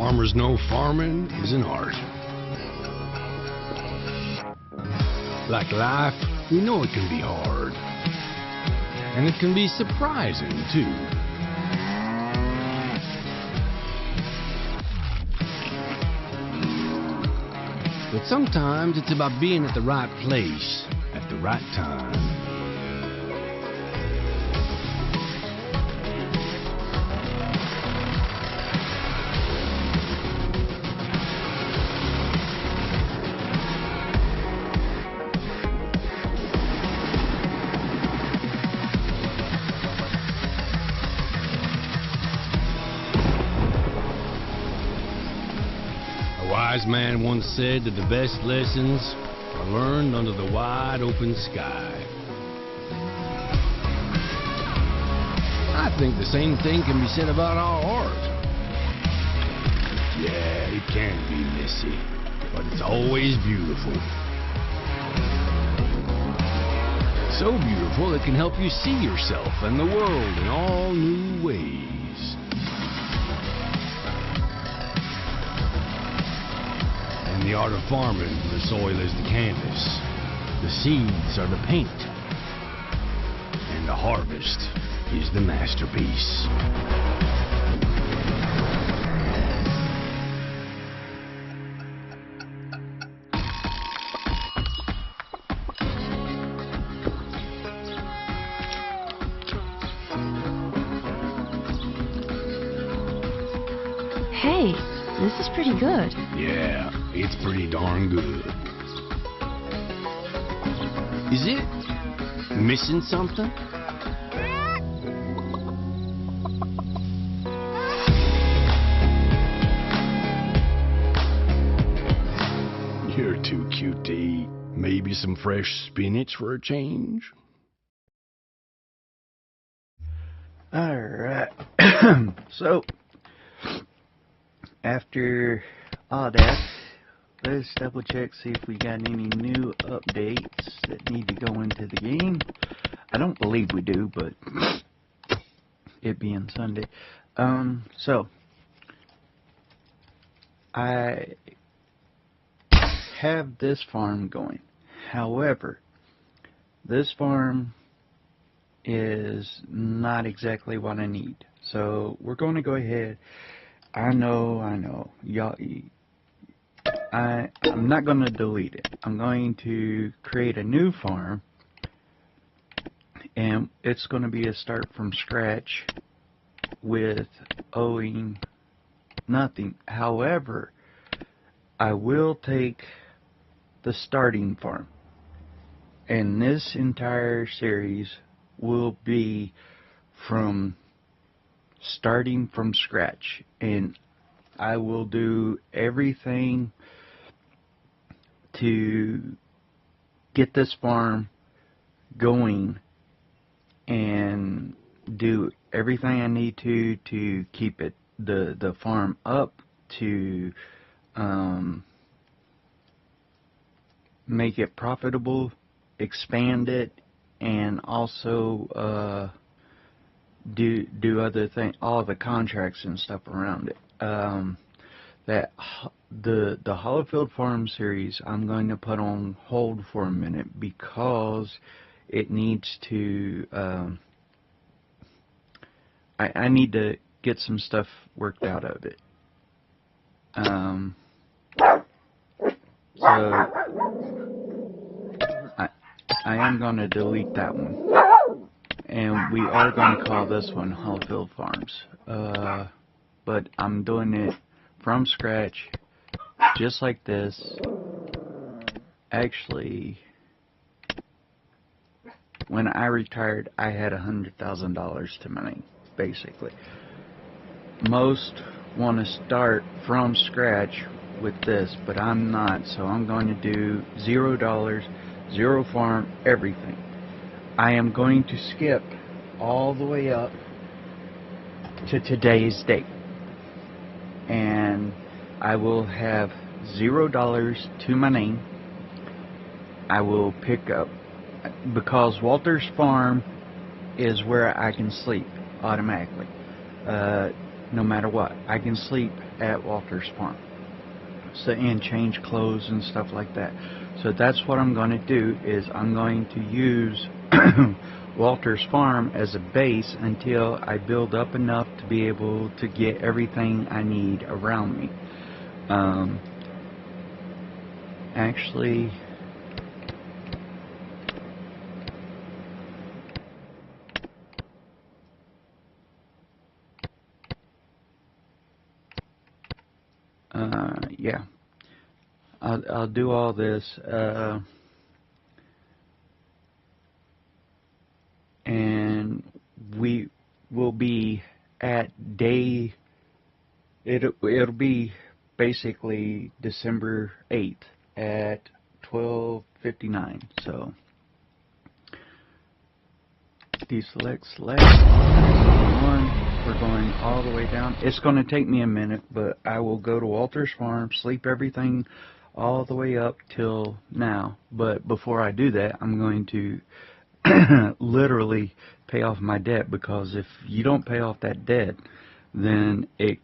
farmers know farming is an art. Like life, we know it can be hard. And it can be surprising, too. But sometimes it's about being at the right place at the right time. A wise man once said that the best lessons are learned under the wide open sky. I think the same thing can be said about our art. Yeah, it can be messy, but it's always beautiful. So beautiful it can help you see yourself and the world in all new ways. In the art of farming, the soil is the canvas, the seeds are the paint, and the harvest is the masterpiece. Hey, this is pretty good. Yeah, it's pretty darn good. Is it missing something? You're too cute to eat. Maybe some fresh spinach for a change? Alright. So, after all that, let's double check, see if we got any new updates that need to go into the game. I don't believe we do, but it being Sunday. So, I have this farm going. However, this farm is not exactly what I need. So, we're going to go ahead. I know. Y'all, I'm not going to delete it. I'm going to create a new farm, and it's going to be a start from scratch with owing nothing. However, I will take the starting farm, and this entire series will be from starting from scratch, and I will do everything to get this farm going and do everything I need to keep it the farm up, to make it profitable, expand it, and also do other things, all the contracts and stuff around it. That the Hollifield Farm series I'm going to put on hold for a minute because it needs to I need to get some stuff worked out of it. So I am going to delete that one, and we are going to call this one Hollifield Farms. But I'm doing it from scratch, just like this. Actually, when I retired, I had $100,000 to my name, basically. Most want to start from scratch with this, but I'm not, so I'm going to do $0, zero farm, everything. I am going to skip all the way up to today's date, and I will have $0 to my name. I will pick up, because Walter's Farm is where I can sleep automatically. no matter what. I can sleep at Walter's farm. So, and change clothes and stuff like that. So that's what I'm going to do, is I'm going to use Walter's farm as a base until I build up enough to be able to get everything I need around me. Actually, yeah, I'll do all this, and we will be at day. It'll be basically December 8th at 12:59. So deselect, select. We're going all the way down. It's going to take me a minute, but I will go to Walter's farm, sleep everything all the way up till now. But before I do that, I'm going to literally pay off my debt, because if you don't pay off that debt, then it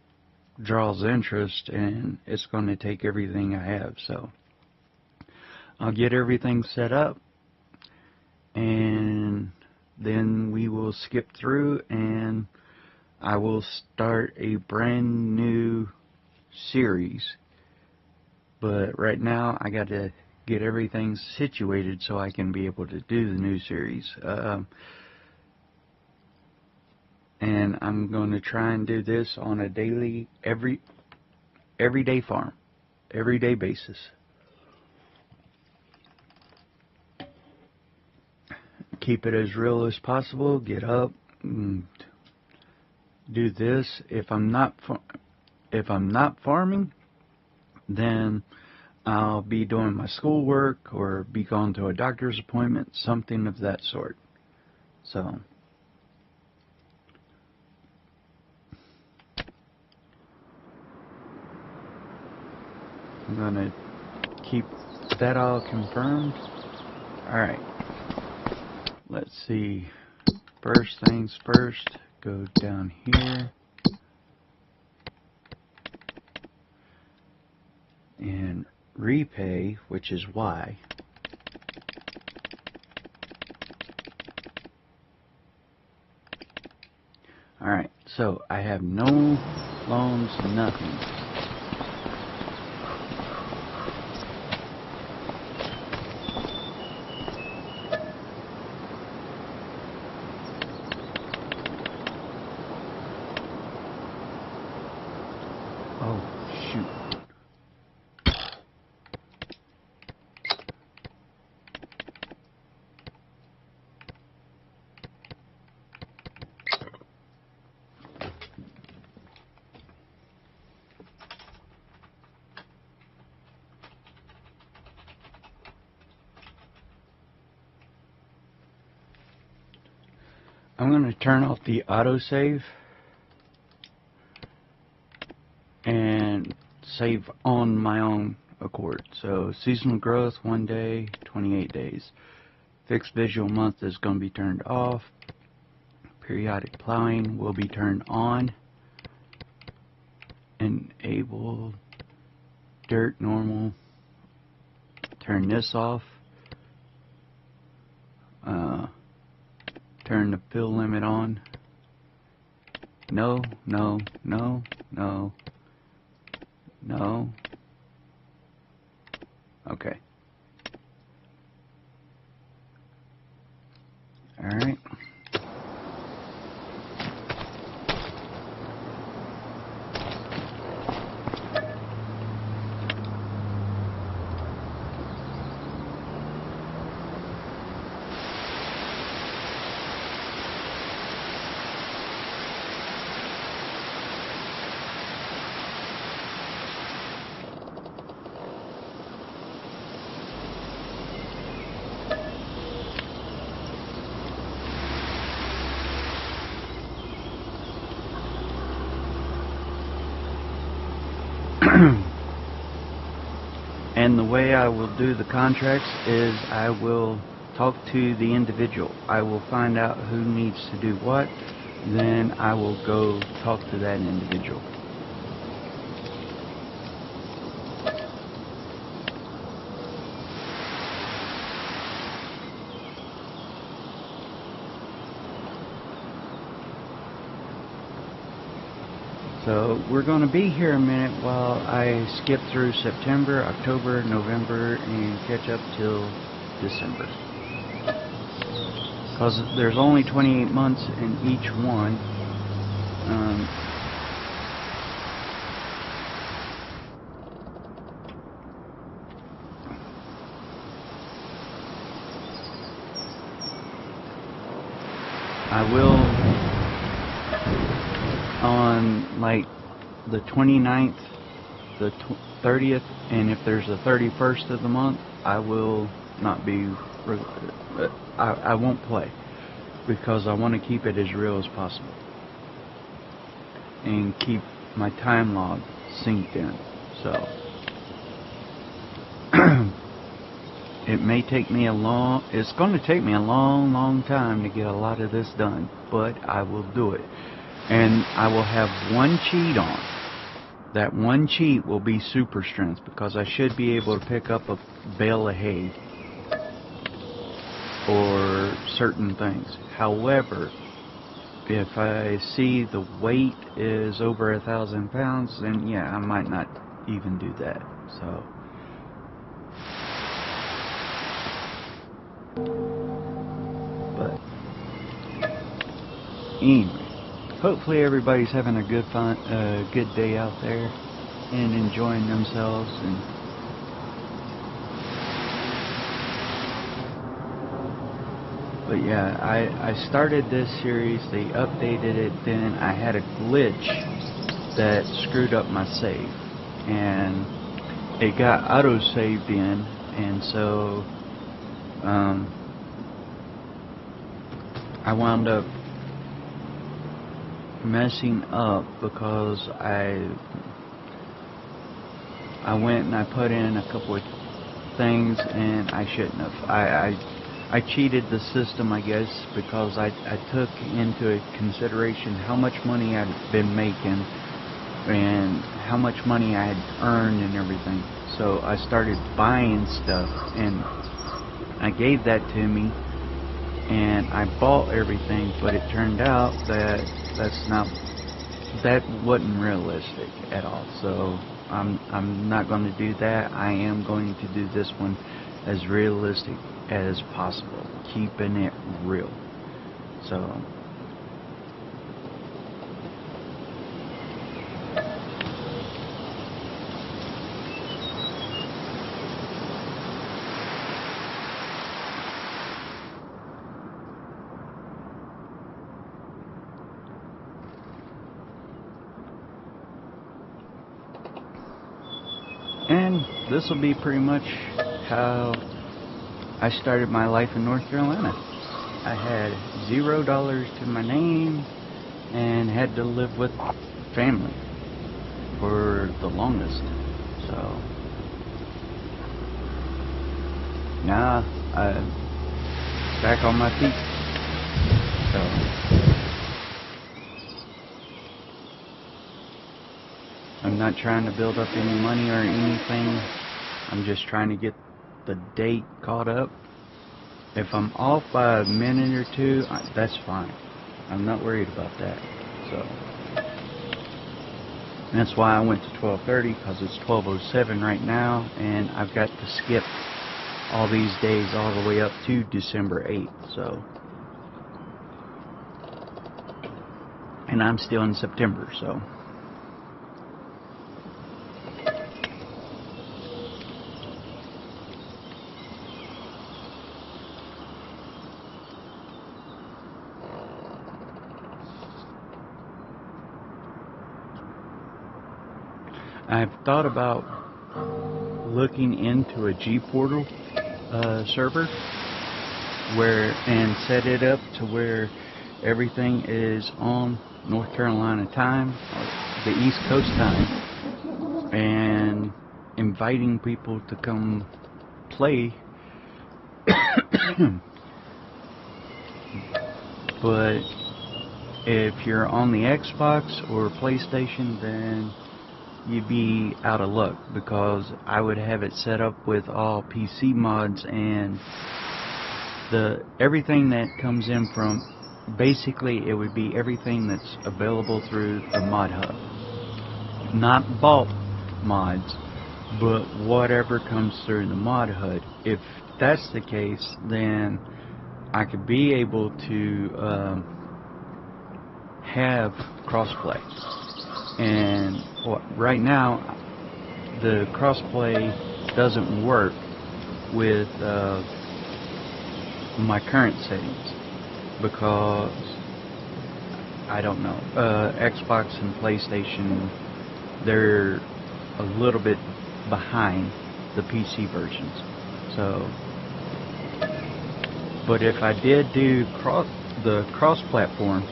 draws interest and it's going to take everything I have. So I'll get everything set up, and then we will skip through, and I will start a brand new series. But right now I got to get everything situated so I can be able to do the new series. And I'm going to try and do this on a daily, everyday farm, everyday basis. Keep it as real as possible. Get up and do this. If I'm not farming, then I'll be doing my schoolwork or be going to a doctor's appointment, something of that sort. So I'm going to keep that all confirmed. Alright, let's see. First things first, go down here and repay, which is Y. Alright, so I have no loans, nothing. Oh, shoot. I'm going to turn off the autosave and save on my own accord. So seasonal growth, 1 day, 28 days. Fixed visual month is going to be turned off. Periodic plowing will be turned on. Enable dirt normal. Turn this off. Turn the fill limit on. No, no, no, no, no. Okay. Alright. And the way I will do the contracts is I will talk to the individual. I will find out who needs to do what, then I will go talk to that individual. So we're going to be here a minute while I skip through September, October, November, and catch up till December. Because there's only 28 months in each one. I will, on like the 29th, the 30th, and if there's a 31st of the month, I will not be, I won't play, because I want to keep it as real as possible and keep my time log synced in. So it may take me it's going to take me a long time to get a lot of this done, but I will do it. And I will have one cheat on. That one cheat will be super strength, because I should be able to pick up a bale of hay or certain things. However, if I see the weight is over 1,000 pounds, then yeah, I might not even do that. So but anyway, hopefully everybody's having a good day out there and enjoying themselves. But yeah, I started this series, they updated it, then I had a glitch that screwed up my save, and it got auto-saved in, and so I wound up messing up because I went and I put in a couple of things and I shouldn't have. I cheated the system, I guess, because I took into consideration how much money I'd been making and how much money I had earned and everything. So I started buying stuff, and I gave that to me, and I bought everything, but it turned out that that wasn't realistic at all. So I'm not going to do that. I am going to do this one as realistic as possible, keeping it real. So and this will be pretty much how I started my life in North Carolina. I had $0 to my name and had to live with family for the longest. So now I'm back on my feet. So I'm not trying to build up any money or anything. I'm just trying to get the date caught up. If I'm off by a minute or two, that's fine. I'm not worried about that. So that's why I went to 12:30, because it's 12:07 right now, and I've got to skip all these days all the way up to December 8th. So, and I'm still in September. So I've thought about looking into a G-Portal server and set it up to where everything is on North Carolina time, the East Coast time, and inviting people to come play. But If you're on the Xbox or PlayStation, then you'd be out of luck, because I would have it set up with all PC mods, and everything that comes in from, basically it would be everything that's available through the mod hub. Not bulk mods, but whatever comes through the mod hub. If that's the case, then I could be able to have crossplay. And right now, the crossplay doesn't work with my current settings, because I don't know, Xbox and PlayStation, they're a little bit behind the PC versions. So, but if I did do the cross-platform,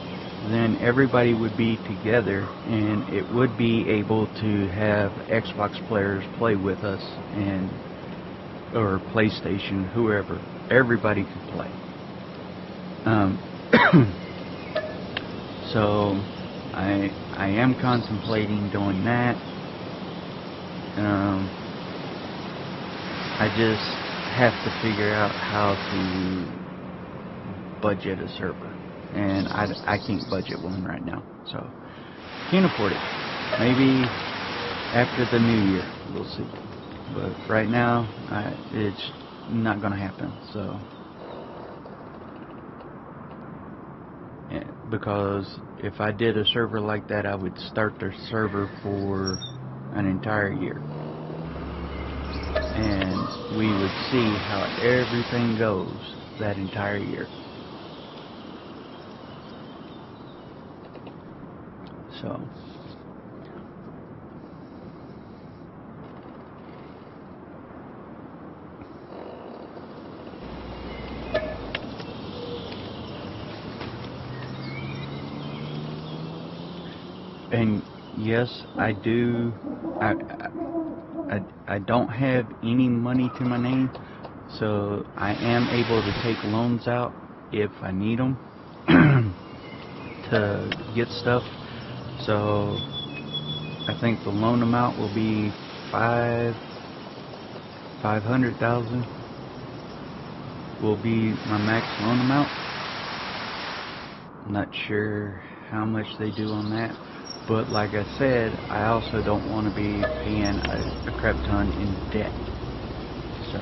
then everybody would be together, and it would be able to have Xbox players play with us, and or PlayStation, whoever. Everybody could play. So I am contemplating doing that. I just have to figure out how to budget a server, and I can't budget one right now, so can't afford it. Maybe after the new year, we'll see. But right now, it's not gonna happen. So, yeah, because if I did a server like that, I would start the server for an entire year, and we would see how everything goes that entire year. So, and yes, I do. I don't have any money to my name, so I am able to take loans out if I need them to get stuff. So I think the loan amount will be $500,000 will be my max loan amount. I'm not sure how much they do on that, but like I said, I also don't want to be paying a crap ton in debt. So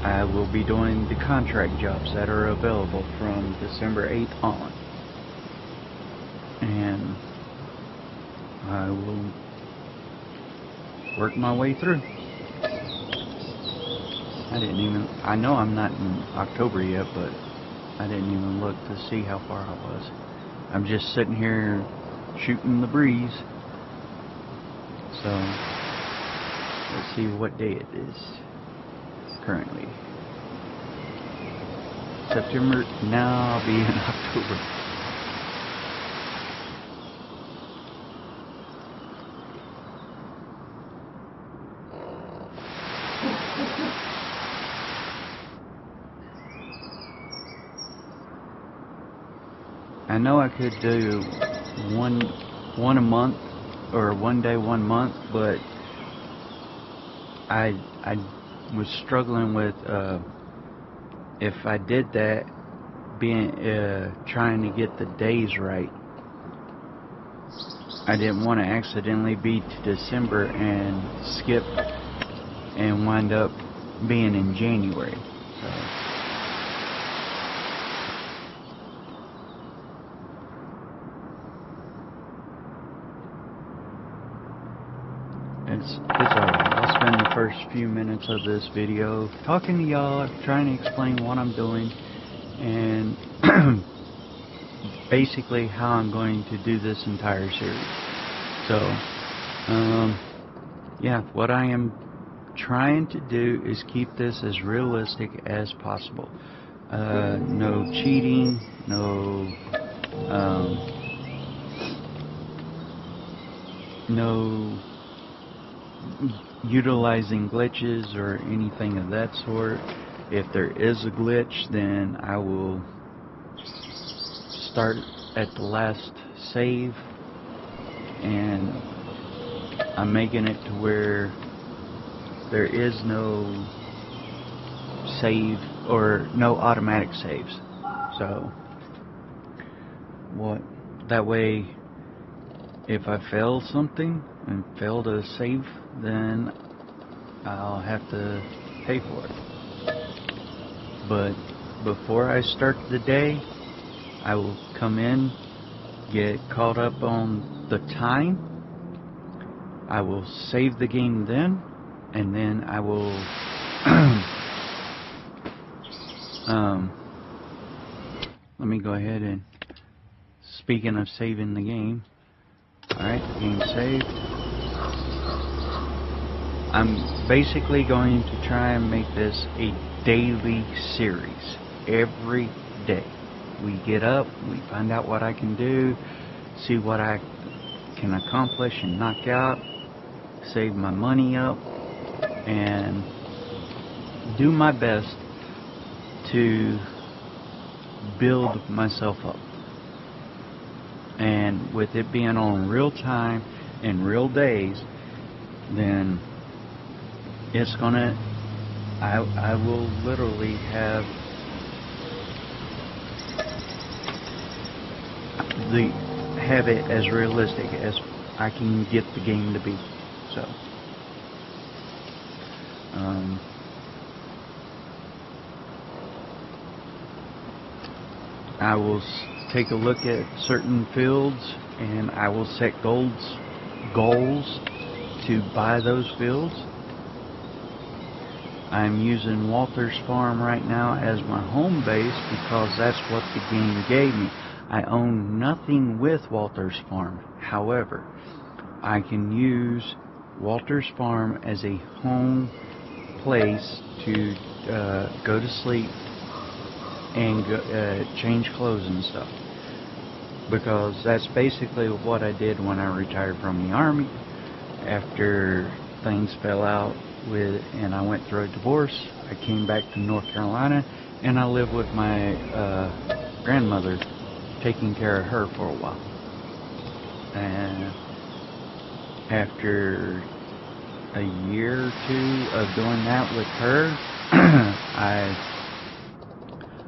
I will be doing the contract jobs that are available from December 8th on, and I will work my way through. I know I'm not in October yet, but I didn't even look to see how far I was. I'm just sitting here shooting the breeze. So let's see what day it is currently. September. Now I'll be in October. I know I could do one a month, or 1 day 1 month, but I was struggling with if I did that, trying to get the days right. I didn't want to accidentally be to December and skip and wind up being in January. So it's alright. I'll spend the first few minutes of this video talking to y'all, trying to explain what I'm doing, and basically how I'm going to do this entire series. So, yeah, what I am trying to do is keep this as realistic as possible. No cheating, no utilizing glitches or anything of that sort. If there is a glitch, then I will start at the last save, and I'm making it to where there is no save or no automatic saves. So that way, if I fail something and fail to save, then I'll have to pay for it. But before I start the day, I will come in, get caught up on the time. I will save the game then, and then I will let me go ahead and, speaking of saving the game, alright, game saved. I'm basically going to try and make this a daily series. Every day we get up, we find out what I can do, see what I can accomplish and knock out, save my money up, and do my best to build myself up. And with it being on real time and real days, then it's gonna, I will literally have it as realistic as I can get the game to be. So I will take a look at certain fields, and I will set goals to buy those fields. I'm using Walter's Farm right now as my home base because that's what the game gave me. I own nothing with Walter's Farm. However, I can use Walter's Farm as a home place to go to sleep and change clothes and stuff, because that's basically what I did when I retired from the Army. After things fell out and I went through a divorce, I came back to North Carolina, and I lived with my grandmother, taking care of her for a while. And after a year or two of doing that with her,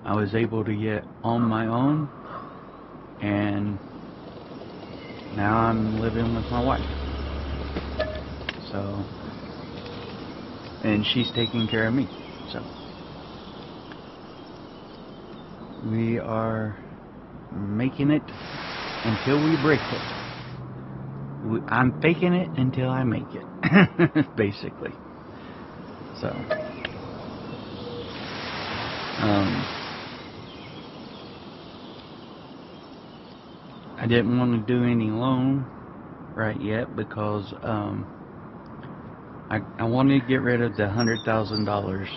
I was able to get on my own, and now I'm living with my wife. So, and she's taking care of me. So we are making it until we break it. I'm faking it until I make it, basically. So I didn't want to do any loan right yet because I wanted to get rid of the $100,000,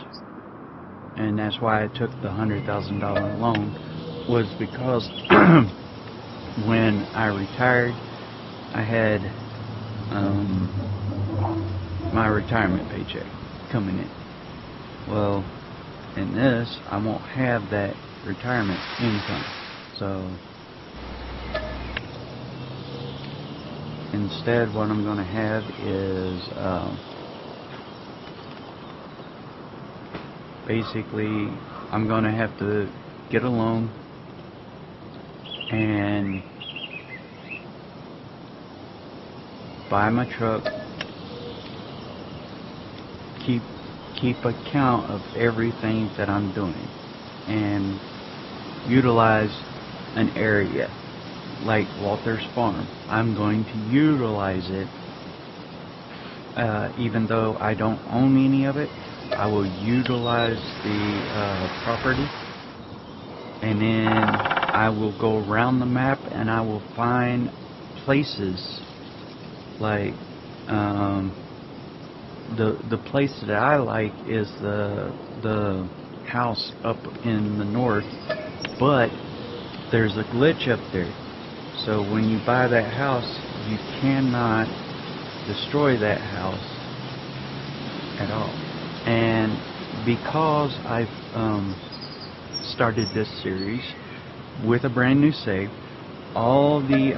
and that's why I took the $100,000 loan, was because when I retired, I had my retirement paycheck coming in. Well, in this, I won't have that retirement income. So instead, what I'm going to have is basically, I'm going to have to get a loan and buy my truck, keep account of everything that I'm doing, and utilize an area like Walter's Farm. I'm going to utilize it, even though I don't own any of it. I will utilize the property, and then I will go around the map and I will find places like the place that I like is the house up in the north, but there's a glitch up there. So when you buy that house, you cannot destroy that house at all. And because I've started this series, with a brand new save. All the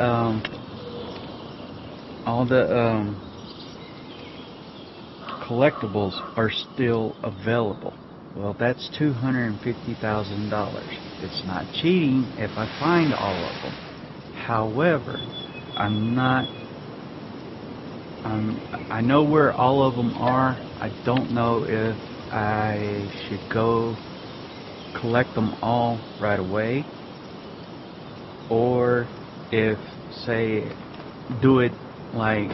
collectibles are still available. Well, that's $250,000. It's not cheating if I find all of them. However, I know where all of them are. I don't know if I should go collect them all right away, or if, say, do it like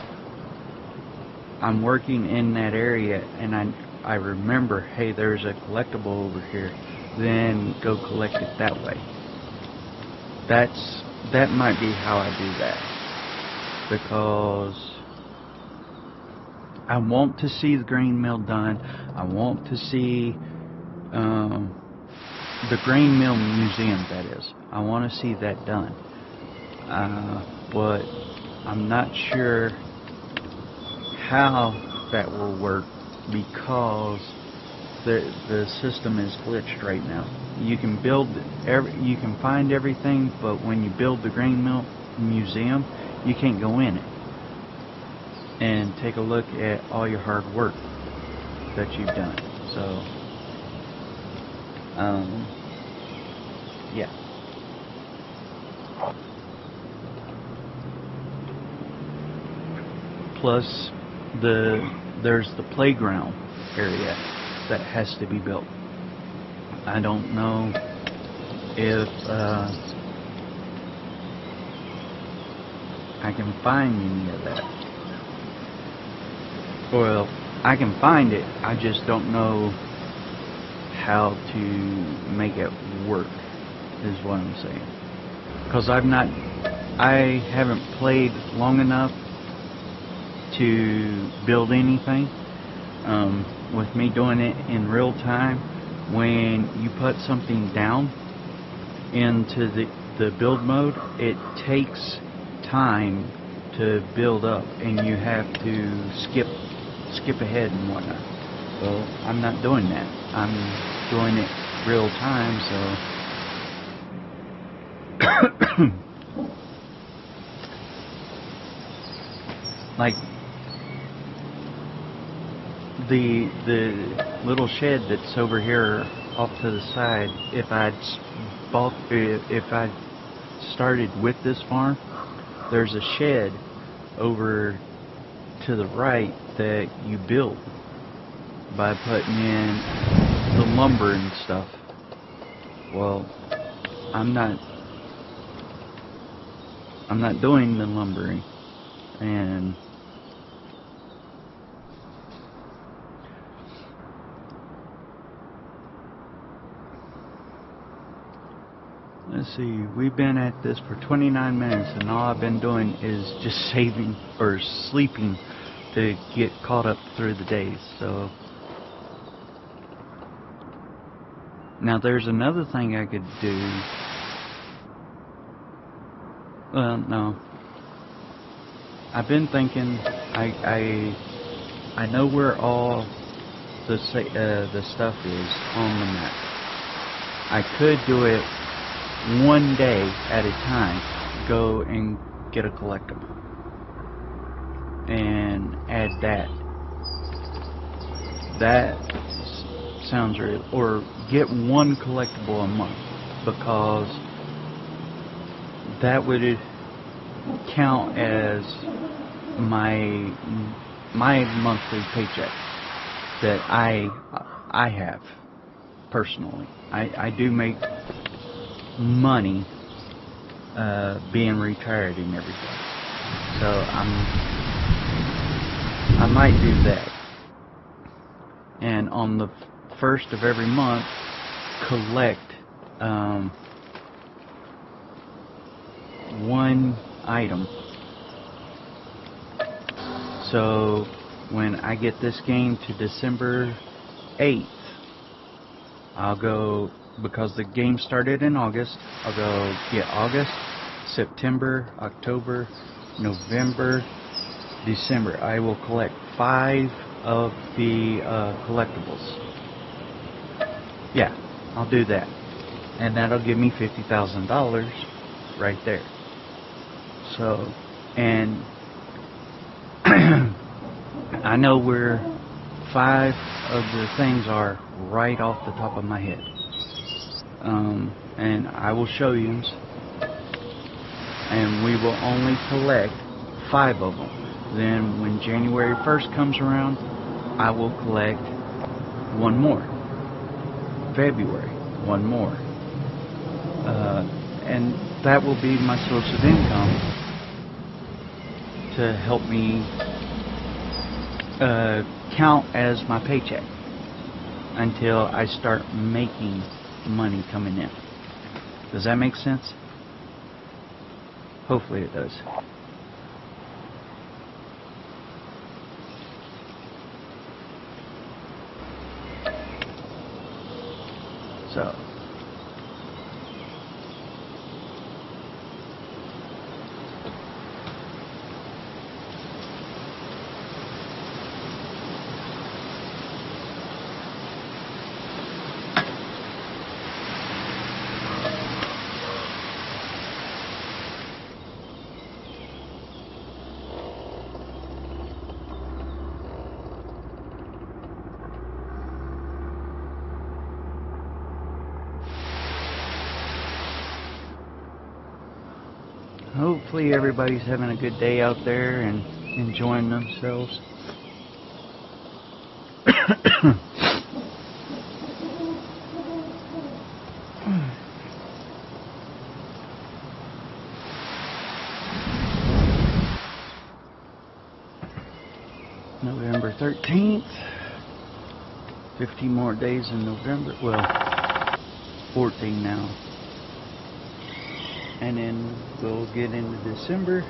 I'm working in that area and I remember, hey, there's a collectible over here, then go collect it that way. That might be how I do that, because I want to see the grain mill done. I want to see the grain mill museum, that is. I want to see that done. But I'm not sure how that will work, because the system is glitched right now. You can you can find everything, but when you build the grain mill museum, you can't go in it and take a look at all your hard work that you've done. So, yeah. Plus, there's the playground area that has to be built. I don't know if I can find any of that. Well, I can find it, I just don't know how to make it work, is what I'm saying. Because I haven't played long enough to build anything. With me doing it in real time, when you put something down into the build mode, it takes time to build up, and you have to skip ahead and whatnot. Well, I'm not doing that. I'm doing it real time, so like the little shed that's over here off to the side, if I'd started with this farm, there's a shed over to the right that you build by putting in the lumber and stuff. Well, I'm not doing the lumbering, and let's see, we've been at this for 29 minutes, and all I've been doing is just saving or sleeping to get caught up through the days. So now there's another thing I could do. Well, no. I've been thinking, I know where all the stuff is on the map. I could do it one day at a time. Go and get a collectible and add that. That sounds real. Or get one collectible a month, because that would count as my monthly paycheck that I have personally. I do make money being retired and everything, so I might do that, and on the first of every month collect one item. So when I get this game to December 8th, I'll go, because the game started in August, I'll go get August, September, October, November, December. I will collect 5 of the collectibles. Yeah, I'll do that. and that'll give me $50,000 right there. So, and I know where 5 of the things are right off the top of my head, and I will show you them, and we will only collect 5 of them. Then when January 1st comes around, I will collect 1 more. February, 1 more. And that will be my source of income to help me count as my paycheck until I start making money coming in. Does that make sense? Hopefully it does. So, hopefully everybody's having a good day out there and enjoying themselves. November 13th. 15 more days in November. Well, 14 now. And then we'll get into December.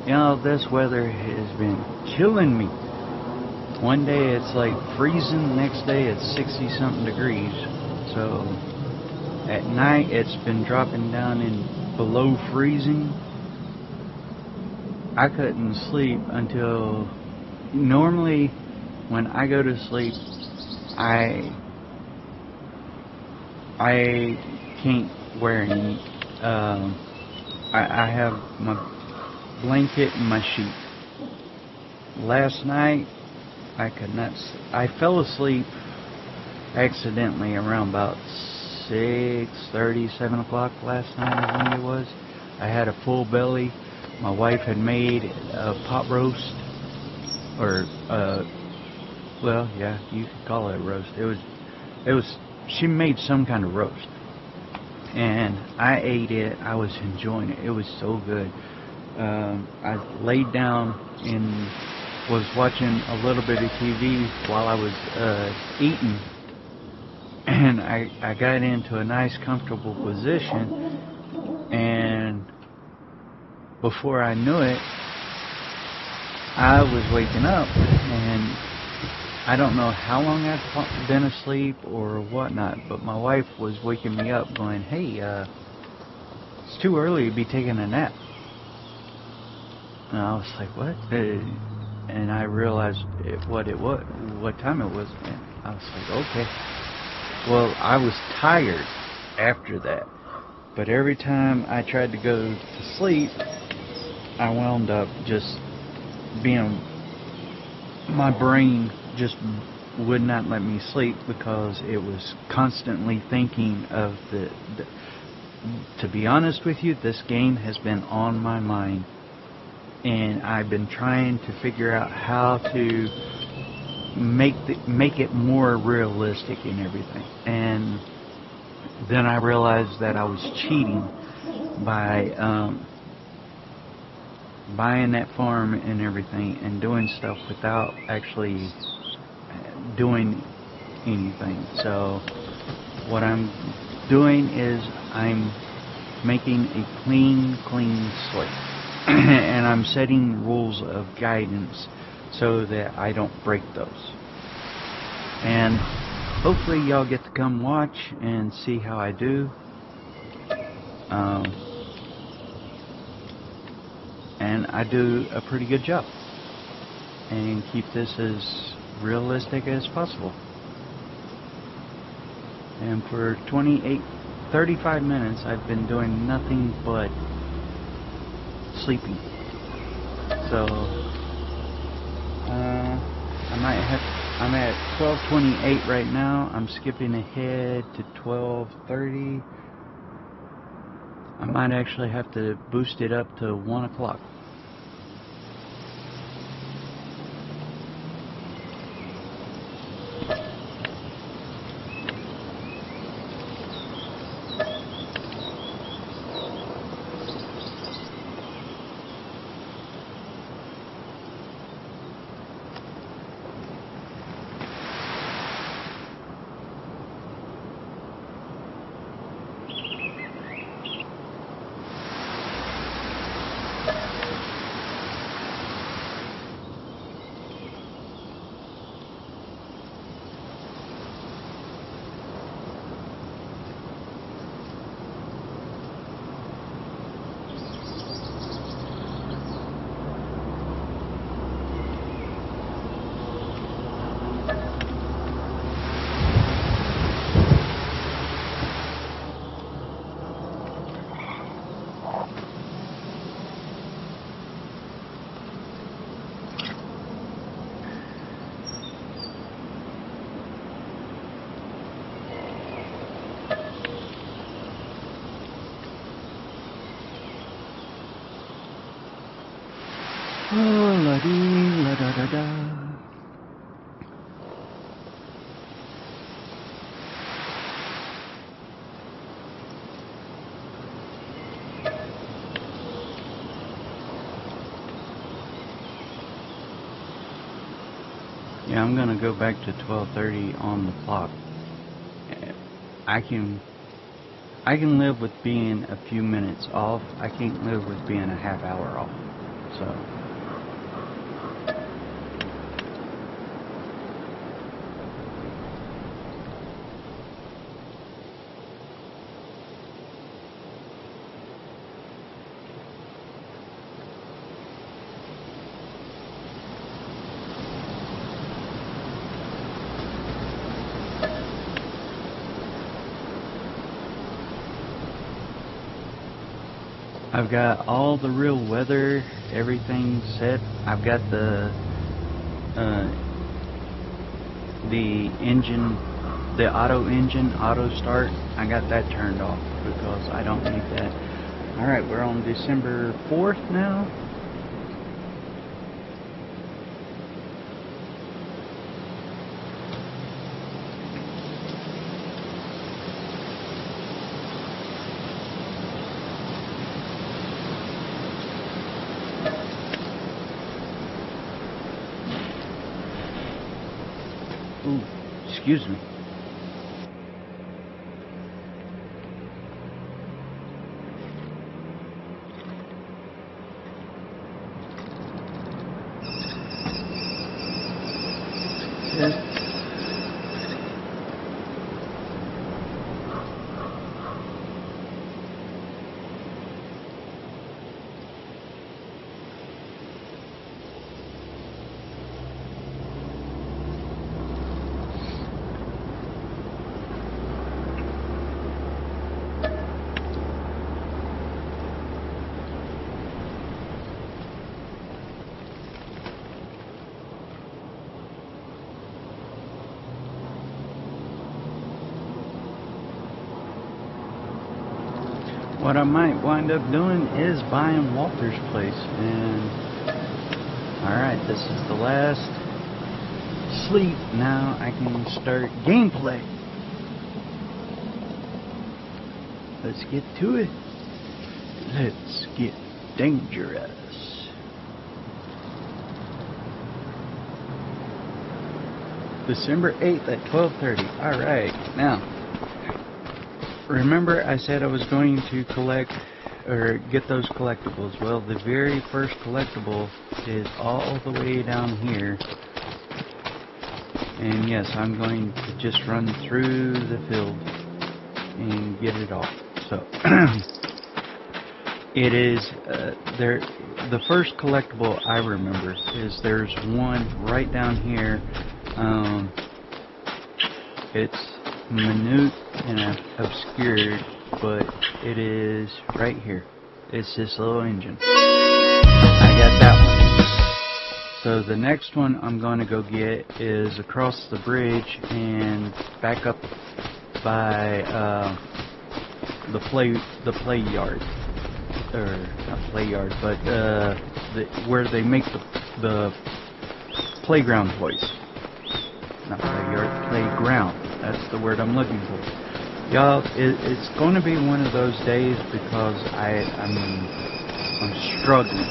You know, this weather has been killing me. One day it's like freezing, next day it's 60-something degrees. So at night it's been dropping down in below freezing. I couldn't sleep until, normally when I go to sleep, I can't wear any. I have my blanket and my sheet. Last night I could not. I fell asleep accidentally around about 6:30, 7 o'clock last night. I think it was. I had a full belly. My wife had made a pot roast, or well, yeah, you could call it a roast. It was. She made some kind of roast, and I ate it. I was enjoying it. It was so good. I laid down and was watching a little bit of TV while I was eating, and I got into a nice, comfortable position, and before I knew it, I was waking up, and I don't know how long I'd been asleep or whatnot, but my wife was waking me up going, "Hey, it's too early to be taking a nap." And I was like, "What?" And I realized what time it was, and I was like, "Okay." Well, I was tired after that, but every time I tried to go to sleep, I wound up just being, my brain just would not let me sleep because it was constantly thinking of to be honest with you, this game has been on my mind, and I've been trying to figure out how to make it more realistic and everything. And then I realized that I was cheating by buying that farm and everything and doing stuff without actually doing anything. So what I'm doing is I'm making a clean slate. And I'm setting rules of guidance so that I don't break those. And hopefully y'all get to come watch and see how I do. And I do a pretty good job. And keep this as realistic as possible. And for 35 minutes, I've been doing nothing but sleeping. So, I'm at 12:28 right now. I'm skipping ahead to 12:30. I might actually have to boost it up to 1 o'clock. Oh, la-dee, la-da-da-da. Yeah, I'm gonna go back to 12:30 on the clock. I can live with being a few minutes off. I can't live with being a half hour off. So. I've got all the real weather, everything set. I've got the engine, the auto start. I got that turned off because I don't need that. Alright, we're on December 4th now. Ooh, excuse me. What I might wind up doing is buying Walter's place, and alright, this is the last sleep. Now I can start gameplay. Let's get to it. Let's get dangerous. December 8th at 12:30. Alright, now remember I said I was going to collect or get those collectibles. Well, the very first collectible is all the way down here. And yes, I'm going to just run through the field and get it all. So it is there. The first collectible I remember is there's one right down here. It's minute and obscured, but it is right here. It's this little engine. I got that one. So the next one I'm going to go get is across the bridge and back up by the play yard, or not play yard, but where they make the playground toys. Not play yard, playground. That's the word I'm looking for. Y'all, it's going to be one of those days because I'm struggling.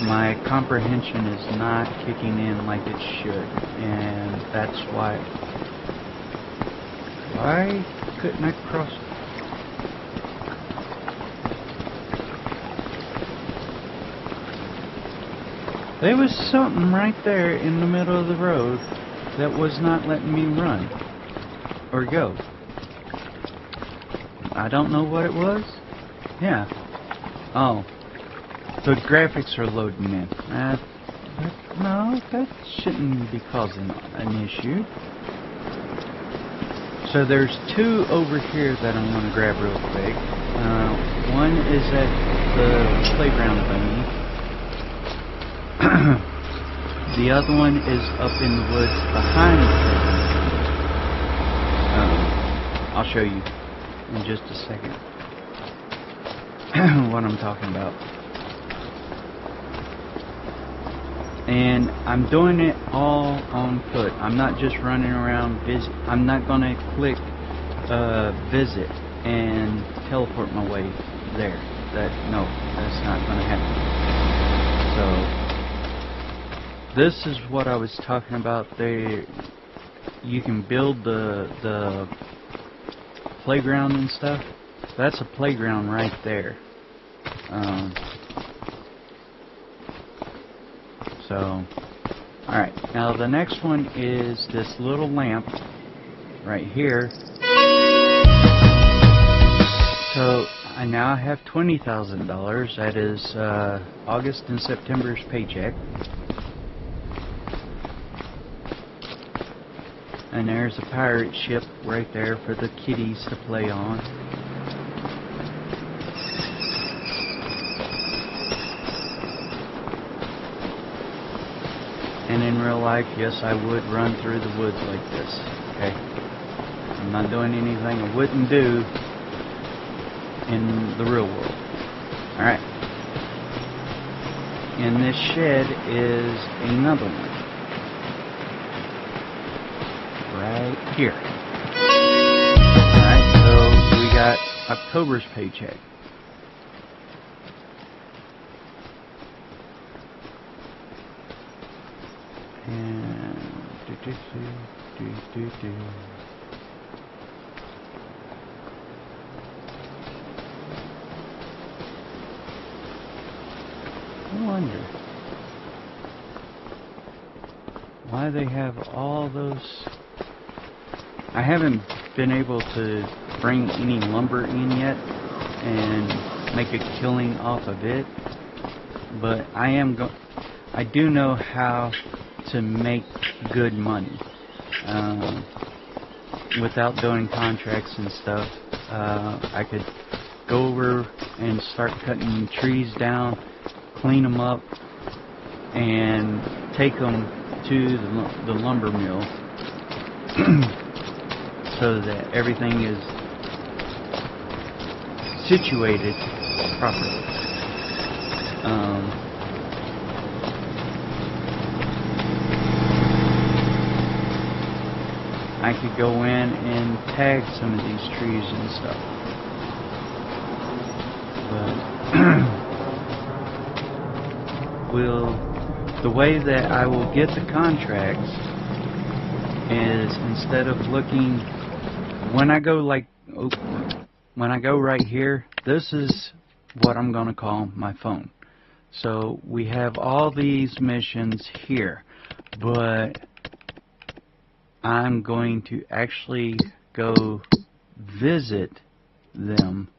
My comprehension is not kicking in like it should, and that's why couldn't I cross? There was something right there in the middle of the road that was not letting me run or go. I don't know what it was. Yeah. Oh. The graphics are loading in. No, that shouldn't be causing an issue. So there's two over here that I'm going to grab real quick. One is at the playground thingy. The other one is up in the woods behind the playground. I'll show you in just a second what I'm talking about. And I'm doing it all on foot. I'm not just running around visit. I'm not going to click visit and teleport my way there. No, that's not going to happen. So this is what I was talking about. You can build the playground and stuff. That's a playground right there. So, alright, now the next one is this little lamp right here. So, I now have $20,000. That is August and September's paycheck. And there's a pirate ship right there for the kiddies to play on. And in real life, yes, I would run through the woods like this, okay? I'm not doing anything I wouldn't do in the real world. Alright. And this shed is another one. Right here. Alright, so we got October's paycheck. I wonder why they have all those. I haven't been able to bring any lumber in yet and make a killing off of it, but I do know how to make good money without doing contracts and stuff. I could go over and start cutting trees down, clean them up, and take them to the lumber mill so that everything is situated properly. I could go in and tag some of these trees and stuff. But the way that I will get the contracts is, instead of looking, when I go right here, this is what I'm going to call my phone. So we have all these missions here, but I'm going to actually go visit them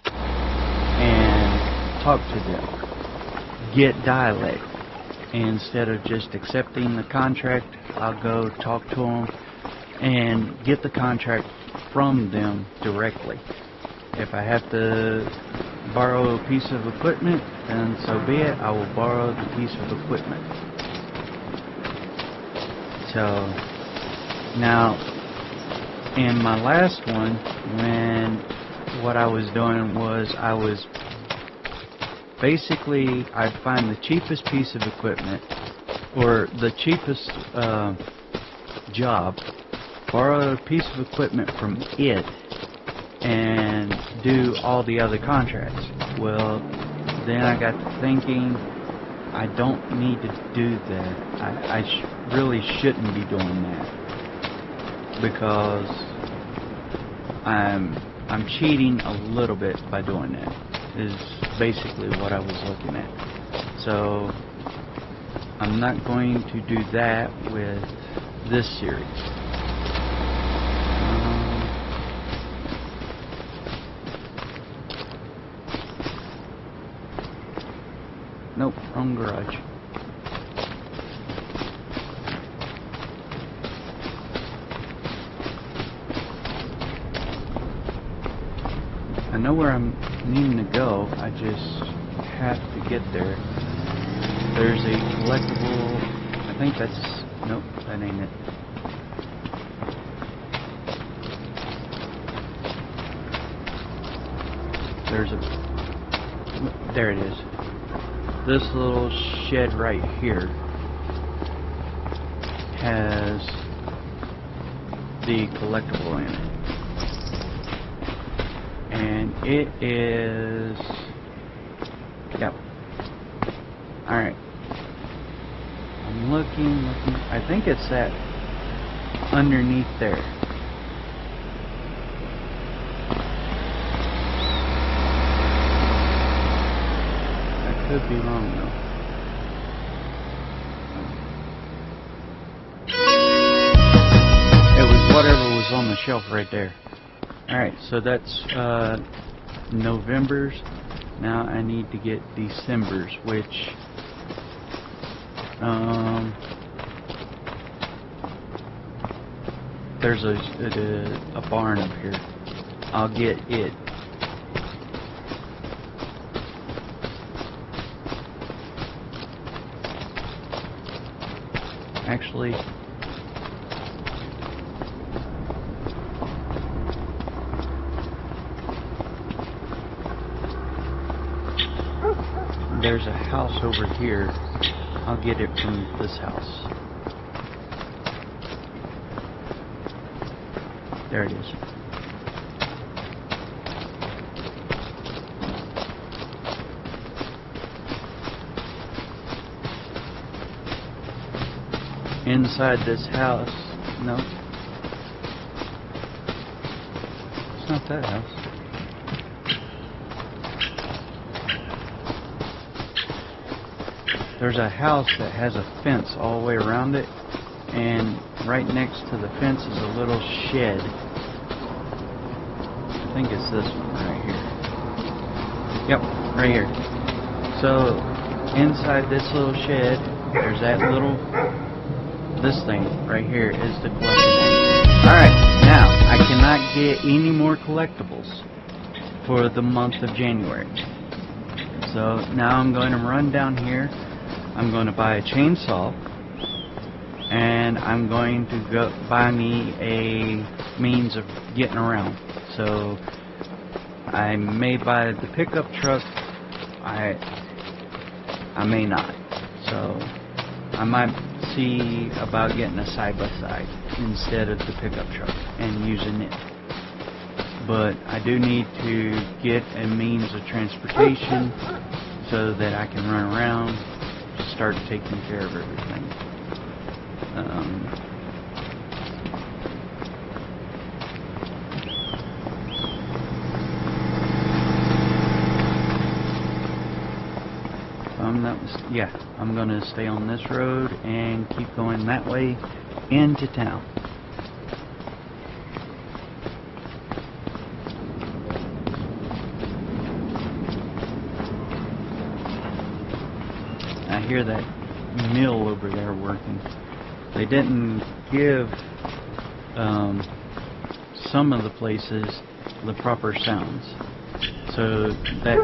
and talk to them, get dialect. Instead of just accepting the contract, I'll go talk to them and get the contract from them directly. If I have to borrow a piece of equipment, then so be it. I will borrow the piece of equipment. So now, in my last one, when what I was doing was I'd find the cheapest piece of equipment or the cheapest job, borrow a piece of equipment from it, and do all the other contracts. Well, then I got to thinking, I don't need to do that. I really shouldn't be doing that, because I'm cheating a little bit by doing that, is basically what I was looking at. So I'm not going to do that with this series. Nope, wrong garage. I know where I'm needing to go, I just have to get there. There's a collectible, I think that's, nope, that ain't it. There it is. This little shed right here has the collectible in it. And it is, yep. Alright. I'm looking, I think it's that underneath there. Could be wrong though. It was whatever was on the shelf right there. Alright, so that's November's. Now I need to get December's, which there's a barn up here. I'll get it. Actually, there's a house over here. I'll get it from this house. There it is. Inside this house, no, it's not that house. There's a house that has a fence all the way around it, and right next to the fence is a little shed. I think it's this one right here. Yep, right here. So inside this little shed, there's that little. This thing right here is the collectible. Alright, now I cannot get any more collectibles for the month of January. So now I'm going to run down here. I'm going to buy a chainsaw, and I'm going to go buy me a means of getting around. So I may buy the pickup truck. I may not. So I might see about getting a side-by-side instead of the pickup truck and using it. But I do need to get a means of transportation so that I can run around, start taking care of everything. I'm going to stay on this road and keep going that way into town. I hear that mill over there working. They didn't give some of the places the proper sounds. So that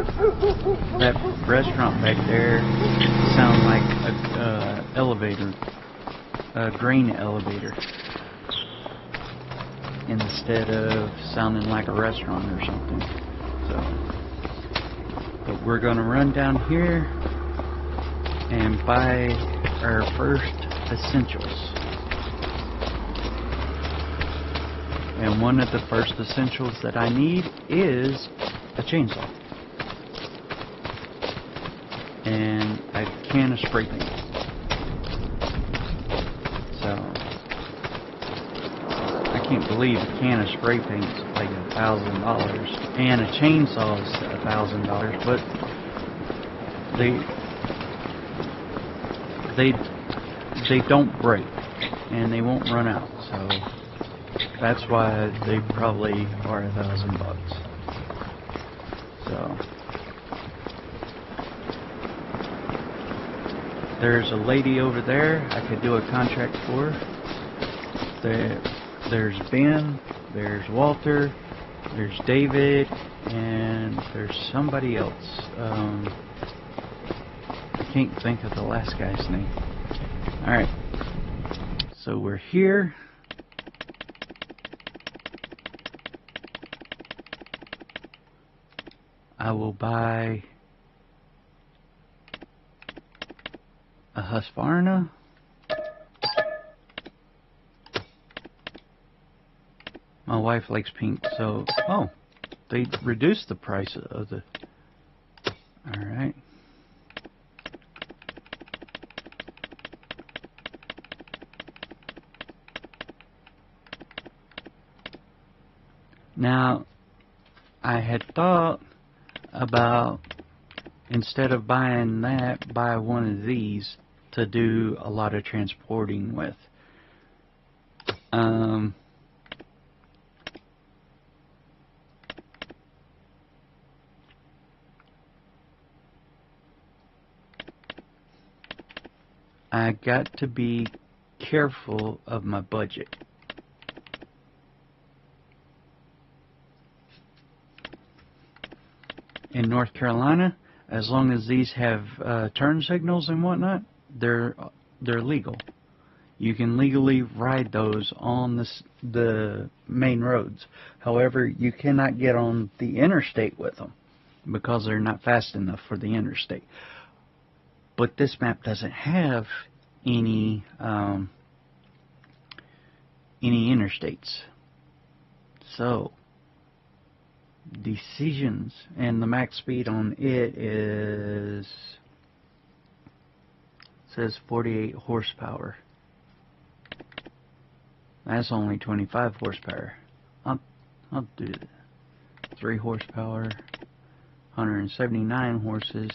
restaurant back there sounds like a elevator, a grain elevator, instead of sounding like a restaurant or something. So, but we're gonna run down here and buy our first essentials. And one of the first essentials that I need is a chainsaw and a can of spray paint. So I can't believe a can of spray paint's like $1,000 and a chainsaw's $1,000, but they don't break and they won't run out. So that's why they probably are $1,000. So there's a lady over there I could do a contract for. There's Ben, there's Walter, there's David, and there's somebody else. I can't think of the last guy's name. Alright, so we're here. I will buy a Husqvarna. My wife likes pink, so they reduced the price of the. All right. Now, I had thought about, instead of buying that, buy one of these to do a lot of transporting with. I got to be careful of my budget. In North Carolina, as long as these have turn signals and whatnot, they're legal. You can legally ride those on the main roads. However, you cannot get on the interstate with them because they're not fast enough for the interstate. But this map doesn't have any interstates. So decisions, and the max speed on it says 48 horsepower. That's only 25 horsepower. I'll do it. 3 horsepower, 179 horses.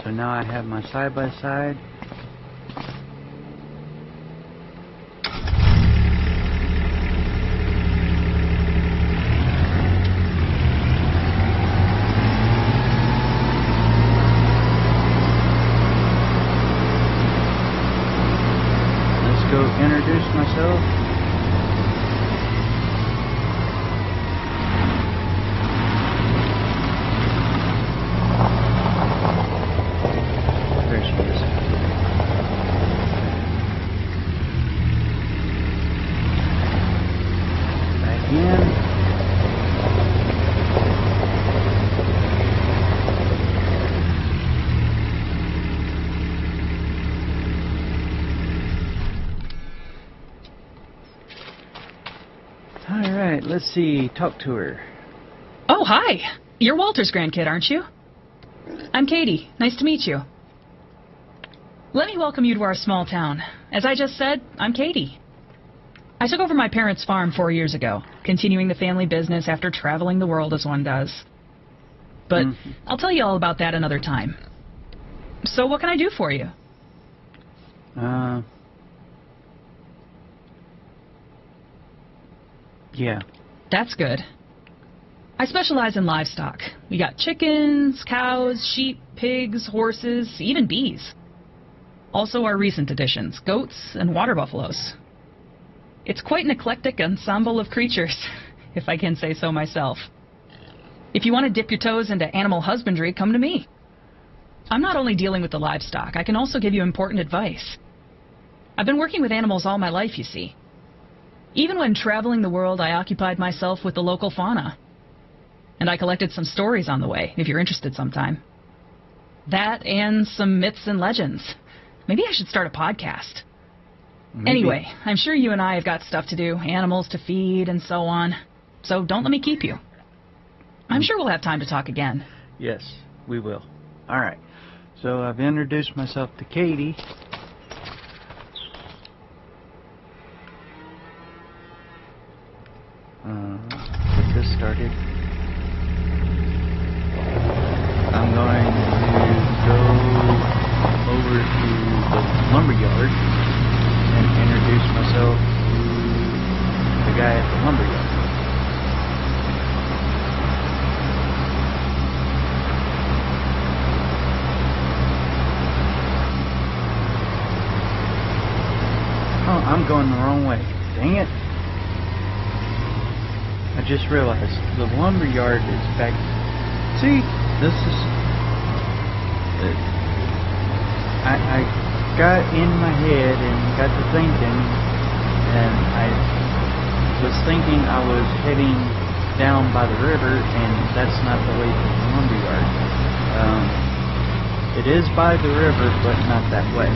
So now I have my side-by-side. Let's go introduce myself. Alright, let's see, talk to her. Oh, hi! You're Walter's grandkid, aren't you? I'm Katie. Nice to meet you. Let me welcome you to our small town. As I just said, I'm Katie. I took over my parents' farm 4 years ago, continuing the family business after traveling the world as one does. But I'll tell you all about that another time. So what can I do for you? Yeah. That's good. I specialize in livestock. We got chickens, cows, sheep, pigs, horses, even bees. Also our recent additions, goats and water buffaloes. It's quite an eclectic ensemble of creatures, if I can say so myself. If you want to dip your toes into animal husbandry, come to me. I'm not only dealing with the livestock, I can also give you important advice. I've been working with animals all my life, you see. Even when traveling the world, I occupied myself with the local fauna. And I collected some stories on the way, if you're interested sometime. That and some myths and legends. Maybe I should start a podcast. Maybe. Anyway, I'm sure you and I have got stuff to do, animals to feed and so on. So don't let me keep you. I'm sure we'll have time to talk again. Yes, we will. All right. So I've introduced myself to Katie. Get this started. I'm going to go over to the lumberyard and introduce myself to the guy at the lumberyard. Oh, I'm going the wrong way. Dang it. I just realized the lumberyard is back. See, this is... I got in my head and got to thinking, and I was thinking I was heading down by the river, and that's not the way to the lumberyard. It is by the river, but not that way.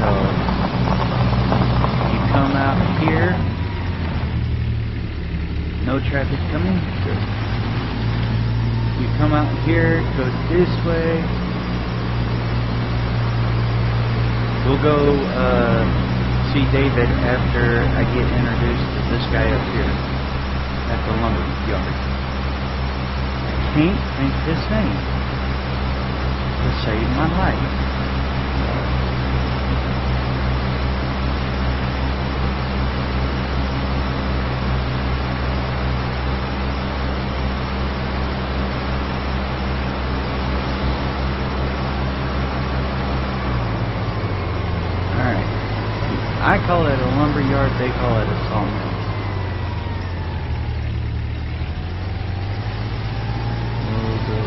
So, you come out here. No traffic coming? Good. You come out here, go this way. We'll go see David after I get introduced to this guy up here at the lumber yard. I can't think of his name to save my life. I call it a lumber yard, they call it a sawmill. We'll go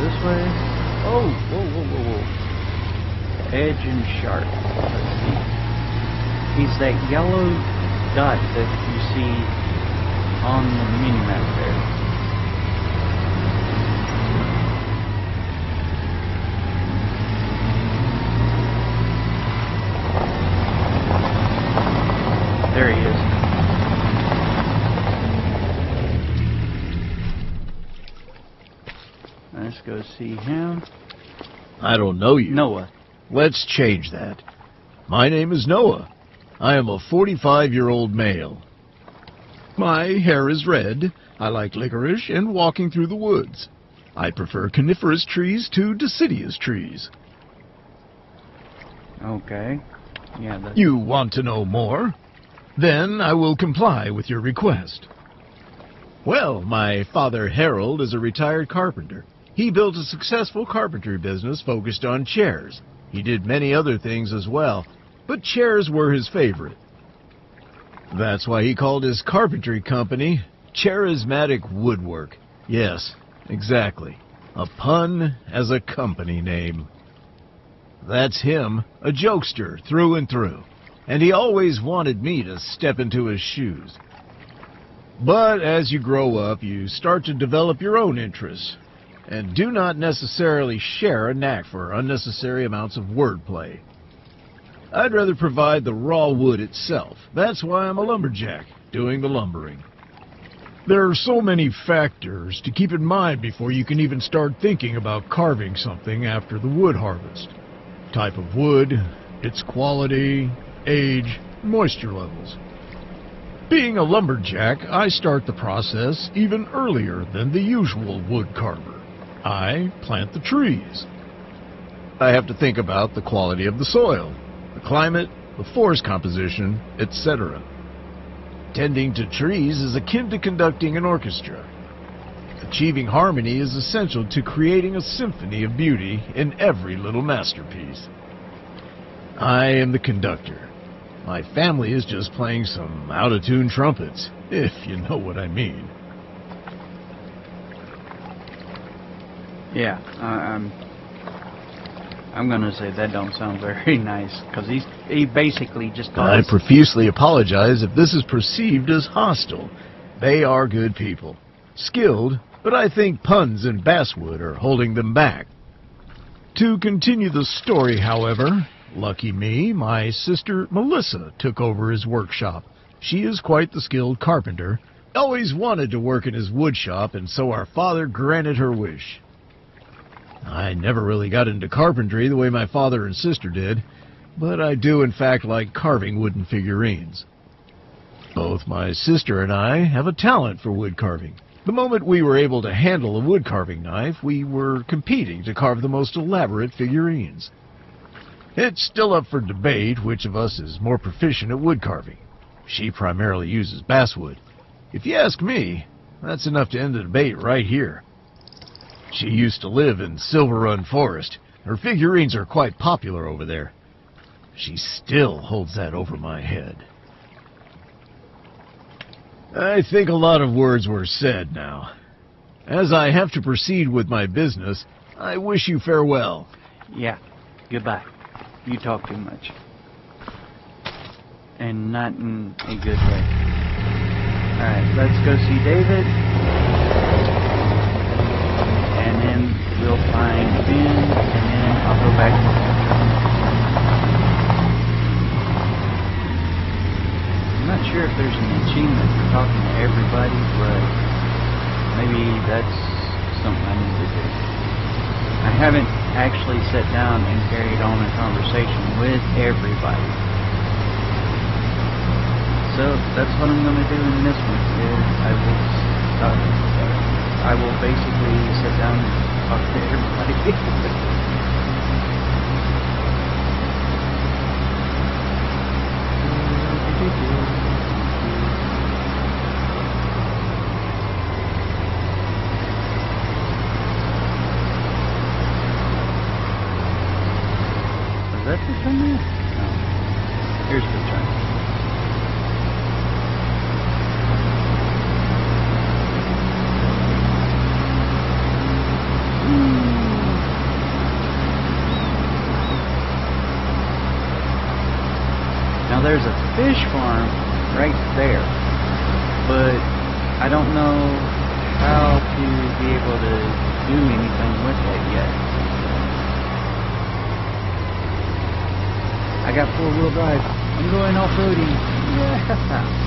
this way. Oh, whoa. Edge and sharp. Let's see. He's that yellow dot that you see on the mini-map there. There he is. Let's go see him. I don't know you. Noah. Let's change that. My name is Noah. I am a 45-year-old male. My hair is red. I like licorice and walking through the woods. I prefer coniferous trees to deciduous trees. Okay. Yeah. That's... You want to know more? Then I will comply with your request. Well, my father Harold is a retired carpenter. He built a successful carpentry business focused on chairs. He did many other things as well, but chairs were his favorite. That's why he called his carpentry company Charismatic Woodwork. Yes, exactly. A pun as a company name. That's him, a jokester through and through. And he always wanted me to step into his shoes. But as you grow up, you start to develop your own interests, and do not necessarily share a knack for unnecessary amounts of wordplay. I'd rather provide the raw wood itself. That's why I'm a lumberjack, doing the lumbering. There are so many factors to keep in mind before you can even start thinking about carving something after the wood harvest. Type of wood, its quality, age, moisture levels. Being a lumberjack, I start the process even earlier than the usual wood carver. I plant the trees. I have to think about the quality of the soil, the climate, the forest composition, etc. Tending to trees is akin to conducting an orchestra. Achieving harmony is essential to creating a symphony of beauty in every little masterpiece. I am the conductor. My family is just playing some out-of-tune trumpets, if you know what I mean. Yeah, I'm gonna say that don't sound very nice, because he basically just I calls... profusely apologize if this is perceived as hostile. They are good people. Skilled, but I think puns and basswood are holding them back. To continue the story, however, lucky me, my sister Melissa took over his workshop. She is quite the skilled carpenter, always wanted to work in his wood shop, and so our father granted her wish. I never really got into carpentry the way my father and sister did, but I do in fact like carving wooden figurines. Both my sister and I have a talent for wood carving. The moment we were able to handle a wood carving knife, we were competing to carve the most elaborate figurines. It's still up for debate which of us is more proficient at wood carving. She primarily uses basswood. If you ask me, that's enough to end the debate right here. She used to live in Silver Run Forest. Her figurines are quite popular over there. She still holds that over my head. I think a lot of words were said now. As I have to proceed with my business, I wish you farewell. Yeah, goodbye. You talk too much. And not in a good way. Alright, let's go see David. And then we'll find Ben, and then I'll go back. I'm not sure if there's an achievement for talking to everybody, but maybe that's something I need to do. I haven't actually sat down and carried on a conversation with everybody. So that's what I'm going to do in this one, is I will basically sit down and talk to everybody. Is that the thing there? No. Here's the turn. Now there's a fish farm right there, but I don't know how to be able to do anything with it yet. I got 4-wheel drive. I'm going off-roading. Yeah.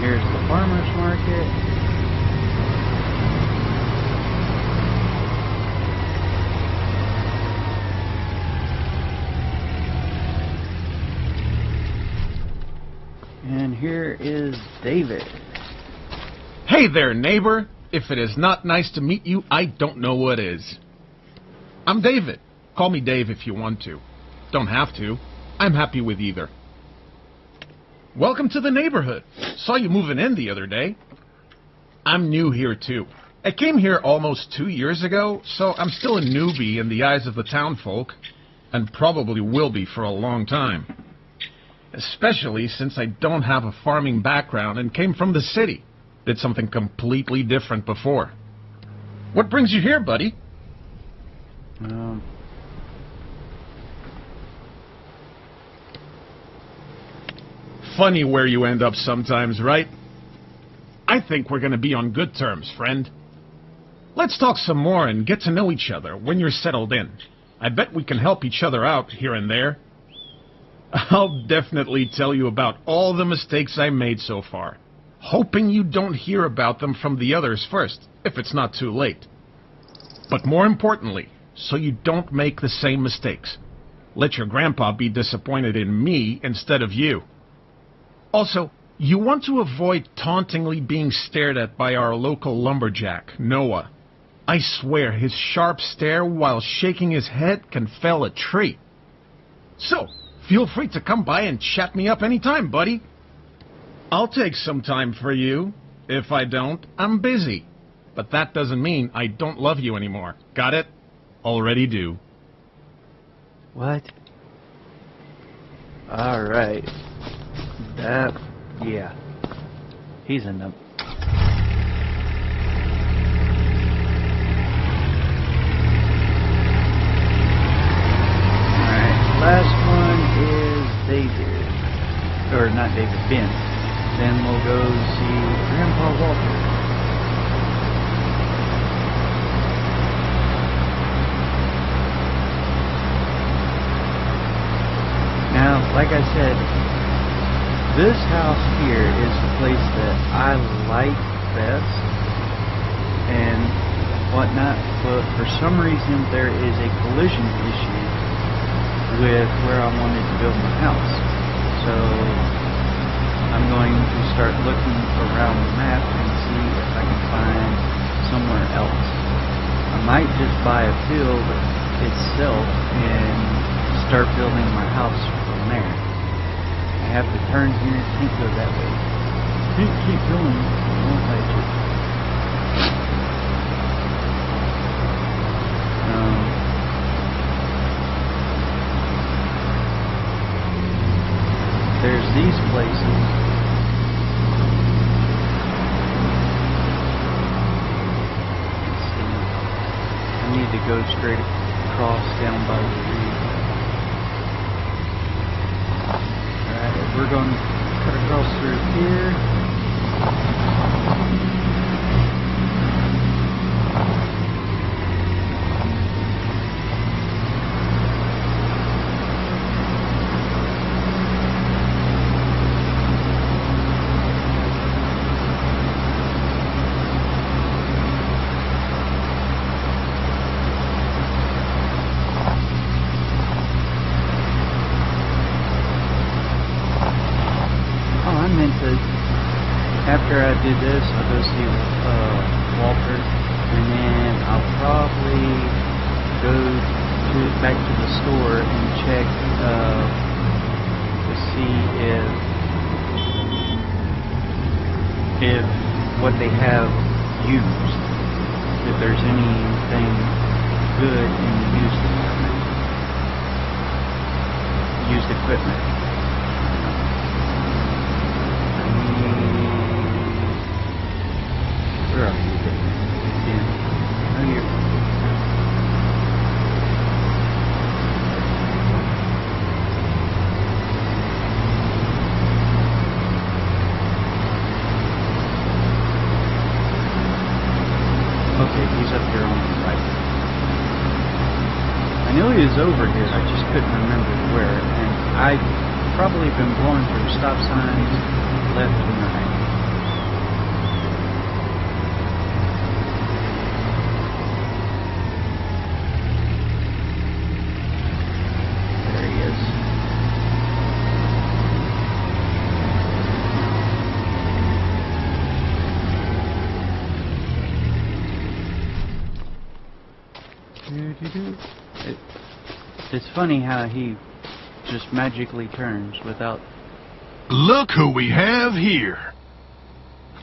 Here's the farmer's market. And here is David. Hey there, neighbor. If it is not nice to meet you, I don't know what is. I'm David. Call me Dave if you want to. Don't have to. I'm happy with either. Welcome to the neighborhood. Saw you moving in the other day. I'm new here, too. I came here almost 2 years ago, so I'm still a newbie in the eyes of the townfolk, and probably will be for a long time. Especially since I don't have a farming background and came from the city. Did something completely different before. What brings you here, buddy? funny where you end up sometimes, right? I think we're gonna be on good terms, friend. Let's talk some more and get to know each other when you're settled in. I bet we can help each other out here and there. I'll definitely tell you about all the mistakes I made so far, hoping you don't hear about them from the others first, if it's not too late. But more importantly, so you don't make the same mistakes. Let your grandpa be disappointed in me instead of you. Also, you want to avoid tauntingly being stared at by our local lumberjack, Noah. I swear his sharp stare while shaking his head can fell a tree. So, feel free to come by and chat me up anytime, buddy. I'll take some time for you. If I don't, I'm busy. But that doesn't mean I don't love you anymore. Got it? Already do. What? Alright. Yeah. He's in them. Alright, last one is David. Or not David, Ben. Then we'll go see Grandpa Walter. Now, like I said, this house here is the place that I like best and whatnot, but for some reason there is a collision issue with where I wanted to build my house. So I'm going to start looking around the map and see if I can find somewhere else. I might just buy a field itself and start building my house from there. I have to turn here, can't go that way. Can't keep going, won't I just? There's these places. Let's see. I need to go straight across down by the reed. Alright, we're going to cut across through here. After I do this, I'll go see Walter, and then I'll probably go back to the store and check to see if what they have used, if there's anything good in the used equipment. Where are you? Yeah. Oh, here. Okay, he's up here on the right. I knew he was over here, I just couldn't remember where. And I've probably been blowing through stop signs left and right. It's funny how he just magically turns without... Look who we have here.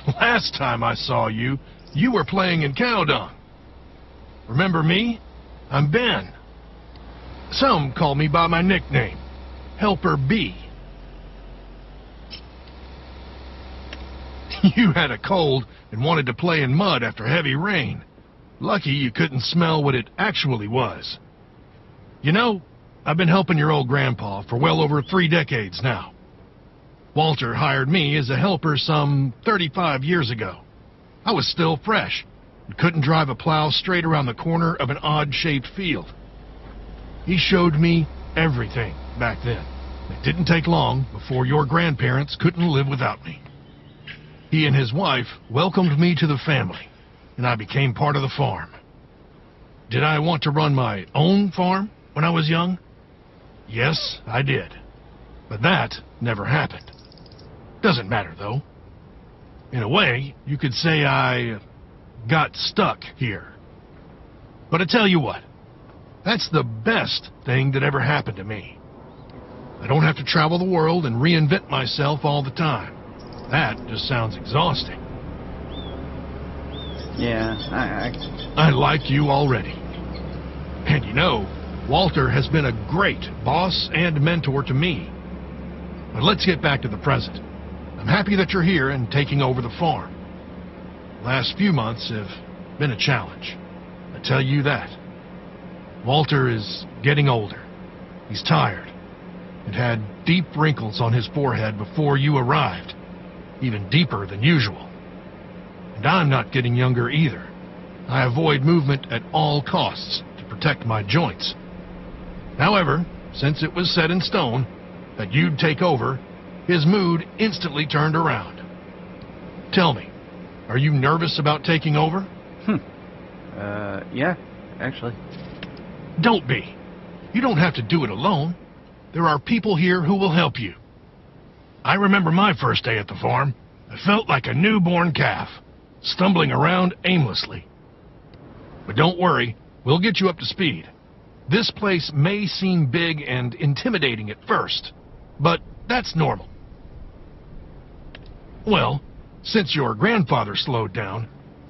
Last time I saw you, you were playing in cow dung. Remember me? I'm Ben. Some call me by my nickname, Helper B. You had a cold and wanted to play in mud after heavy rain. Lucky you couldn't smell what it actually was. You know, I've been helping your old grandpa for well over 3 decades now. Walter hired me as a helper some 35 years ago. I was still fresh and couldn't drive a plow straight around the corner of an odd-shaped field. He showed me everything back then. It didn't take long before your grandparents couldn't live without me. He and his wife welcomed me to the family, and I became part of the farm. Did I want to run my own farm when I was young? Yes, I did. But that never happened. Doesn't matter, though. In a way, you could say I got stuck here. But I tell you what, that's the best thing that ever happened to me. I don't have to travel the world and reinvent myself all the time. That just sounds exhausting. Yeah, I like you already. And you know, Walter has been a great boss and mentor to me. But let's get back to the present. I'm happy that you're here and taking over the farm. The last few months have been a challenge. I tell you that. Walter is getting older. He's tired. It had deep wrinkles on his forehead before you arrived, even deeper than usual. And I'm not getting younger either. I avoid movement at all costs to protect my joints. However, since it was set in stone that you'd take over, his mood instantly turned around. Tell me, are you nervous about taking over? Yeah, actually. Don't be. You don't have to do it alone. There are people here who will help you. I remember my first day at the farm. I felt like a newborn calf, stumbling around aimlessly. But don't worry, we'll get you up to speed. This place may seem big and intimidating at first, but that's normal. Well, since your grandfather slowed down,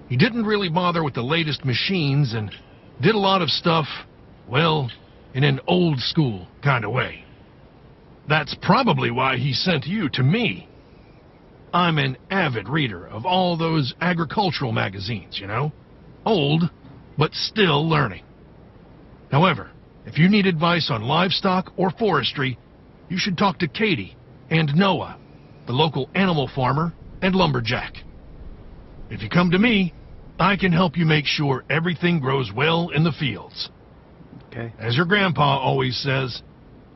he didn't really bother with the latest machines and did a lot of stuff, well, in an old school kind of way. That's probably why he sent you to me. I'm an avid reader of all those agricultural magazines, you know. Old, but still learning. However, if you need advice on livestock or forestry, you should talk to Katie and Noah, the local animal farmer and lumberjack. If you come to me, I can help you make sure everything grows well in the fields. Okay. As your grandpa always says,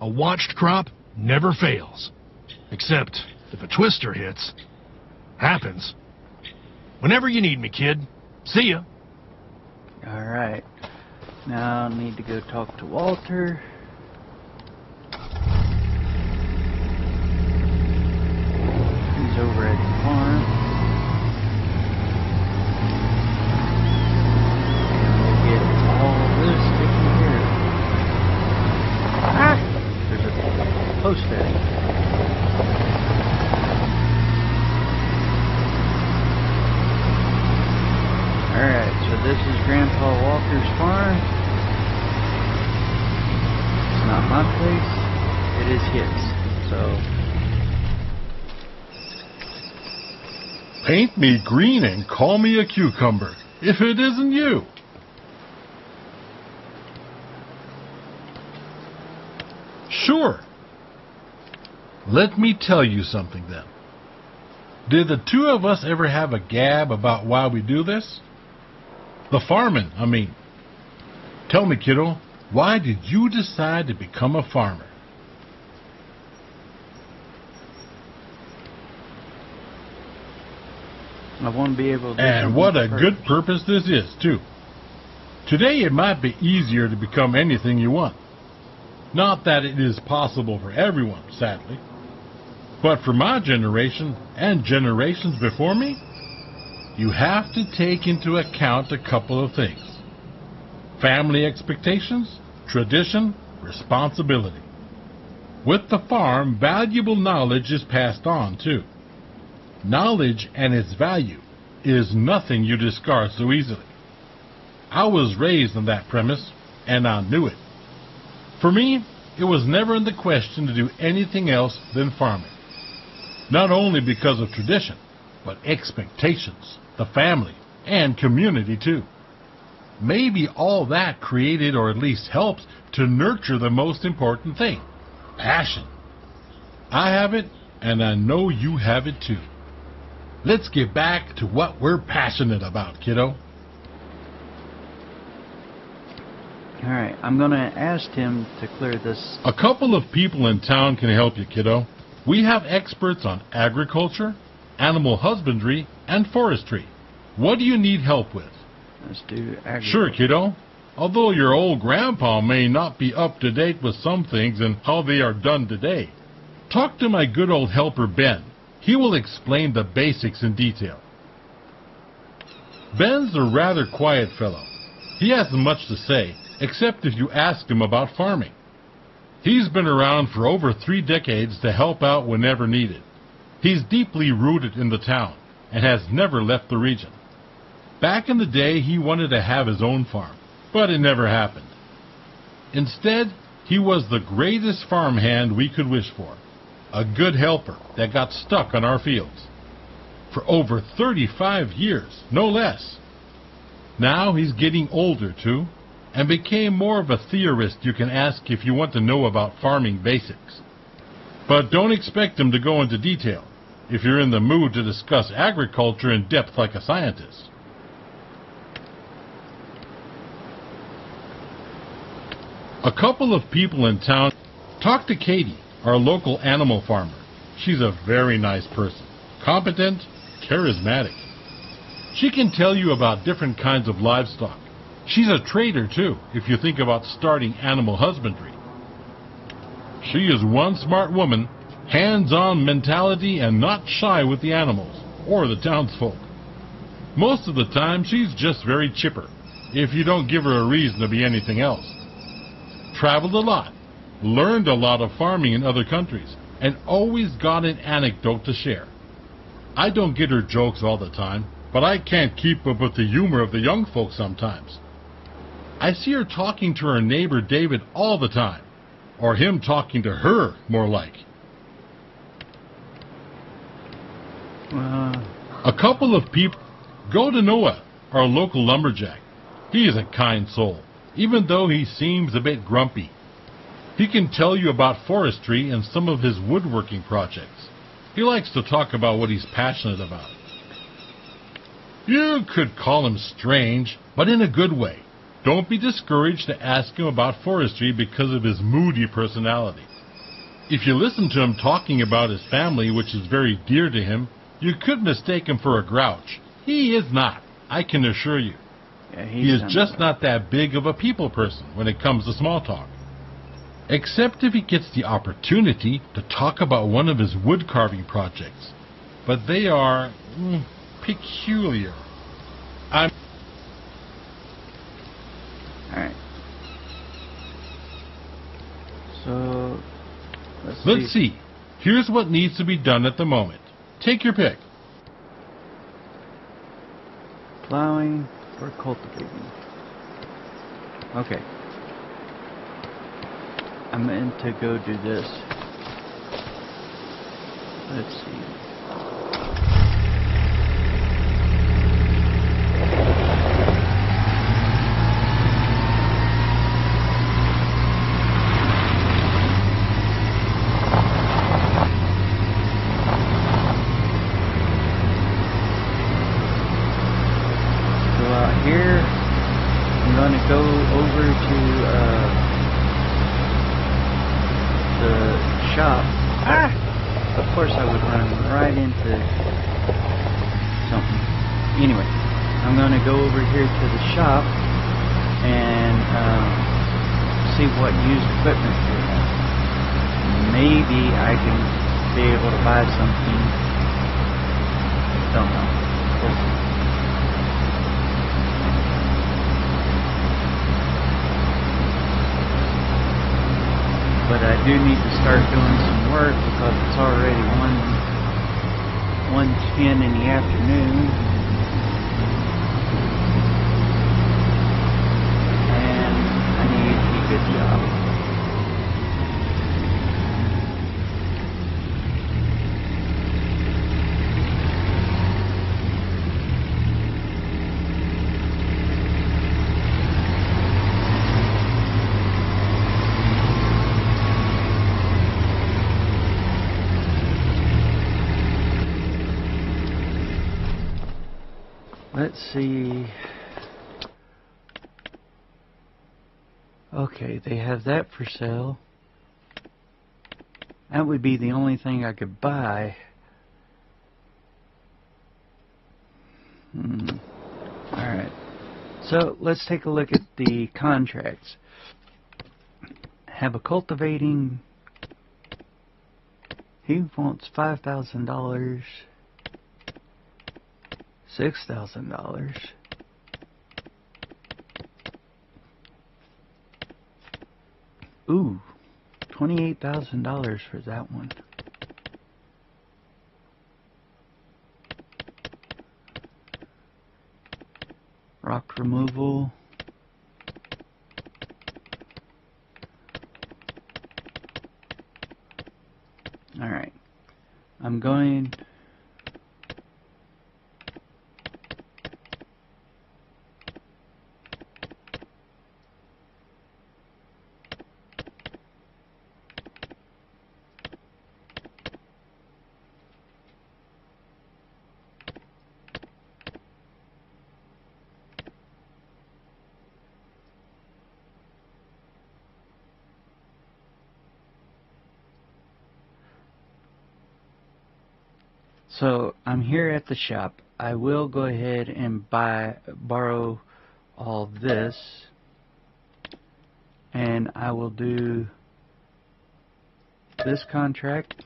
a watched crop never fails. Except if a twister hits. Happens. Whenever you need me, kid. See ya. Alright. Now I need to go talk to Walter. He's over at the farm. And we'll get all this taken care of. Ah! There's a post there. Alright, so this is Grandpa Walker's farm. It's not my place, it is his. So, paint me green and call me a cucumber, if it isn't you. Sure. Let me tell you something then. Did the two of us ever have a gab about why we do this? The farming, I mean. Tell me, kiddo, why did you decide to become a farmer? I want to be able to... And what a good purpose this is, too. Today it might be easier to become anything you want. Not that it is possible for everyone, sadly. But for my generation, and generations before me, you have to take into account a couple of things. Family expectations, tradition, responsibility. With the farm, valuable knowledge is passed on, too. Knowledge and its value is nothing you discard so easily. I was raised on that premise, and I knew it. For me, it was never in the question to do anything else than farming. Not only because of tradition, but expectations, the family, and community too. Maybe all that created or at least helps to nurture the most important thing, passion. I have it, and I know you have it too. Let's get back to what we're passionate about, kiddo. Alright, I'm gonna ask him to clear this. A couple of people in town can help you, kiddo. We have experts on agriculture, animal husbandry, and forestry. What do you need help with? Let's do agriculture. Sure, kiddo. Although your old grandpa may not be up to date with some things and how they are done today, talk to my good old helper Ben. He will explain the basics in detail. Ben's a rather quiet fellow. He hasn't much to say, except if you ask him about farming. He's been around for over 3 decades to help out whenever needed. He's deeply rooted in the town and has never left the region. Back in the day, he wanted to have his own farm, but it never happened. Instead, he was the greatest farmhand we could wish for, a good helper that got stuck on our fields. For over 35 years, no less. Now he's getting older, too, and became more of a theorist you can ask if you want to know about farming basics. But don't expect him to go into detail if you're in the mood to discuss agriculture in depth like a scientist. A couple of people in town. Talk to Katie, our local animal farmer. She's a very nice person, competent, charismatic. She can tell you about different kinds of livestock. She's a trader, too, if you think about starting animal husbandry. She is one smart woman, hands-on mentality, and not shy with the animals or the townsfolk. Most of the time, she's just very chipper, if you don't give her a reason to be anything else. Traveled a lot, learned a lot of farming in other countries, and always got an anecdote to share. I don't get her jokes all the time, but I can't keep up with the humor of the young folks sometimes. I see her talking to her neighbor David all the time, or him talking to her, more like. A couple of people. Go to Noah, our local lumberjack. He is a kind soul, even though he seems a bit grumpy. He can tell you about forestry and some of his woodworking projects. He likes to talk about what he's passionate about. You could call him strange, but in a good way. Don't be discouraged to ask him about forestry because of his moody personality. If you listen to him talking about his family, which is very dear to him, you could mistake him for a grouch. He is not, I can assure you. Yeah, he is just not that big of a people person when it comes to small talk. Except if he gets the opportunity to talk about one of his wood carving projects. But they are peculiar. Alright. So, let's see. Here's what needs to be done at the moment. Take your pick. Plowing or cultivating. Okay. I'm meant to go do this. Let's see. Here, I'm going to go over to the shop. Of course I would run right into something. Anyway, I'm going to go over here to the shop and see what used equipment they have. Maybe I can be able to buy something. Don't know. We'll see. But I do need to start doing some work because it's already 1:10 in the afternoon. And I need to keep a job. Let's see. Okay, they have that for sale. That would be the only thing I could buy. Alright. So, let's take a look at the contracts. Have a cultivating. He wants $5,000. $6,000. Ooh, $28,000 for that one. Rock removal. Alright. I'm going... So, I'm here at the shop. I will go ahead and borrow all this. And I will do this contract.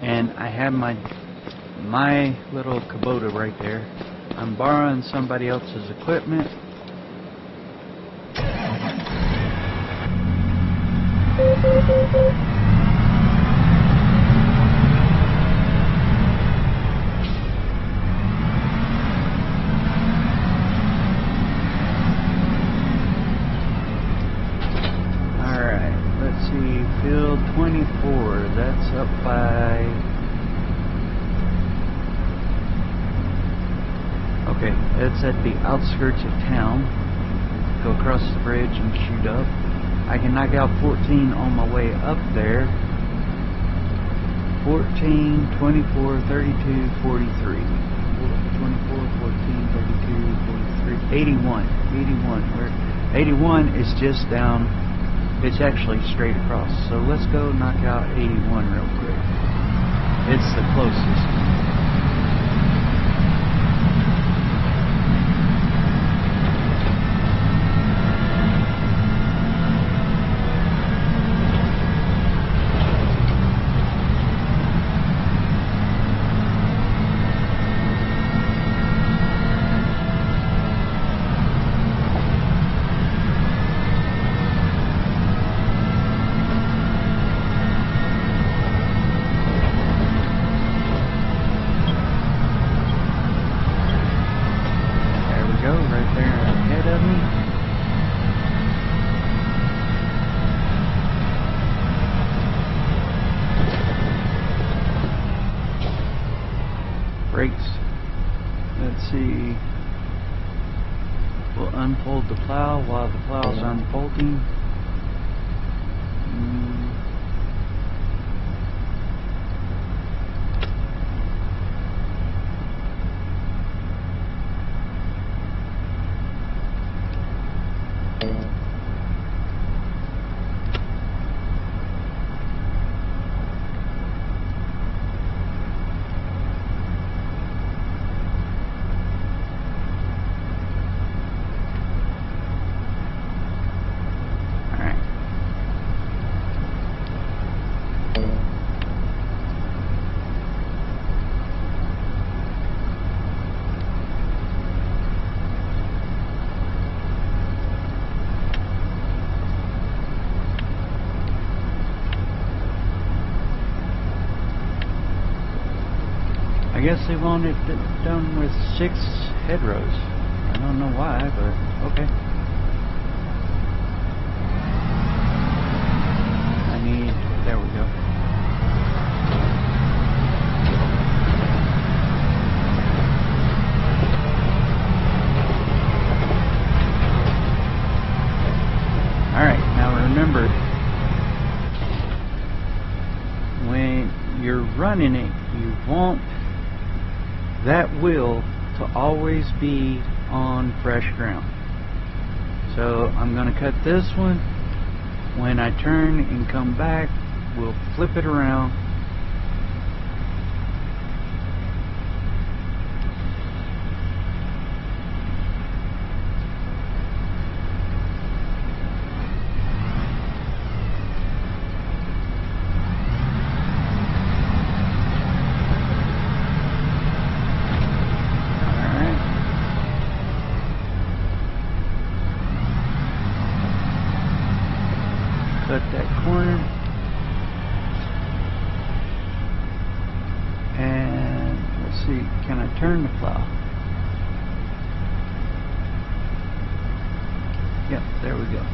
And I have my little Kubota right there. I'm borrowing somebody else's equipment. Alright, let's see, field 24, that's up by... Okay, it's at the outskirts of town. Go across the bridge and shoot up. I can knock out 14 on my way up there. 14, 24, 32, 43. 24, 14, 32, 43. 81. 81 is just down. It's actually straight across. So let's go knock out 81 real quick. It's the closest. Brakes. Let's see. We'll unfold the plow while the plow's unfolding. I guess they want it done with 6 hedgerows. I don't know why, but okay. There we go. Alright, now remember, when you're running it, you want that wheel to always be on fresh ground. So I'm going to cut this one. When I turn and come back, we'll flip it around. Cut that corner, and let's see, can I turn the plow? Yep, there we go.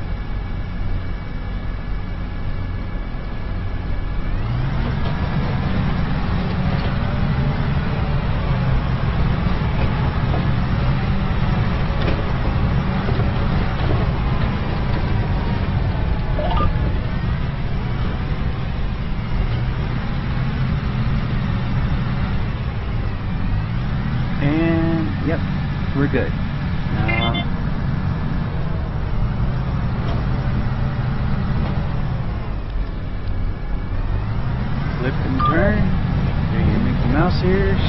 Yep, we're good. Flip and turn. There you Mickey Mouse ears.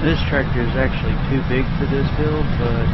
This tractor is actually too big for this build, but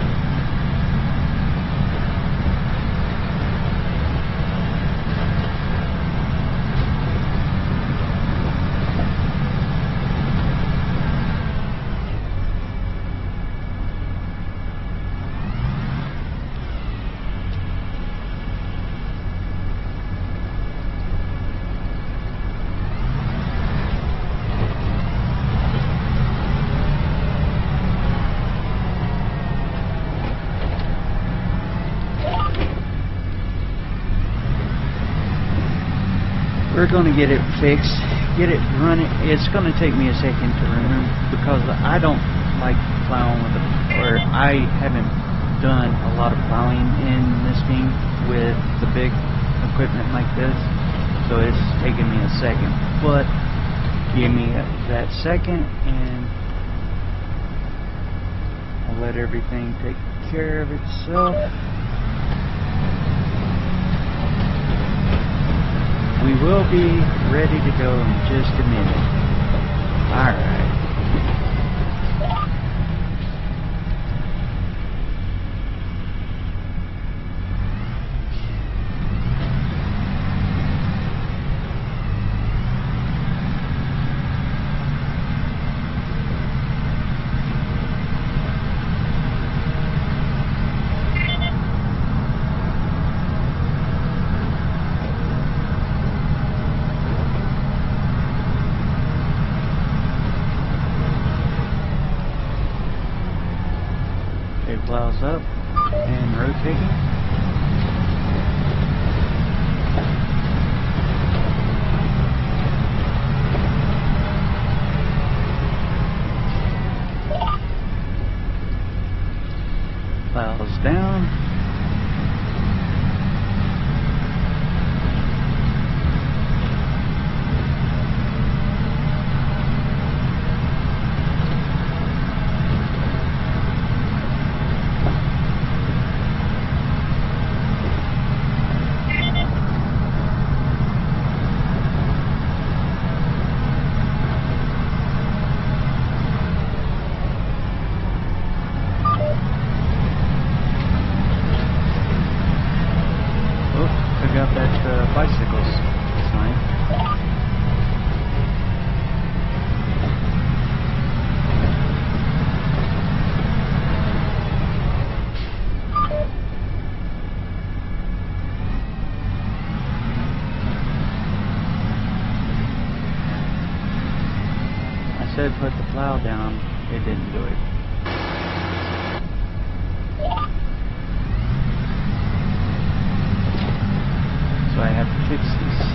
we're going to get it fixed, get it running. It's going to take me a second to remember because I don't like plowing with it, or I haven't done a lot of plowing in this game with the big equipment like this, so it's taking me a second. But give me that second and I'll let everything take care of itself. We will be ready to go in just a minute. Alright. It plows up and rotating. Plows down. Got that bicycles sign. said put the plow down, it didn't do it. So I have to fix this.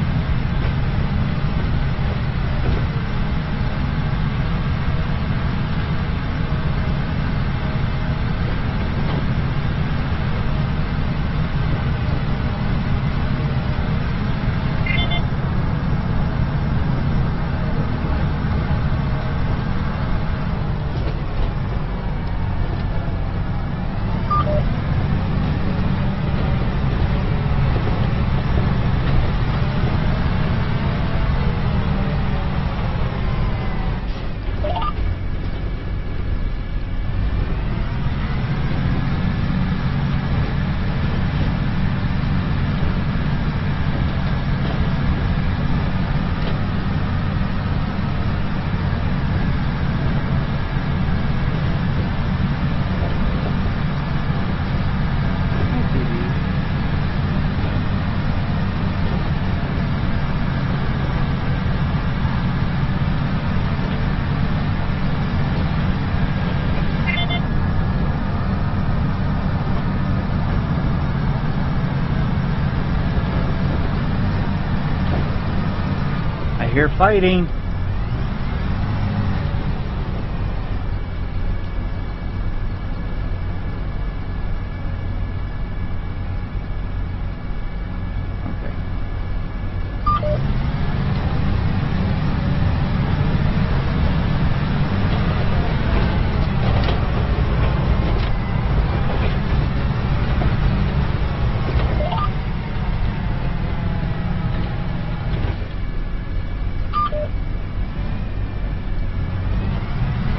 I hear fighting.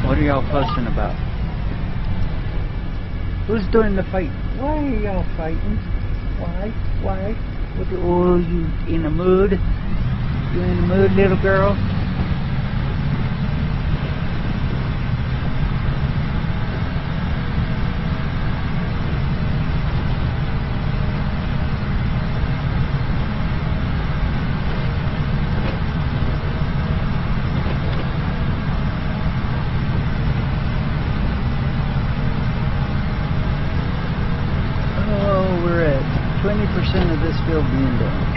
What are y'all fussing about? Who's doing the fight? Why are y'all fighting? Why? Why? Oh, you in a mood? You in a mood, little girl? We're at 20% of this field being done.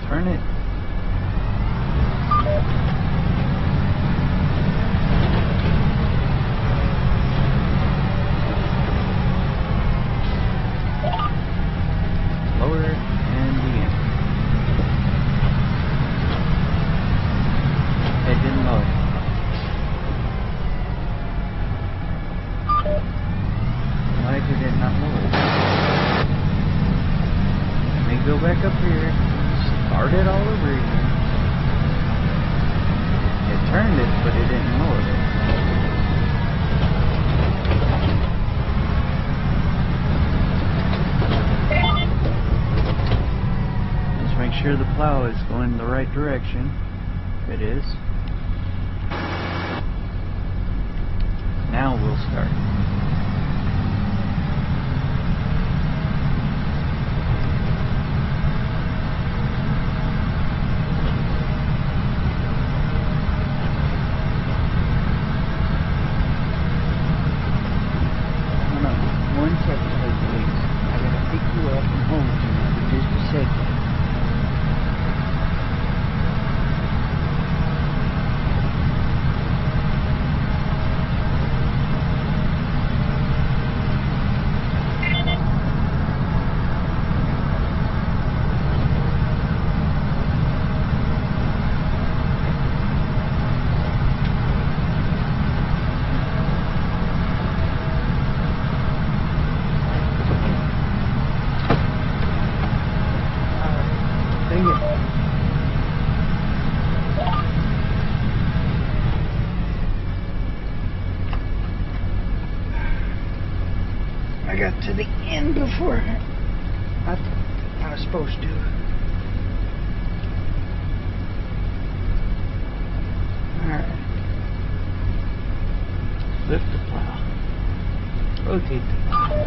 Turn it. Lower and begin. It didn't load. Why did it not load? Let me go back up here. Start it all over again. It turned it, but it didn't load it. Let's make sure the plow is going in the right direction. If it is. Now we'll start. One second, please. I gotta pick you up and hold you for just a second. I got to the end before I was supposed to. Alright. Lift the plow. Rotate the plow.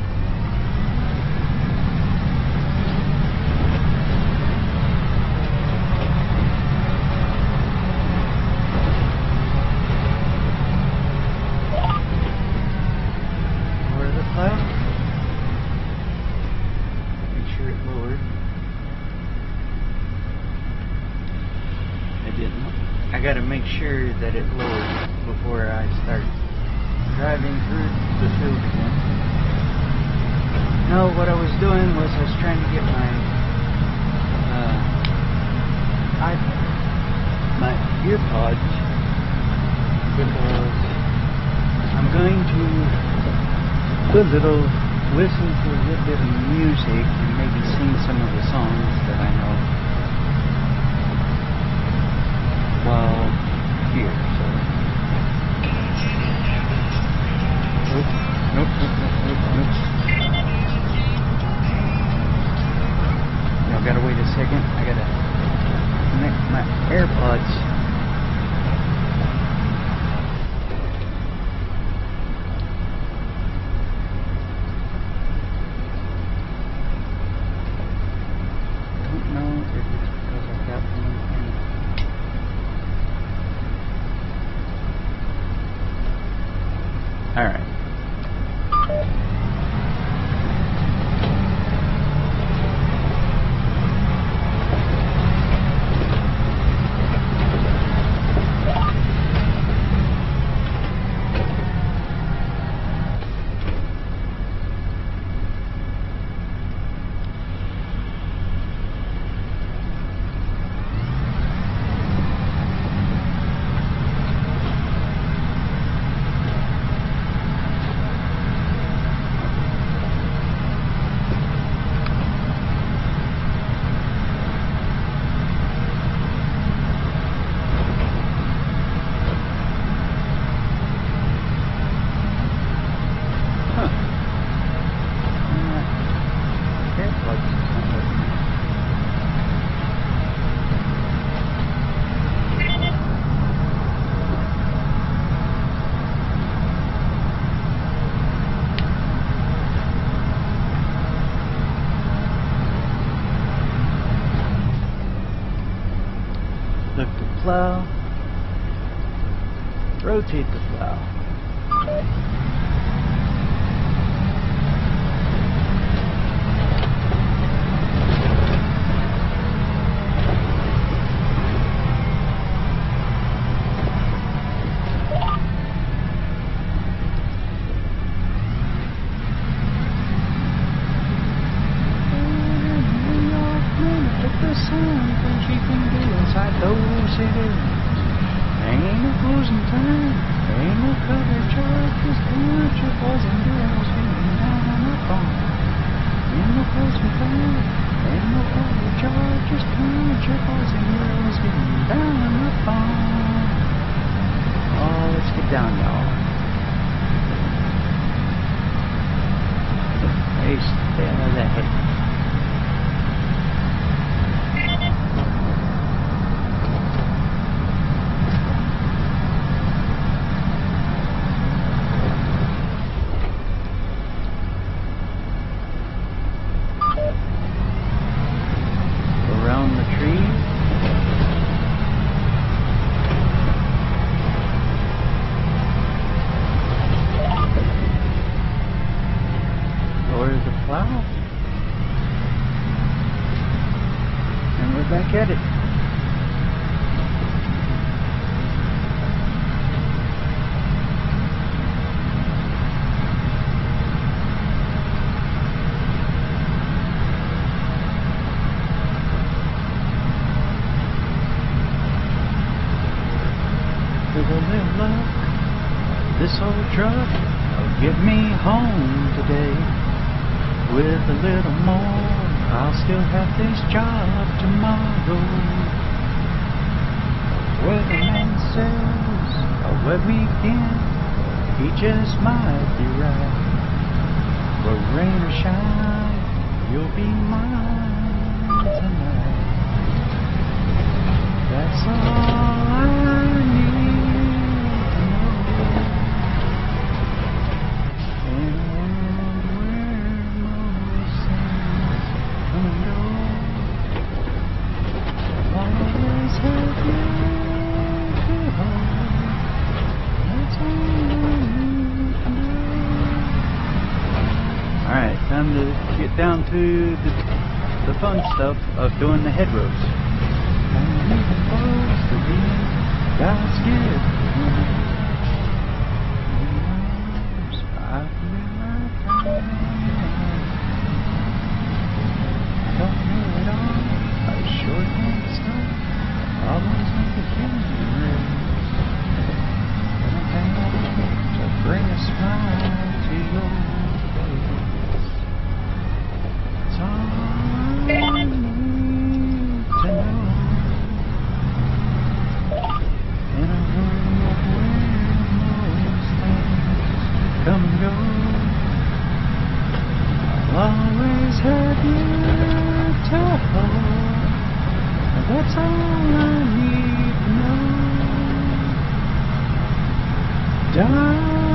I gotta make sure that it lowers before I start driving through the field again. No, what I was doing was I was trying to get my earpods because I'm going to listen to a little bit of music and maybe sing some of the songs that I know while here, so. Nope. Y'all gotta wait a second. I gotta connect my AirPods. Don't know if it's because I got them in. All right. Lift the plow, rotate the plow. Ain't no closing time, ain't no cover charge, just count your boys and girls getting down on the farm. Ain't no closing time, ain't no cover charge, just count your boys and girls getting down on the farm. Oh, let's get down, y'all. Hey, stay out of that head. Around the tree. for the plow. And we're back at it. With a little luck, this old truck will get me home today. With a little more, I'll still have this job tomorrow. Weatherman says a wet weekend, he just might be right. But rain or shine, you'll be mine tonight. That's all I need. Alright, time to get down to the fun stuff of doing the hedgerows. God's gift. Bring a smile to your face. It's all I need to know. In a world where most things come and go, I'll always have you to hold. That's all I need to know. Darling,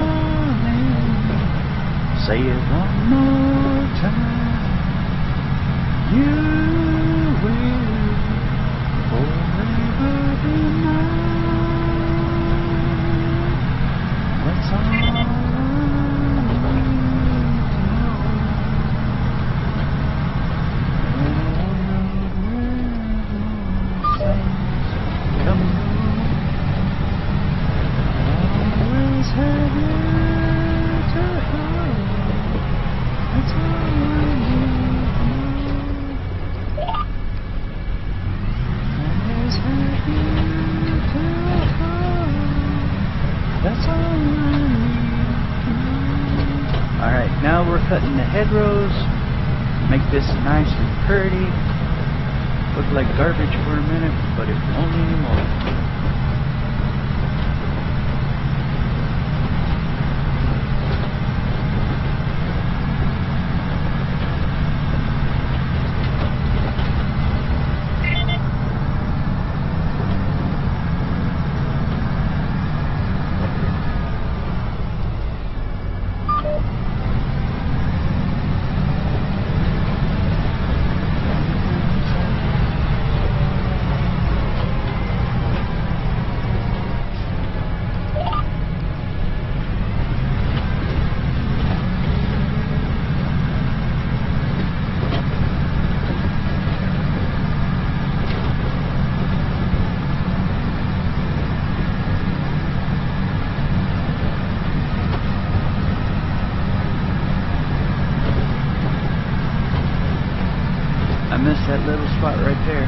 say it one more time. You will forever be mine. That's all I need to know. In a world where most things come and go, have you to hold. That's all I need to know. Always have you to hold. That's all I need to know. Alright, now we're cutting the hedgerows. Make this nice and pretty. Look like garbage for a minute, but it won't anymore. I missed that little spot right there.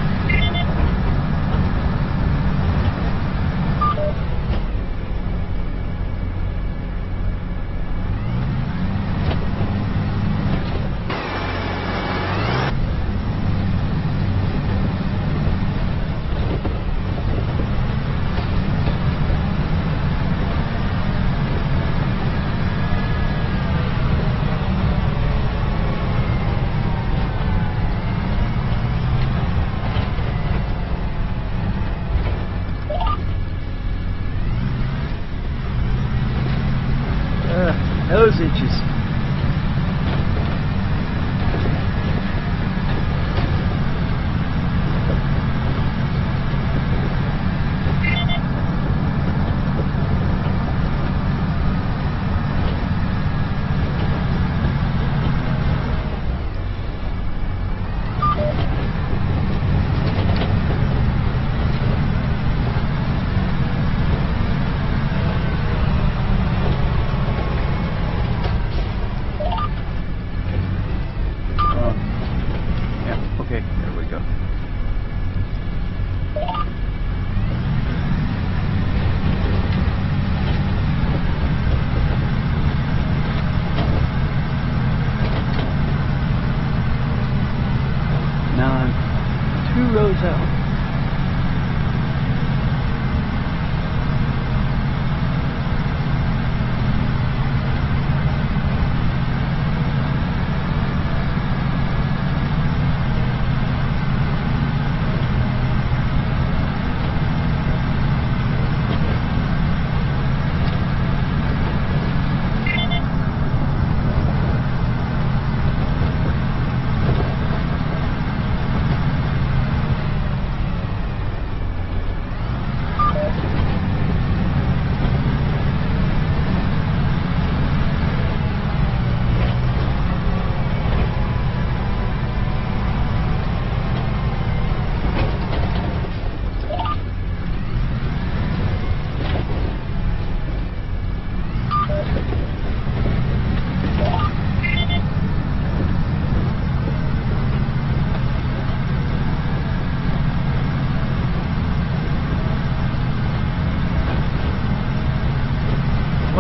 So.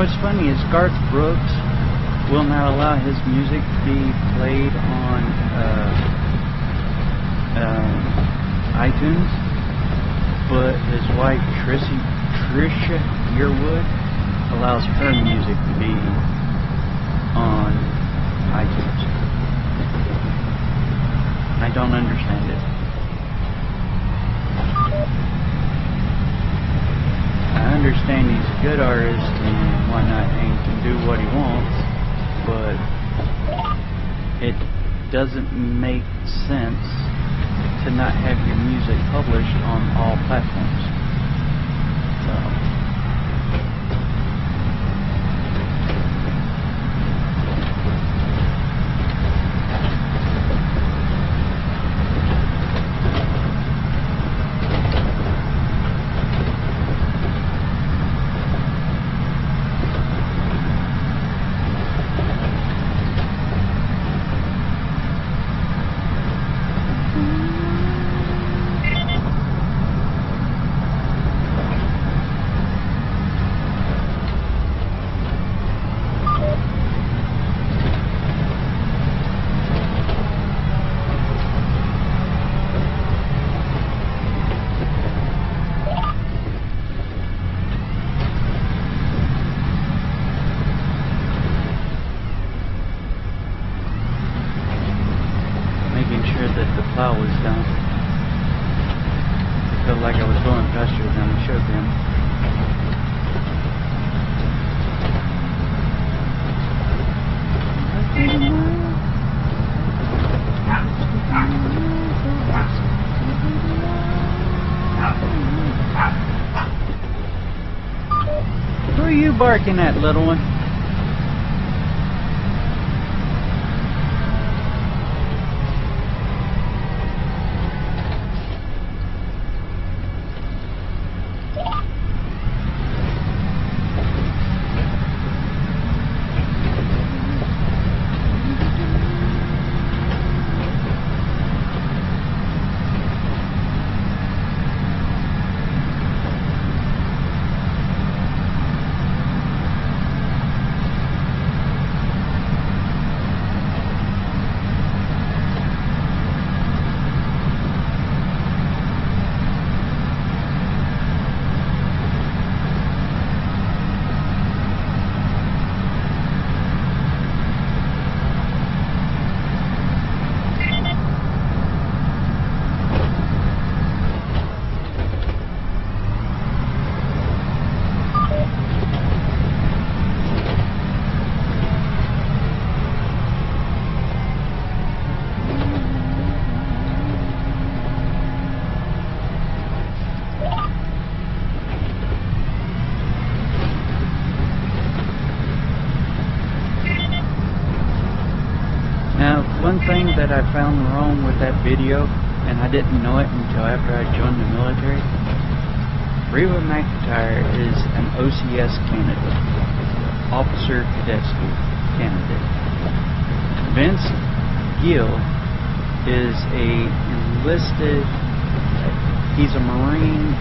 What's funny is Garth Brooks will not allow his music to be played on iTunes, but his wife Trisha Yearwood allows her music to be on iTunes. I don't understand it. I understand he's a good artist and whatnot and can do what he wants, but it doesn't make sense to not have your music published on all platforms. So. That the plow was done. I felt like I was going faster than I should have. Who are you barking at, little one? One thing that I found wrong with that video, and I didn't know it until after I joined the military, Reba McEntire is an OCS candidate, Officer Cadet School candidate. Vince Gill is he's a Marine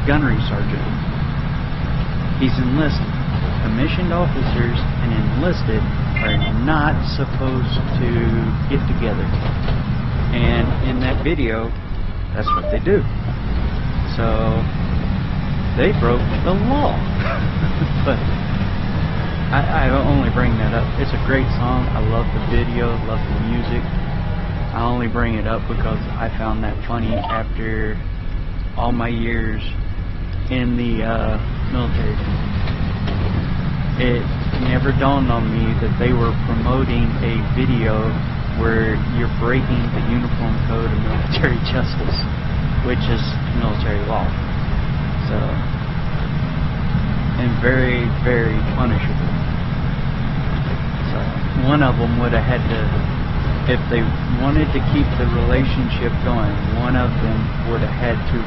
gunnery sergeant. He's enlisted. Commissioned officers and enlisted are not supposed to get together. And in that video, That's what they do. So they broke the law. But I only bring that up. It's a great song. I love the video, love the music. I only bring it up because I found that funny after all my years in the military. It never dawned on me that they were promoting a video where you're breaking the uniform code of military justice, which is military law. So, and very, very punishable. So, one of them would have had to, if they wanted to keep the relationship going, one of them would have had to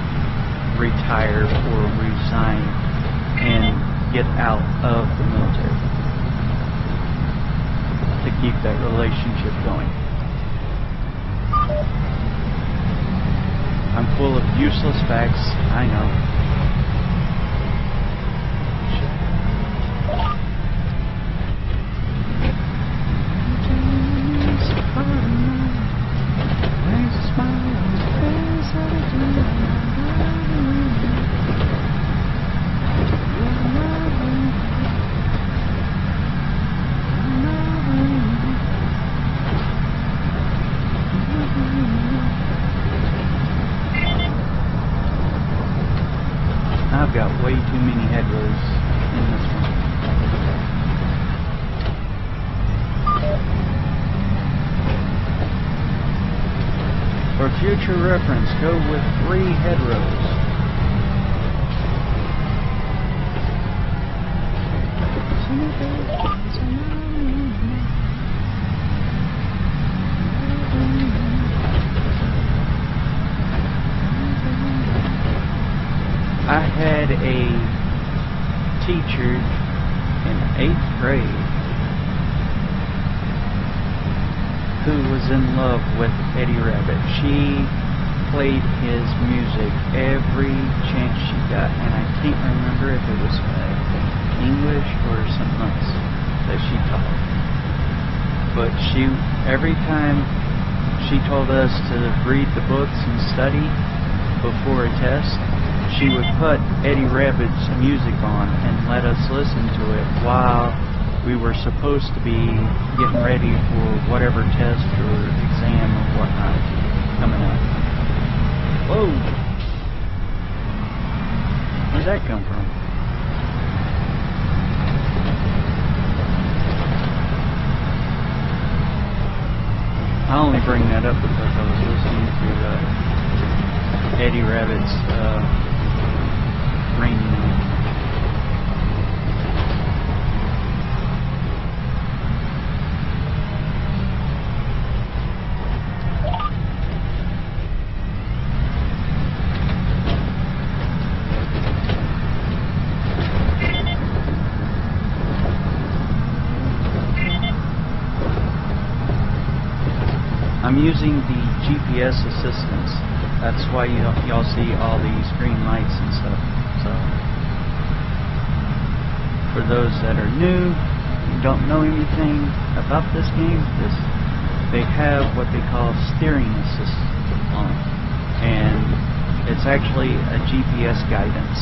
retire or resign and get out of the military to keep that relationship going. I'm full of useless facts, I know. I've got way too many headrows in this one. For future reference, go with 3 headrows. I had a teacher in 8th grade who was in love with Eddie Rabbit. She played his music every chance she got, and I can't remember if it was English or something else that she taught. But every time she told us to read the books and study before a test, she would put Eddie Rabbit's music on and let us listen to it while we were supposed to be getting ready for whatever test or exam or whatnot coming up. Whoa! Where'd that come from? I only bring that up because I was listening to Eddie Rabbit's Rain Man. I'm using the GPS assistance. That's why y'all see all these green lights and stuff. So, for those that are new, who don't know anything about this game, they have what they call steering assist on, and it's actually a GPS guidance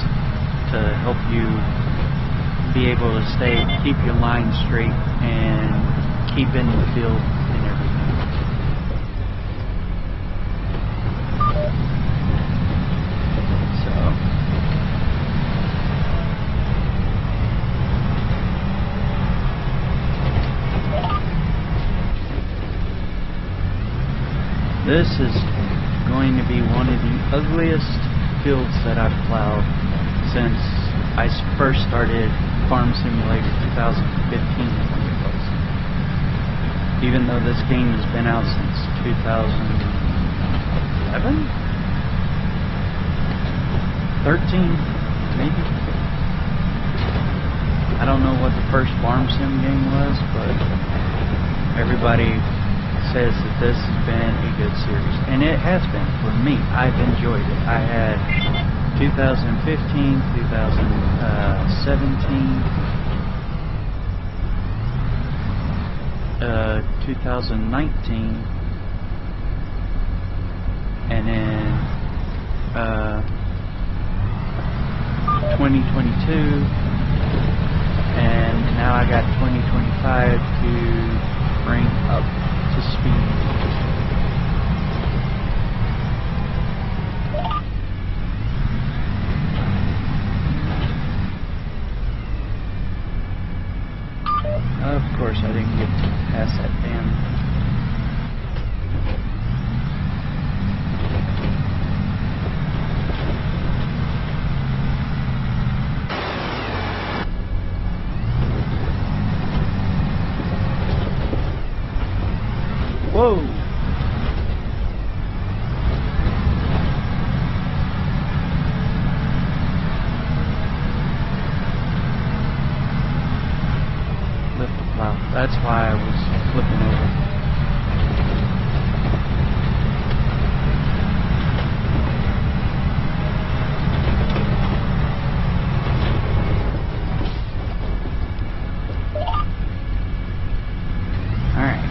to help you be able to keep your line straight and keep in the field and everything. This is going to be one of the ugliest fields that I've plowed since I first started Farm Simulator 2015, I think it was. Even though this game has been out since 2011? 13, maybe? I don't know what the first Farm Sim game was, but everybody says that this has been a good series, and it has been for me. I've enjoyed it. I had 2015, 2017, ,2019, and then 2022, and now I got 2025 to bring up to speed. Of course, I didn't get past that damn. Whoa! Wow, that's why I was flipping over. Alright.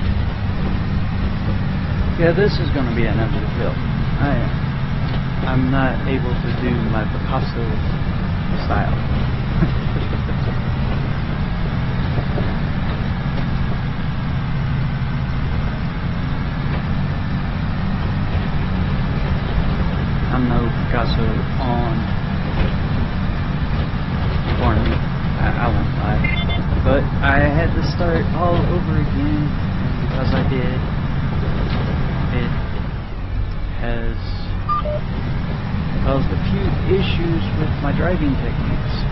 Yeah, this is going to be an ugly hill. I'm not able to do my Picasso style. I'm no Picasso on for me. I won't lie. But I had to start all over again, and because I did, it has caused a few issues with my driving techniques.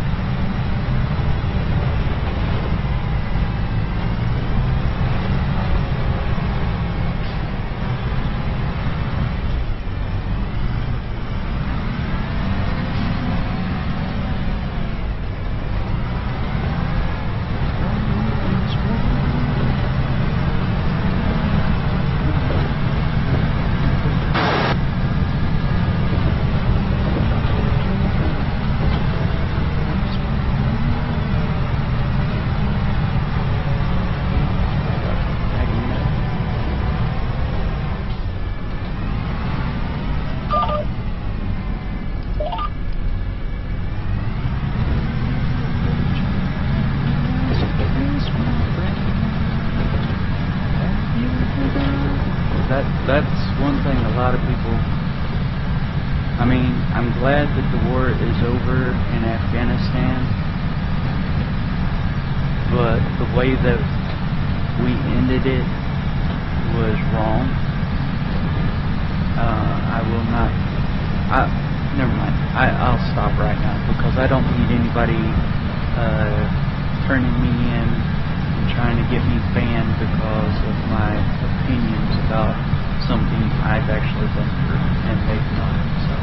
That's one thing a lot of people, I mean, I'm glad that the war is over in Afghanistan, but the way that we ended it was wrong. I will not, never mind, I'll stop right now because I don't need anybody turning me in and trying to get me banned because of my opinions about something I've actually been through and they've not. So.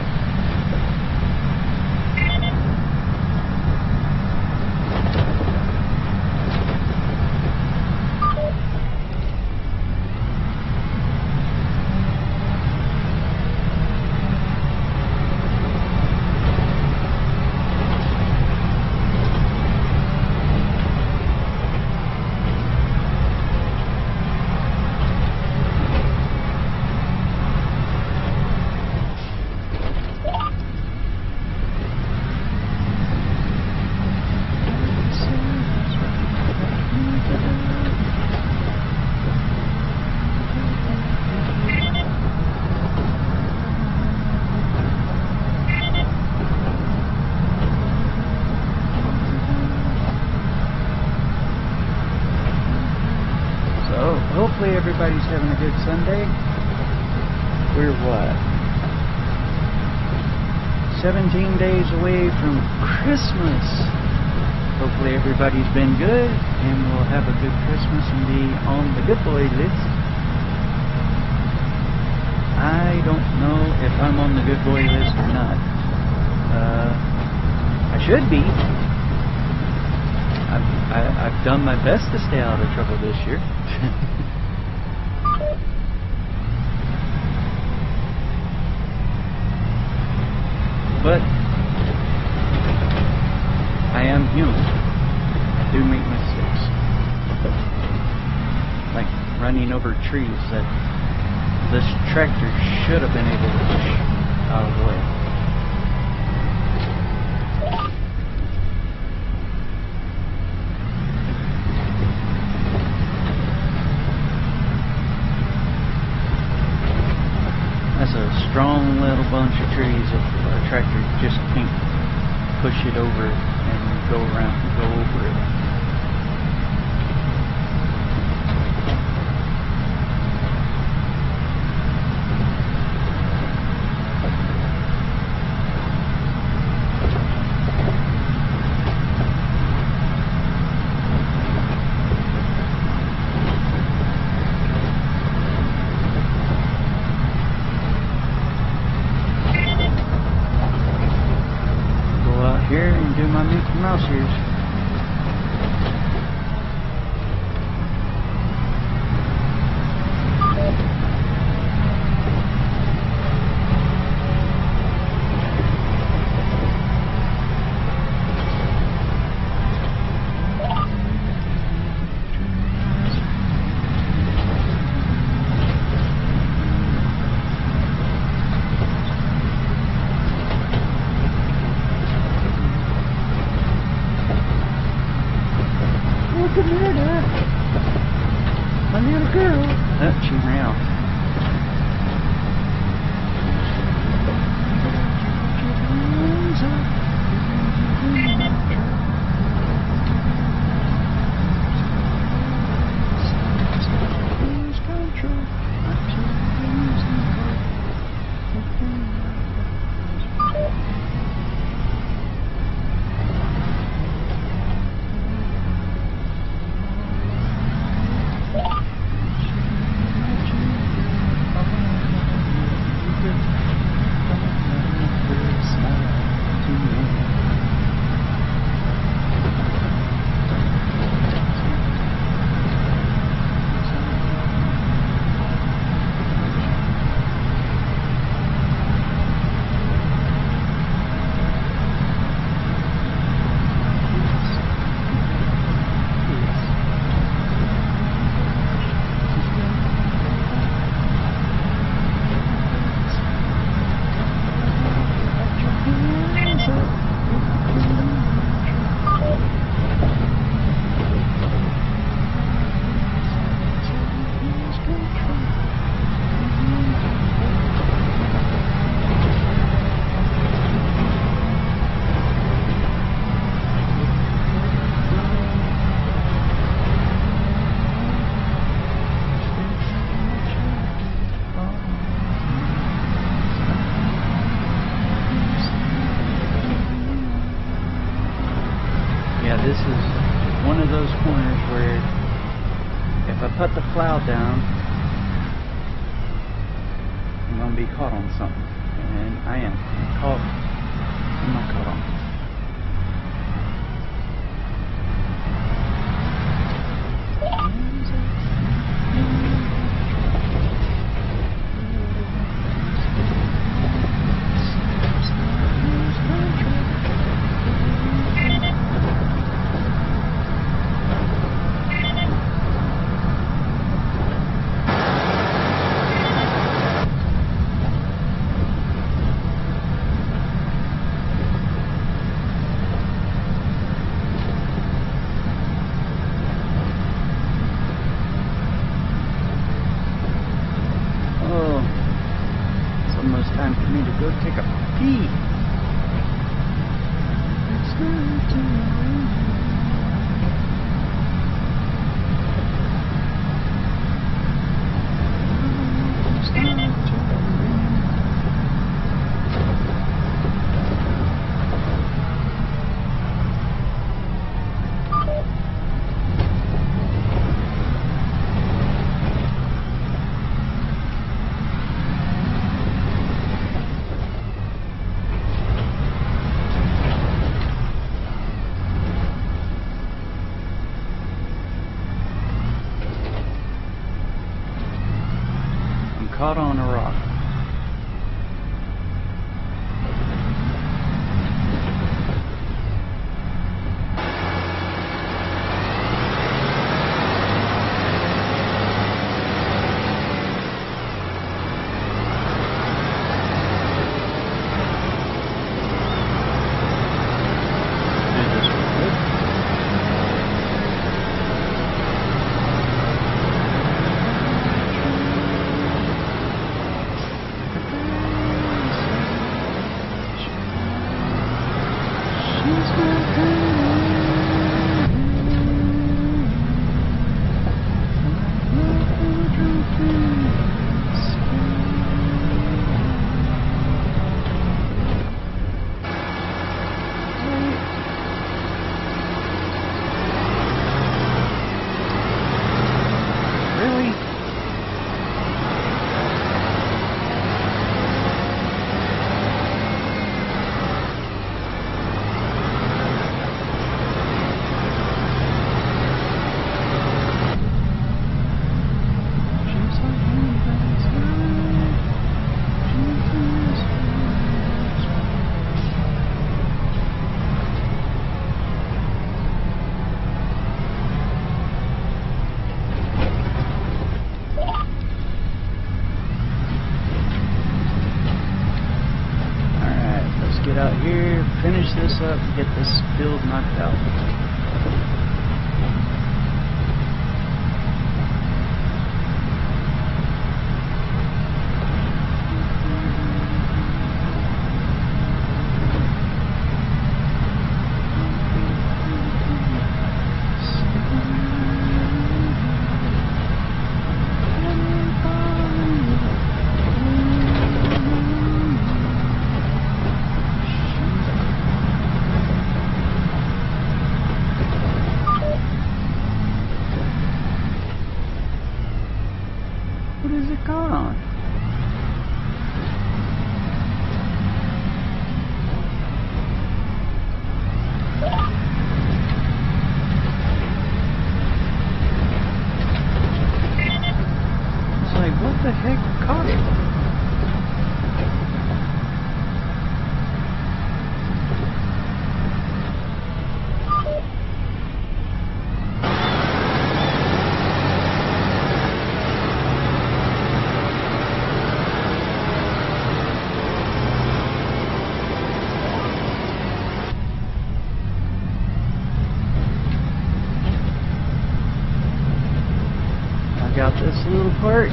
Hopefully everybody's having a good Sunday. We're what? 17 days away from Christmas. Hopefully everybody's been good and we'll have a good Christmas and be on the good boy list. I don't know if I'm on the good boy list or not. I should be. I've done my best to stay out of trouble this year. But I am human. I do make mistakes. Like running over trees that this tractor should have been able to push out of the way. strong little bunch of trees that a tractor just can't push it over and go around and go over it. Here and do my Mickey Mouse ears. Come here, Dad. My little girl. Oh, she ran off. This is one of those corners where if I put the plow down, I'm going to be caught on something. And I am. I'm caught. I'm not caught on. Time for me to go take a pee. Caught on a rock. finish this up and get this field knocked out. What is it gone? It's like, what the heck caught it? Got this little part.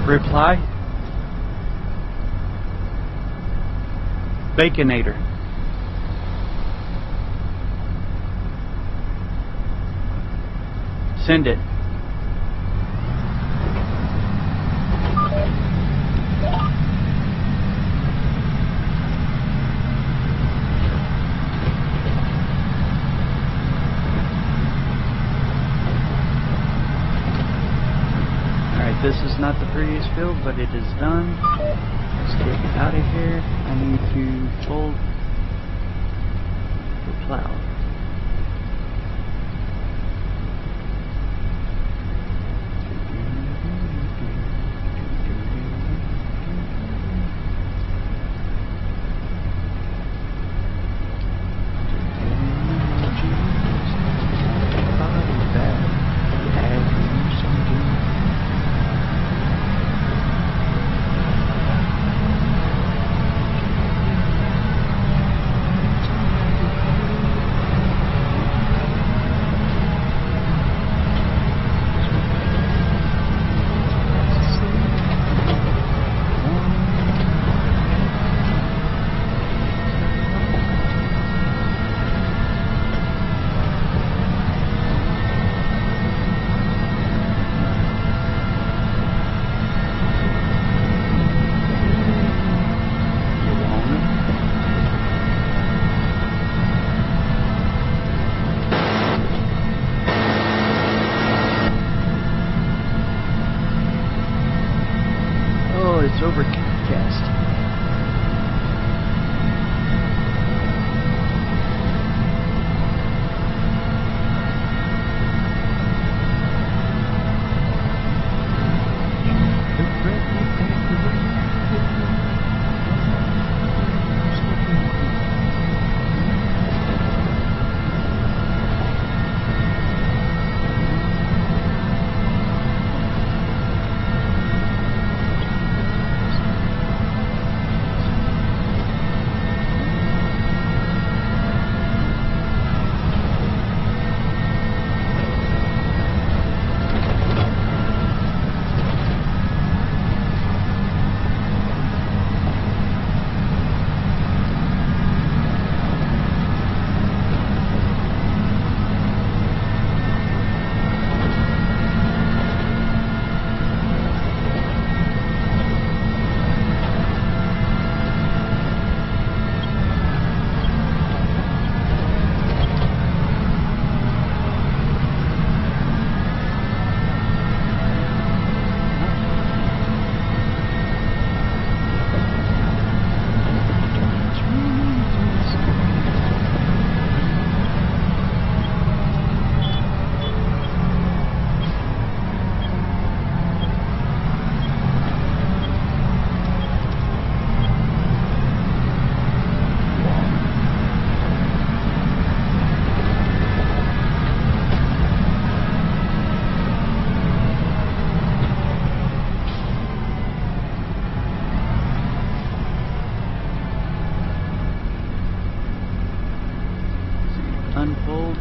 Reply. Baconator. Send it. Alright, this is not the prettiest field, but it is done. Let's get out of here. I need to fold the plow. unfold.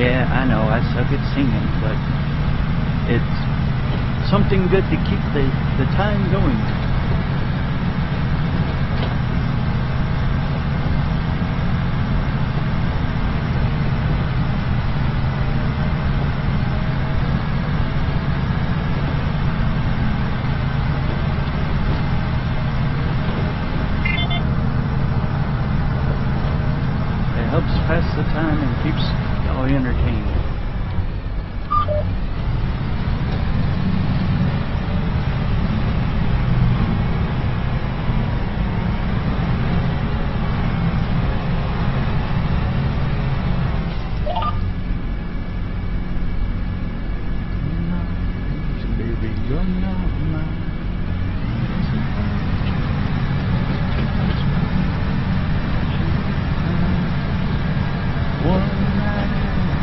Yeah, I know, I suck at singing, but it's something good to keep the time going. It helps pass the time and keeps y'all entertained. Baby, you're not mine. One night at a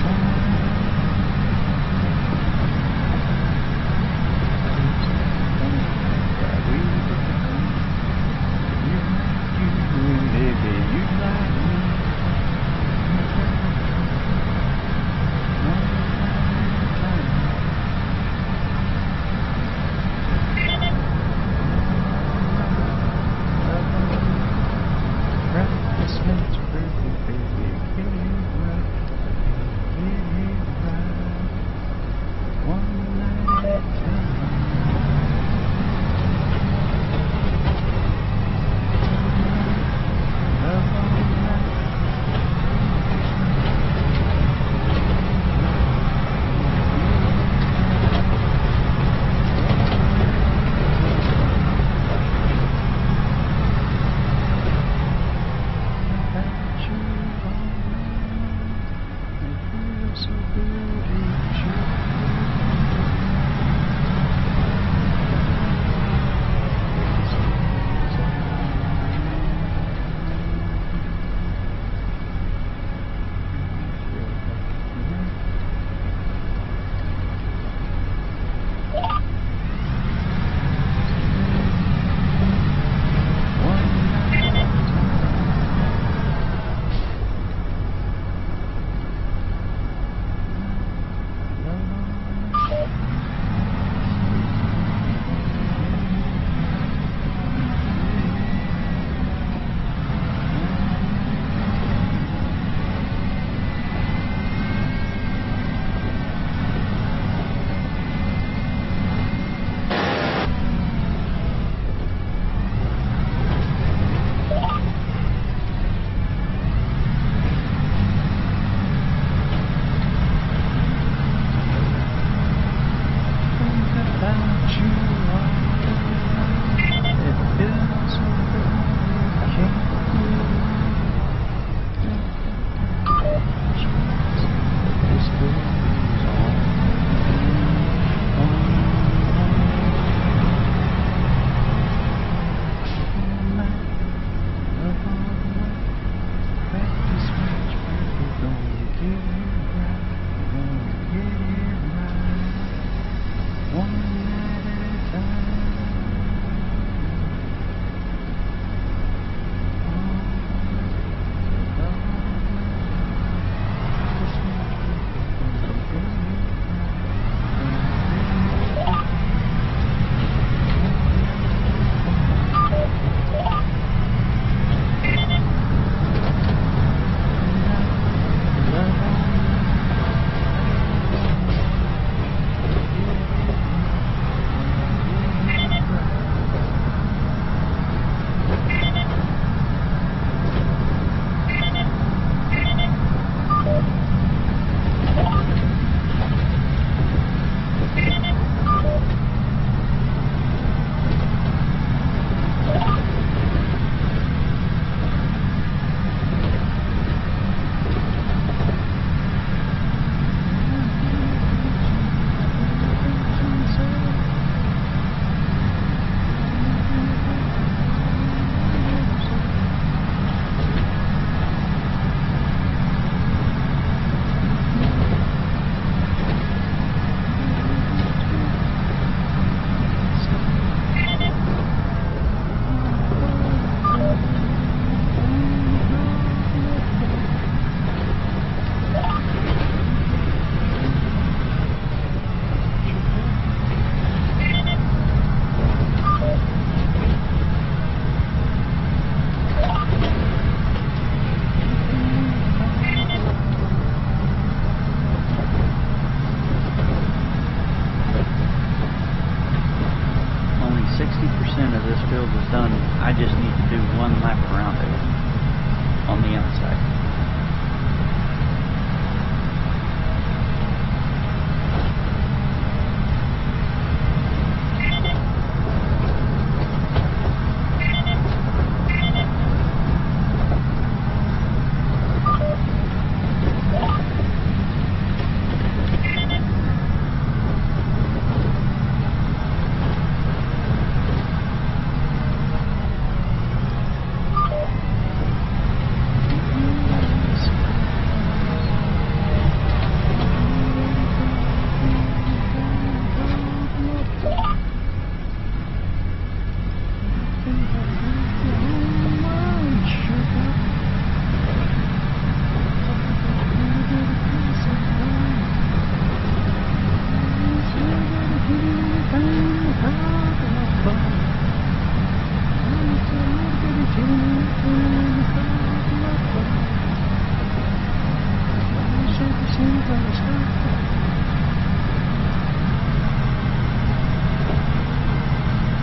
outside.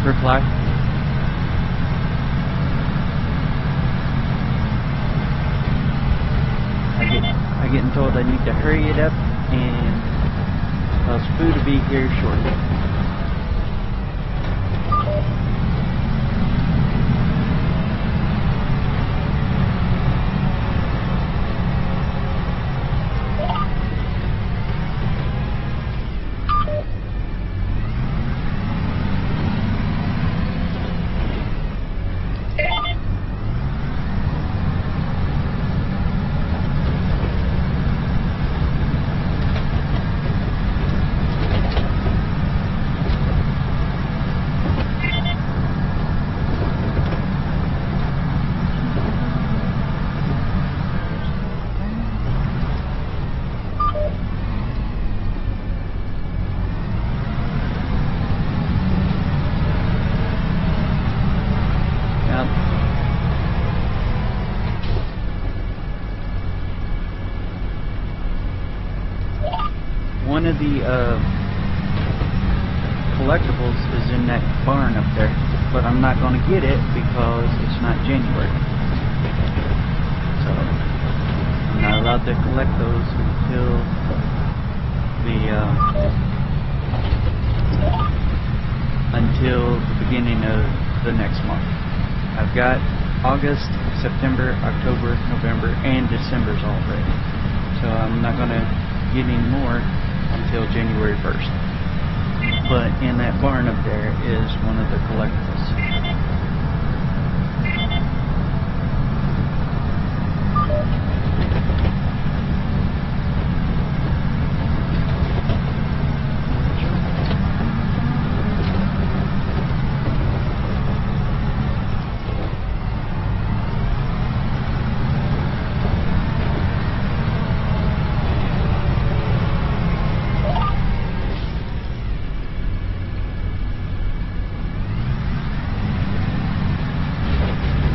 Reply. I'm getting told I need to hurry it up, and because food will be here shortly. One of the collectibles is in that barn up there, but I'm not going to get it because it's not January. So I'm not allowed to collect those until the beginning of the next month. I've got August, September, October, November, and December's all ready. So I'm not going to get any more until January 1st. But in that barn up there is one of the collectibles.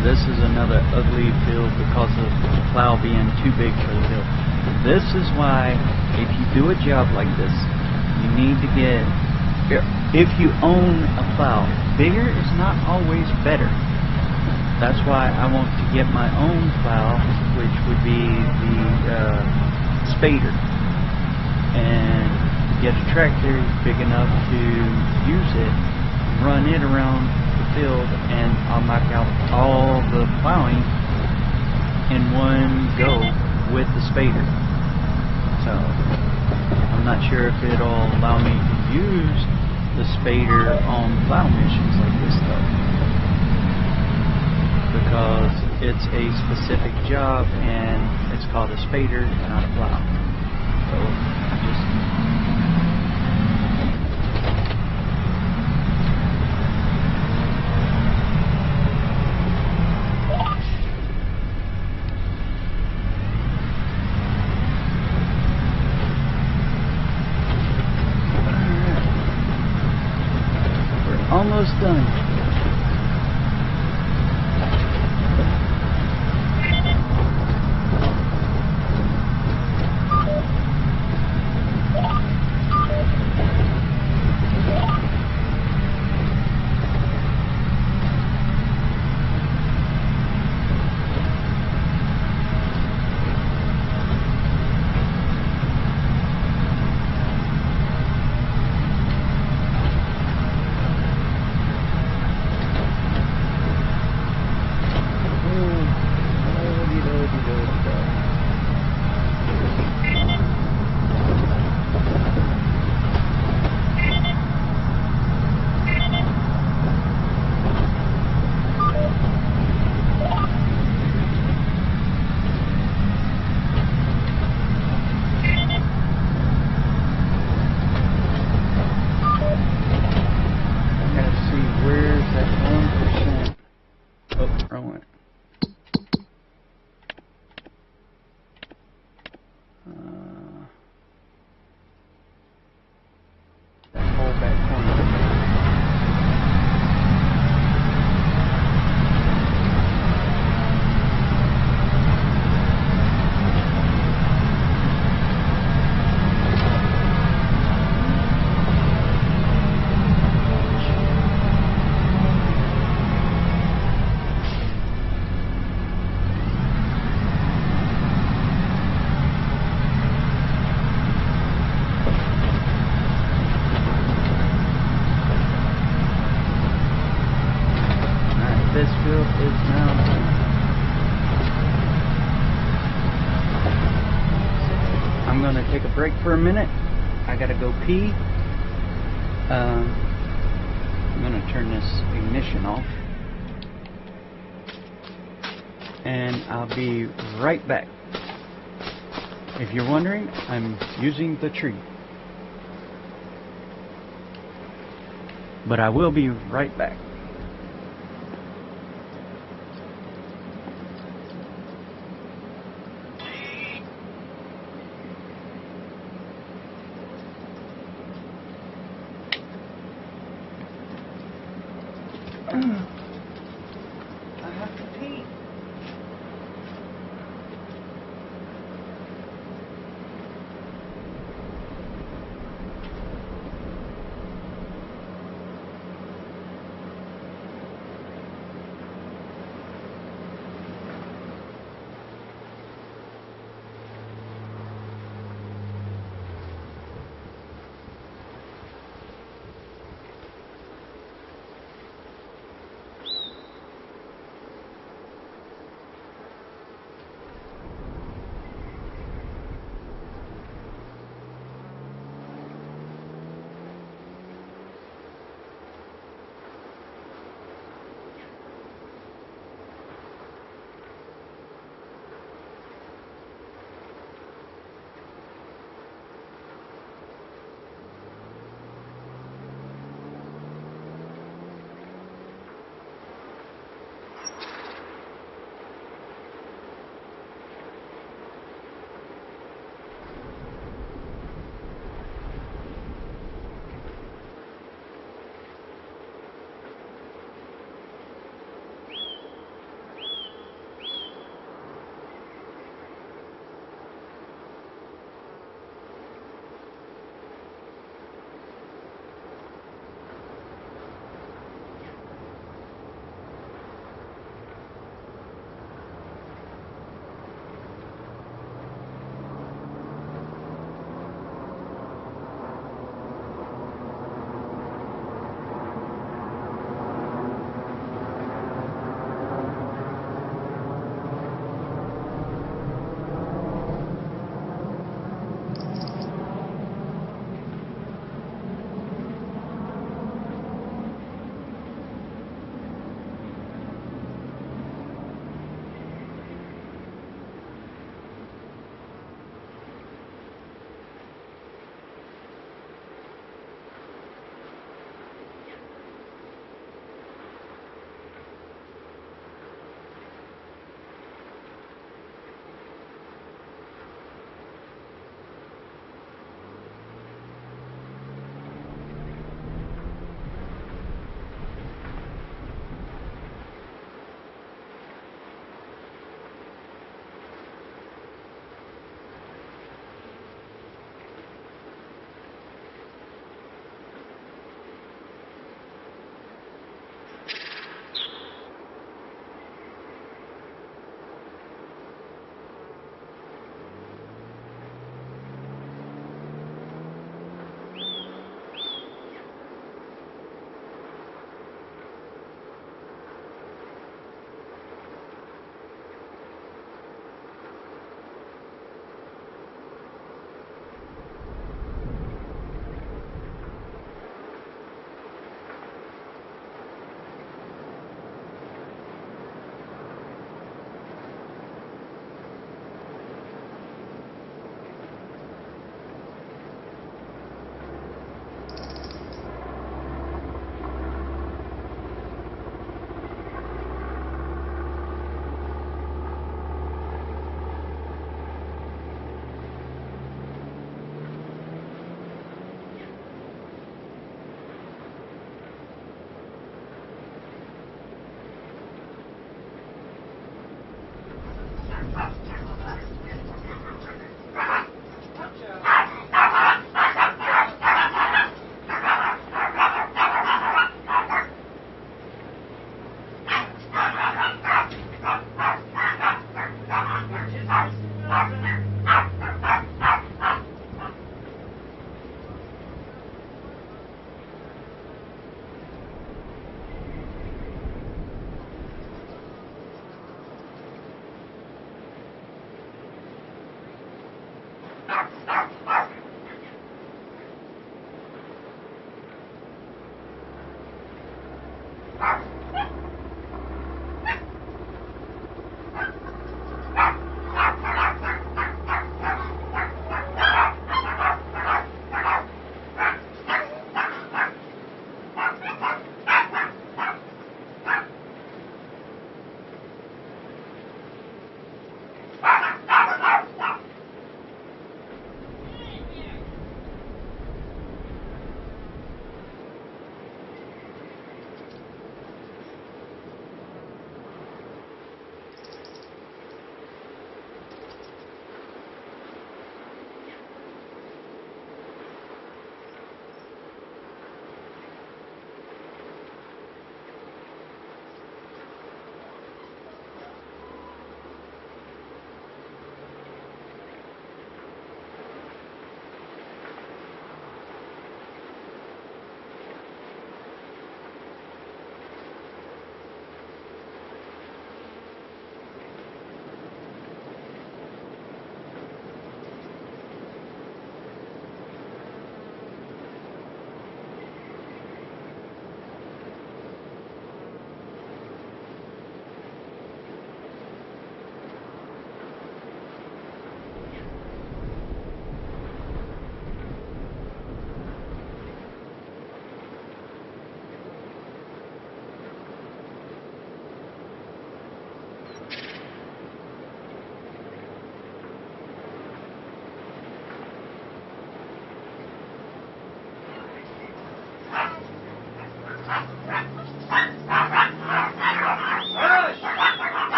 This is another ugly field because of the plow being too big for the hill. This is why, if you do a job like this, you need to get, if you own a plow, bigger is not always better. That's why I want to get my own plow, which would be the spader, and get a tractor big enough to use it, run it around field, and I'll knock out all the plowing in one go with the spader. So I'm not sure if it'll allow me to use the spader on plow missions like this though, because it's a specific job and it's called a spader, not a plow. So just almost done. I'm going to take a break for a minute. I got to go pee. I'm going to turn this ignition off. And I'll be right back. If you're wondering, I'm using the tree. But I will be right back. I have to pee.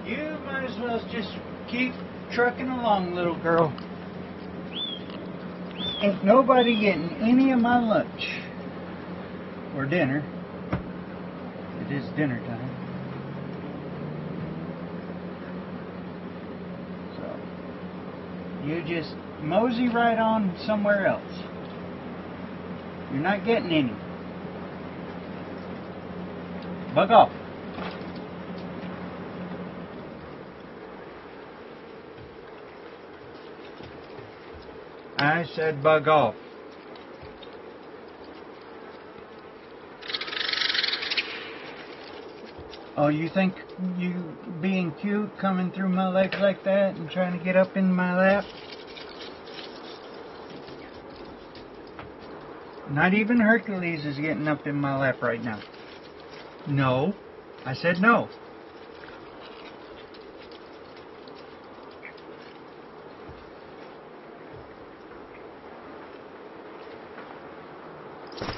You might as well just keep trucking along, little girl. Ain't nobody getting any of my lunch. Or dinner. It is dinner time. So, you just mosey right on somewhere else. You're not getting any. Bug off. I said bug off. Oh, you think you being cute coming through my legs like that and trying to get up in my lap? Not even Hercules is getting up in my lap right now. No. I said no.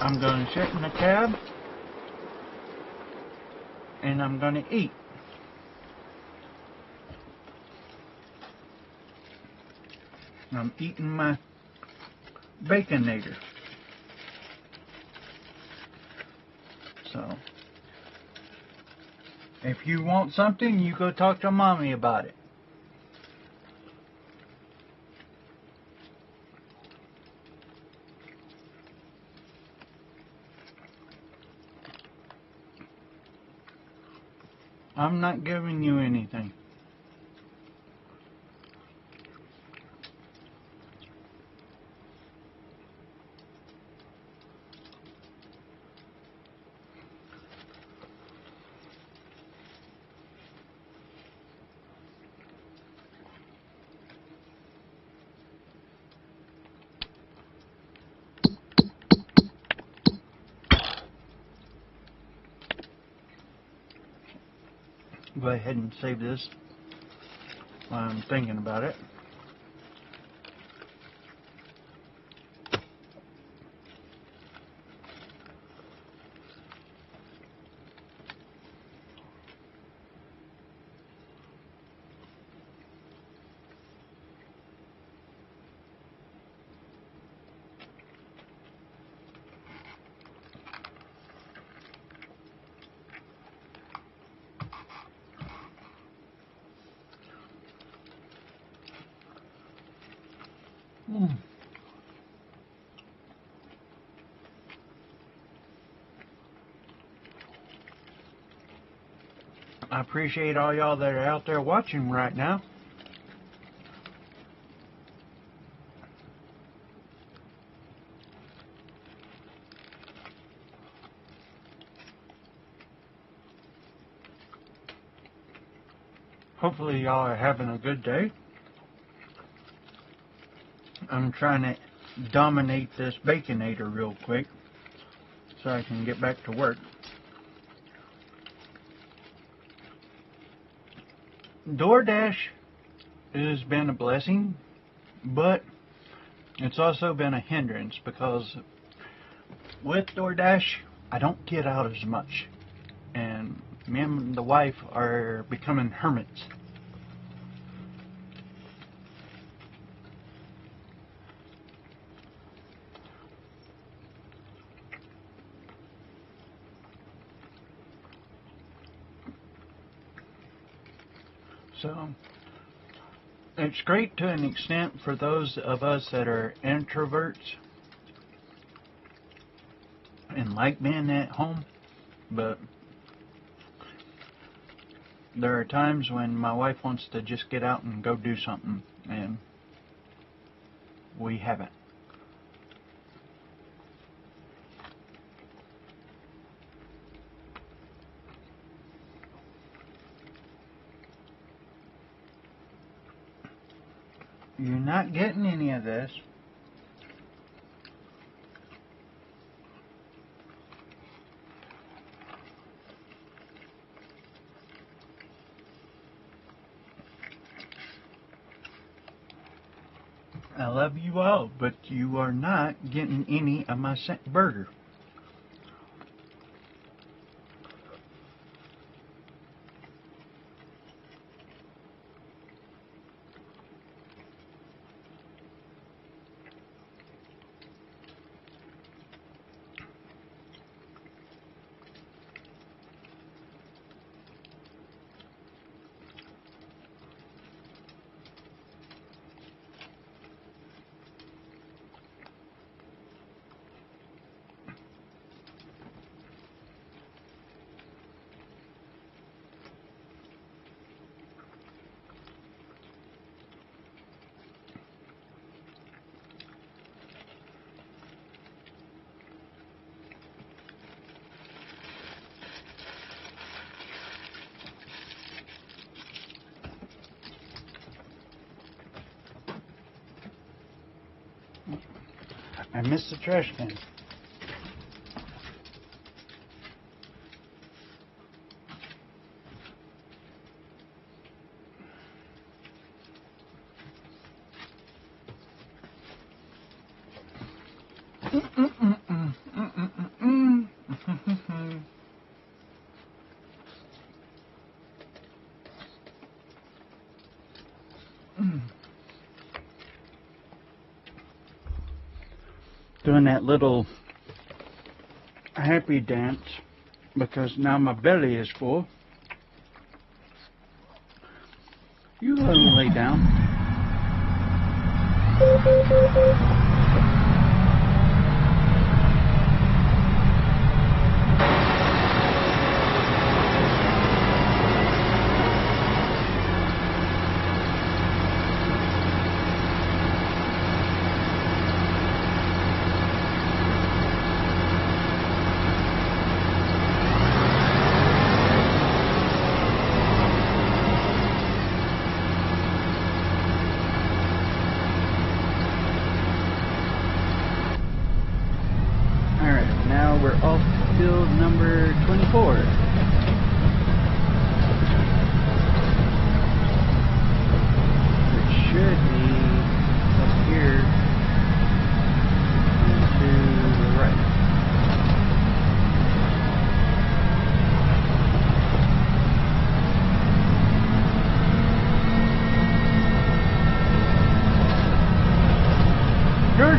I'm going to sit in the cab and I'm going to eat. I'm eating my Baconator. So, if you want something, you go talk to Mommy about it. I'm not giving you anything. go ahead and save this while I'm thinking about it. I appreciate all y'all that are out there watching right now. Hopefully y'all are having a good day. I'm trying to dominate this Baconator real quick so I can get back to work. DoorDash has been a blessing, but it's also been a hindrance because with DoorDash I don't get out as much, and me and the wife are becoming hermits. So, it's great to an extent for those of us that are introverts and like being at home, but there are times when my wife wants to just get out and go do something, and we haven't. You're not getting any of this. I love you all, but you are not getting any of my burger. I missed the trash can. Doing that little happy dance because now my belly is full. You go and lay down. We're off to field number 24.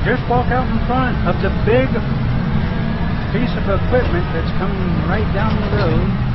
just walk out in front of the big piece of equipment that's coming right down the road.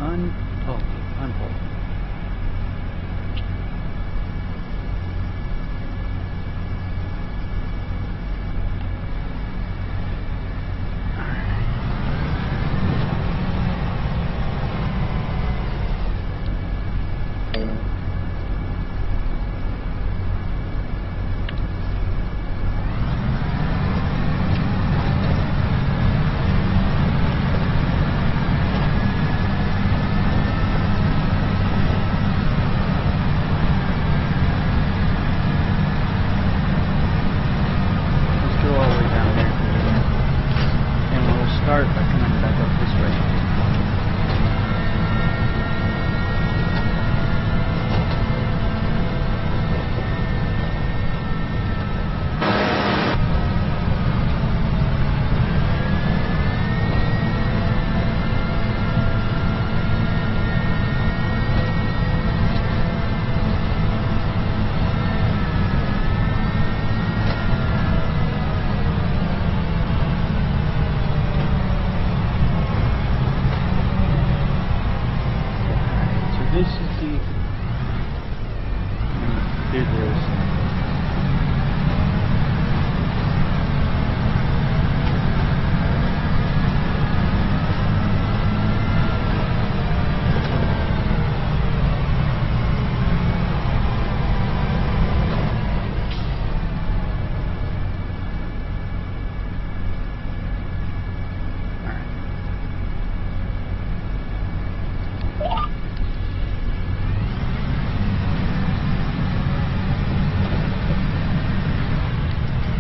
Unfold. Start by coming back up this way. This is the there it is.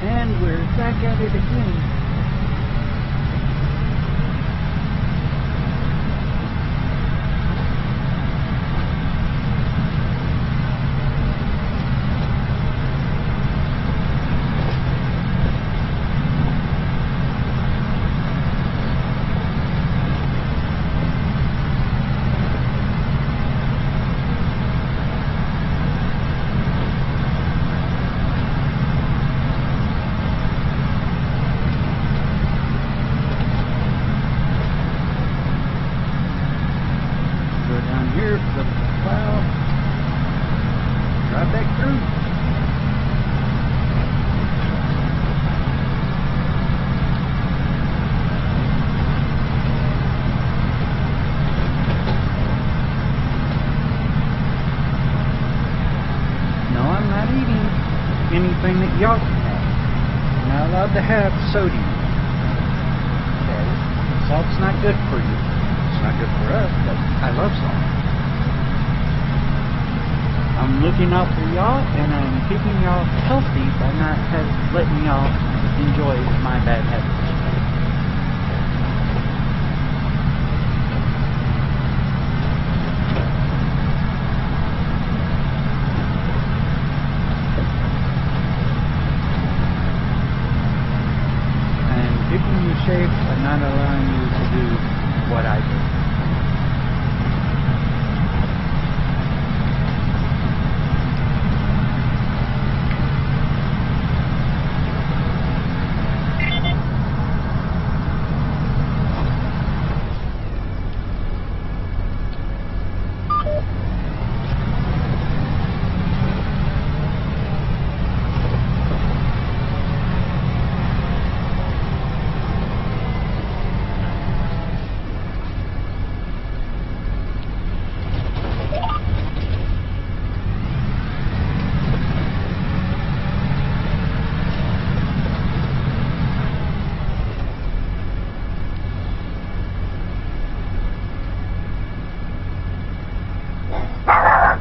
And we're back at it again. Here, flip the plow, drive back through. No, I'm not eating anything that y'all can have. You're not allowed to have sodium. Okay? Salt's not good for you. It's not good for us, but I love salt. I'm looking out for y'all, and I'm keeping y'all healthy by not letting y'all enjoy my bad habits. And keeping you safe by not allowing you to do what I do.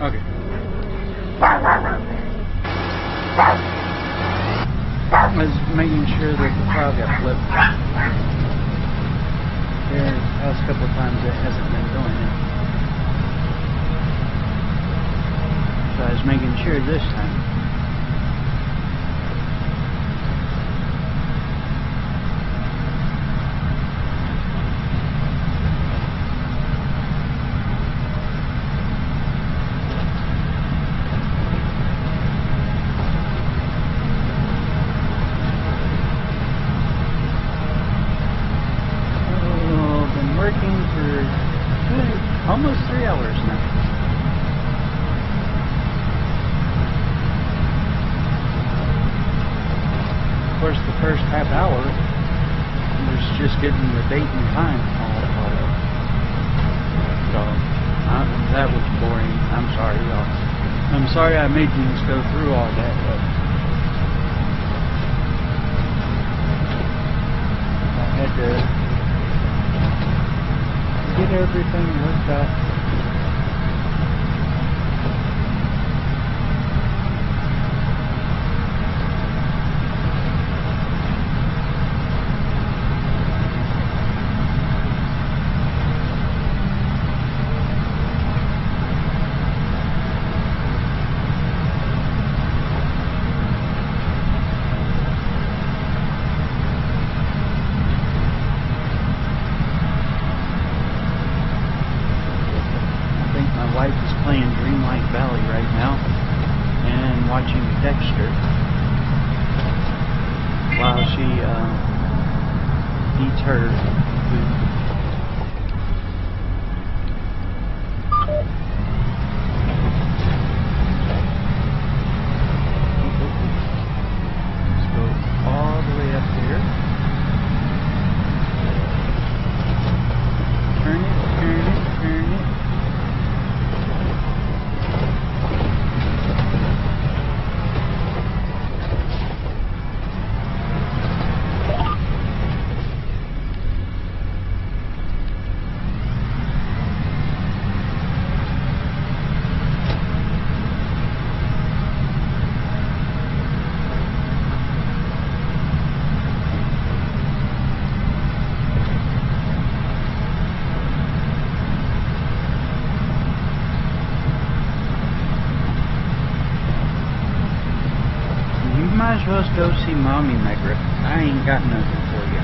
Okay. I was making sure that the plow got flipped. Here, the past couple of times it hasn't been doing it. So I was making sure this time. Almost 3 hours now. Of course, the first half hour was just getting the date and time all caught up. So, that was boring. I'm sorry, y'all. I'm sorry I made things go through all that, but I had to get everything worked out. Valley right now and watching Dexter while she eats her food. Let's go all the way up here. Turn it, turn it, turn it. Might as well go see Mommy Megret. I ain't got nothing for you.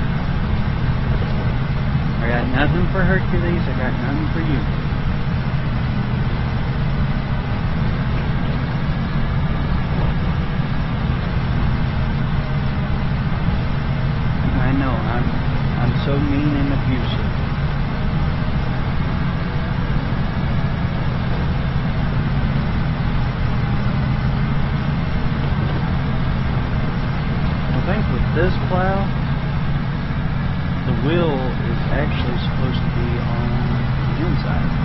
I got nothing for Hercules. I got nothing for you. I know I'm so mean and abusive. I think with this plow, the wheel is actually supposed to be on the inside.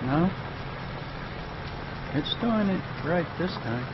No, it's doing it right this time.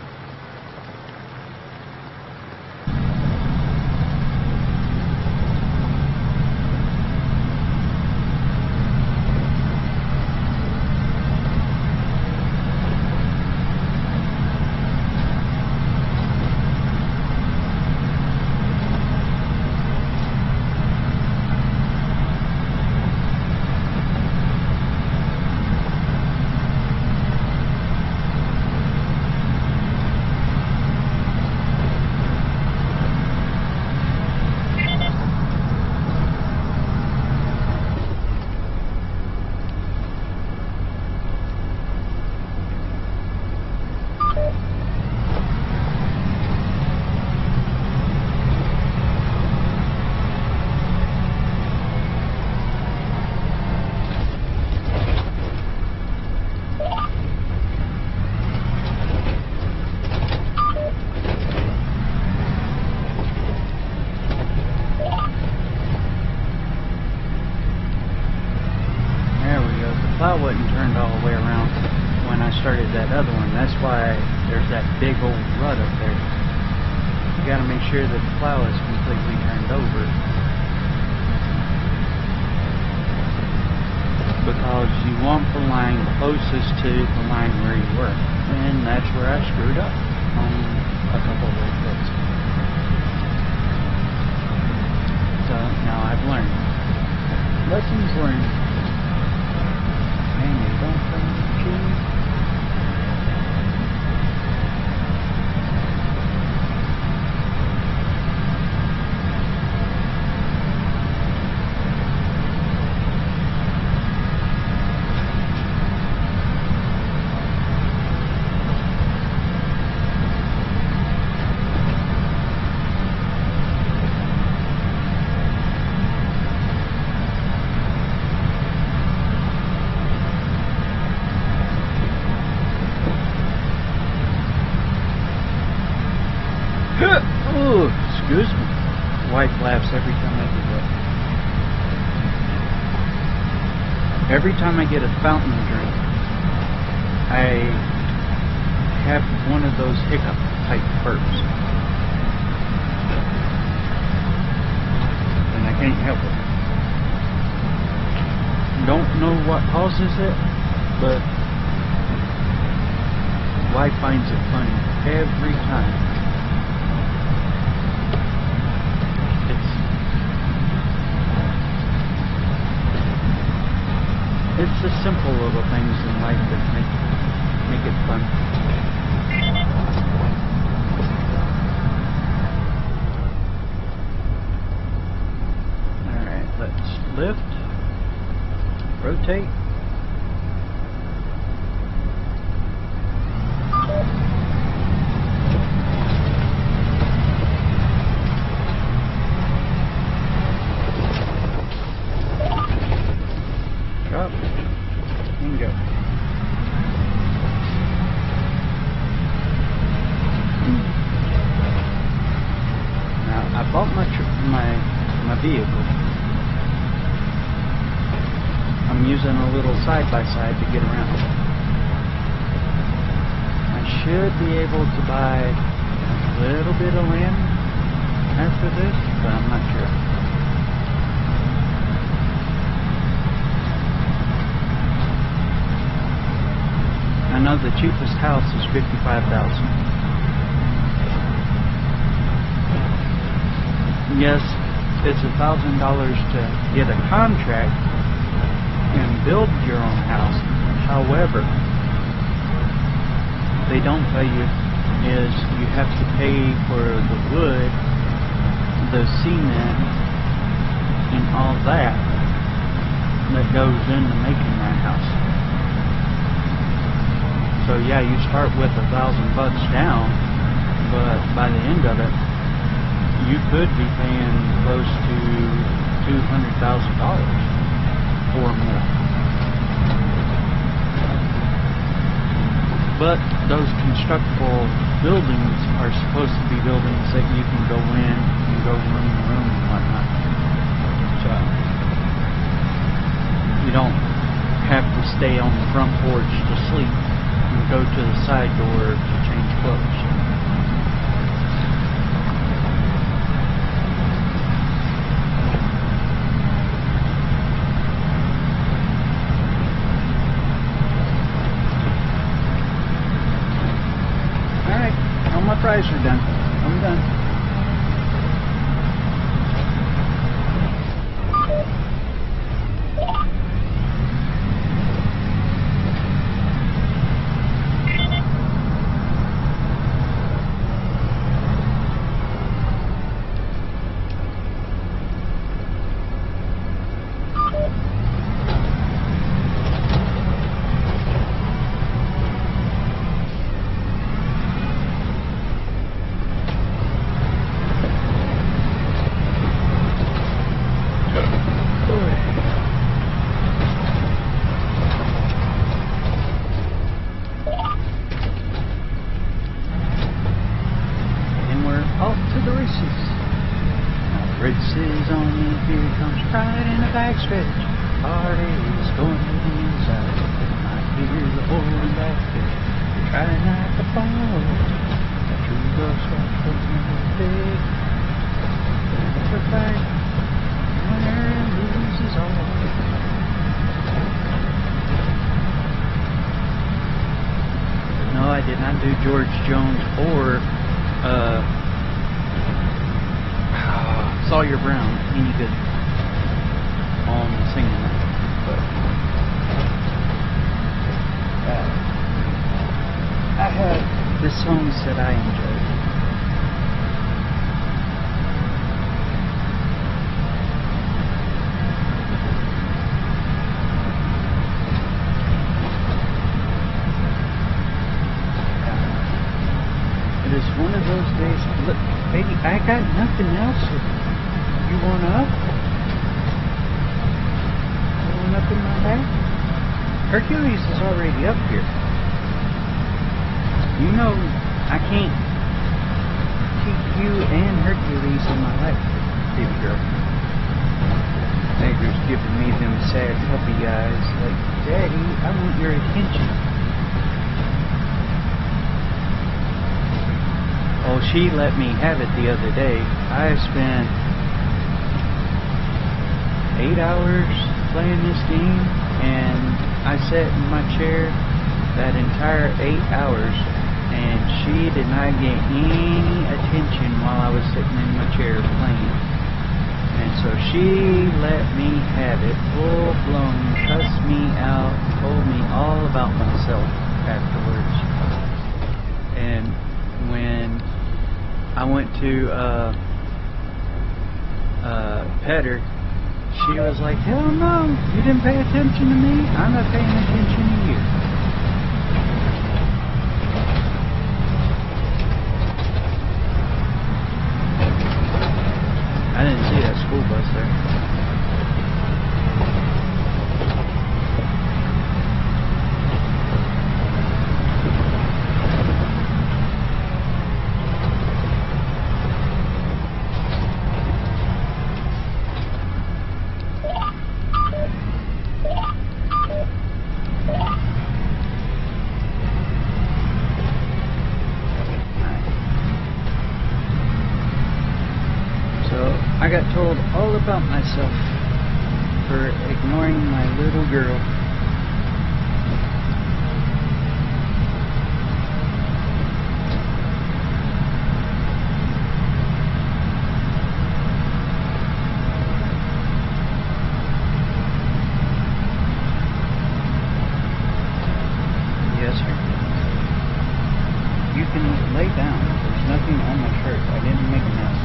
Plow wasn't turned all the way around. when I started that other one. That's why there's that big old rut up there. You gotta make sure that the plow is completely turned over, because you want the line closest to the line where you were. And that's where I screwed up on a couple of those bits. So now I've learned. Lessons learned. And you don't come to cheese. Ooh, excuse me. Wife laughs every time I do that. Every time I get a fountain drink, I have one of those hiccup type burps. And I can't help it. Don't know what causes it, but wife finds it funny every time. It's the simple little things in life that make it fun. Alright, let's lift, rotate. Drop and go. Now I bought my vehicle. I'm using a little side-by-side to get around. I should be able to buy a little bit of land after this, but I'm not sure. I know the cheapest house is $55,000. Yes, it's $1,000 to get a contract and build your own house. However, they don't tell you is you have to pay for the wood, the cement, and all that goes into making that house. So yeah, you start with $1,000 down, but by the end of it, you could be paying close to $200,000 or more. But those constructible buildings are supposed to be buildings that you can go in and go room to room and whatnot. So you don't have to stay on the front porch to sleep and go to the side door to change clothes. Alright, all my fries are done. I'm done. Off to the races. Now the races on, and here comes pride in the backstretch. Party is going to the inside. I hear the horn back. I did not do George Jones or Sawyer Brown any good on singing that. But I had the songs that I enjoyed. It is one of those days. Look, baby, I got nothing else. You want up? You want up in my back? Hercules is already up here. You know, I can't keep you and Hercules in my life, baby girl. Neighbor's giving me them sad puppy eyes like, Daddy, I want your attention. Oh, she let me have it the other day. I spent 8 hours playing this game, and I sat in my chair that entire 8 hours, and she did not get any attention while I was sitting in my chair playing. And so she let me have it full blown, cussed me out, told me all about myself afterwards. And when I went to pet her, she was like, hell no, you didn't pay attention to me, I'm not paying attention to you. I didn't see that school bus there. I got told all about myself for ignoring my little girl. Yes, sir. You can lay down. There's nothing on my shirt. I didn't make a mess.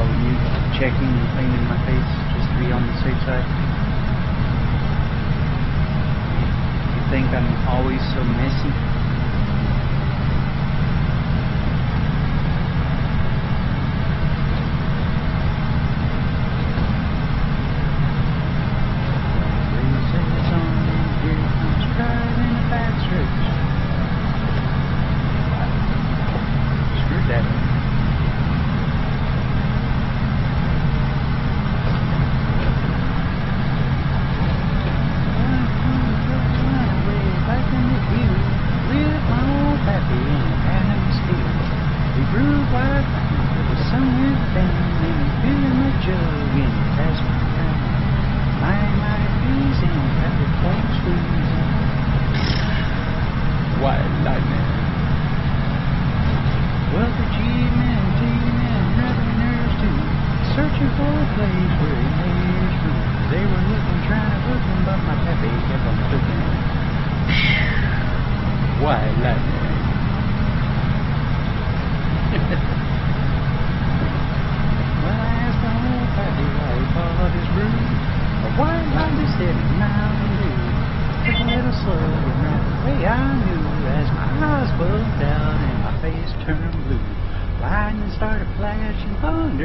Oh, you checking and cleaning my face just to be on the safe side? You think I'm always so messy? Raises on, here comes pride in the backstretch. Screw that.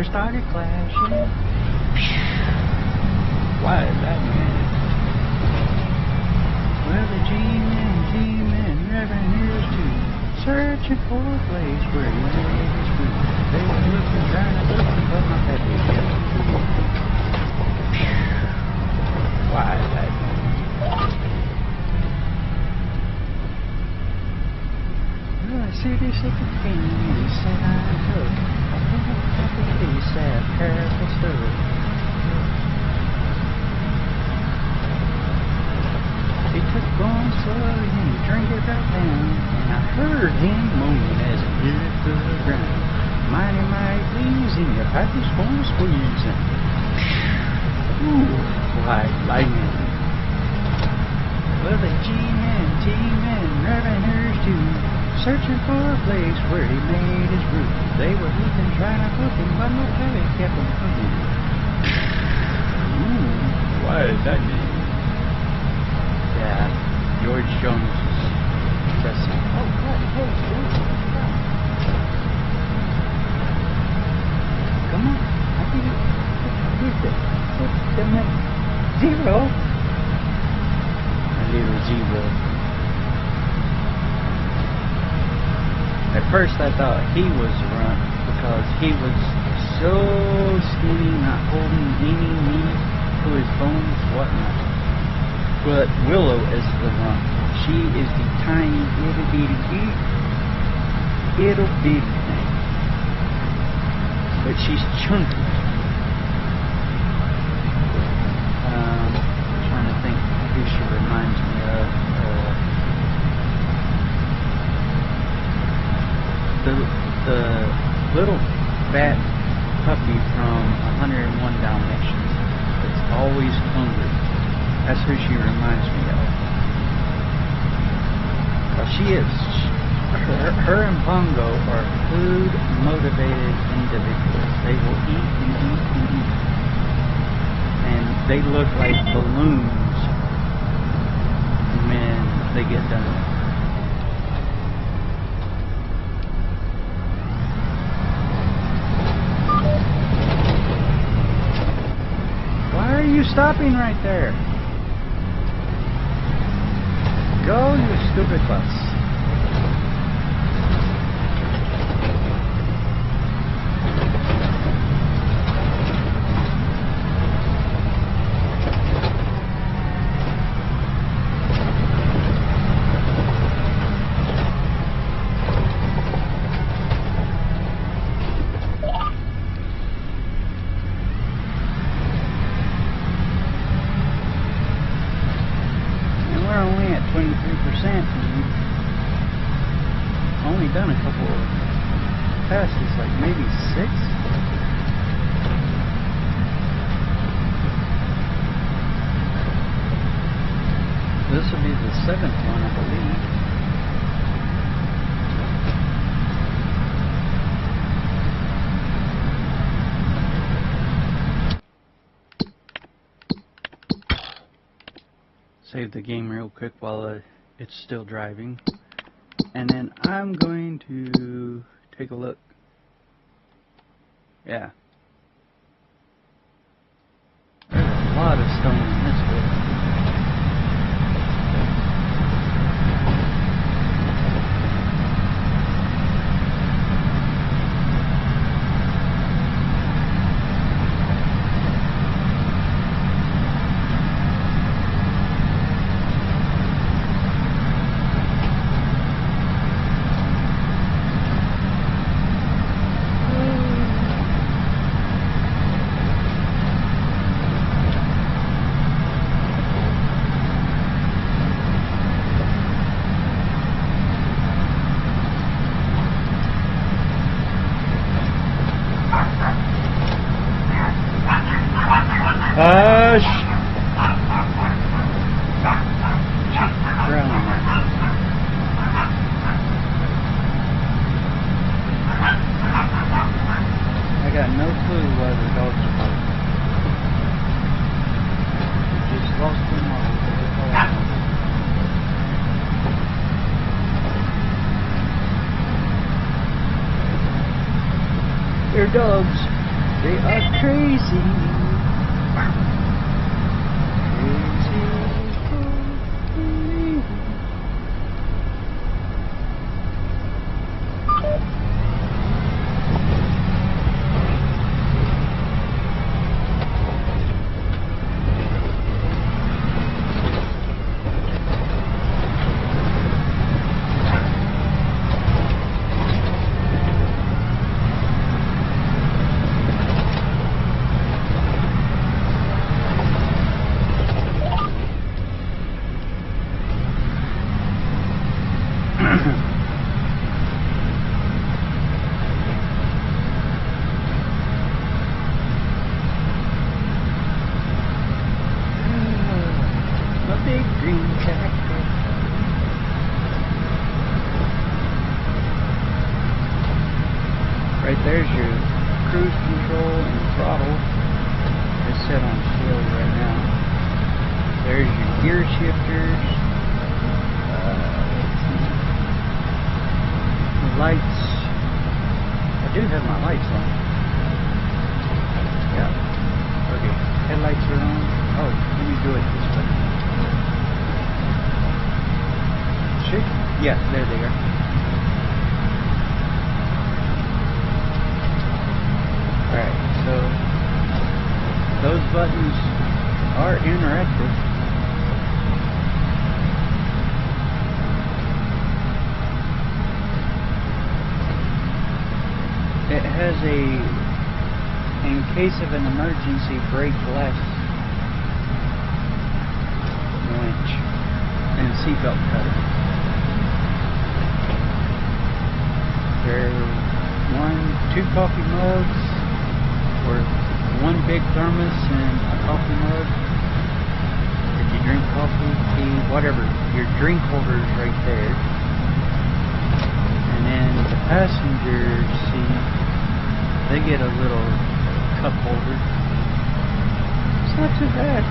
Started clashing. White lightning. Well, the G-men revenues too, searching for a place where he made his food. They were looking, trying to look, but my pappy kept it cool. White lightning. Well, I see this at the king, and he said I'd hook. He said, careful stuff. He took going slow, and he drank it right down. And I heard him moaning as he hit the ground. Mighty please, and your pipe is going squeezing. Ooh, like lightning. Well, the G-men, revenuers too, searching for a place where he made his root. They were even trying to hook him, but no Kelly kept him cooking. Ooh, why is that mean? Yeah, George Jones is pressing. Oh, God, hey, George, come on, I think it's zero. A little zero. At first I thought he was the runt because he was so skinny, not holding any meat to his bones, whatnot. But Willow is the runt. She is the tiny, ittle bitty thing. But she's chunky. I'm trying to think who she reminds me of. The little fat puppy from 101 Dalmatians that's always hungry. That's who she reminds me of. Well, she is. Her and Pongo are food-motivated individuals. They will eat and eat and eat. And they look like balloons when they get done. Why are you stopping right there? Go, you stupid bus. Only done a couple of passes, like maybe 6. This will be the 7th one, I believe. Save the game real quick while it's still driving. And then I'm going to take a look. Yeah. There's a lot of stone in this book. I got no clue why the dogs are barking. Just lost their mind. They're dogs. They are crazy. big green tractor. Right there's your cruise control and throttle. It's set on slow right now. There's your gear shifters. Lights. I do have my lights on. Yeah. Okay. Headlights are on. Oh, let me do it this way. Should? Yeah, there they are. Alright, so those buttons are interactive. It has a, in case of an emergency, brake less winch and seatbelt cutter. There are 2 coffee mugs, or 1 big thermos and a coffee mug. If you drink coffee, tea, whatever, your drink holder is right there. And then the passenger seat, they get a little cup holder. It's not too bad.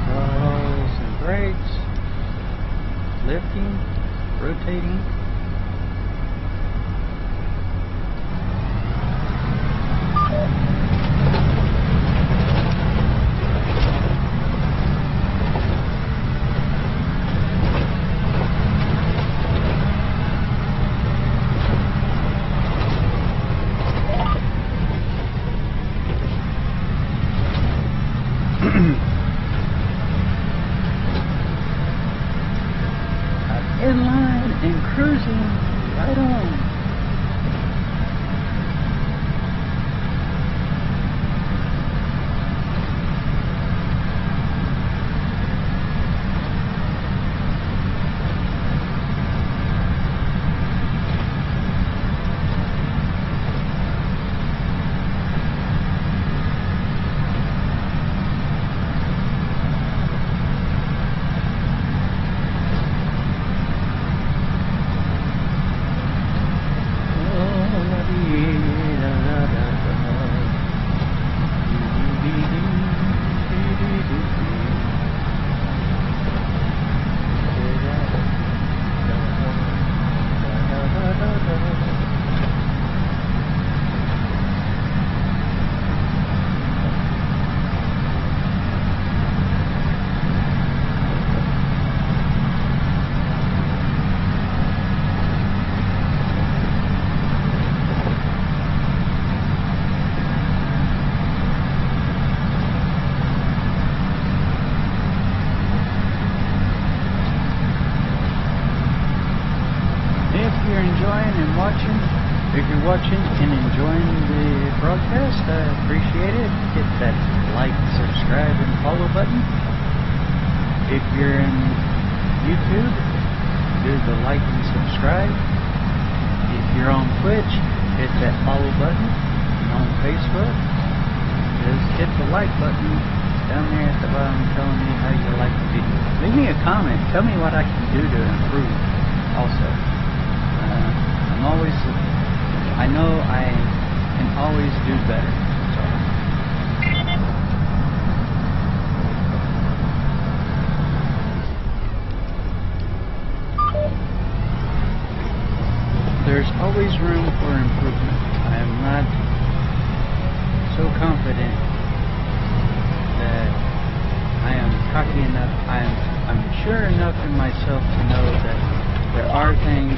Throttles and brakes, lifting, rotating. Inline and cruising right on. If you're watching and enjoying the broadcast, I appreciate it. Hit that like, subscribe, and follow button. If you're in YouTube, do the like and subscribe. If you're on Twitch, hit that follow button. On Facebook, just hit the like button down there at the bottom telling me how you like the video. Leave me a comment. Tell me what I can do to improve also. I know I can always do better. So. There's always room for improvement. I am not so confident that I am cocky enough. I'm sure enough in myself to know that there are things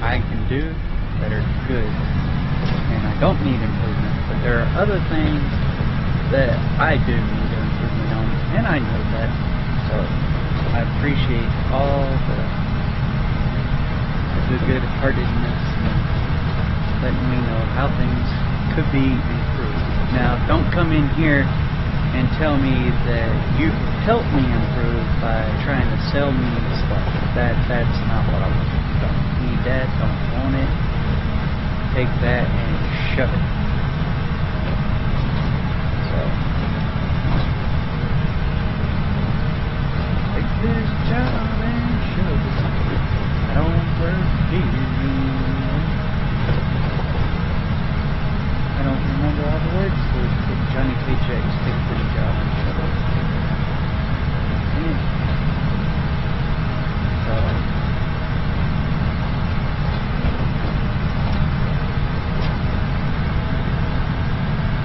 I can do that are good, and I don't need improvement, but there are other things that I do need improvement on, and I know that, so I appreciate all the good-heartedness and letting me know how things could be improved. Now, don't come in here and tell me that you help me improve by trying to sell me stuff. That's not what I want. Don't need that, don't want it. Take that and shove it. So, take this job and shove it. I don't work here. I don't remember all the words to Johnny Paycheck's Take This Job and Shut Up. Yeah. So,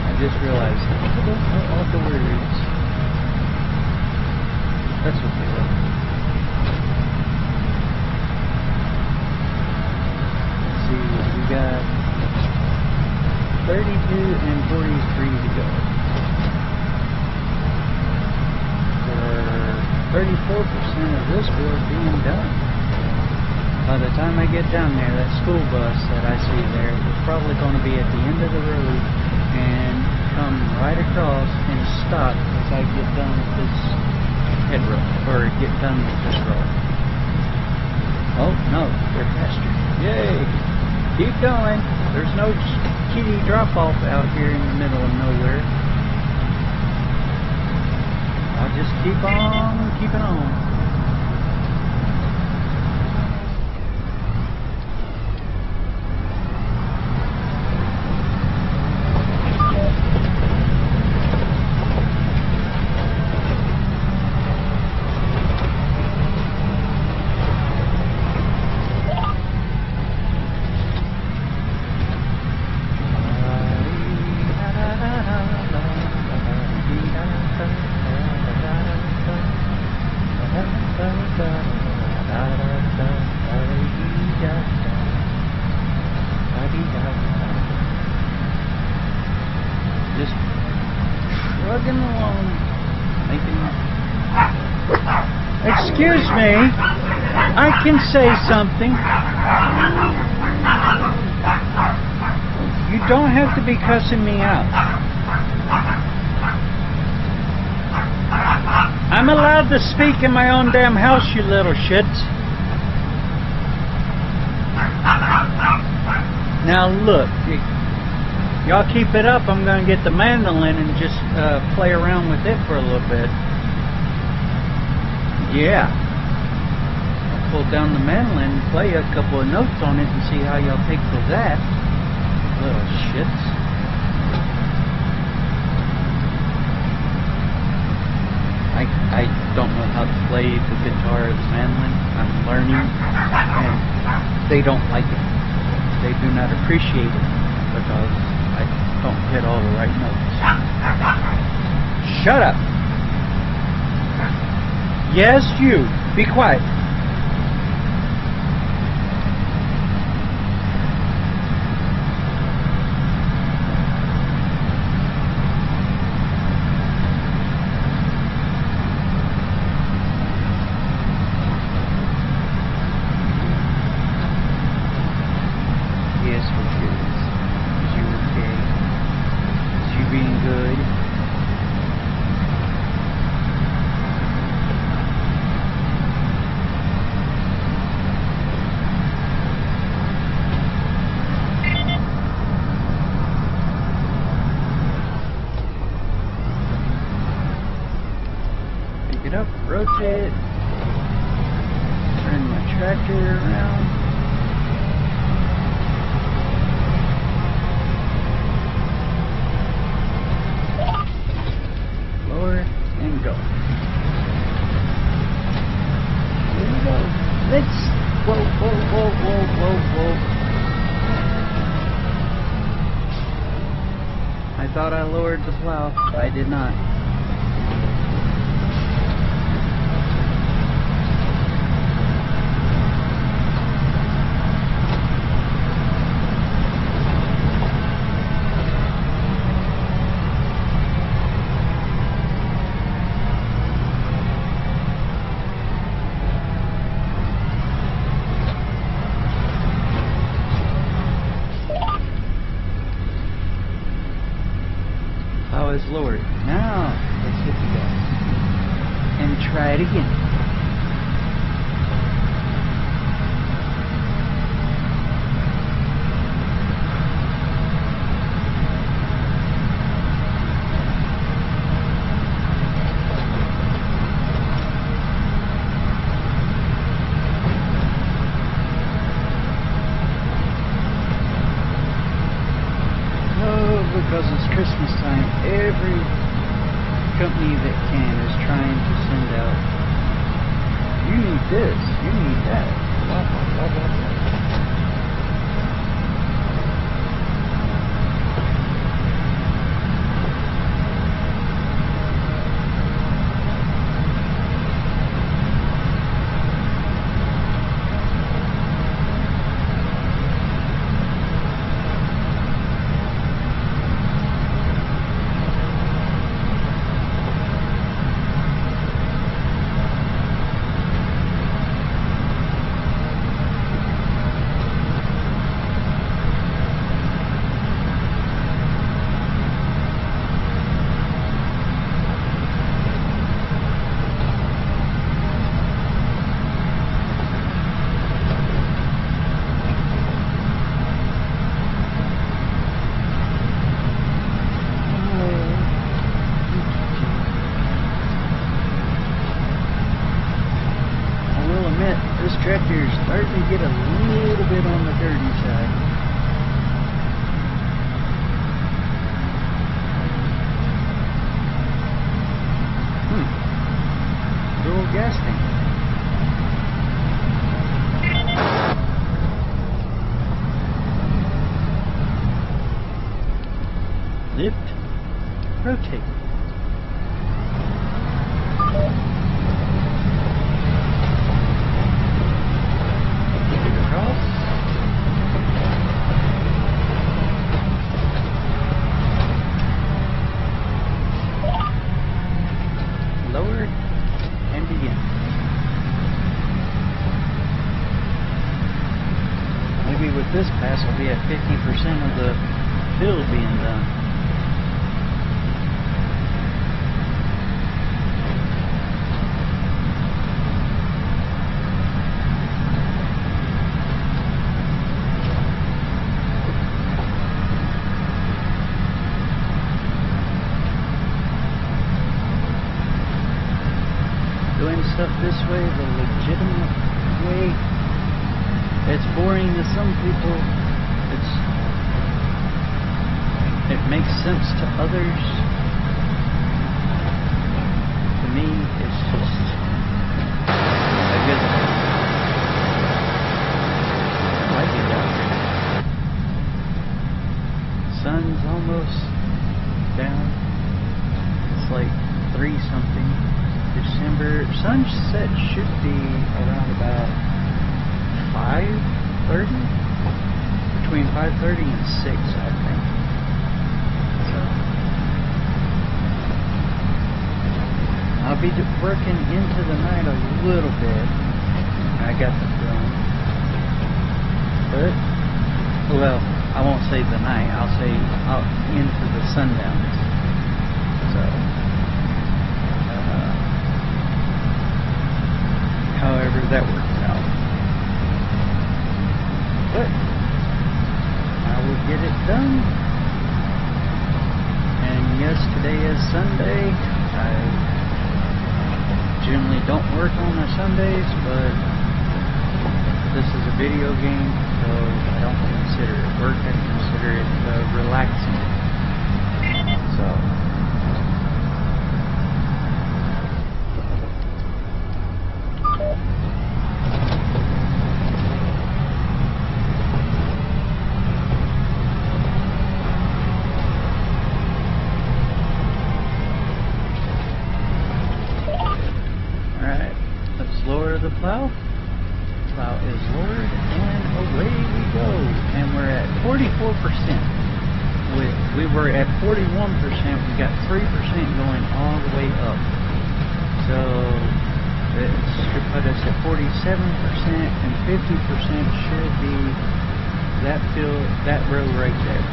I just realized I don't know all the words. That's what they were. Let's see, we got 32 and 43 to go. For 34% of this work being done. By the time I get down there, that school bus that I see there is probably going to be at the end of the road and come right across and stop as I get done with this head row, or get done with this row. Oh, no, they're faster. Yay! Keep going. There's no kitty drop-off out here in the middle of nowhere. I'll just keep on keeping on. Just trugging along, making... Excuse me, I can say something. You don't have to be cussing me out. I'm allowed to speak in my own damn house, you little shits. Now look, y'all keep it up, I'm going to get the mandolin and just play around with it for a little bit. Yeah. I'll pull down the mandolin and play a couple of notes on it and see how y'all take to that. Little shits. I don't know how to play the guitar or the mandolin. I'm learning, and they don't like it. They do not appreciate it because I don't hit all the right notes. Shut up! Yes, you. Be quiet. Pick it up, rotate, turn my tractor around. Lower and go. Here we go. Let's, whoa, whoa, whoa, whoa, whoa, whoa. I thought I lowered the plow. I did not. Plow is lowered. Now, try it again. Because it's Christmas time, every company that can is trying to send out, you need this, you need that, blah, blah, blah, blah, blah. This tractor is starting to get a little bit on the dirty side. Good old gas tank. Lift, rotate. Lowered and begin. Maybe with this pass I'll be at 50% of the build being done. Doing stuff this way, the legitimate way, it's boring to some people. It makes sense to others. To me, it's just a good thing. I like it out here. Sun's almost down. It's like 3-something. December sunset should be around about 5:30, between 5:30 and 6, I think. So I'll be working into the night a little bit. I got the feeling, but well, I won't say the night. I'll say into the sundowns. So. However that works out. But I will get it done. And yes, today is Sunday. I generally don't work on my Sundays, but this is a video game, so I don't consider it work. I consider it relaxing. So. The plow is lowered, and away we go. And we're at 44%. We were at 41%. We got 3% going all the way up. So it should put us at 47%, and 50% should be that row right there,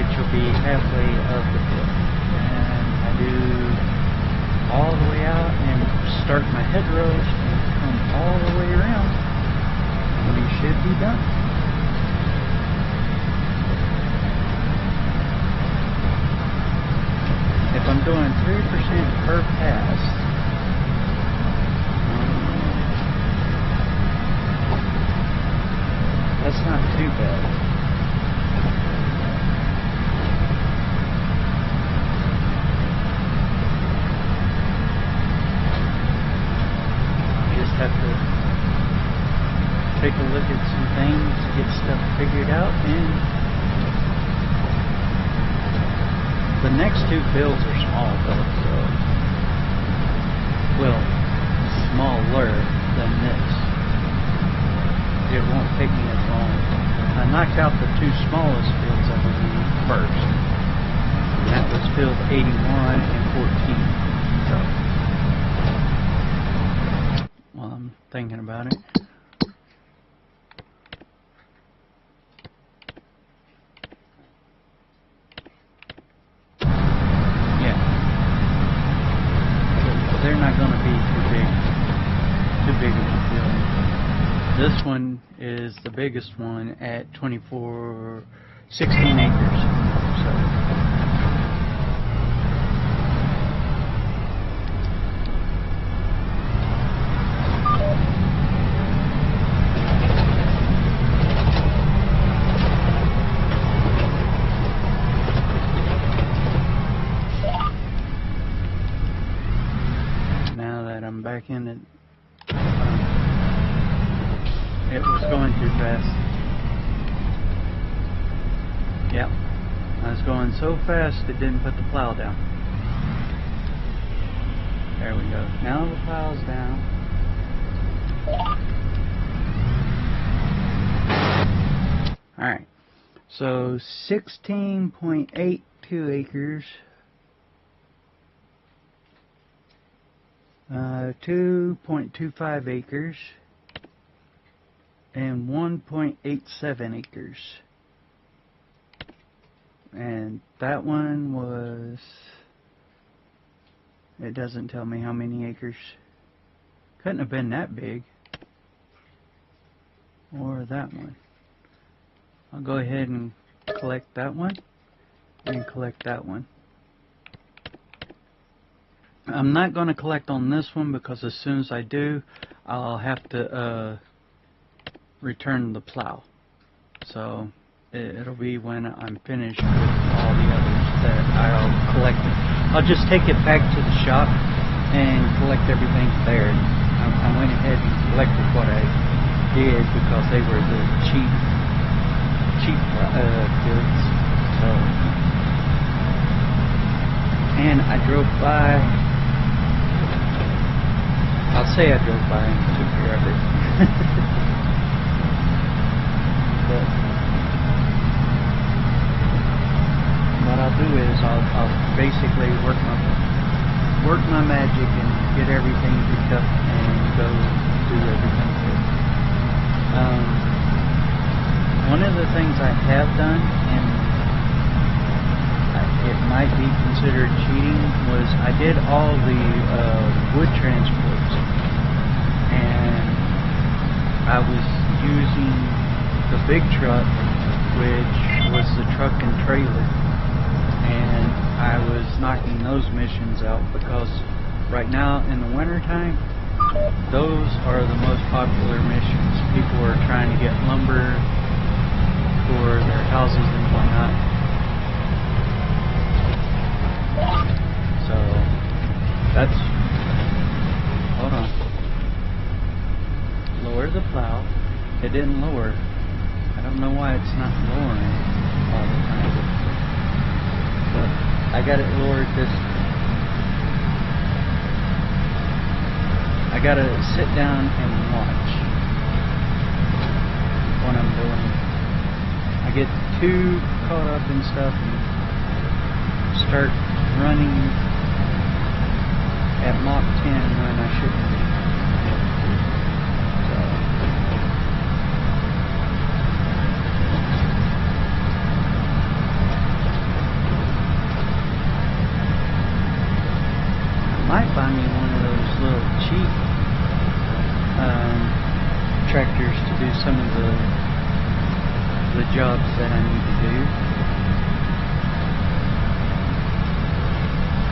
which will be halfway of the field. And I do rows and come all the way around, and we should be done. If I'm doing 3% per pass, that's not too bad. Have to take a look at some things, get stuff figured out, and the next two fields are small though, so, well, smaller than this. It won't take me as long. I knocked out the two smallest fields I believe first, and that was field 81 and 14. So, while I'm thinking about it. Yeah. They're not going to be too big of a field. This one is the biggest one at 16 acres. So. Back in it, it was going too fast. Yep, I was going so fast it didn't put the plow down. There we go. Now the plow's down. Alright, so 16.82 acres. 2.25 acres and 1.87 acres, and that one was, it doesn't tell me how many acres. Couldn't have been that big. Or that one. I'll go ahead and collect that one and collect that one. I'm not going to collect on this one because as soon as I do, I'll have to return the plow. So it'll be when I'm finished with all the others that I'll collect it. I'll just take it back to the shop and collect everything there. I went ahead and collected what I did because they were the cheap goods. So, and I drove by. I'll say I drove by and took care of it. But what I'll do is I'll basically work my magic and get everything picked up and go do everything good. One of the things I have done, and it might be considered cheating, was I did all the wood transports, and I was using the big truck, which was the truck and trailer, and I was knocking those missions out because right now in the winter time, those are the most popular missions. People are trying to get lumber for their houses and whatnot. So that's, hold on, lower the plow. It didn't lower. I don't know why it's not lowering all the time, but I got it lowered this. I gotta sit down and watch what I'm doing. I get too caught up in stuff and start running at Mach 10 when I shouldn't be. So, I might find me one of those little cheap tractors to do some of the jobs that I need to do.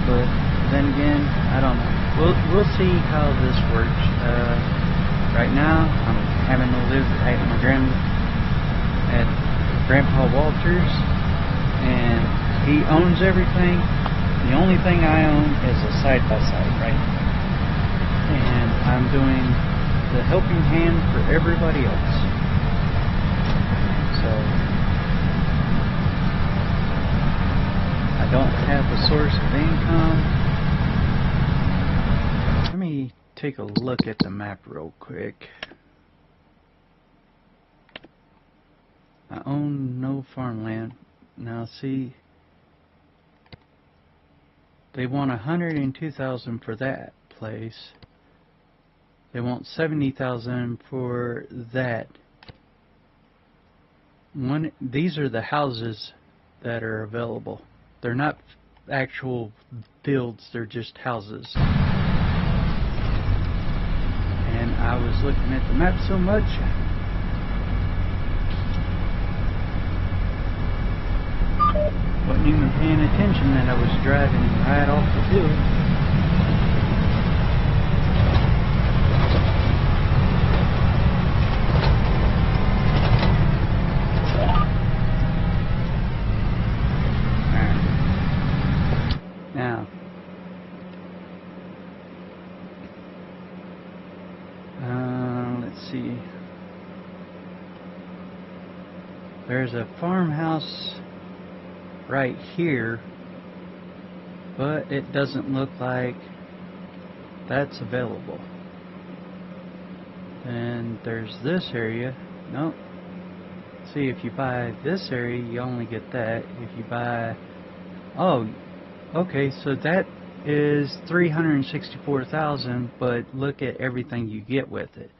But then again, I don't know. We'll see how this works. Right now, I'm having to live at Grandpa Walter's, and he owns everything. The only thing I own is a side-by-side, right? And I'm doing the helping hand for everybody else. So I don't have a source of income. Let me take a look at the map real quick. I own no farmland. Now see, they want $102,000 for that place. They want $70,000 for that. These are the houses that are available. They're not actual fields, they're just houses. And I was looking at the map so much, wasn't even paying attention that I was driving right off the field. Now, let's see. There's a farmhouse right here, but it doesn't look like that's available. And there's this area. Nope. See, if you buy this area, you only get that. If you buy, oh, okay, so that is $364,000, but look at everything you get with it.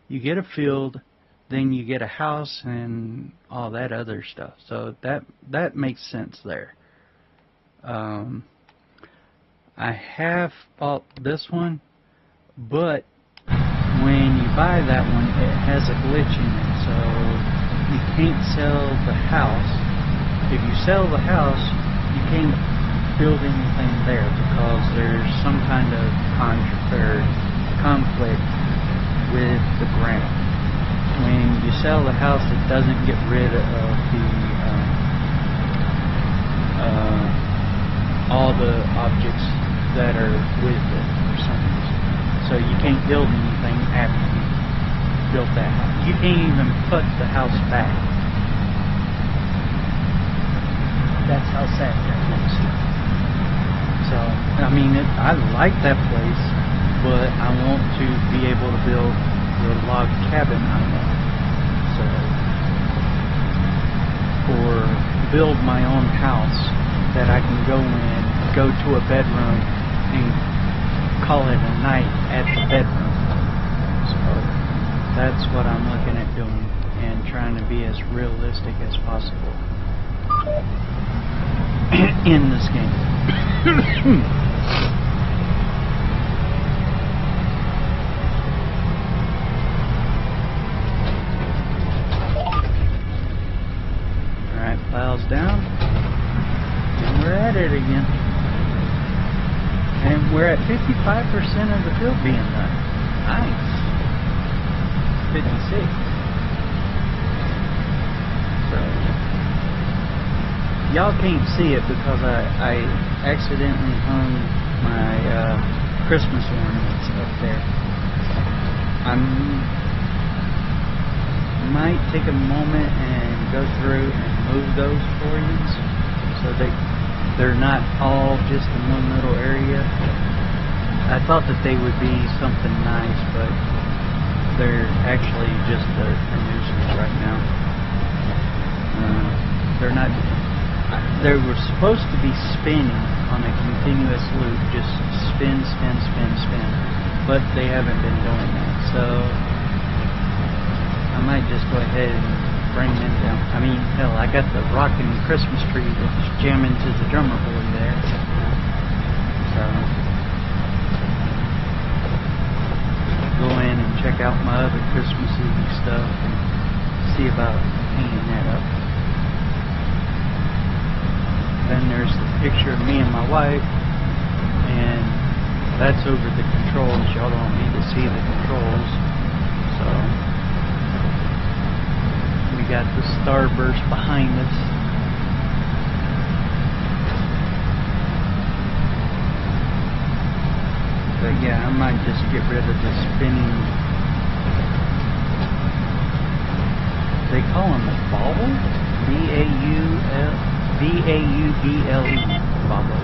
You get a field, then you get a house and all that other stuff. So that makes sense there. I have bought this one, but when you buy that one, it has a glitch in it, so you can't sell the house. If you sell the house, you can't build anything there because there's some kind of conflict with the ground. When you sell the house, it doesn't get rid of all the objects that are with it for some reason. So you can't build anything after you built that house. You can't even put the house back. That's how sad that is. So, I mean, I like that place, but I want to be able to build the log cabin I want. So, or build my own house that I can go in, go to a bedroom, and call it a night at the bedroom. So, that's what I'm looking at doing, and trying to be as realistic as possible in this game. Alright, plows down, and we're at it again. And we're at 55% of the field being done. Nice. 56. So, y'all can't see it because I accidentally hung my Christmas ornaments up there. I might take a moment and go through and move those for you so that they're not all just in one little area. I thought that they would be something nice, but they're actually just a nuisance right now. They're not. They were supposed to be spinning on a continuous loop, just spin, spin, spin, spin, but they haven't been doing that. So I might just go ahead and bring them down. I mean, hell, I got the rocking Christmas tree that's jamming to the drummer boy there. So go in and check out my other Christmassy stuff and see about hanging that up. Then there's the picture of me and my wife, and that's over the controls. Y'all don't need to see the controls. So we got the starburst behind us. But yeah, I might just get rid of the spinning. They call them a bauble? B-A-U-B-L-E. Bauble.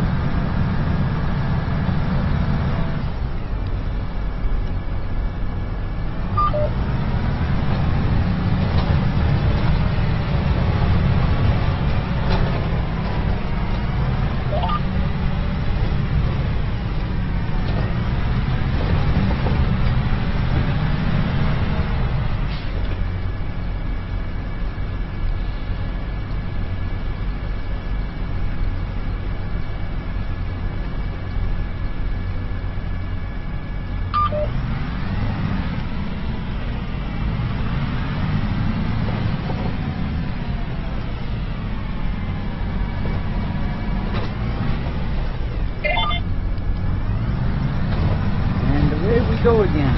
Go again.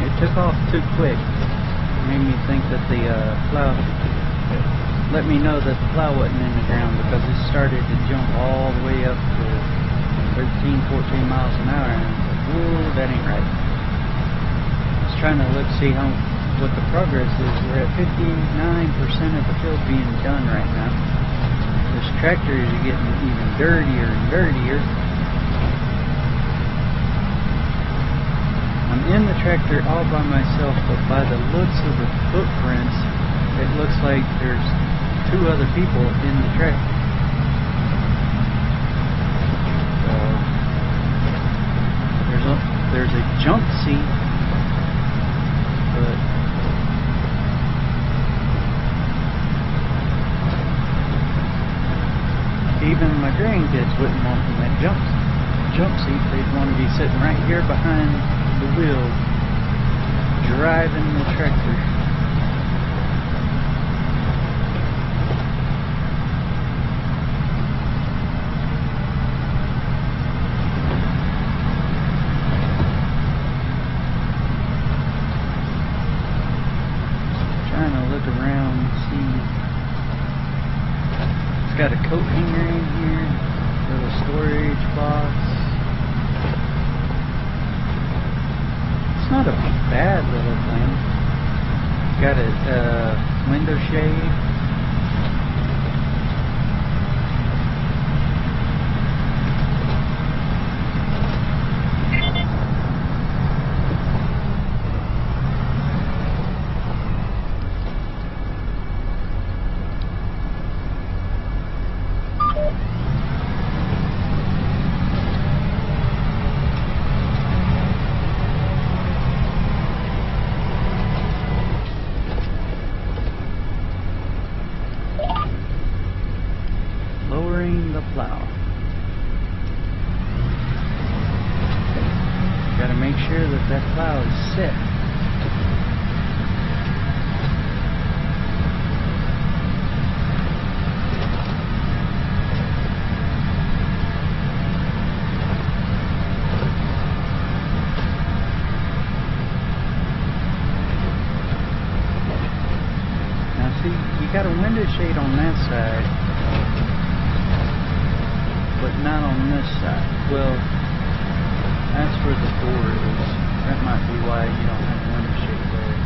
It took off too quick. It made me think that the plow, let me know that the plow wasn't in the ground, because it started to jump all the way up to 13, 14 miles an hour, and I was like, whoa, that ain't right. I was trying to see what the progress is. We're at 59% of the field being done right now. This tractor is getting even dirtier and dirtier. I'm in the tractor all by myself, but by the looks of the footprints, it looks like there's 2 other people in the tractor. So there's a jump seat, but even my grandkids wouldn't want in that jump seat. They'd want to be sitting right here behind the wheel, driving the tractor. Trying to look around and see. It's got a coat hanger in here, little storage box. It's not a bad little thing. Got a window shade. The plow. Got to make sure that plow is set. Now see, you got a window shade on that side, but not on this side. Well, that's where the door is. That might be why you don't have a window shade there.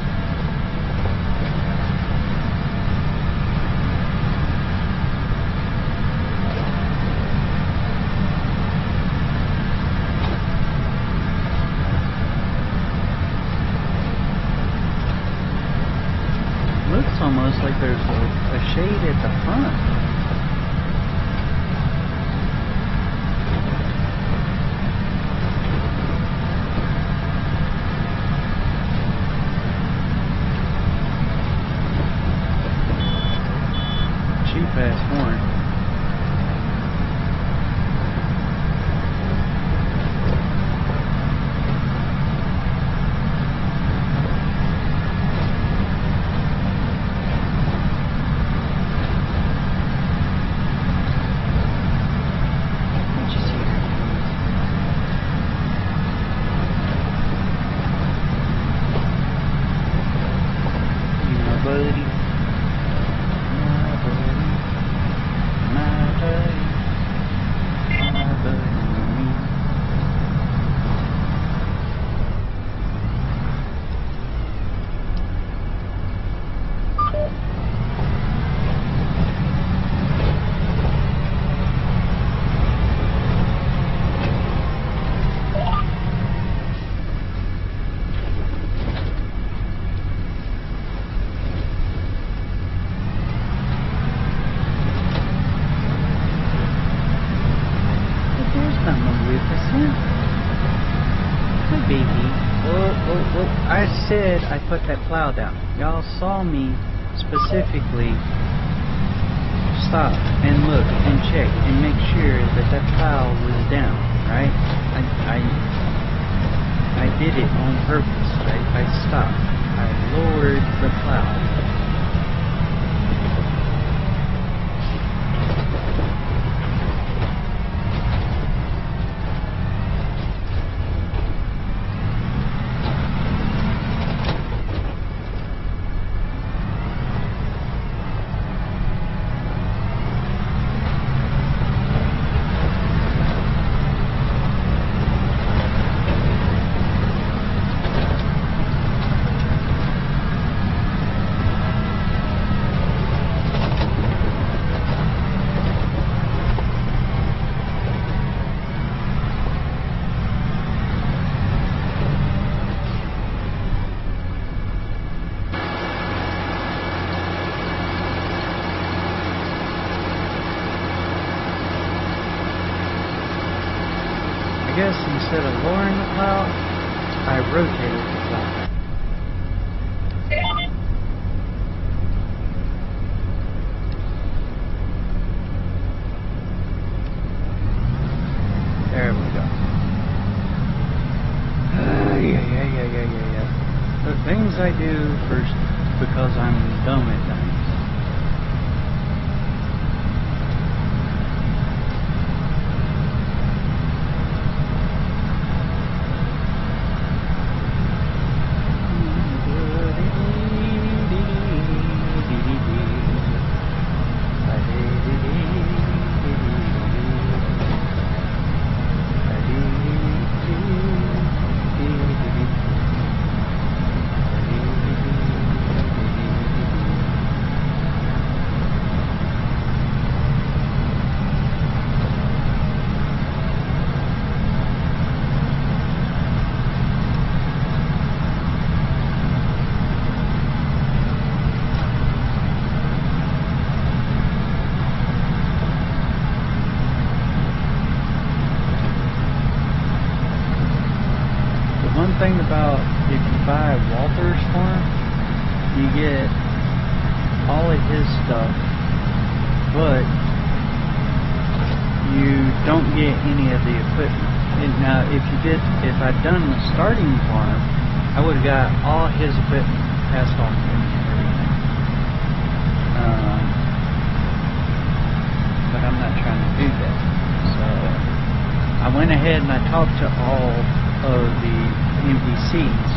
Looks almost like there's a shade at the front. Cheap-ass horn. magnificent. Hi, baby. Whoa. I said I put that plow down. Y'all saw me specifically stop and look and check and make sure that that plow was down, right? I did it on purpose, right? I stopped. I lowered the plow. I guess instead of lowering the plow, I rotated the plow. There we go. Yeah. The things I do first because I'm dumb at times. One thing about if you buy Walter's farm, you get all of his stuff, but you don't get any of the equipment. And now, if I'd done the starting farm, I would have got all his equipment passed on to me and everything. But I'm not trying to do that. So I went ahead and I talked to all of the NPCs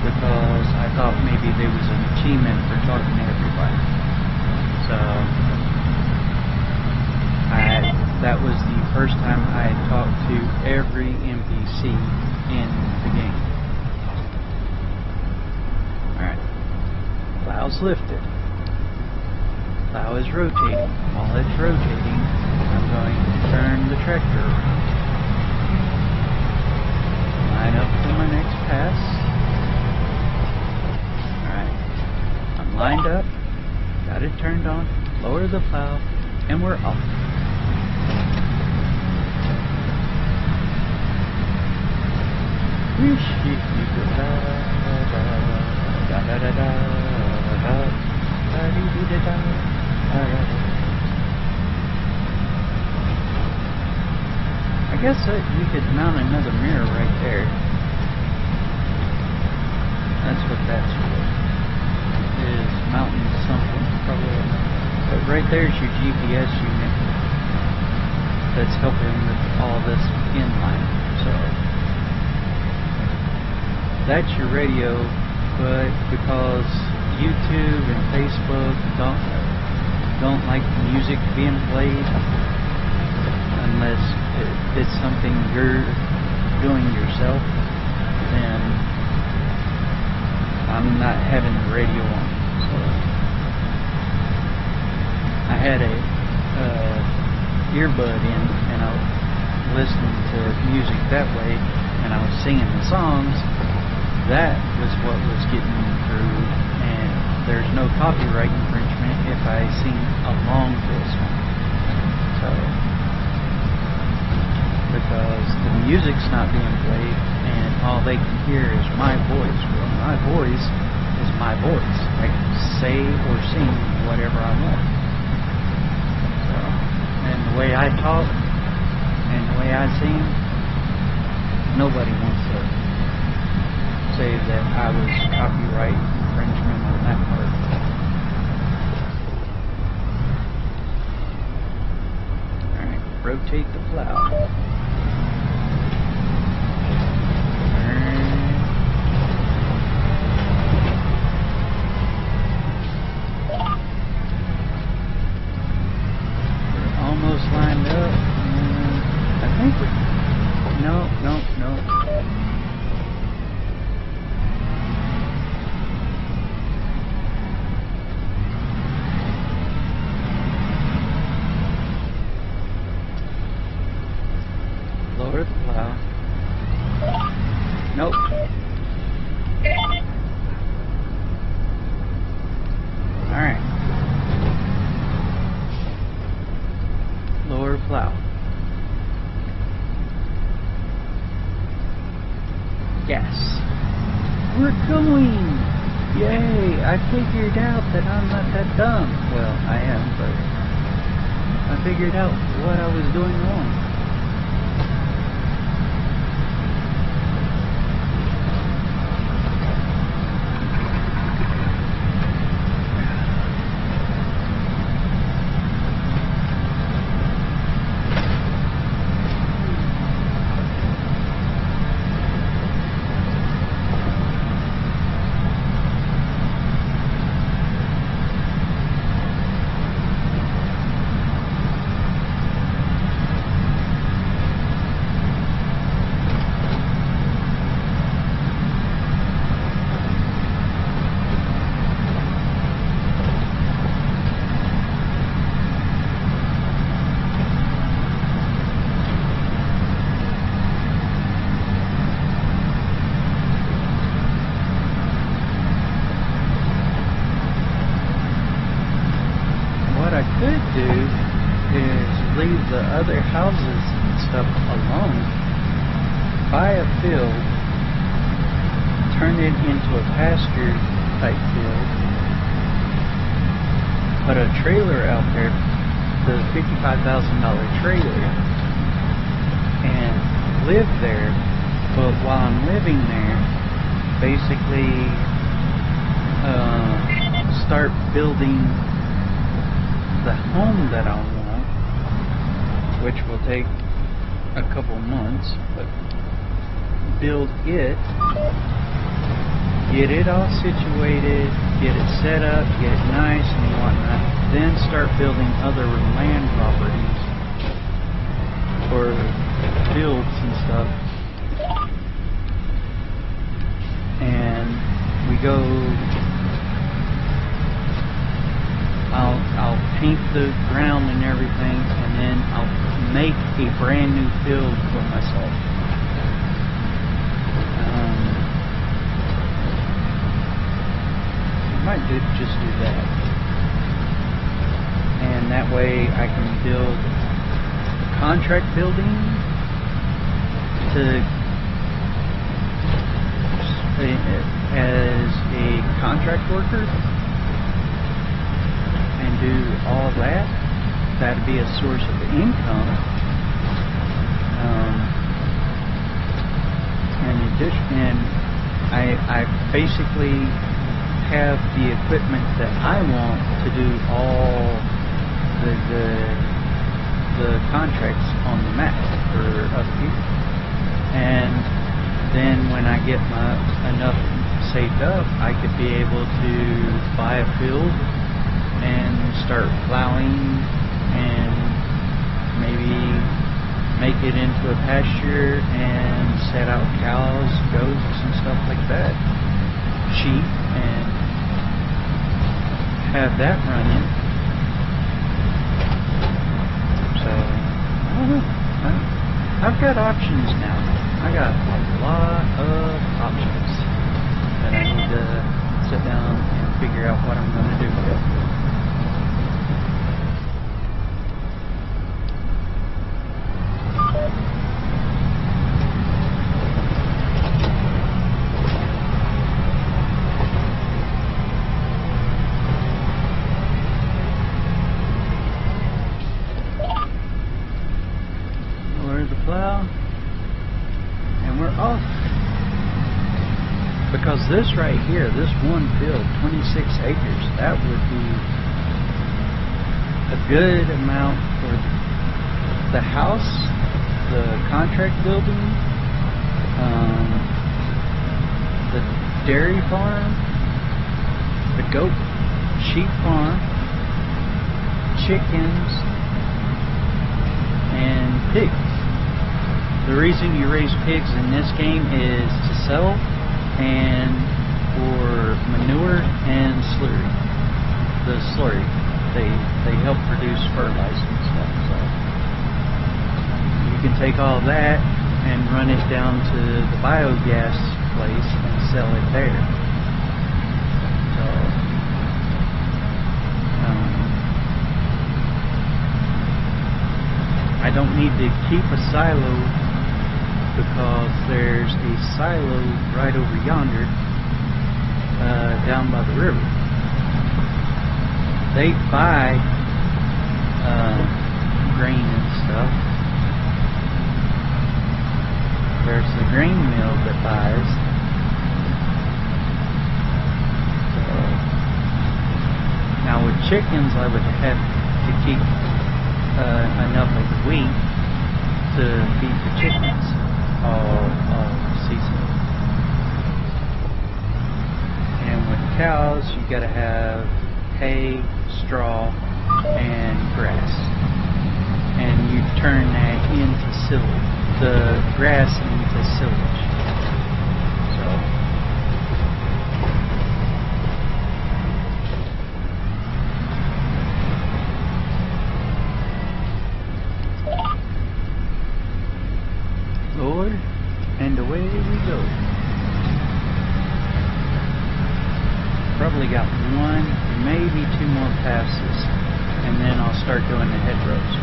because I thought maybe there was an achievement for talking to everybody. So that was the first time I had talked to every NPC in the game. Alright. Plow's lifted. Plow is rotating. While it's rotating, I'm going to turn the tractor around. Line up for my next pass. Alright. I'm lined up. Got it turned on. Lower the plow. And we're off. I guess you could mount another mirror right there. That's what that's for. Is mounting something, probably. But right there's your GPS unit that's helping with all this inline. So that's your radio, but because YouTube and Facebook don't like music being played unless it's something you're doing yourself, then I'm not having the radio on. So I had a earbud in and I was listening to music that way, and I was singing the songs. That was what was getting me through, and there's no copyright infringement if I sing along to a song. So, because music's not being played, and all they can hear is my voice. Well, my voice is my voice. I can say or sing whatever I want. So, and the way I talk and the way I sing, nobody wants to say that I was copyright infringement on that part. Alright, rotate the plow. Almost lined up. I think we... No. Lower the plow. Nope. Alright. Lower plow. Yes. We're going! Yay! I figured out that I'm not that dumb. Well, I am, but I figured out what I was doing wrong. Other houses and stuff alone, buy a field, turn it into a pasture type field, put a trailer out there, the $55,000 trailer, and live there. But while I'm living there, basically start building the home that I want, which will take a couple months, but build it, get it all situated, get it set up, get it nice and whatnot, then start building other land properties or fields and stuff. And we go, I'll paint the ground and everything, and then I'll make a brand new field for myself. I might just do that. And that way I can build contract building as a contract worker and do all that. That'd be a source of income. And I basically have the equipment that I want to do all the contracts on the map for other people. And then when I get enough saved up, I could be able to buy a field and start plowing and maybe make it into a pasture and set out cows, goats, and stuff like that, sheep, and have that running. So, I don't know. I've got options now. I got a lot of options that I need to sit down and figure out what I'm going to do with. the plow, and we're off. Because this right here, this one field, 26 acres, that would be a good amount for the house, the contract building, the dairy farm, the goat, sheep farm, chickens, and pigs. The reason you raise pigs in this game is to sell and for manure and slurry. The slurry, they help produce fertilizer and stuff. So you can take all that and run it down to the biogas place and sell it there. So I don't need to keep a silo because there's a silo right over yonder down by the river. They buy grain and stuff. There's the grain mill that buys. So, now with chickens I would have to keep enough of the wheat to feed the chickens all season. And with cows, you gotta have hay, straw, and grass. And you turn that into silage, the grass into silage. So Lord, and away we go. Probably got one, maybe two more passes, and then I'll start doing the hedgerows.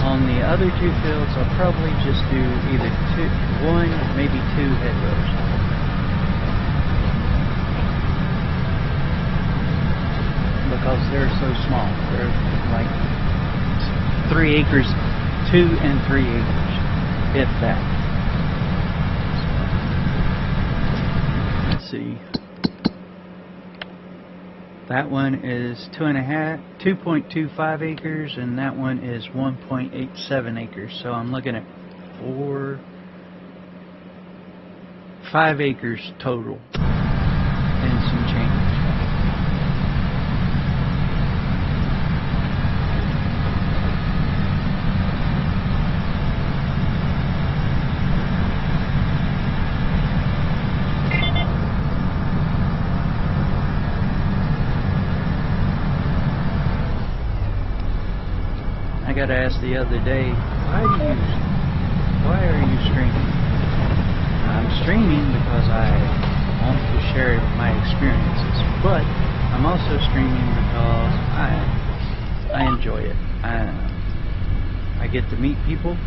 On the other two fields, I'll probably just do either one, maybe two hedgerows. Because they're so small. They're like 3 acres, 2 and 3 acres, if that. Let's see. That one is 2.25 acres, and that one is 1.87 acres. So I'm looking at 5 acres total, and some change. I got asked the other day, why are you streaming? I'm streaming because I want to share my experiences, but I'm also streaming because I enjoy it. I get to meet people.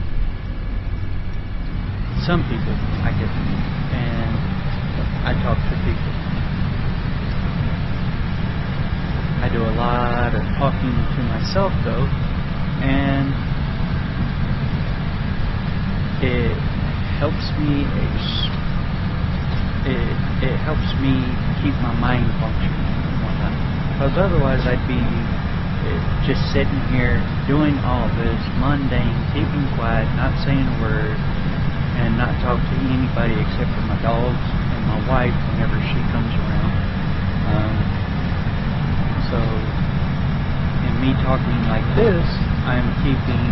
Some people I get to meet, and I talk to people. I do a lot of talking to myself though, and it helps me keep my mind functioning and whatnot. Because otherwise I'd be just sitting here doing all this mundane, keeping quiet, not saying a word, and not talk to anybody except for my dogs and my wife whenever she comes around. So in me talking like this, I'm keeping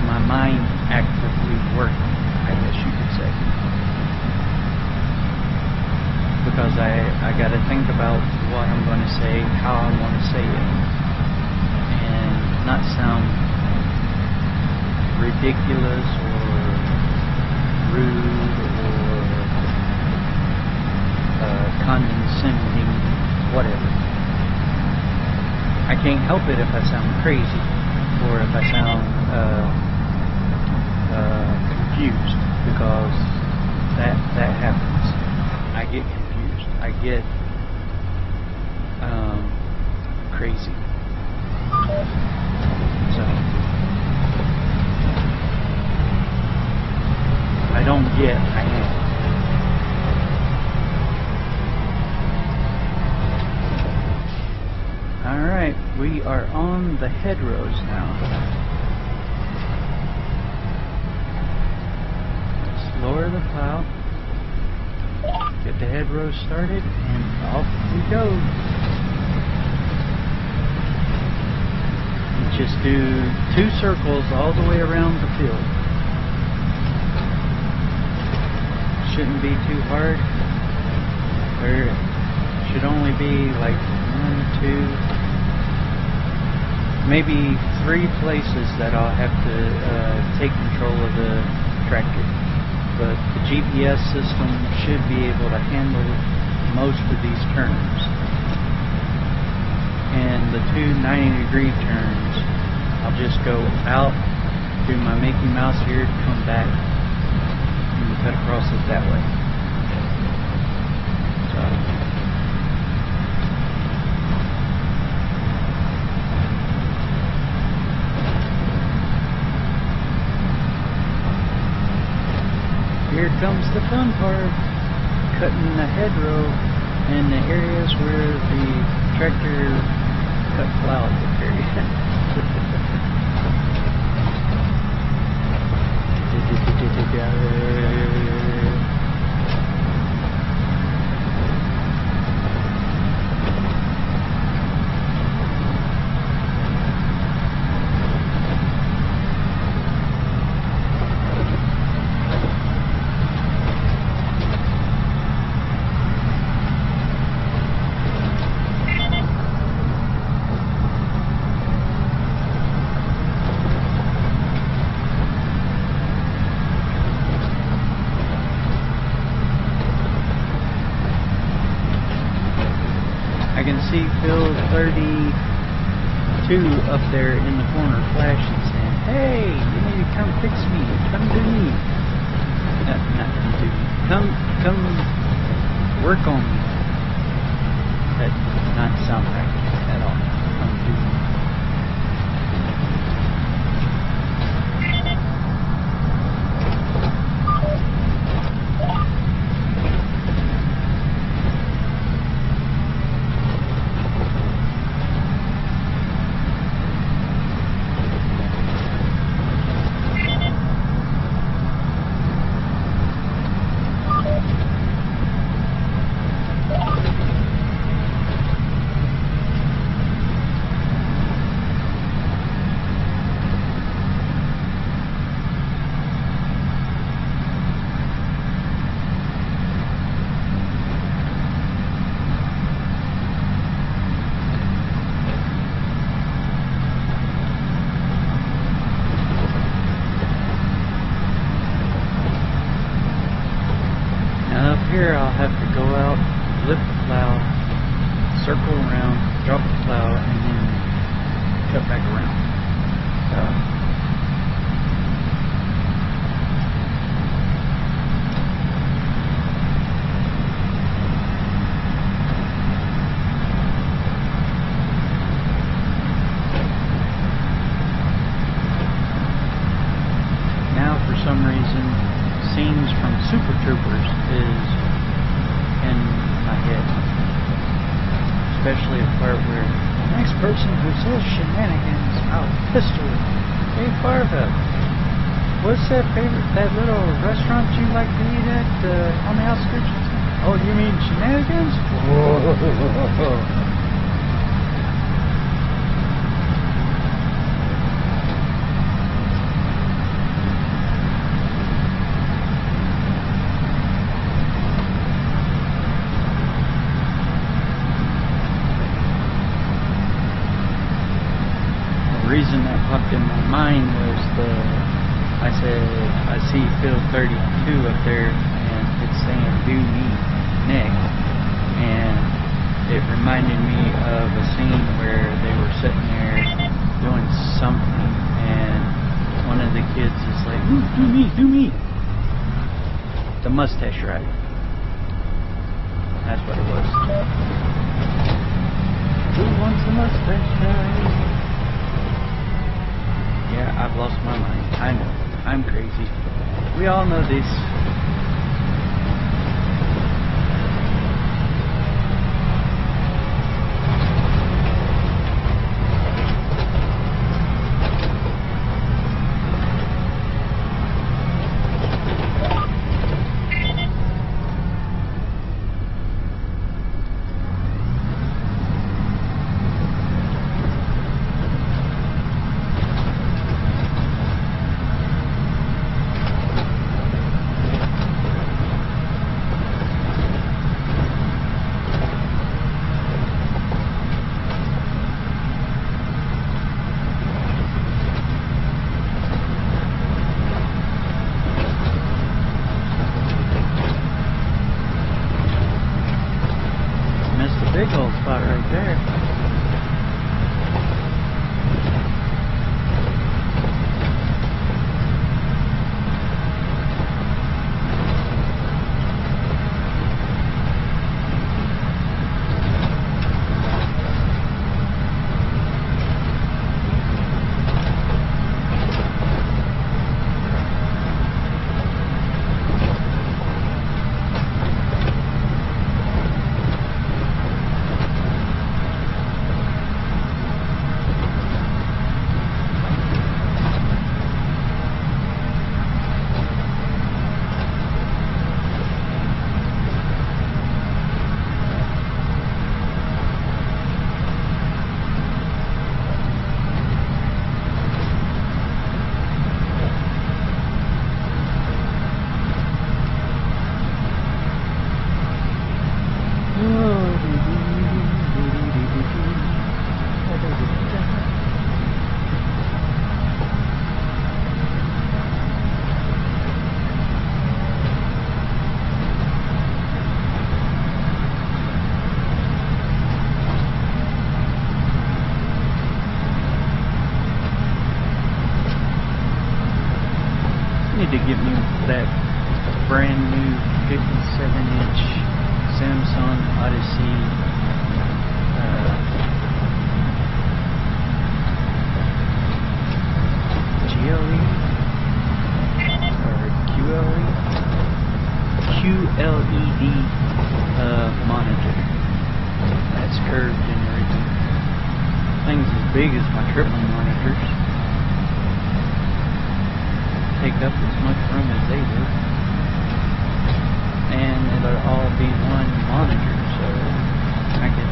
my mind actively working, I guess you could say. Because I got to think about what I'm going to say, how I want to say it, and not sound ridiculous or rude or condescending, whatever. I can't help it if I sound crazy, or if I sound confused because that happens. I get confused. I get crazy. So I don't get. I am. Alright, we are on the hedgerows now. Let's lower the plow, get the hedgerows started, and off we go. And just do 2 circles all the way around the field. Shouldn't be too hard. There should only be like 1, 2, maybe 3 places that I'll have to take control of the tractor. But the GPS system should be able to handle most of these turns. And the 2 90-degree turns, I'll just go out, do my Mickey Mouse here, come back, and cut across it that way. So here comes the fun part, cutting the hedgerow in the areas where the tractor cut plow area. I can see Field 32 up there in the corner flashing, saying, "Hey, you need to come fix me. Come to me. Not come to me. Come work on me." That does not sound right at all. Come to me. Here I'll have to go out, lift the plow, circle around, drop the plow, and then cut back around. Now, for some reason, scenes from Super Troopers is in my head, especially a part where the next person who says shenanigans, I'll pistol him. Hey Farva, what's that little restaurant you like to eat at on the outskirts? Oh, you mean shenanigans? Whoa. The reason that popped in my mind was I said I see Field 32 up there and it's saying "do me next," and it reminded me of a scene where they were sitting there doing something and one of the kids is like, "Ooh, do me," The mustache ride. That's what it was. Who wants a mustache ride? Yeah, I've lost my mind. I know. I'm crazy. We all know this. Big old spot right there. Need to give me that brand new 57-inch Samsung Odyssey GLE or QLED monitor. That's curved and everything. Thing's as big as my tripling monitors. Take up as much room as they do, and it'll all be one monitor, so I could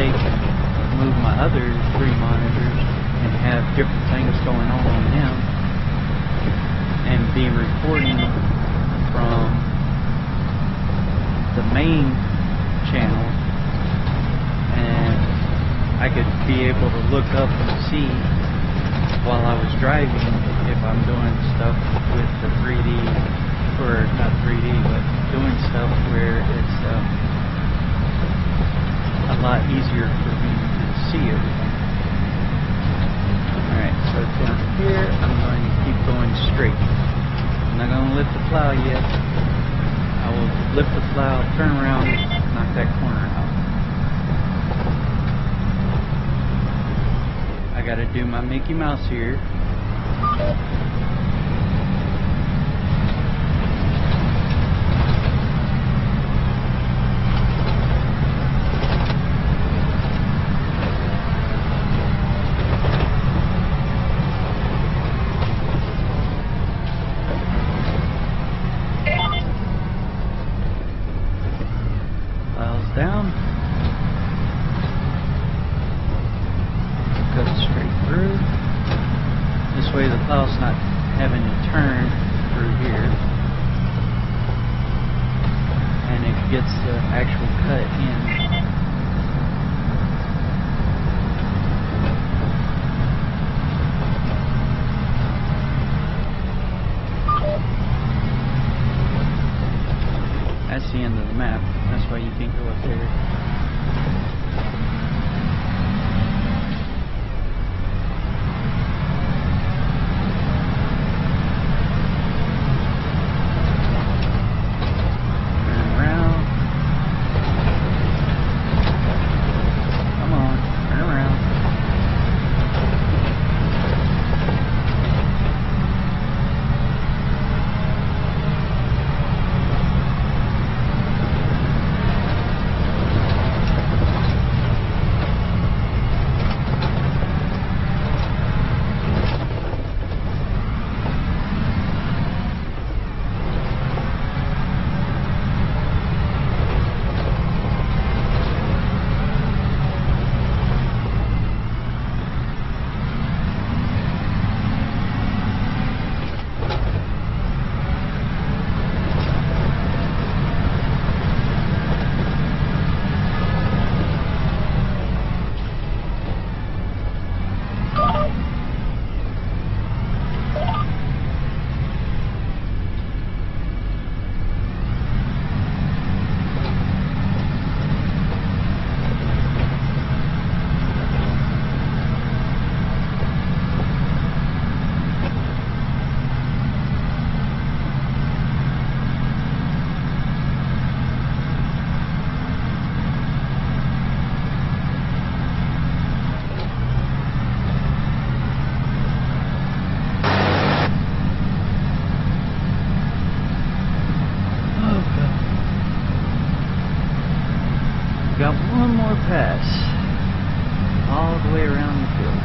take and move my other 3 monitors and have different things going on them, and be recording from the main channel, and I could be able to look up and see while I was driving if I'm doing stuff with the 3D, or not 3D, but doing stuff where it's a lot easier for me to see everything. Alright, so down here I'm going to keep going straight. I'm not going to lift the plow yet. I will lift the plow, turn around, knock that corner out. I gotta do my Mickey Mouse here. Files down. Cut straight through. This way the plow's not having to turn through here, and it gets the actual cut in. That's the end of the map. That's why you can't go up there. pass all the way around the field.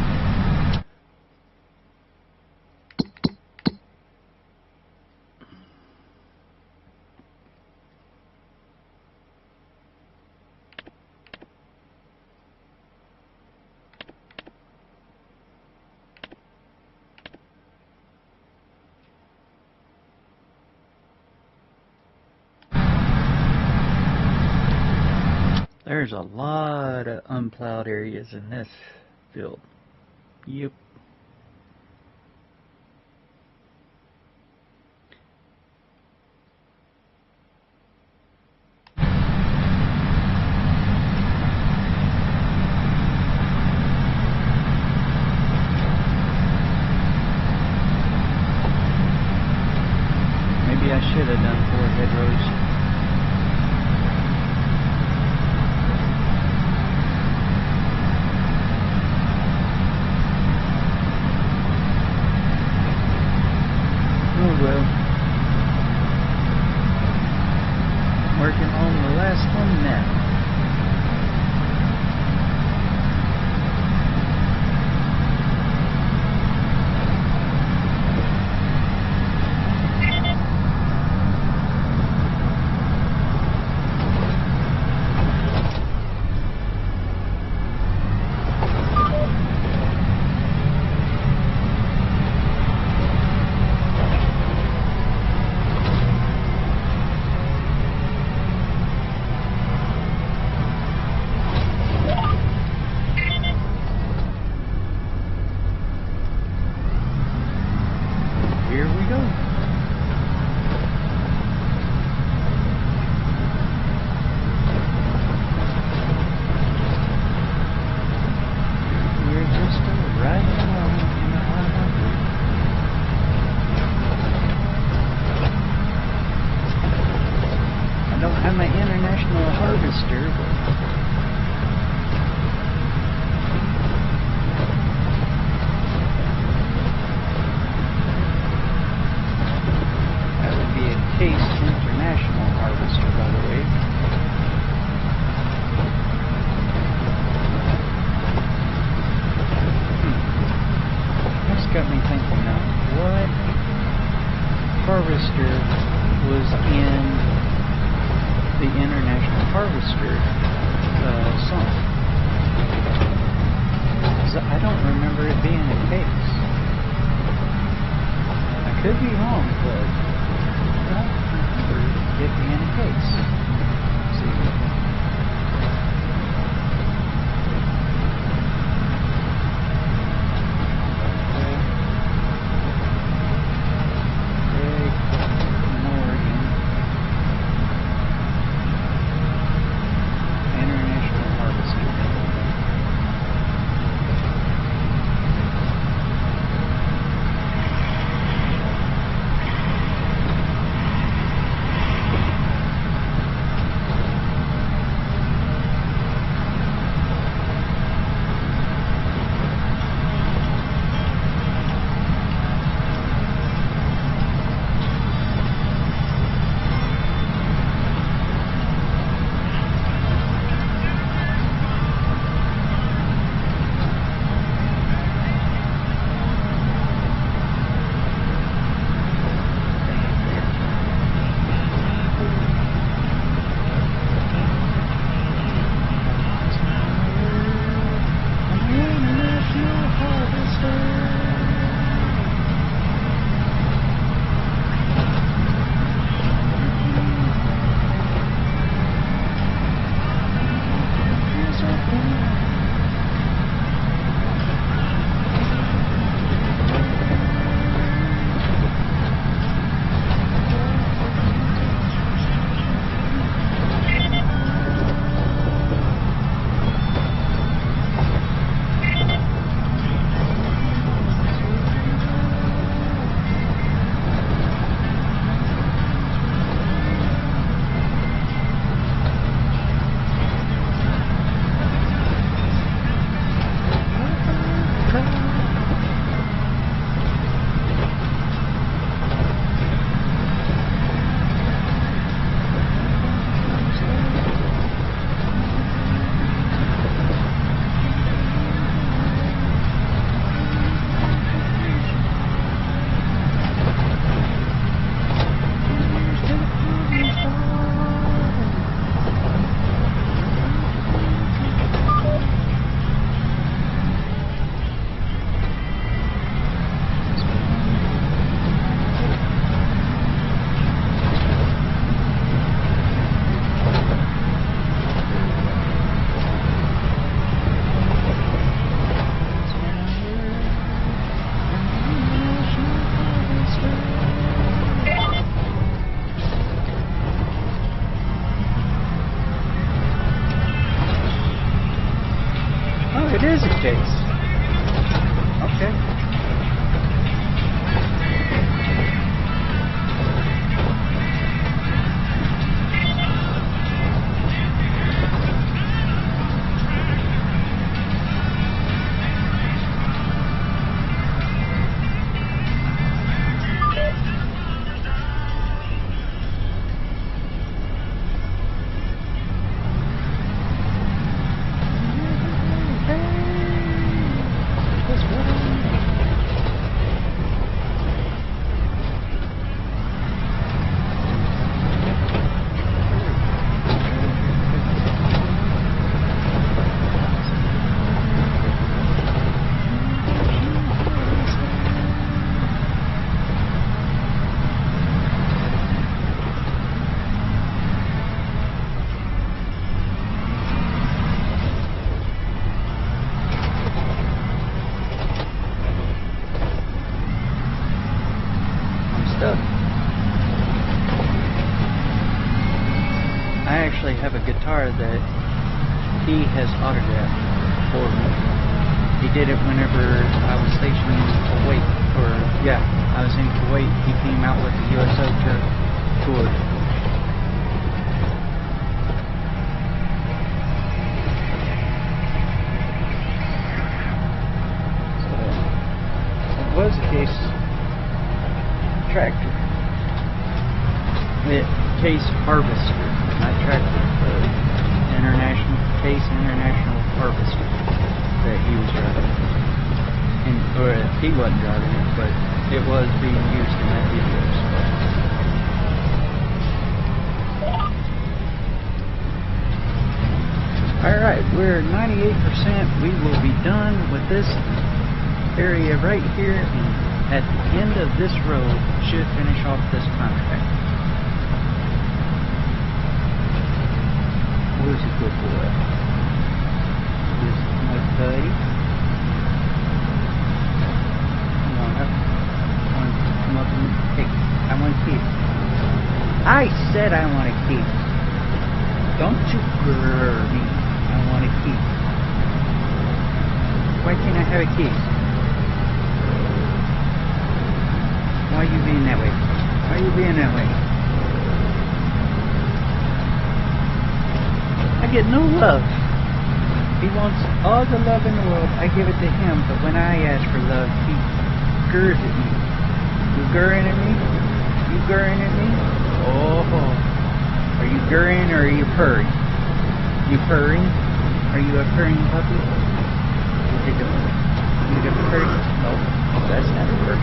There's a lot of unplowed areas in this field. Yep. Maybe I should have done 4 hedgerows. Well, working on the last one now. Here we go. We're just riding along in the highway. I don't have my international harvester, but Case International Harvester, by the way. That's got me thinking now. What harvester was in the International Harvester song? 'Cause I don't remember it being a case. I could be wrong, but it being a case. See? International Harvester. case. Okay. I actually have a guitar that he has autographed for me. He did it whenever I was stationed in Kuwait, I was in Kuwait. He came out with the USO tour. So, it was a case tractor. Case harvester, not tractor. International harvester that he was driving. Or he wasn't driving it, but it was being used in that video. Alright, we're 98%. We will be done with this area right here, and at the end of this road should finish off this contract. Where's a good boy? Here's my buddy. Come on up. Come up and hey, I want a key. I said I want a key. Don't you grr me. I want a key. Why can't I have a key? Why are you being that way? Why are you being that way? I get no love. He wants all the love in the world. I give it to him, but when I ask for love, he gurrs at me. You gurring at me? You gurring at me? Oh. Are you gurring or are you purring? You purring? Are you a purring puppy? You get a purring? Oh, that's not a purr.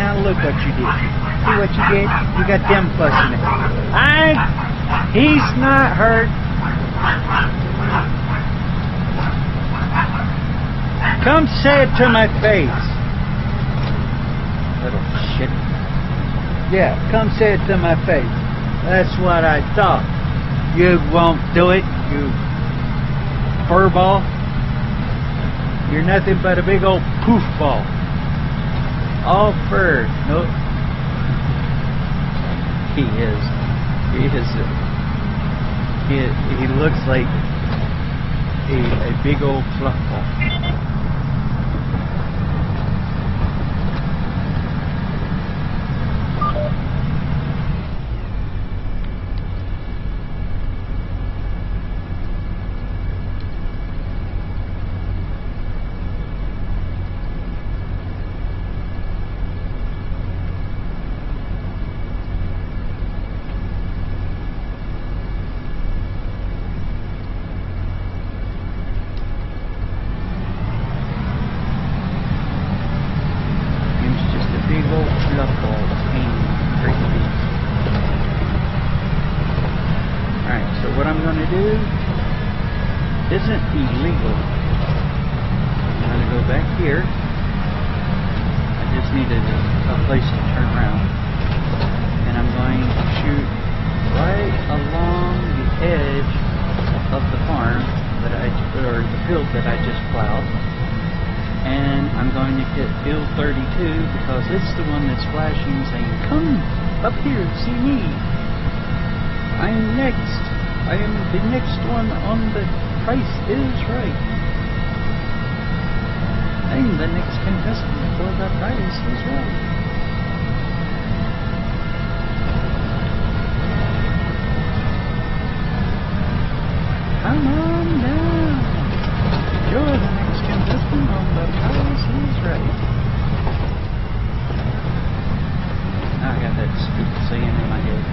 Now look what you did. See what you did? You got them fussing it. He's not hurt. Come say it to my face. Little shit. Yeah, come say it to my face. That's what I thought. You won't do it, you furball. You're nothing but a big old poof ball. All fur. Nope. He looks like a big old fluff ball. What I'm going to do isn't illegal. I'm going to go back here. I just needed a place to turn around. And I'm going to shoot right along the edge of the farm or the field that I just plowed. And I'm going to hit field 32 because it's the one that's flashing saying, "Come up here, see me. I'm next. I am the next one on the price is right. Name the next contestant for the price is right. Come on down. You're the next contestant on the price is right. I got that stupid saying in my head.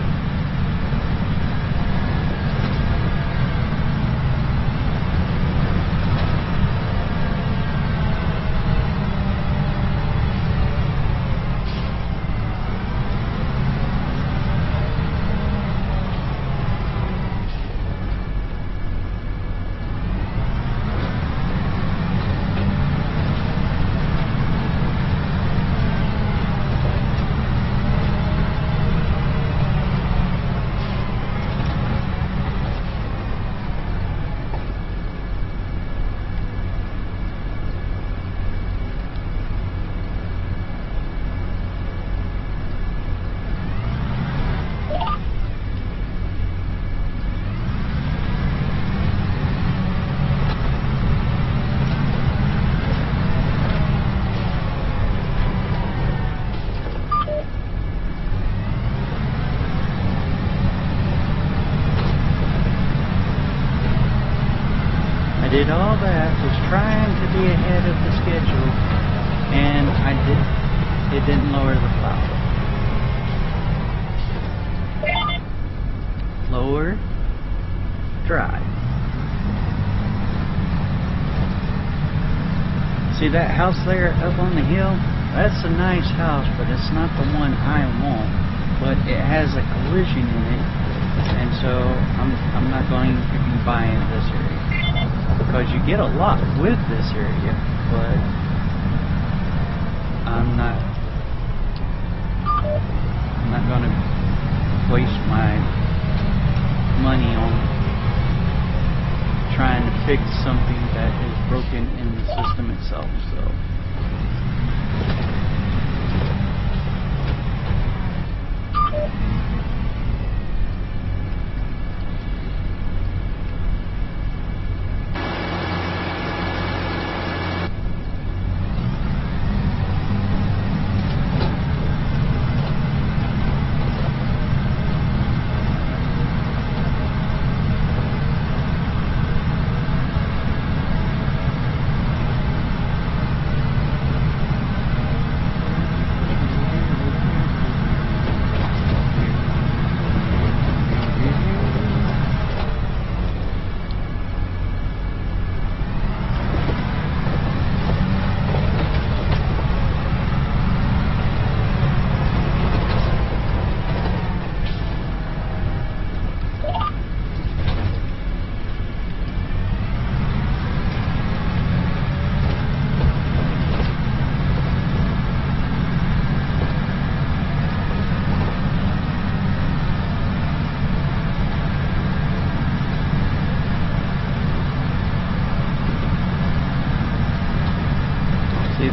I did all that, was trying to be ahead of the schedule, and it didn't lower the plow. Lower, drive. See that house there up on the hill? That's a nice house, but it's not the one I want. But it has a collision in it, and so I'm not going to be buying this area. Because you get a lot with this area, but I'm not going to waste my money on trying to fix something that is broken in the system itself. So.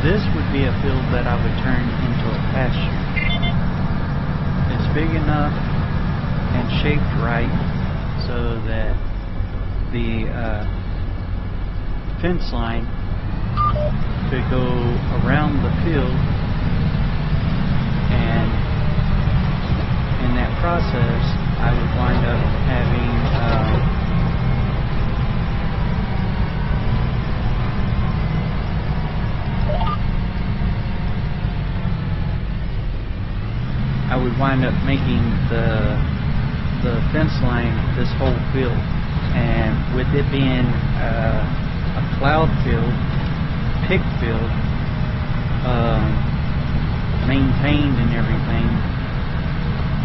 This would be a field that I would turn into a pasture. It's big enough and shaped right so that the fence line could go around the field, and in that process I would wind up having I would wind up making the fence line this whole field, and with it being a plowed field, pick field, maintained and everything,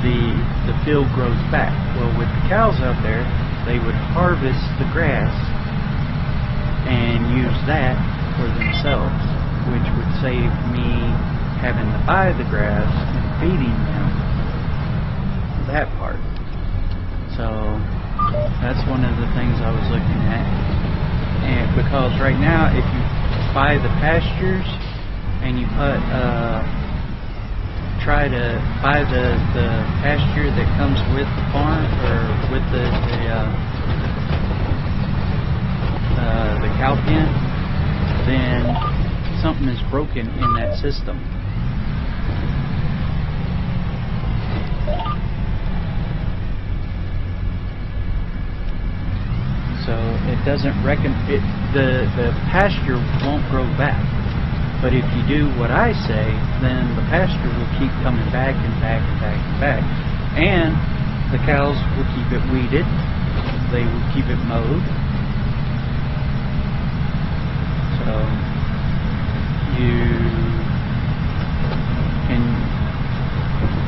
the field grows back. Well, with the cows out there, they would harvest the grass and use that for themselves, which would save me having to buy the grass and feeding them that part. So that's one of the things I was looking at. And because right now, if you buy the pastures and you put try to buy the pasture that comes with the farm, or with the the cow pen, then something is broken in that system. So it doesn't the pasture won't grow back. But if you do what I say, then the pasture will keep coming back and back and back and back. And the cows will keep it weeded. They will keep it mowed. So you can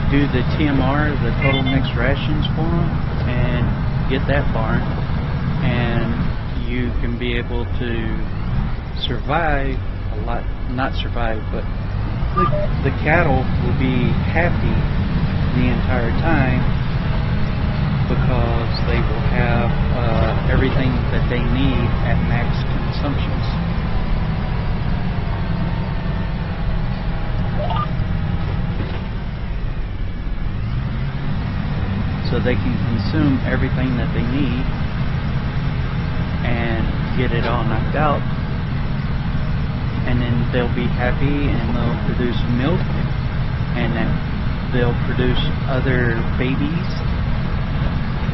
do the TMR, the total mixed rations for them, and get that barn. And you can be able to survive a lot, not survive, but the cattle will be happy the entire time because they will have everything that they need at max consumptions. So they can consume everything that they need and get it all knocked out, and then they'll be happy and they'll produce milk, and then they'll produce other babies,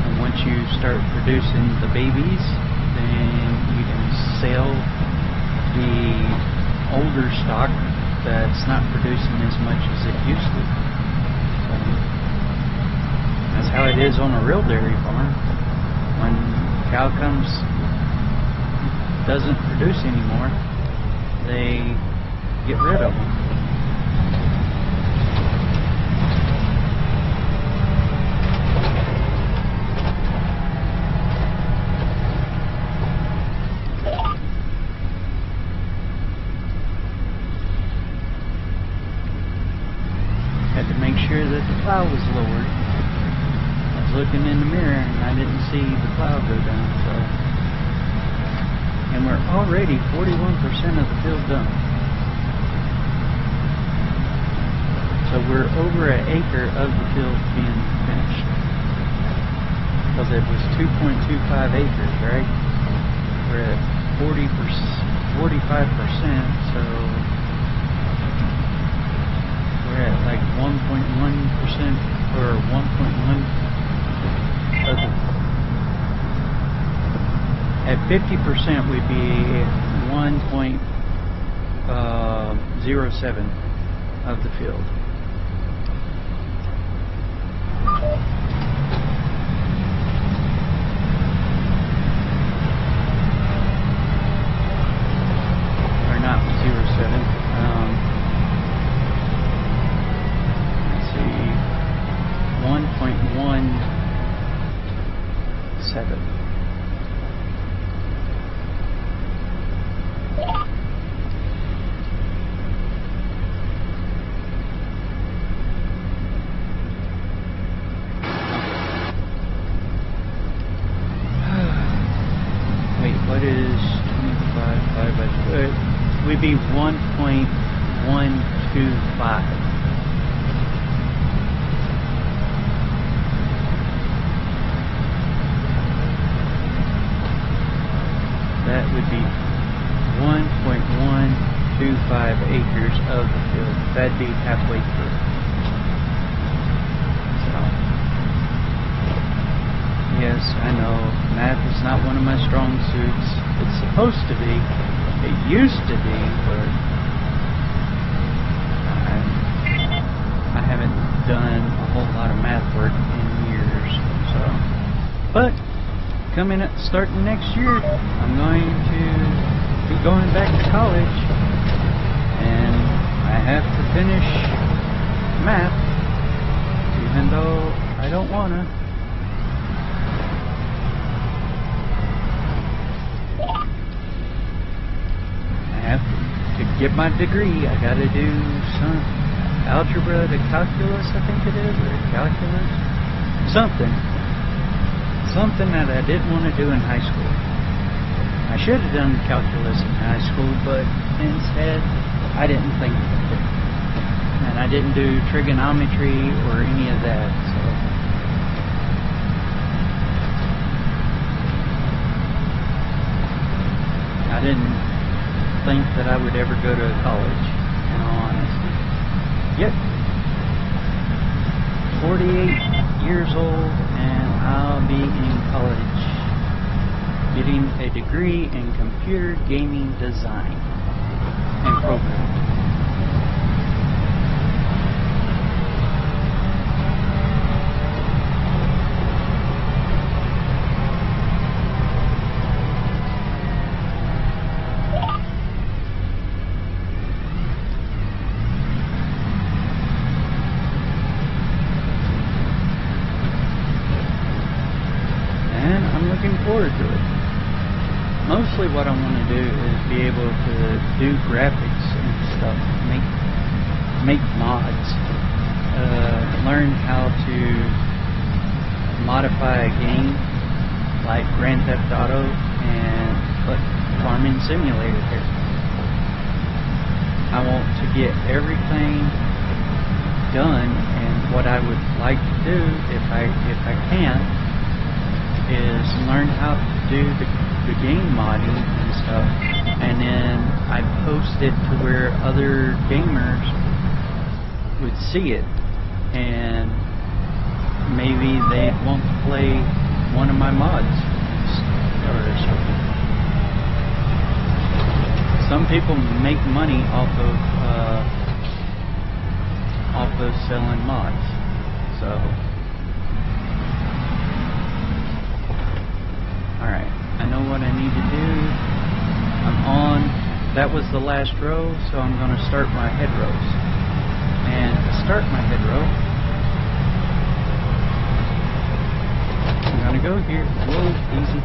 and once you start producing the babies, then you can sell the older stock that's not producing as much as it used to. So that's how it is on a real dairy farm. When a cow doesn't produce anymore, they get rid of them. Had to make sure that the plow was lowered. I was looking in the mirror and I didn't see the plow go down, so. And we're already 41% of the field done. So we're over an acre of the field being finished. Because it was 2.25 acres, right? We're at 45%, so we're at like 1.1% or 1.1 of the. At 50%, we'd be 1.07 of the field. Or not 07. Let's see. 1.17. What is 25 by 2? Would be 1.125. That would be 1.125 acres of the field. That'd be halfway through. Yes, I know, math is not one of my strong suits. It's supposed to be. It used to be, but I haven't done a whole lot of math work in years. So, but starting next year, I'm going to be going back to college, and I have to finish math, even though I don't want to. To get my degree, I got to do some algebra to calculus, I think it is, or calculus, something that I didn't want to do in high school. I should have done calculus in high school, but instead I didn't think of it, and I didn't do trigonometry or any of that. So I didn't think that I would ever go to college, in all honesty. Yep. 48 years old, and I'll be in college getting a degree in computer gaming design and programming. Looking forward to it. Mostly what I want to do is be able to do graphics and stuff, make mods, learn how to modify a game like Grand Theft Auto and put Farming Simulator here. I want to get everything done, and what I would like to do if I can is learn how to do the game modding and stuff, and then I post it to where other gamers would see it, and maybe they'd want to play one of my mods or something. Some people make money off of selling mods, so. Alright, I know what I need to do. I'm on, that was the last row, so I'm going to start my head rows. And to start my head row, I'm going to go here, whoa, easy.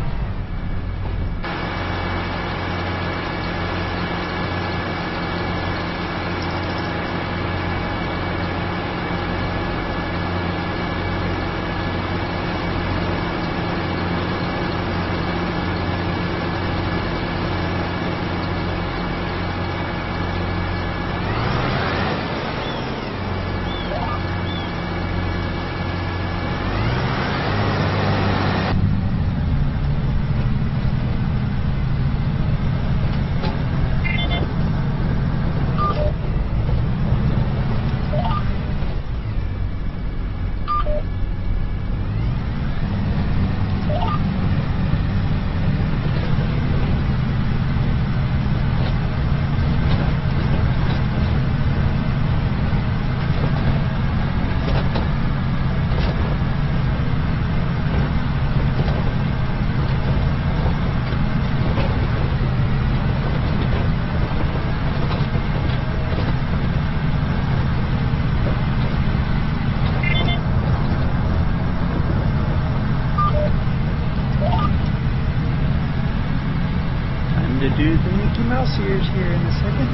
Do the Mickey Mouse ears here in a second.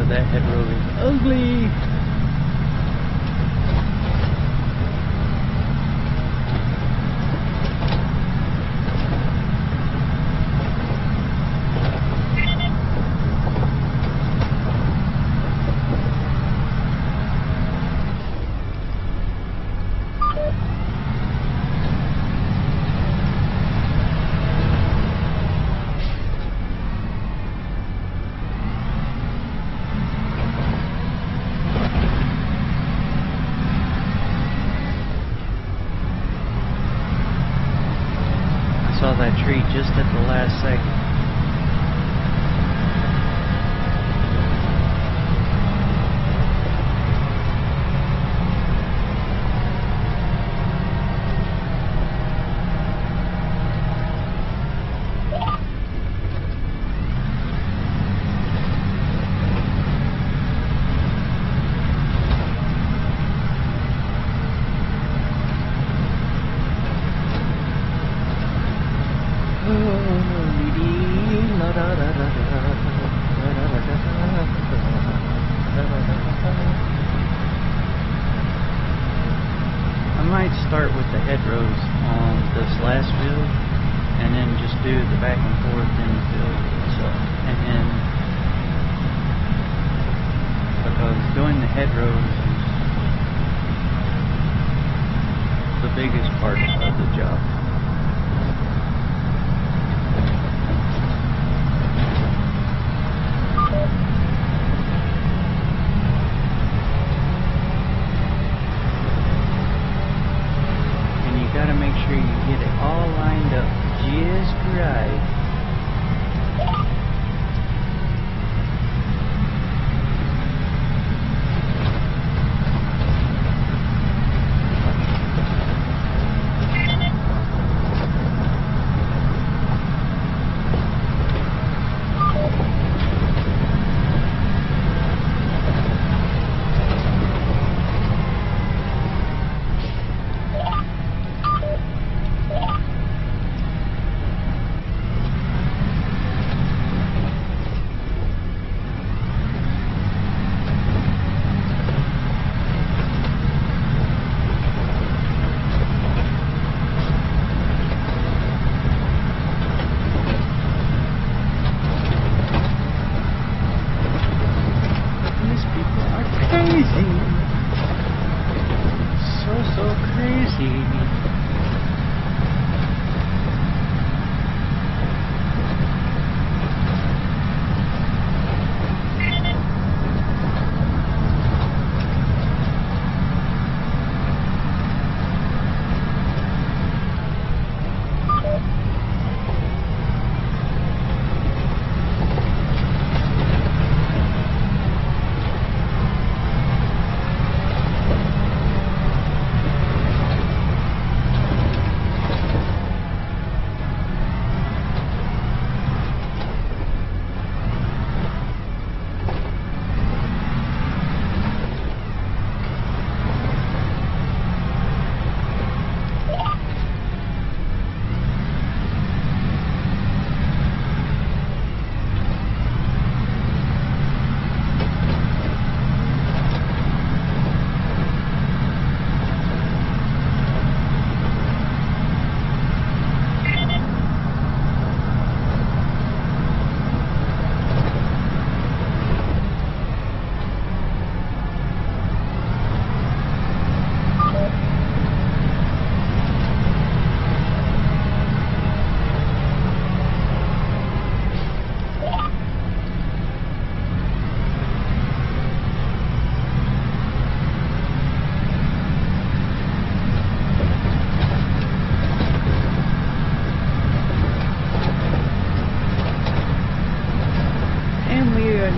That head row is ugly. last second. I might start with the hedgerows on this last field and then just do the back and forth in the field itself. And then, because doing the hedgerows is the biggest part of the job. Gotta make sure you get it all lined up just right.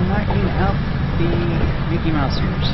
Knocking out the Mickey Mouse ears.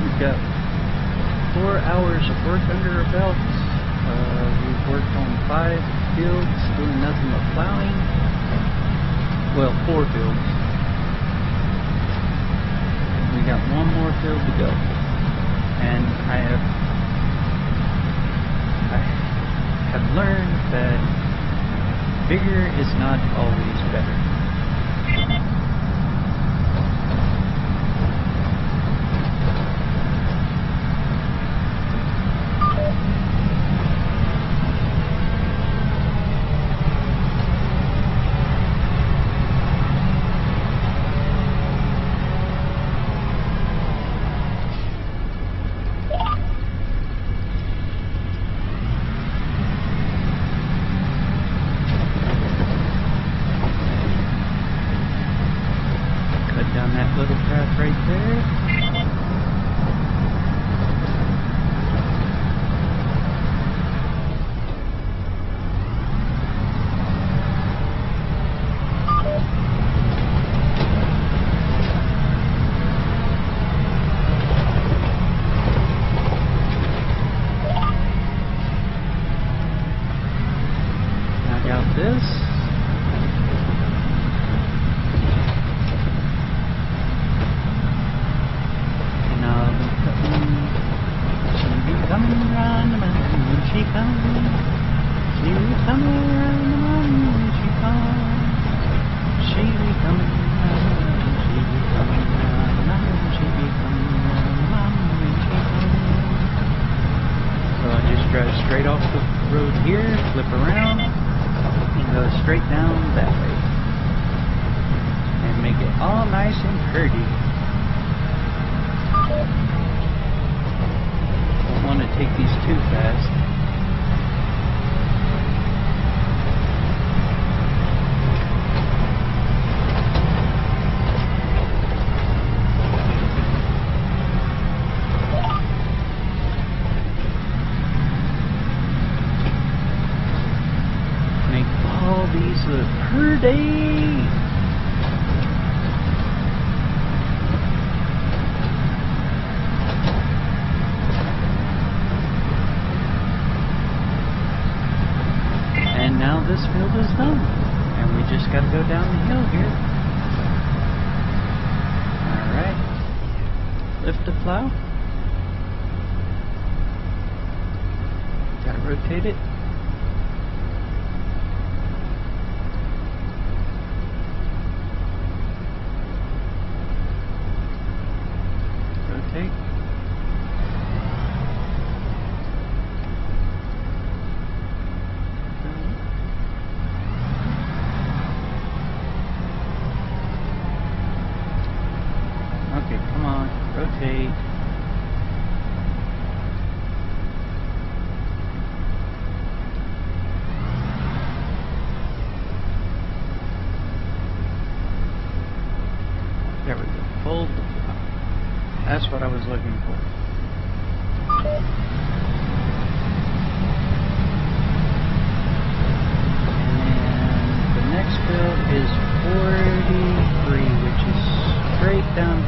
We've got 4 hours of work under our belts. We've worked on 5 fields, doing nothing but plowing. Well, 4 fields. We got 1 more field to go. And I have learned that bigger is not always better. Down that little path right there. Knock out this. She comes around the mountain when she comes. She be coming around, she be coming around the mountain, she be coming around the mountain when she comes. So I just drive straight off the road here, flip around, and go straight down that way. And make it all nice and pretty. Don't want to take these too fast. These look pretty. And now this field is done, and we just got to go down the hill here. All right, lift the plow. Got to rotate it. Rotate. Okay, come on, rotate. There we go. Fold the plow. That's what I was looking for. And the next field is 43, which is straight down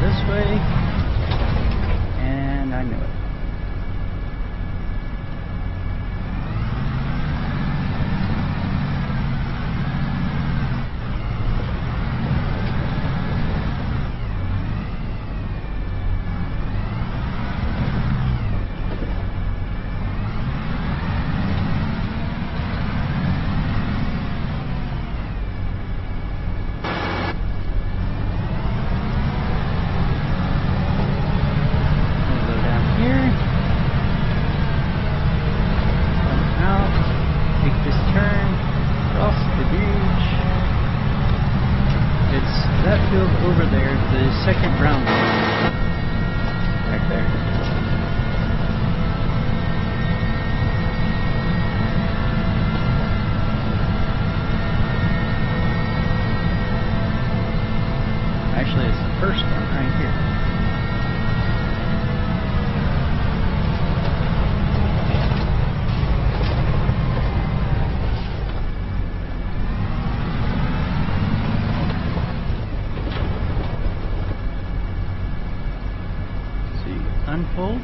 this way. And I knew it. That field over there, the second brown one, right there. Actually, it's the first one right here. Unfold.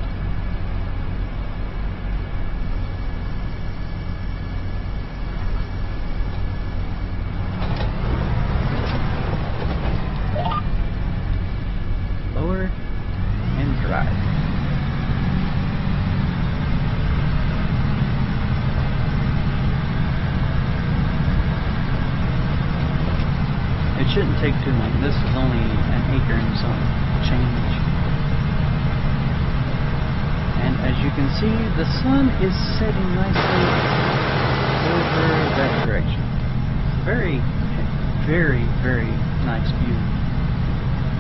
It shouldn't take too long. This is only an acre and some change. And as you can see, the sun is setting nicely over that direction. Very, very, very nice view.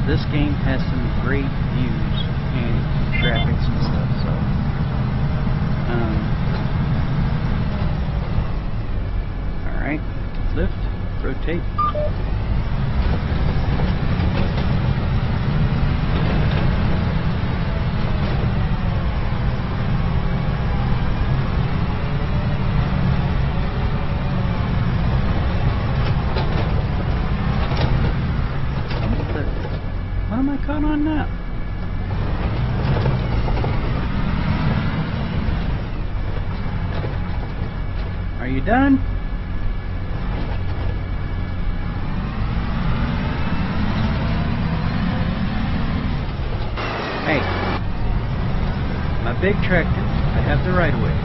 This game has some great views and graphics and stuff, so alright, lift, rotate. What am I caught on now? Are you done? Hey, my big tractor, I have the right of way.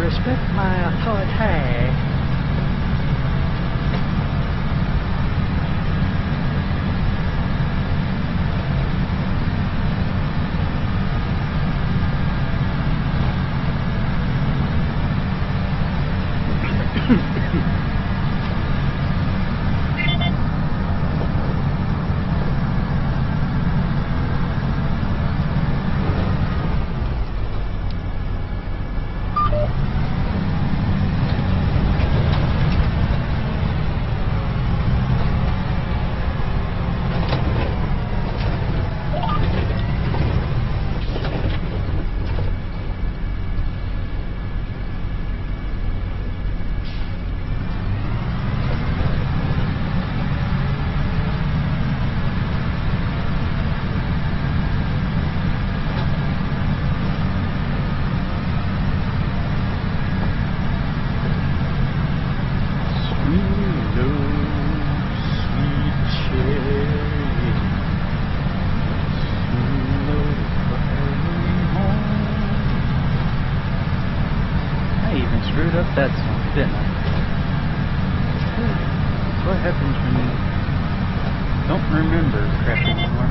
Respect my authority. Screwed up that song, didn't I? That's what happens when you don't remember crap anymore.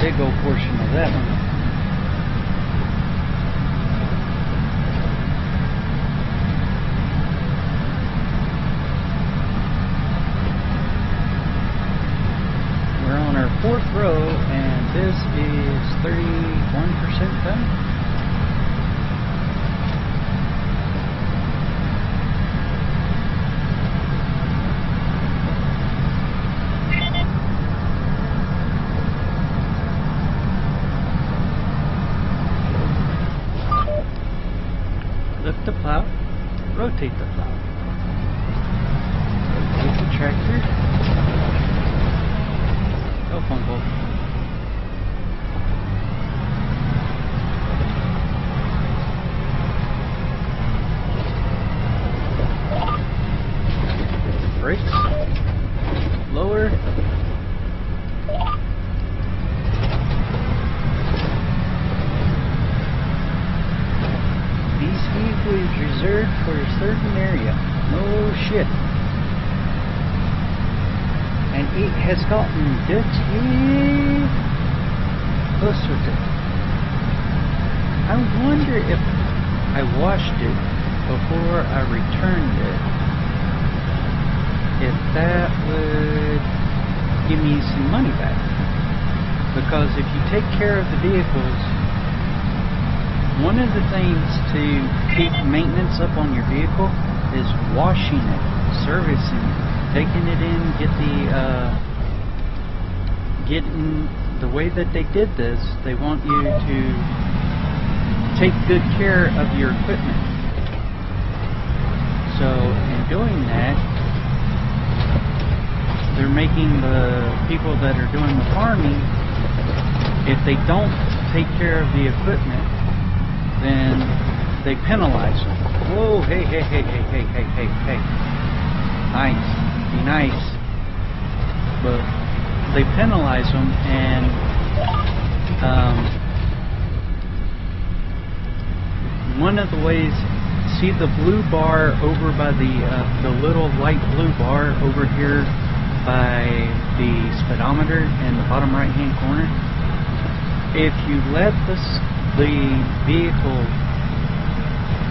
Big old portion of that one. We're on our 4th row, and this is 31% done. Lift the plow, rotate the plow, rotate the tractor, go fumble. Brakes, lower. Is reserved for a certain area. No shit. And it has gotten dirty. Close with it. I wonder if I washed it before I returned it, if that would give me some money back. Because if you take care of the vehicles one of the things to keep maintenance up on your vehicle is washing it, servicing it, taking it in, getting the way that they did this. They want you to take good care of your equipment. So in doing that, they're making the people that are doing the farming, if they don't take care of the equipment, then they penalize them. Whoa, hey. Nice, be nice. But they penalize them, and one of the ways, see the blue bar over by the little light blue bar over here by the speedometer in the bottom right hand corner? If you let the vehicle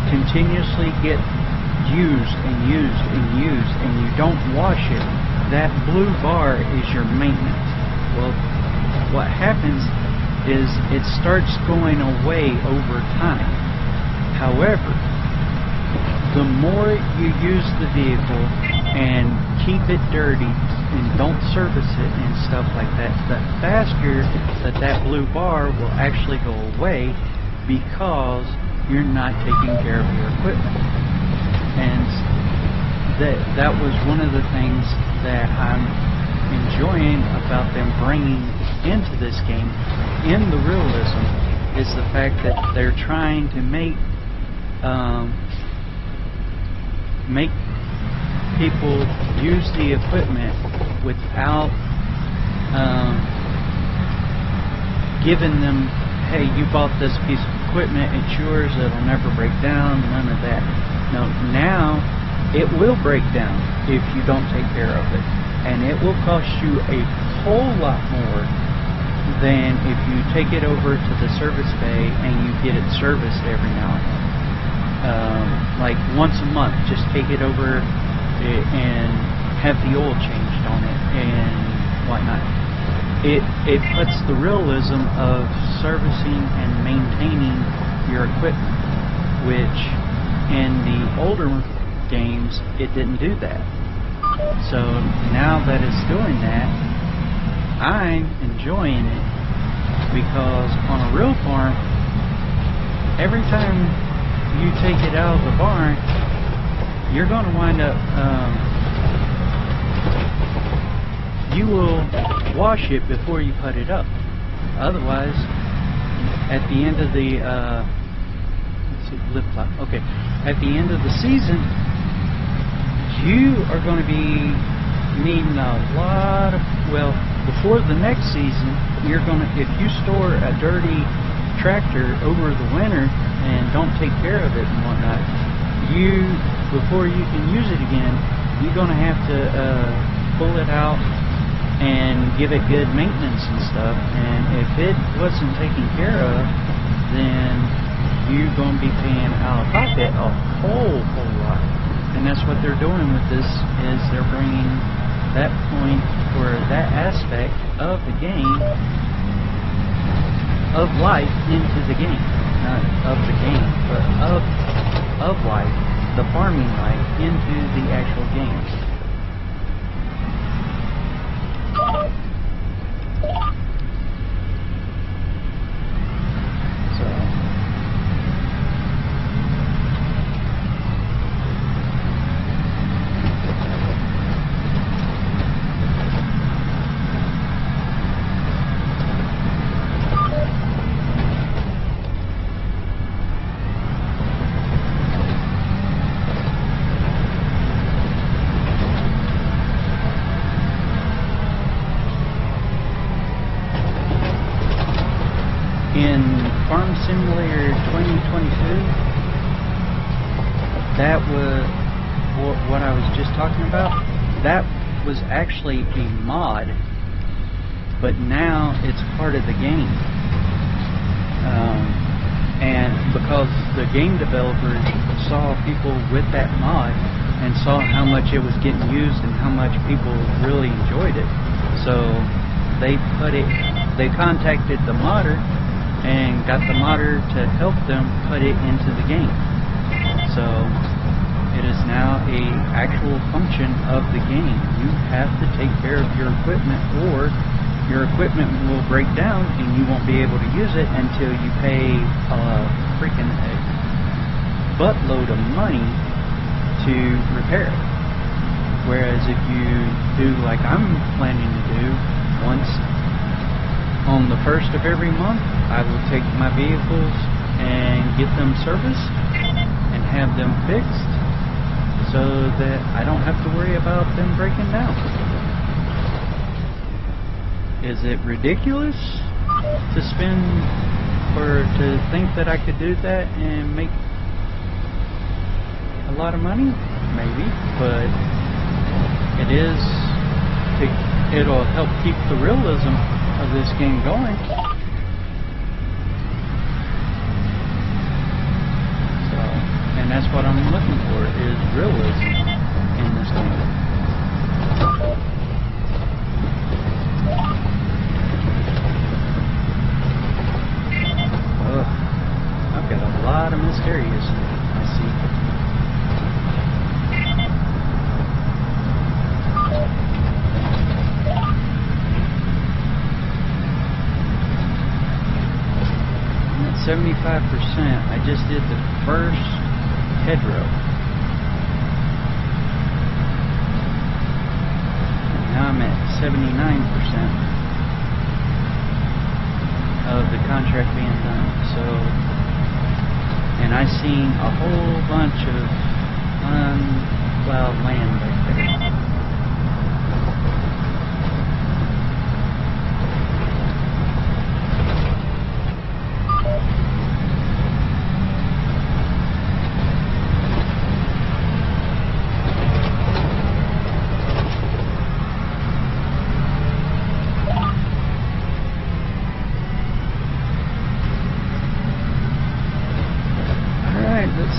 continuously get used and you don't wash it, that blue bar is your maintenance. Well, what happens is it starts going away over time. However, the more you use the vehicle and keep it dirty and don't service it and stuff like that, the faster that blue bar will actually go away, because you're not taking care of your equipment. And that was one of the things that I'm enjoying about them bringing into this game, in the realism, is the fact that they're trying to make people use the equipment without giving them, hey, you bought this piece of equipment, it's yours, it'll never break down, none of that. No, now it will break down if you don't take care of it, and it will cost you a whole lot more than if you take it over to the service bay and you get it serviced every now and then. Like once a month, just take it over and have the oil changed on it and whatnot. It puts the realism of servicing and maintaining your equipment, which in the older games it didn't do that. So now that it's doing that, I'm enjoying it, because on a real farm, every time you take it out of the barn, you're going to wind up, you will wash it before you put it up. Otherwise, at the end of the, let's see, lip flap. Okay, at the end of the season, you are going to be needing a lot of, well, before the next season, you're going to, if you store a dirty tractor over the winter and don't take care of it and whatnot, before you can use it again, you're going to have to pull it out and give it good maintenance and stuff. And if it wasn't taken care of, then you're going to be paying out of pocket a whole lot. And that's what they're doing with this, is they're bringing that point, or that aspect of the game, of life, into the game. Not of the game, but of life, the farming life, into the actual game. In Farm Simulator 2022, that was what I was just talking about. That was actually a mod, but now it's part of the game. And because the game developers saw people with that mod and saw how much it was getting used and how much people really enjoyed it, so they contacted the modder and got the modder to help them put it into the game. So it is now a actual function of the game. You have to take care of your equipment, or your equipment will break down and you won't be able to use it until you pay freaking a buttload of money to repair it. Whereas if you do like I'm planning to do, once on the 1st of every month, I will take my vehicles and get them serviced and have them fixed so that I don't have to worry about them breaking down. Is it ridiculous to spend or to think that I could do that and make a lot of money? Maybe, but it'll help keep the realism of this game going. So, and that's what I'm looking for, is realism in this game. I've got a lot of missed areas, I see. I'm at 75%. I just did the first hedgerow. And now I'm at 79% of the contract being done. So, and I seen a whole bunch of unplowed land back there.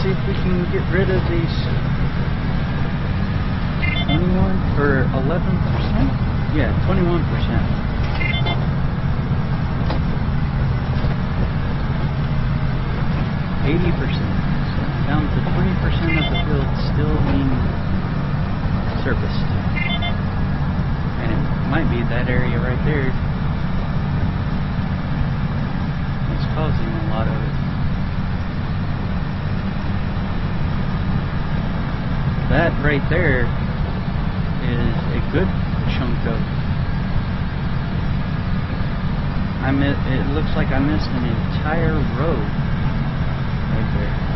See if we can get rid of these 21 or 11%. Yeah, 21%. 80%. So down to 20% of the field still being serviced. And it might be that area right there that's causing a lot of it. That right there is a good chunk of. It looks like I missed an entire road right there.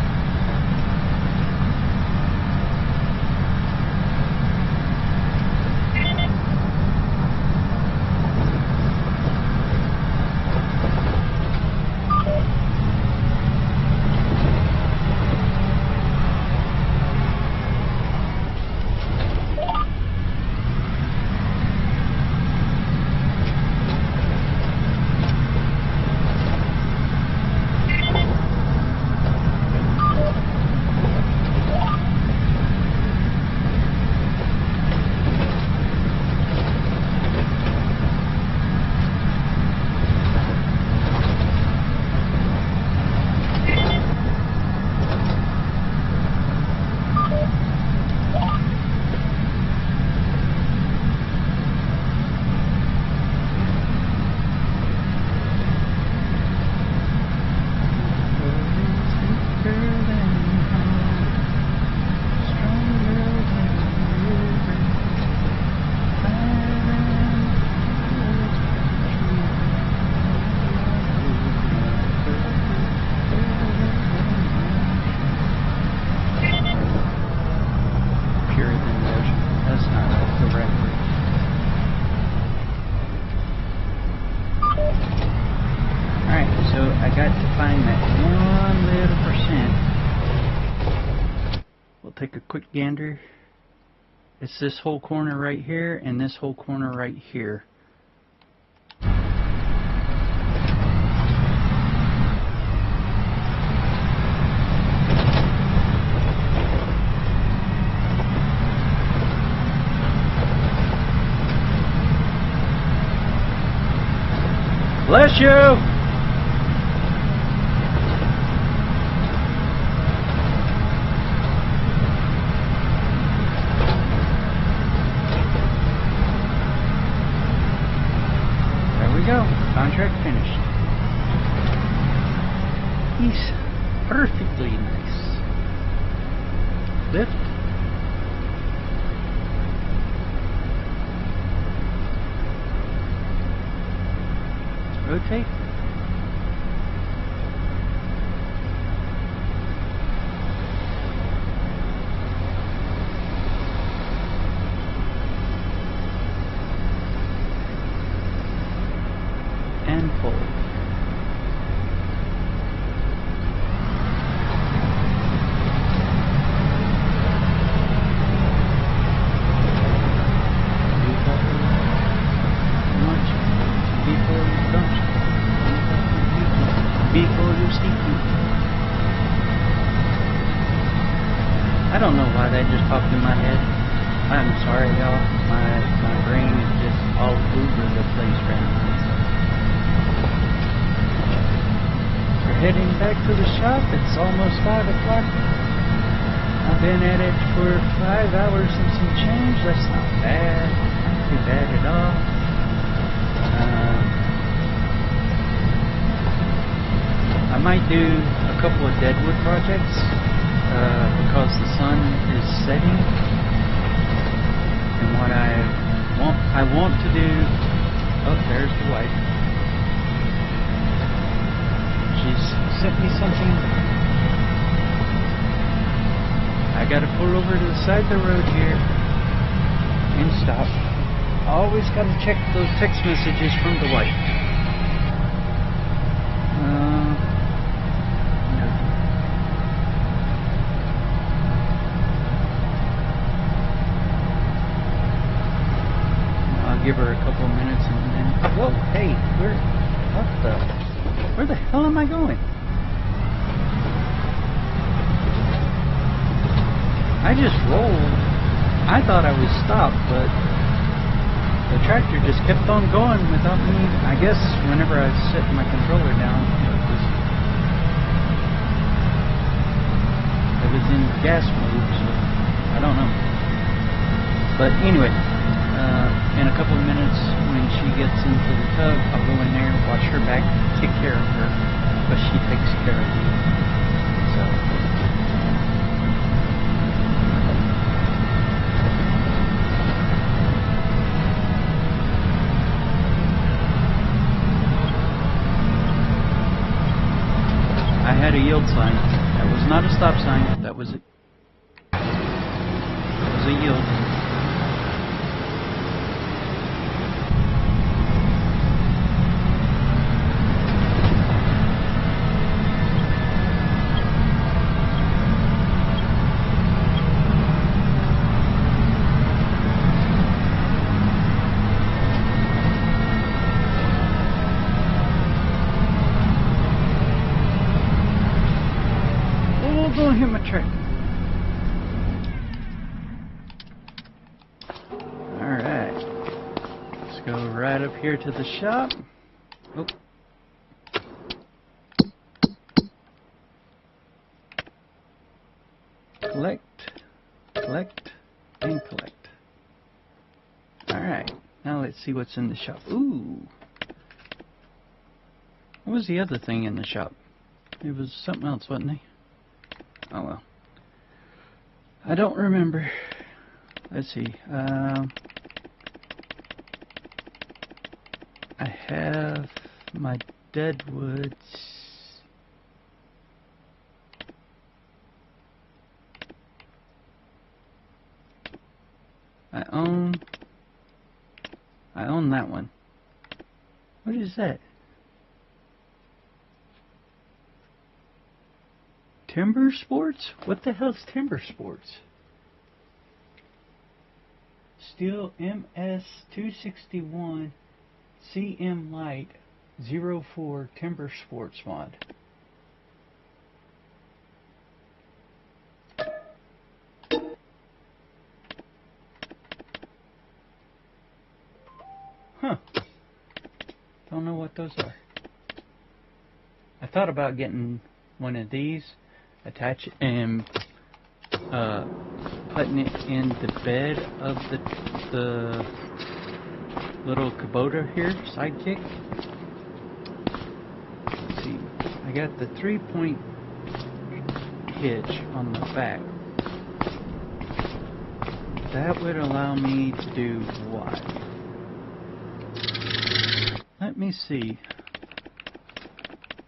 Take a quick gander. It's this whole corner right here and this whole corner right here. Bless you! He's perfectly nice. Lift. Rotate. And fold. Before you sleep. I don't know why that just popped in my head. I'm sorry, y'all. My brain is just all over the place right now. We're heading back to the shop. It's almost 5 o'clock. I've been at it for 5 hours and some change. That's not bad. Not too bad at all. I might do a couple of deadwood projects because the sun is setting, and what I want to do. Oh, there's the wife. She's sent me something. I gotta pull over to the side of the road here and stop. Always gotta check those text messages from the wife. Give her a couple minutes and then, whoa, hey, where the hell am I going? I just rolled. I thought I was stopped, but the tractor just kept on going without me. I guess whenever I set my controller down, it was in gas mode, so I don't know. But anyway, in a couple of minutes, when she gets into the tub, I'll go in there, watch her back, take care of her, but she takes care of me. So, I had a yield sign. That was not a stop sign. That was a yield. Don't hit my truck. Alright. Let's go right up here to the shop. Oh. Collect, and collect. Alright. Now let's see what's in the shop. Ooh. What was the other thing in the shop? It was something else, wasn't it? Oh well. I don't remember. Let's see. I have my deadwoods. I own that one. What is that? Timber Sports? What the hell's Timber Sports? Steel MS261 CM Light 04 Timber Sports mod. Huh. Don't know what those are. I thought about getting one of these, attach it, and putting it in the bed of the little Kubota here, Sidekick. Let's see, I got the 3-point hitch on the back. That would allow me to do what? Let me see.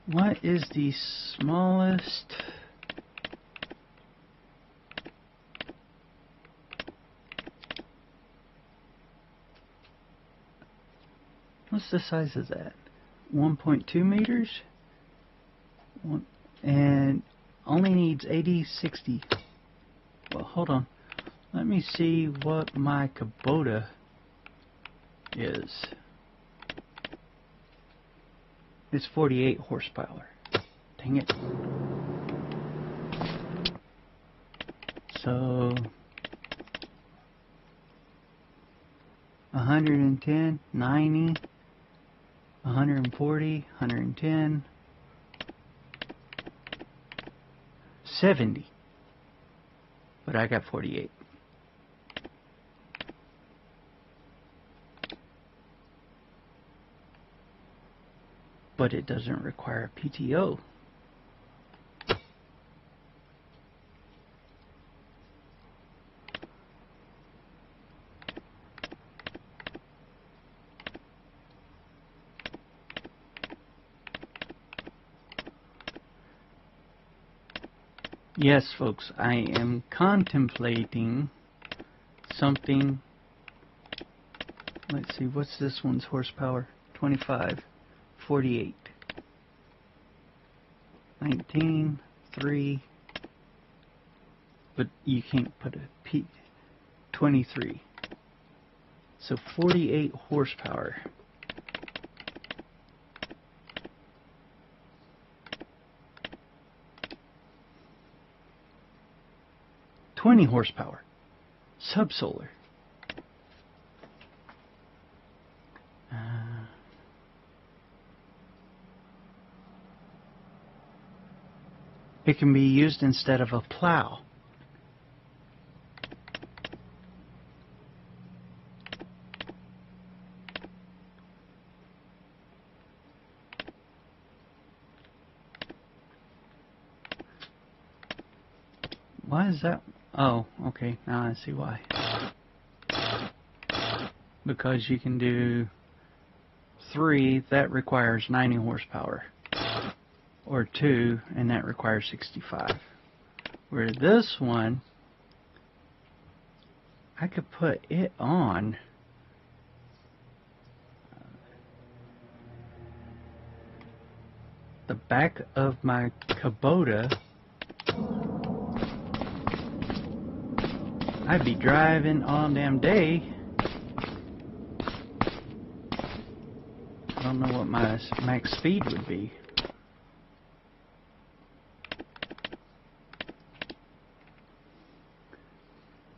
What is the smallest? What's the size of that? 1.2 meters? And only needs 80/60. Well, hold on. Let me see what my Kubota is. It's 48 horsepower. Dang it. So 110, 90, 140, 110, 70. But I got 48. But it doesn't require PTO. Yes, folks, I am contemplating something. Let's see, what's this one's horsepower? 25, 48, 19, 3, but you can't put a P, 23. So 48 horsepower. Horsepower, subsolar. It can be used instead of a plow. Why is that? Oh, okay, now I see why. Because you can do 3, that requires 90 horsepower. Or 2, and that requires 65. Where this one, I could put it on the back of my Kubota. I'd be driving all damn day. I don't know what my max speed would be.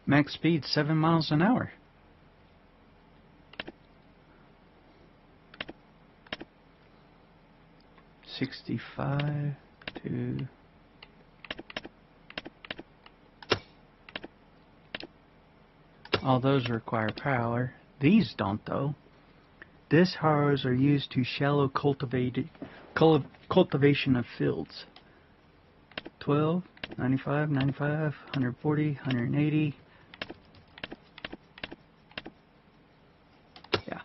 Max speed 7 miles an hour. $65 to all those require power. These don't, though. Disc harrows are used to shallow cultivation of fields. 12, 95, 95, 140, 180. Yeah.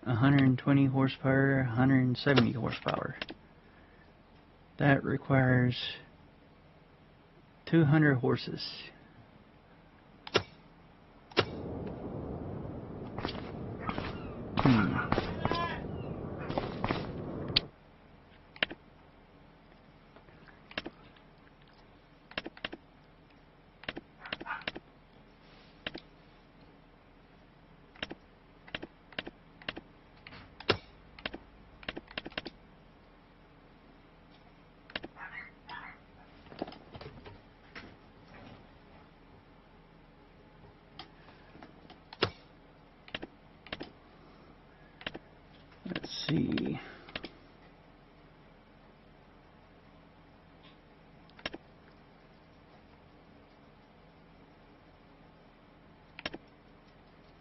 $120 horsepower, 170 horsepower. That requires 200 horses. Let's see.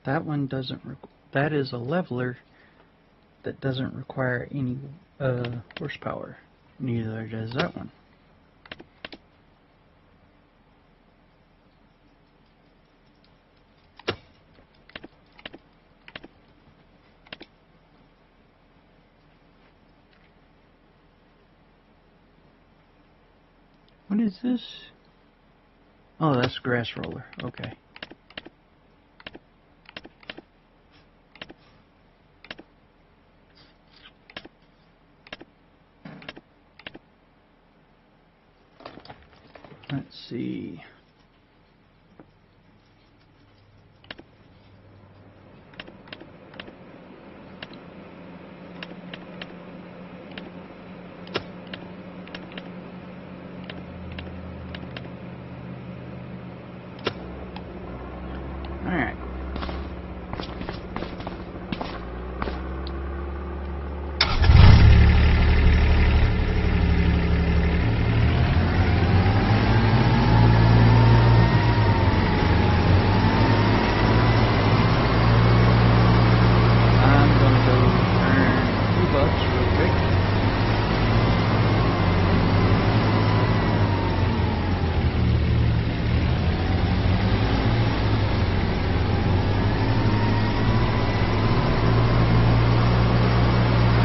That one doesn't that is a leveler that doesn't require any horsepower. Neither does that one. What is this? Oh, that's grass roller. Okay. Let's see. All right. I'm gonna go earn $2 real quick.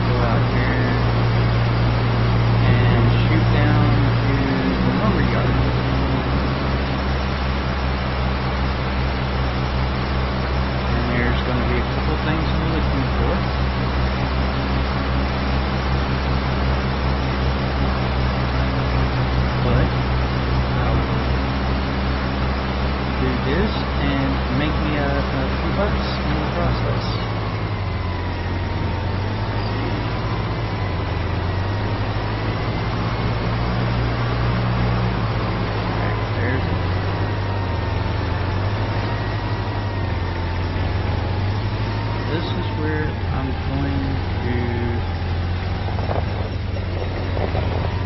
Go out here and shoot down to the lumber yard. And there's going to be a couple things I'm looking for. But I'll do this and make me a few bucks in the process. Alright, there's it. This is where I'm going to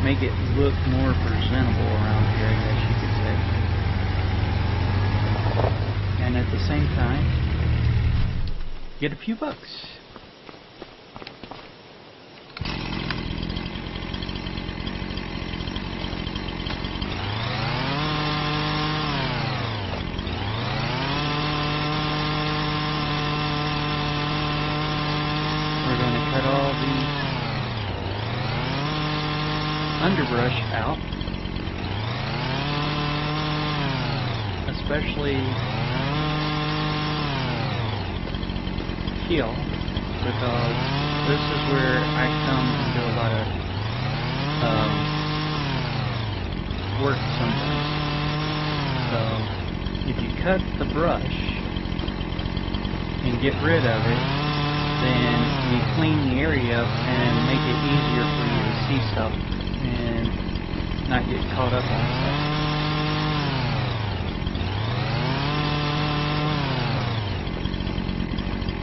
make it look more presentable around here, I guess you could say. And at the same time, get a few bucks. We're going to cut all these underbrush out, especially heel, because this is where I come and do a lot of work sometimes. So if you cut the brush and get rid of it, then you clean the area up and make it easier for you to see stuff and not get caught up on stuff.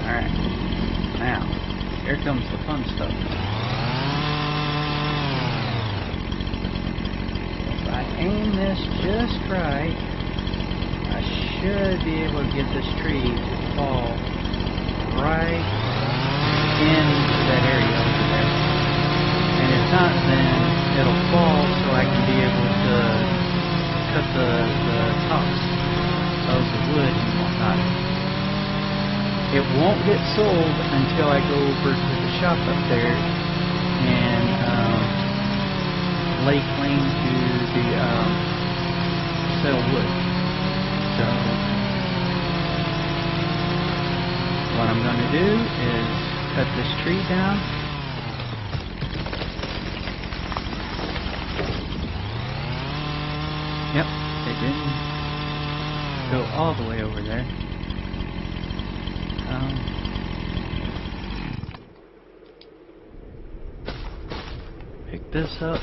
Alright, now, here comes the fun stuff. If I aim this just right, I should be able to get this tree to fall right into that area over there. And if not, then it'll fall so I can be able to cut the tops of the wood and whatnot. It won't get sold until I go over to the shop up there and lay claim to the sell wood. So what I'm going to do is cut this tree down. Yep, it didn't go all the way over there. Pick this up.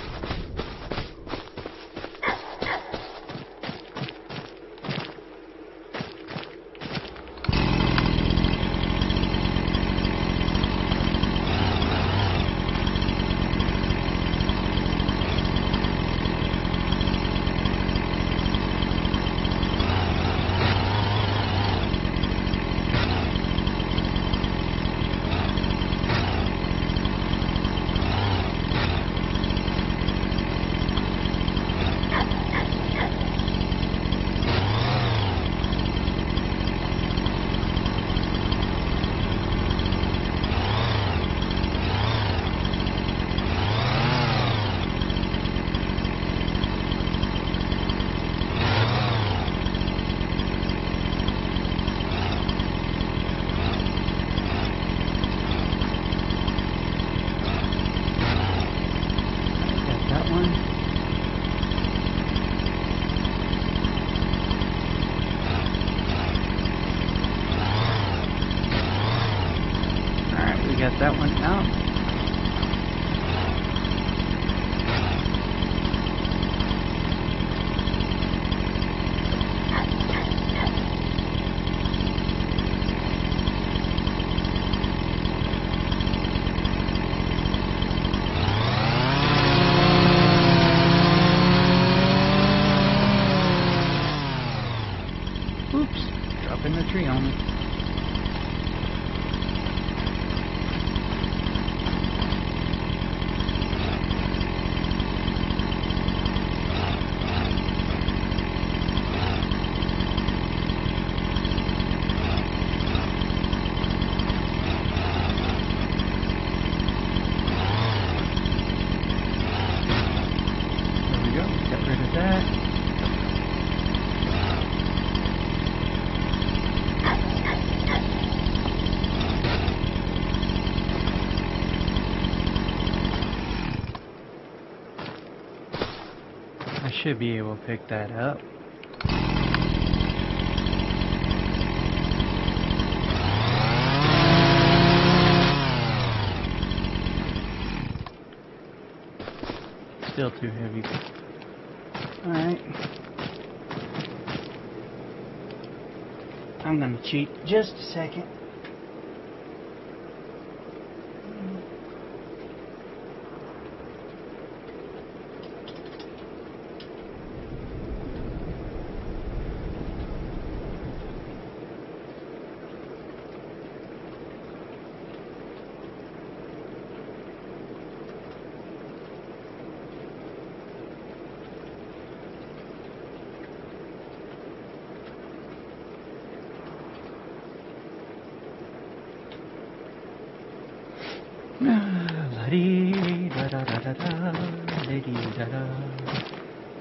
No. Oops, dropping the tree on me. There we go, got rid of that. I should be able to pick that up. Still too heavy. Alright. I'm gonna cheat just a second.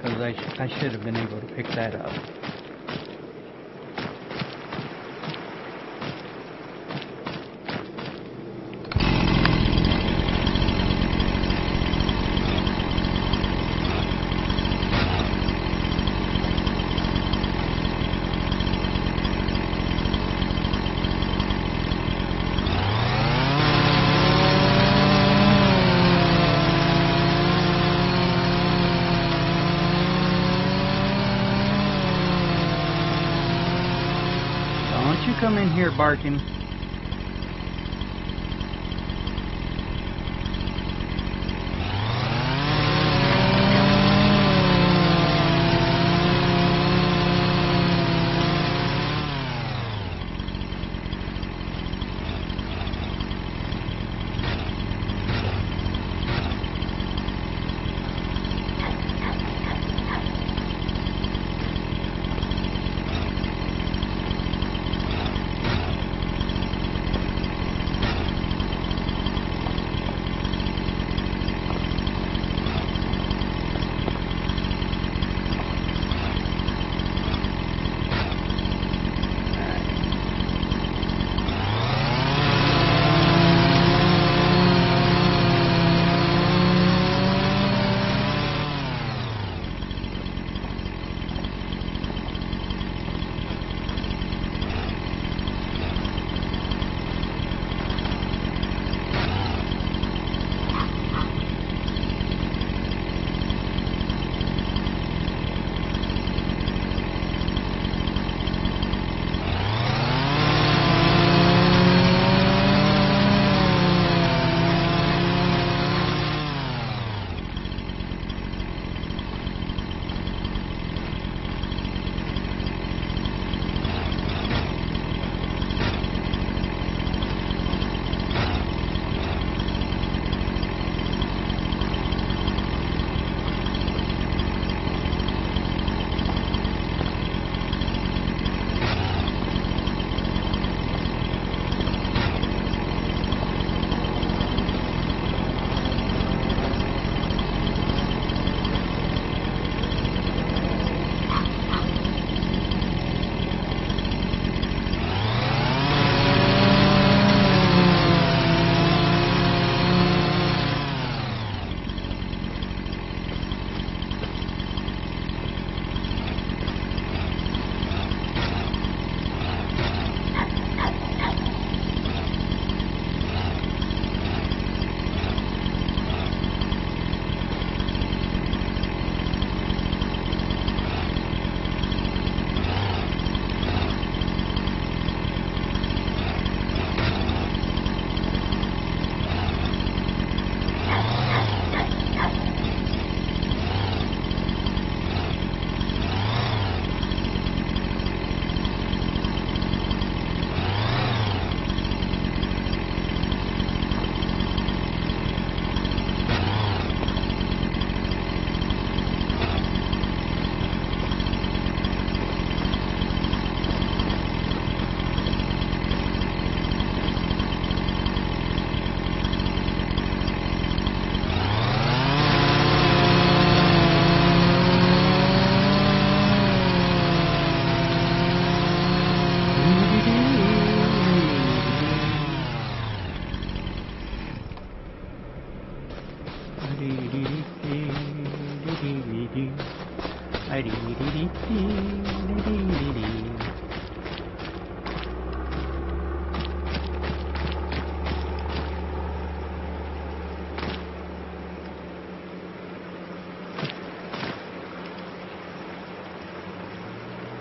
Because I should have been able to pick that up. Don't you come in here barking.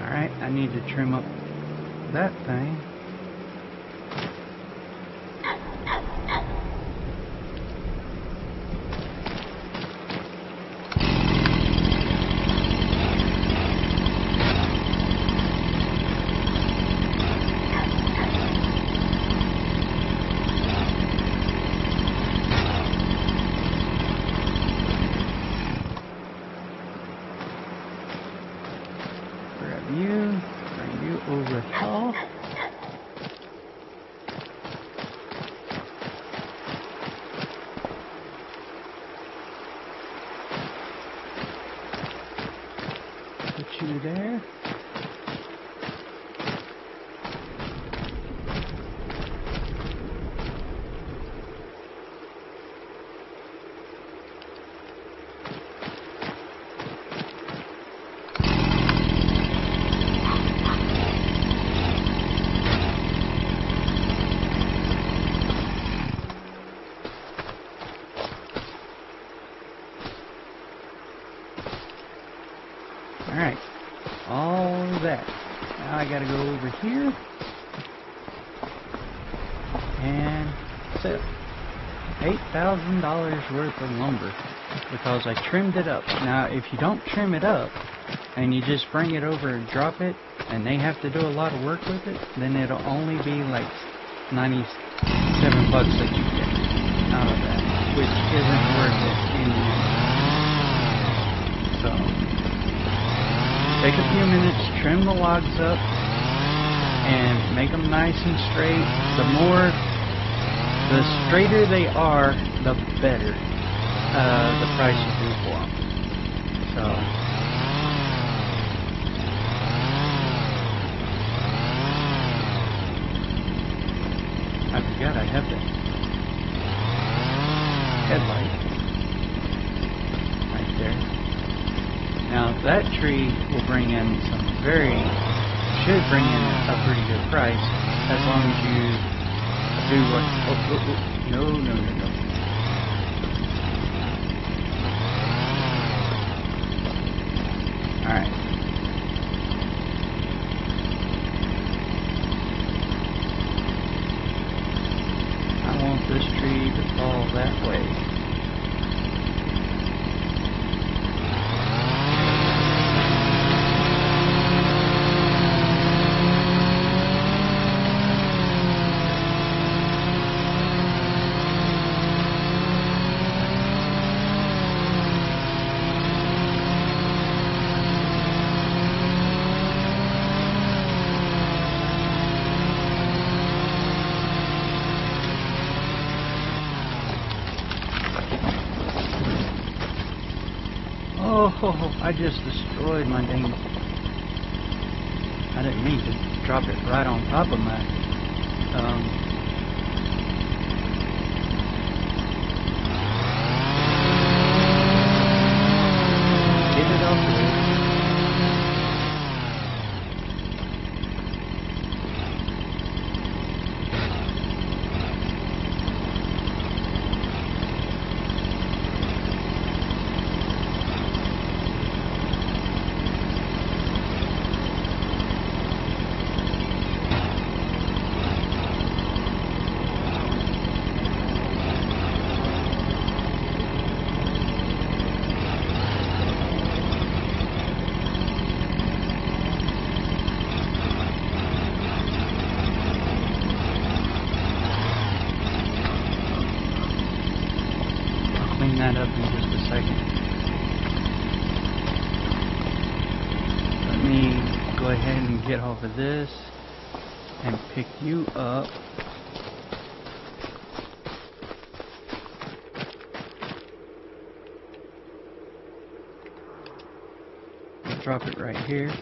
Alright, I need to trim up that thing. Bring you over top. Put you there. Alright, all that. Now I gotta go over here and sell $8,000 worth of lumber because I trimmed it up. Now, if you don't trim it up and you just bring it over and drop it, and they have to do a lot of work with it, then it'll only be like $97 that you get out of that, which isn't worth it anyway. So take a few minutes, trim the logs up, and make them nice and straight. The straighter they are, the better the price you do for them. So, I forgot I have the headlight right there. Now that tree will bring in should bring in a pretty good price as long as you do what, no. Alright. I want this tree to fall that way. Oh, I just destroyed my dang... I didn't mean to drop it right on top of my... Get it off there. That up in just a second. Let me go ahead and get off of this and pick you up. Drop it right here.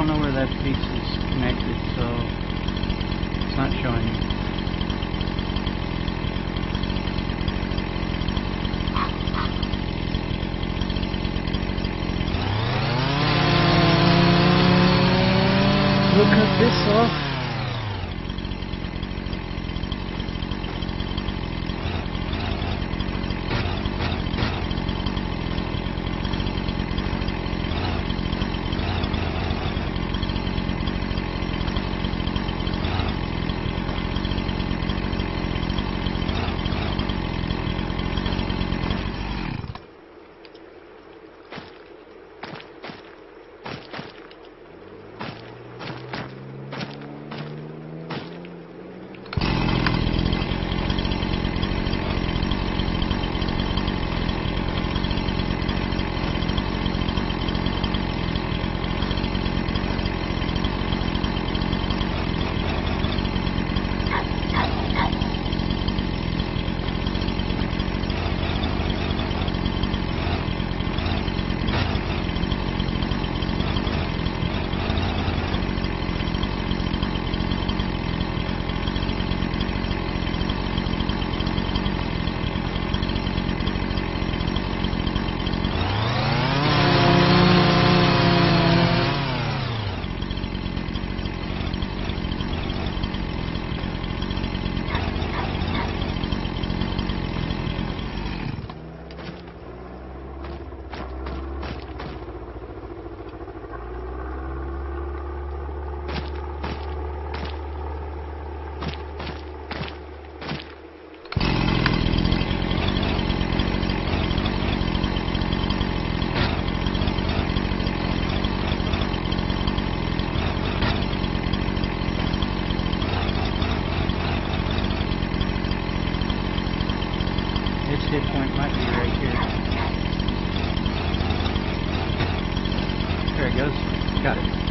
don't know where that piece is connected, so it's not showing me. We'll cut this off. Its hit point might be right here. There it goes. Got it.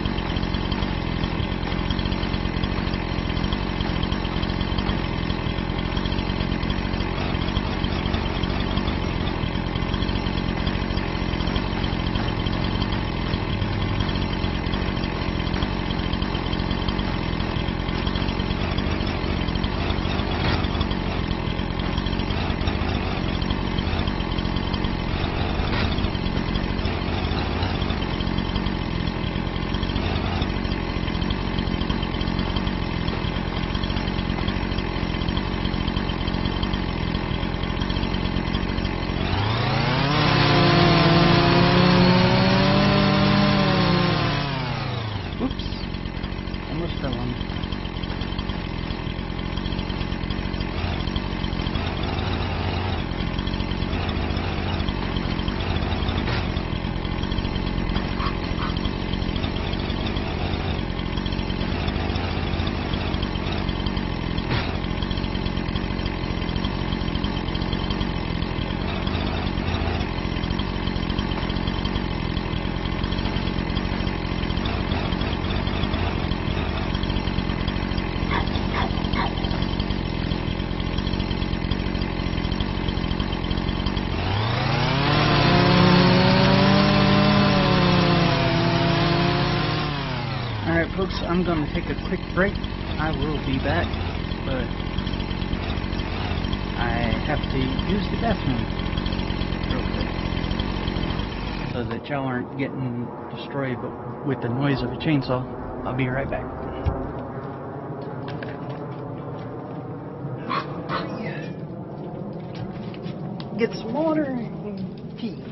Alright folks, I'm going to take a quick break. I will be back, but I have to use the bathroom real quick so that y'all aren't getting destroyed with the noise of a chainsaw. I'll be right back. Get some water and tea.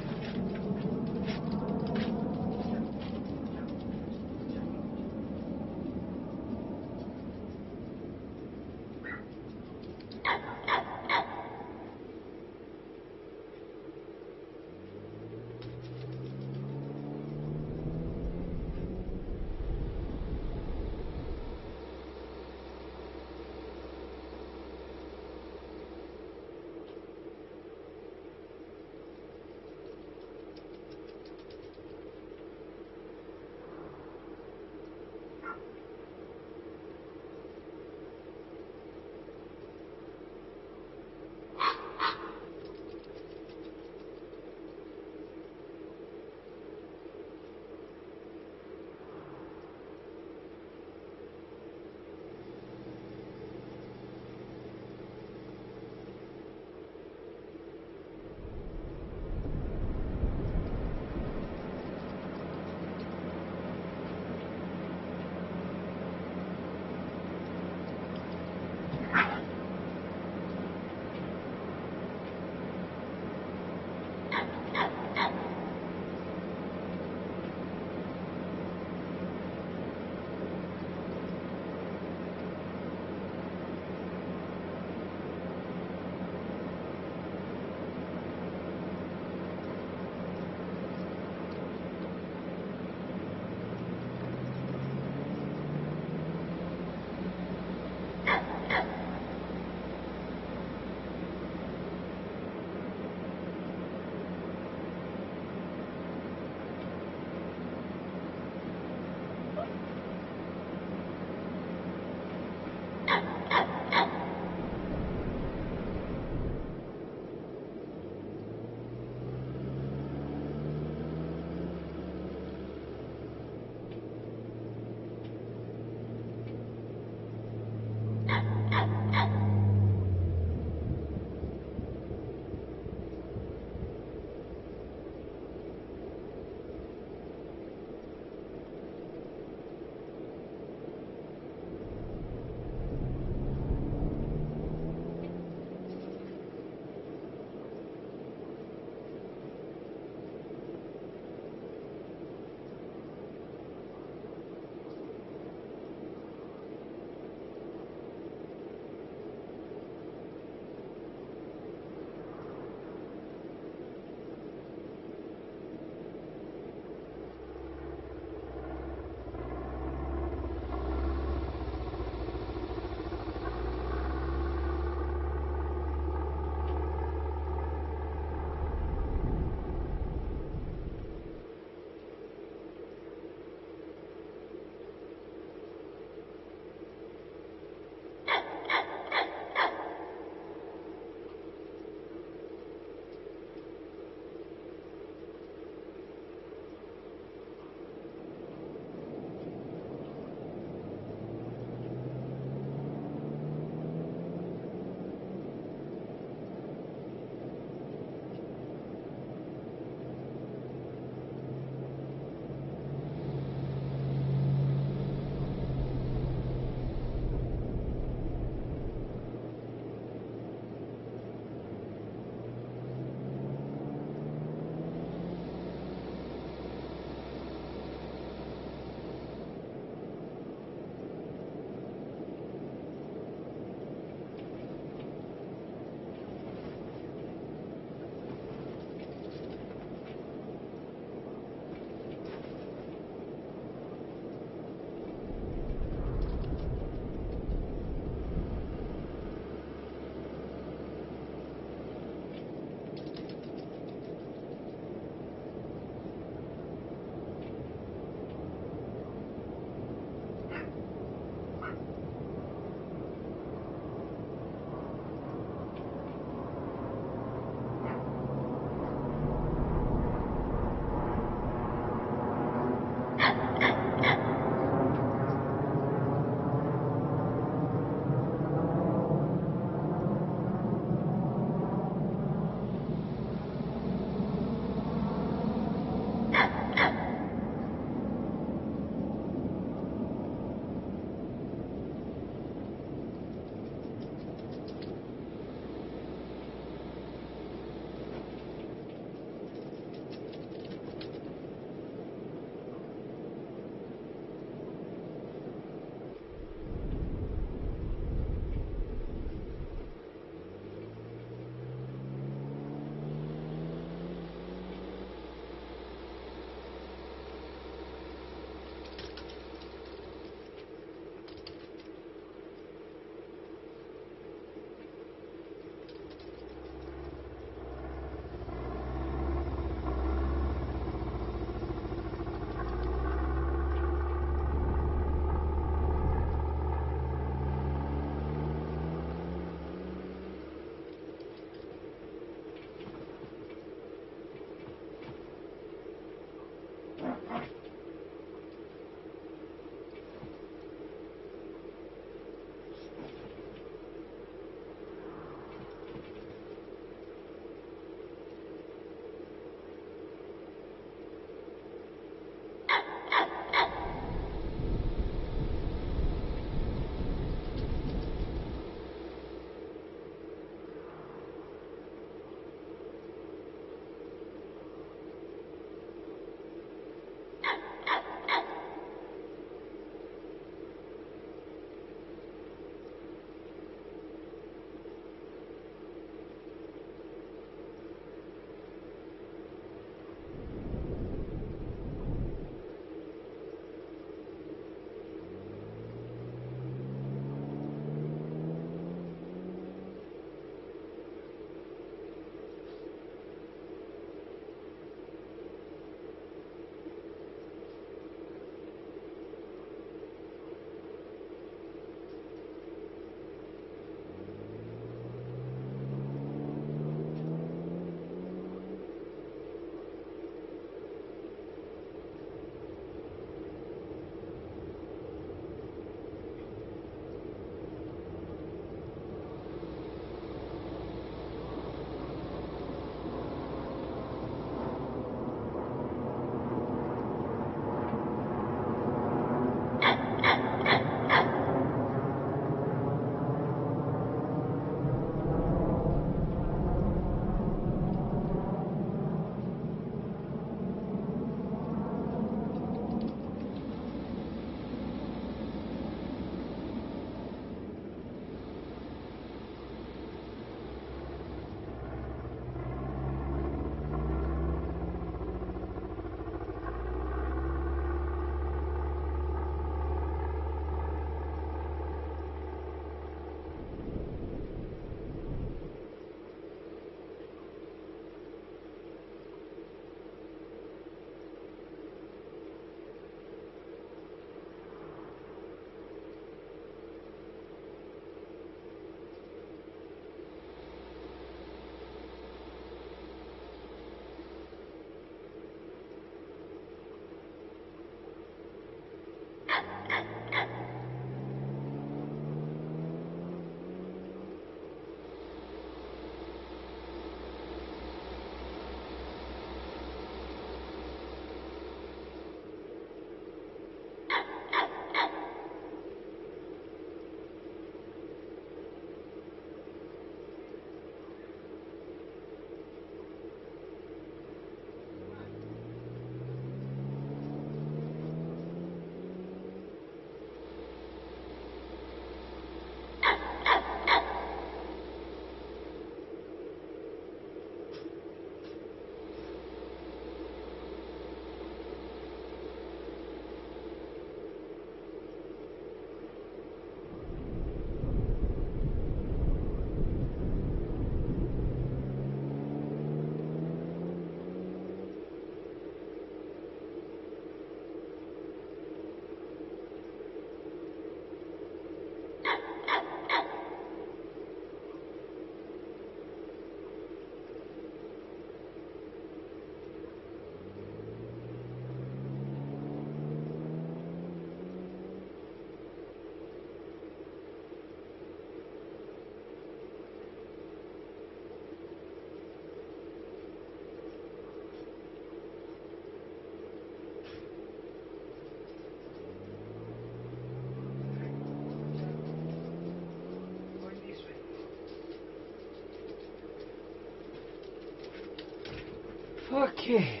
Okay.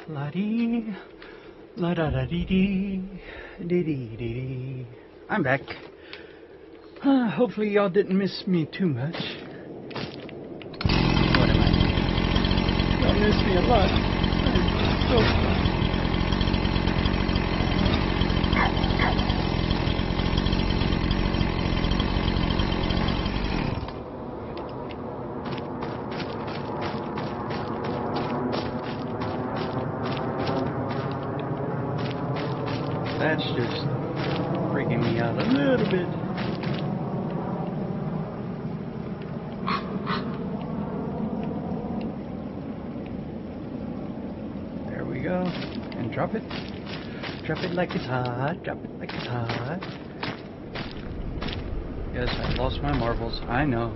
La-dee, la-da-da-dee-dee, dee-dee-dee-dee. I'm back. Hopefully y'all didn't miss me too much. What am I? Y'all miss me a lot. I'm so sorry. That's just freaking me out a little bit. There we go. And drop it. Drop it like it's hot. Drop it like it's hot. Yes, I lost my marbles. I know.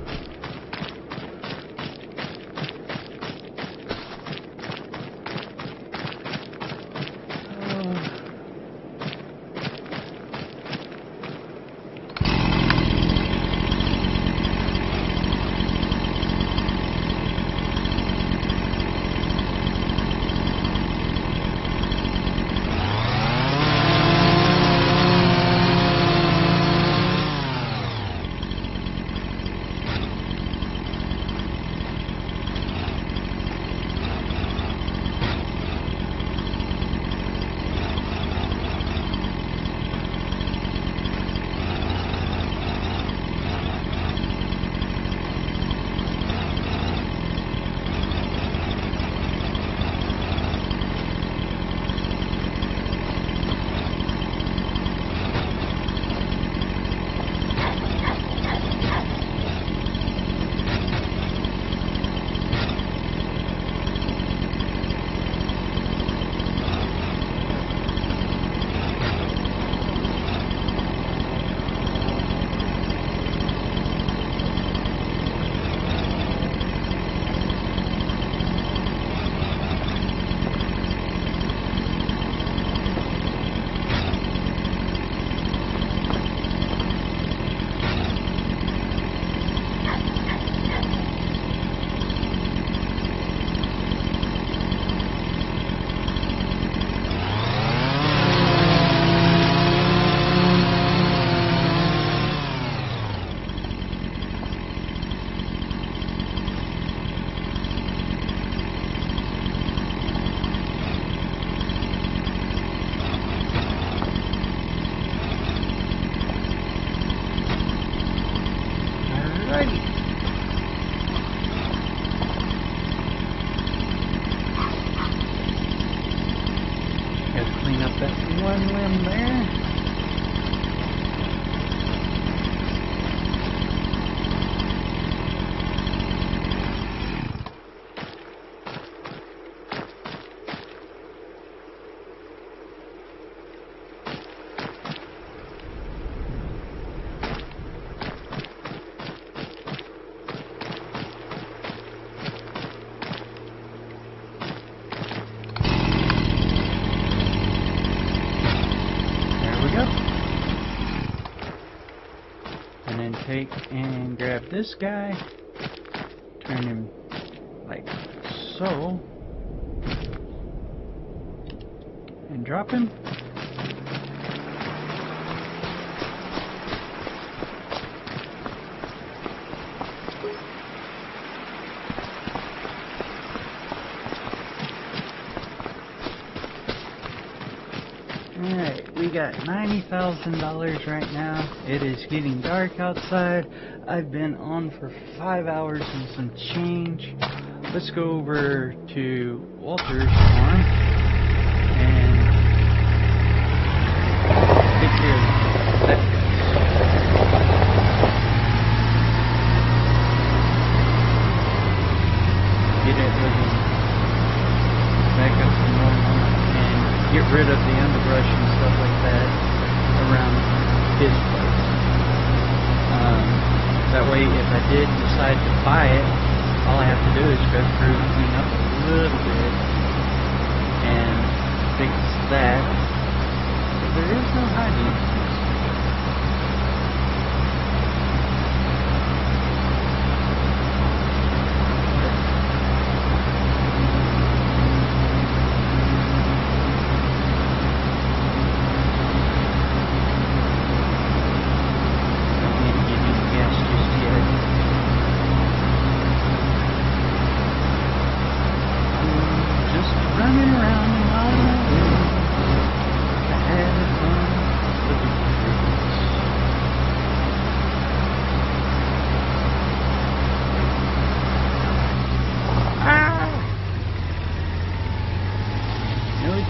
One limb there. Take and grab this guy, turn him like so, and drop him. Alright, we got $90,000 right now. It is getting dark outside. I've been on for 5 hours and some change. Let's go over to Walter's farm and take care of that. Get it looking back up to normal and get rid of the underbrush and stuff like that around his place. That way, if I did decide to buy it, all I have to do is go through, clean up a little bit, and fix that. There is no hiding.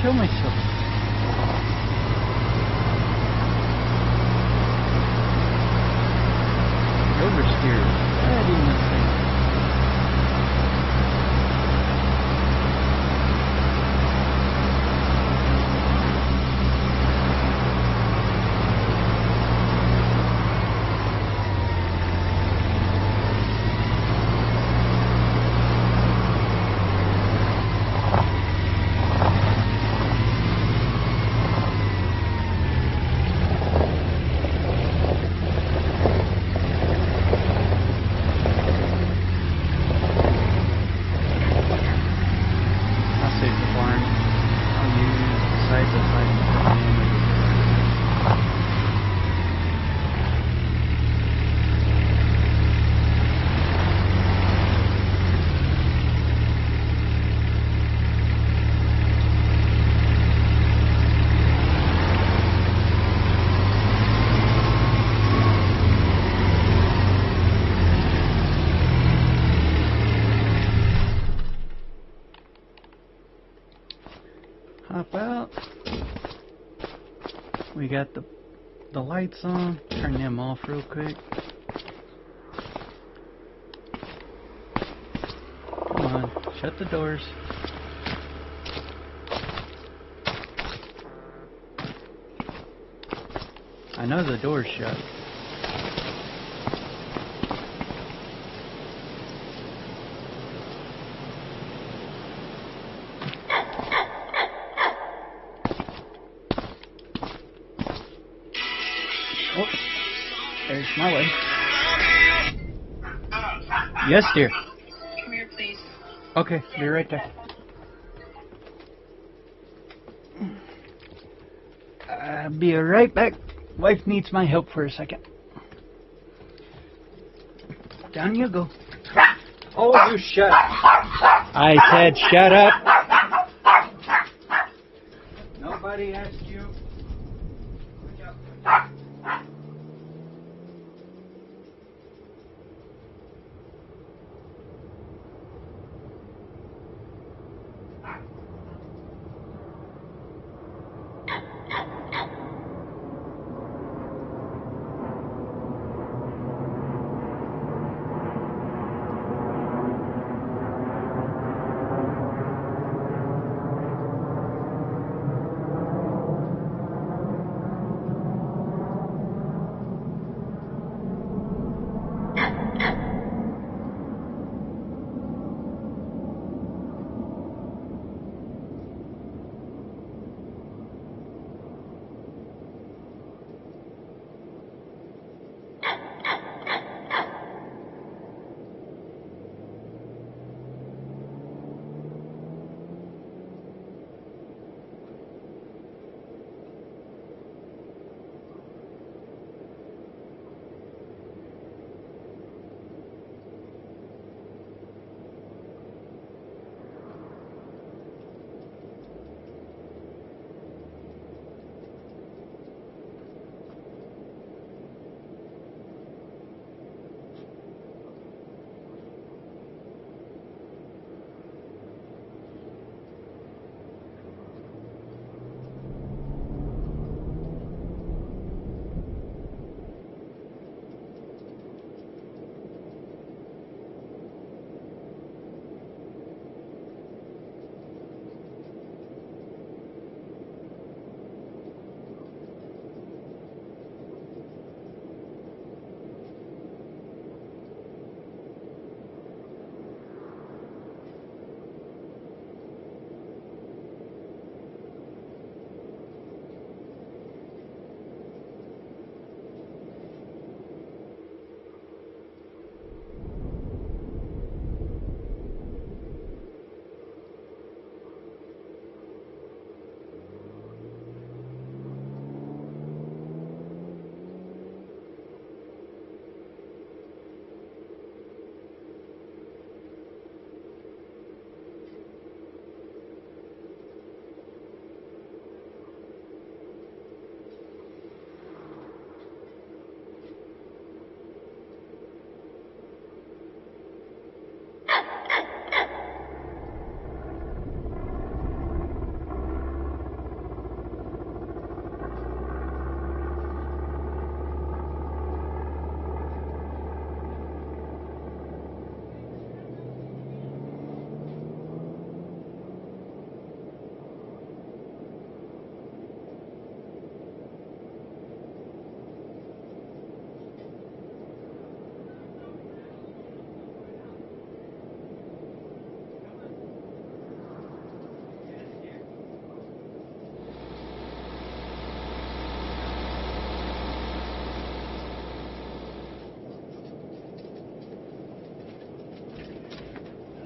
Kill myself. Oversteer. Bad in this thing. Hop out. We got the lights on. Turn them off real quick. Come on, shut the doors. I know the door's shut. Oh, there's my way. Yes, dear. Come here, please. Okay, be right there. I'll be right back. Wife needs my help for a second. Down you go. Oh, you shut up. I said shut up. Nobody asked you. Watch out.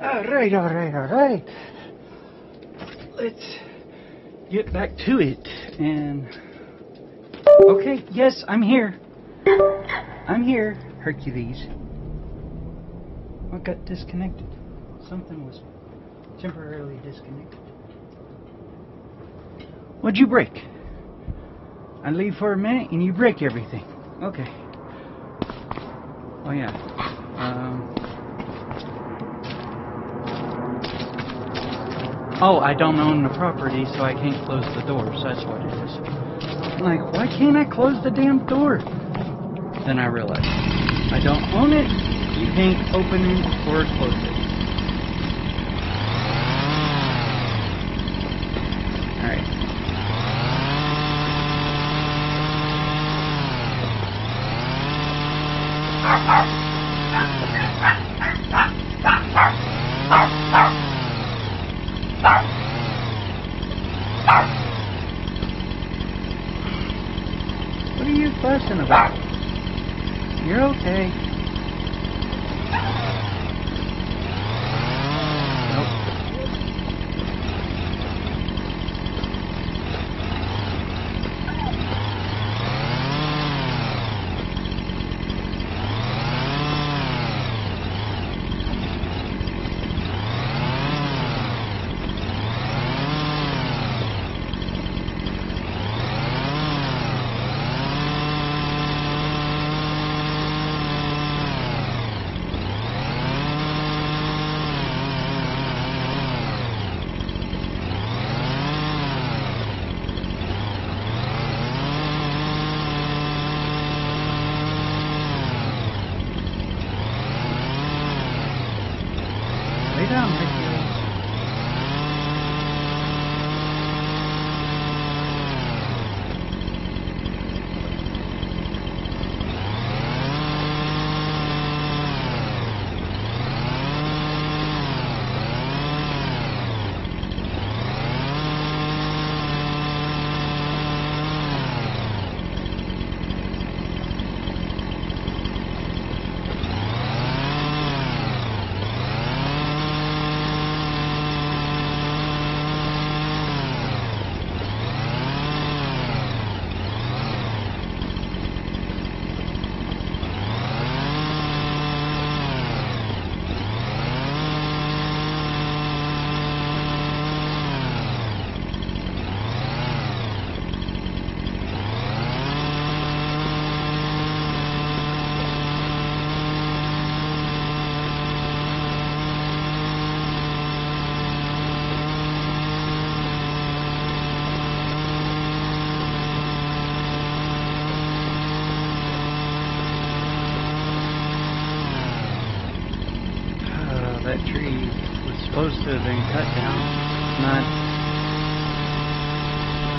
All right. Let's get back to it. And okay, yes, I'm here. Hercules. What got disconnected? Something was temporarily disconnected. What'd you break? I leave for a minute and you break everything. Okay. Oh yeah. Oh, I don't own the property, so I can't close the doors. That's what it is. I'm like, why can't I close the damn door? Then I realized, I don't own it. You can't open it or close it. Alright. What are you fussing about? You're okay. Lay down, Hercules. That tree was supposed to have been cut down, not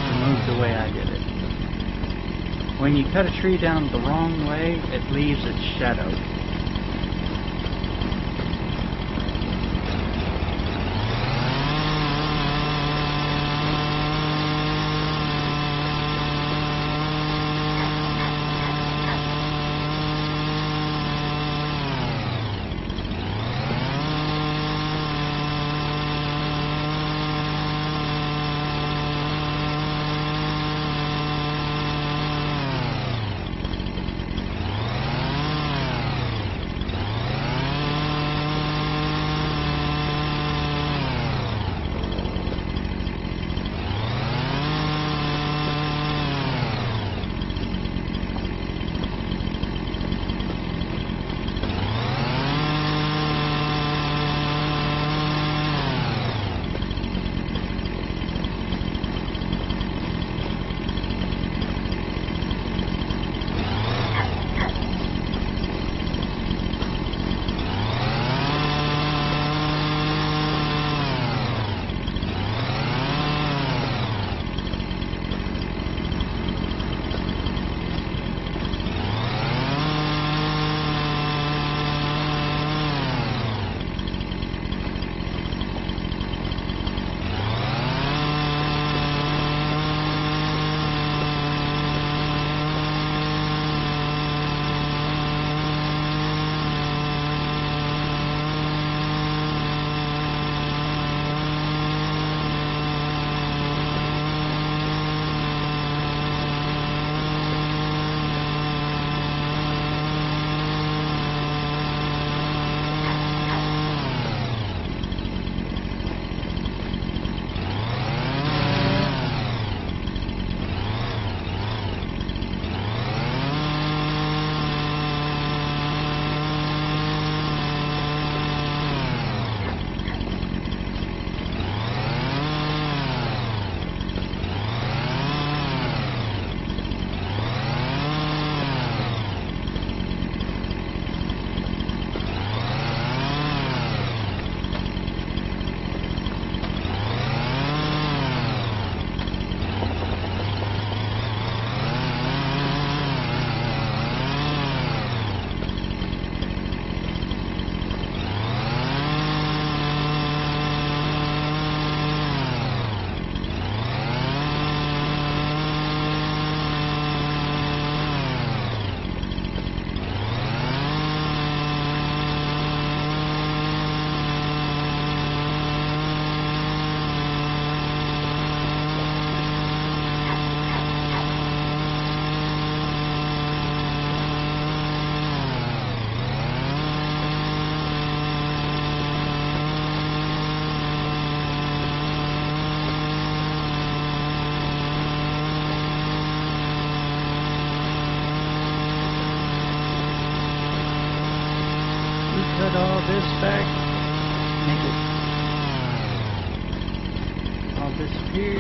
removed the way I did it. When you cut a tree down the wrong way, it leaves its shadow. this back, make it all disappear.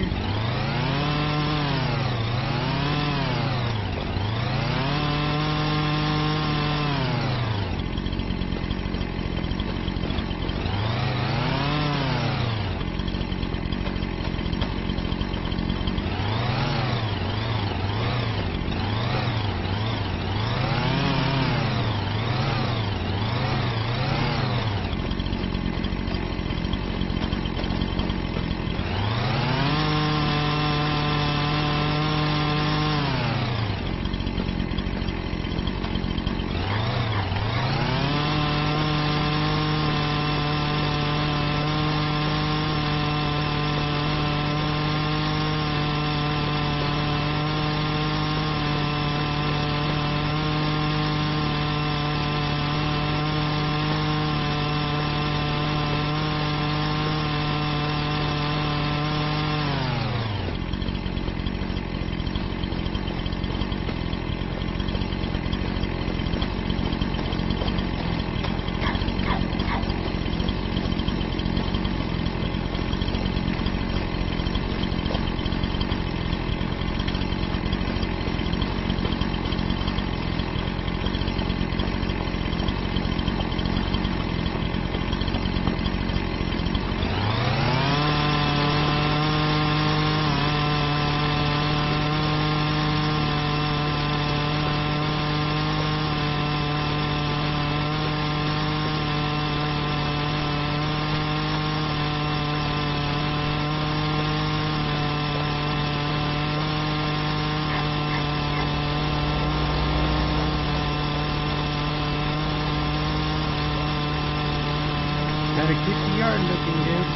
Gotta keep the yard looking good.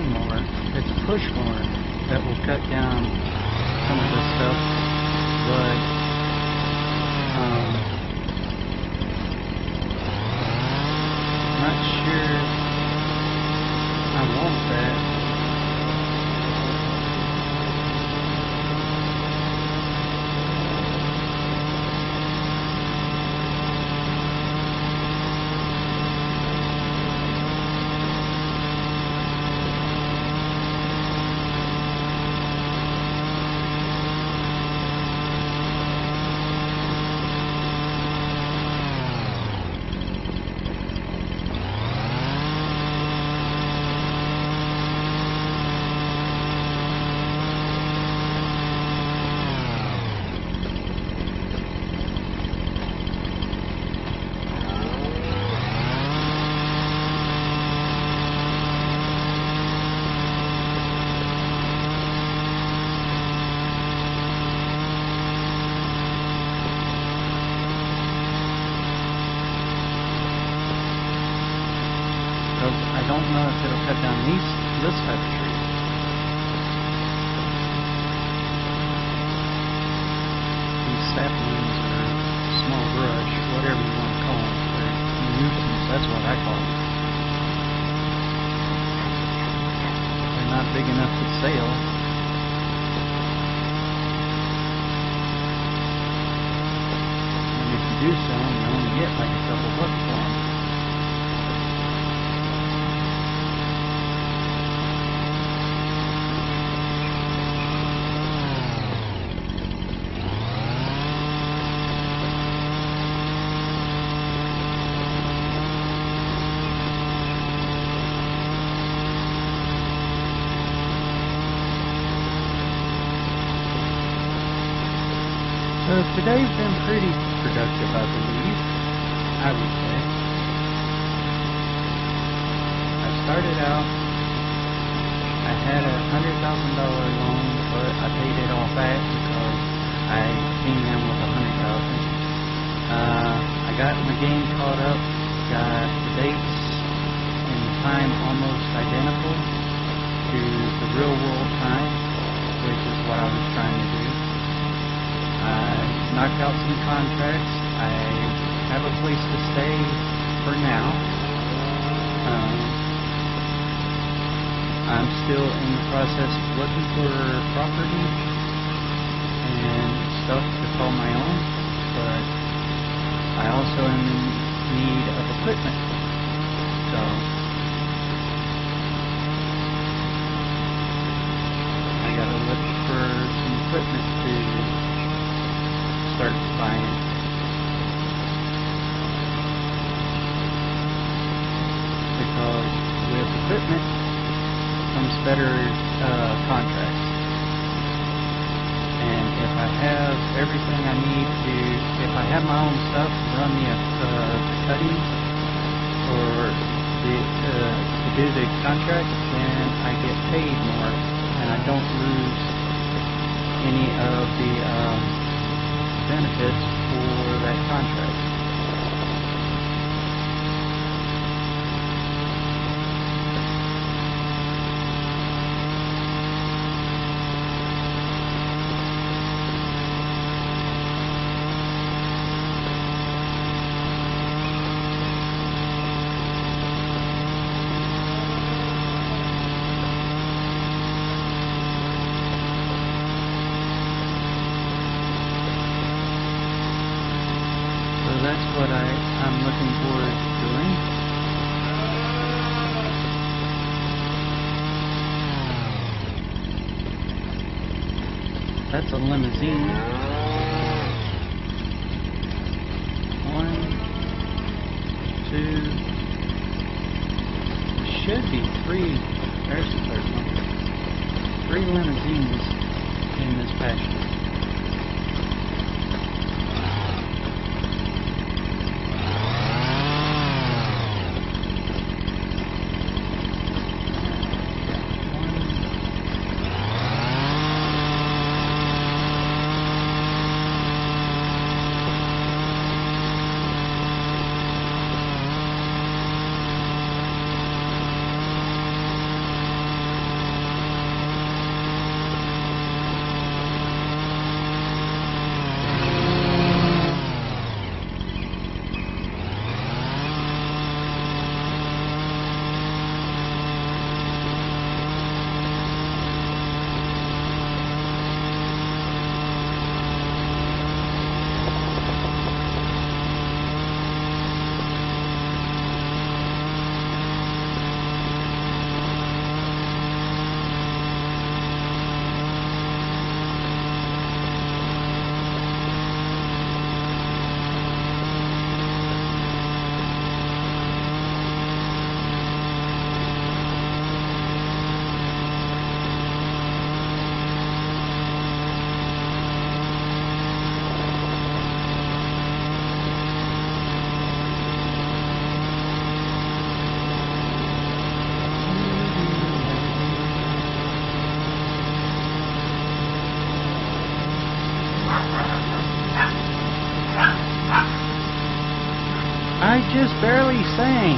lawnmower. It's a push mower that will cut down some of this stuff, but not sure I want that. I don't know if it'll cut down this type of tree. These saplings or small brush, whatever you want to call them. They're nuisance, that's what I call them. They're not big enough to sail. And if you do sell them, you only get like a couple bucks for them. So today's been pretty productive, I believe, I would say. I started out, I had a $100,000 loan, but I paid it all back because I came in with $100,000. I got my game caught up, got the dates and the time almost identical to the real world time, which is what I was trying to do. I knocked out some contracts. I have a place to stay for now. I'm still in the process of looking for property and stuff to call my own, but I also am in need of equipment. So I gotta look for some equipment to start buying. Because with equipment comes better contracts. And if I have everything I need to, if I have my own stuff, run the cutting or to do the contract, then I get paid more and I don't lose any of the benefits for that contract. That's what I'm looking forward to doing. That's a limousine. 1, 2, should be 3. There's the third one. 3 limousines in this pasture. I just barely sang.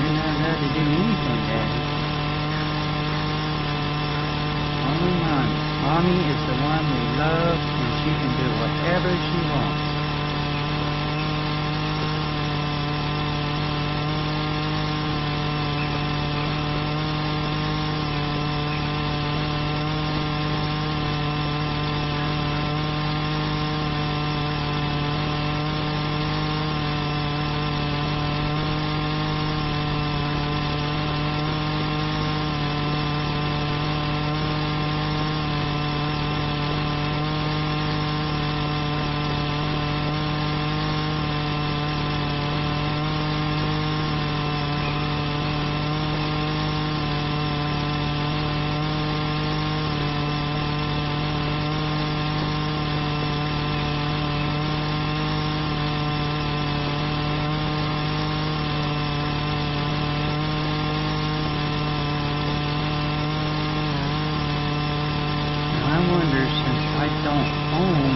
You're not allowed to do anything, Daddy. Only Mommy. Mommy is the one we love, and she can do whatever she wants. I don't own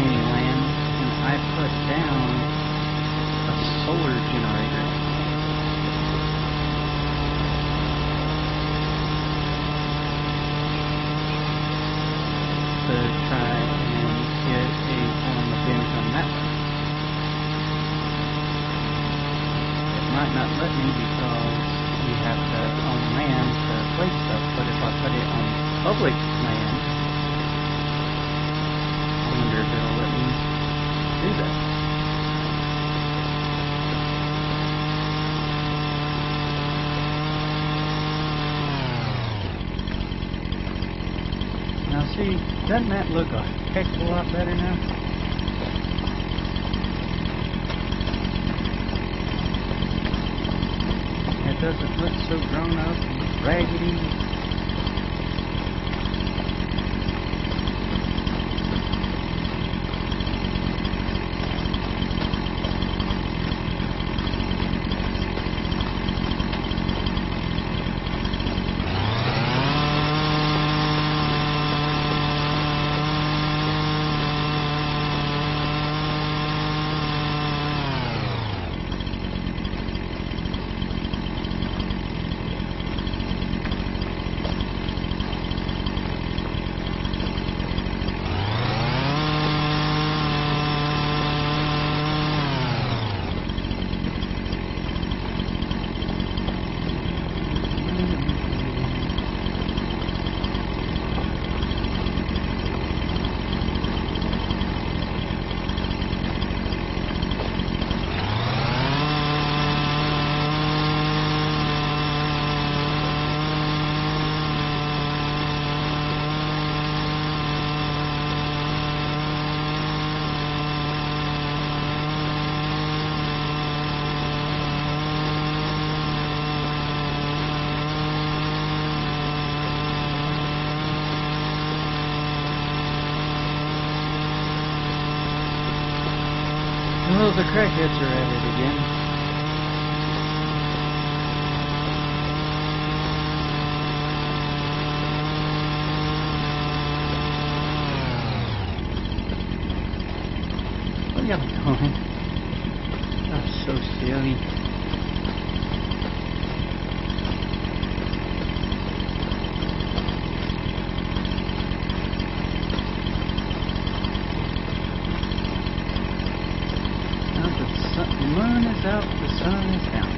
any land, and I put down a solar generator. To try and get a form of income that way. It might not let me because you have to own land to place stuff, but if I put it on public land, I wonder if it'll let me do that. Now see, doesn't that look a heck of a lot better now? It doesn't look so grown up and raggedy. Well, the crackheads are at it again. What are y'all doing? That's so silly. The moon is out, the sun is down.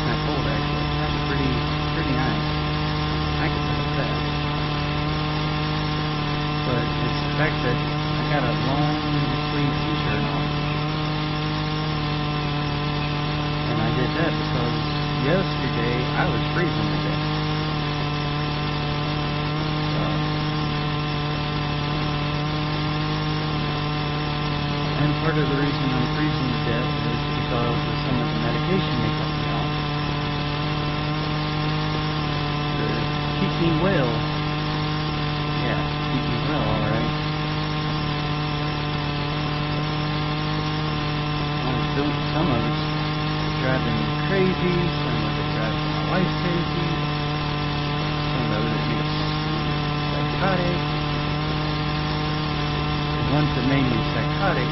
that cold, actually. That's pretty nice. I can tell that. But it's the fact that I got a long sleeve t-shirt on. And I did that because yesterday I was freezing to death. And part of the reason I'm freezing to death is because of some of the medication they put me on. To keep me well. Yeah, keep me well, alright. Some of it's driving me crazy, some of it drives my wife crazy, some of it makes me psychotic. The ones that made me psychotic,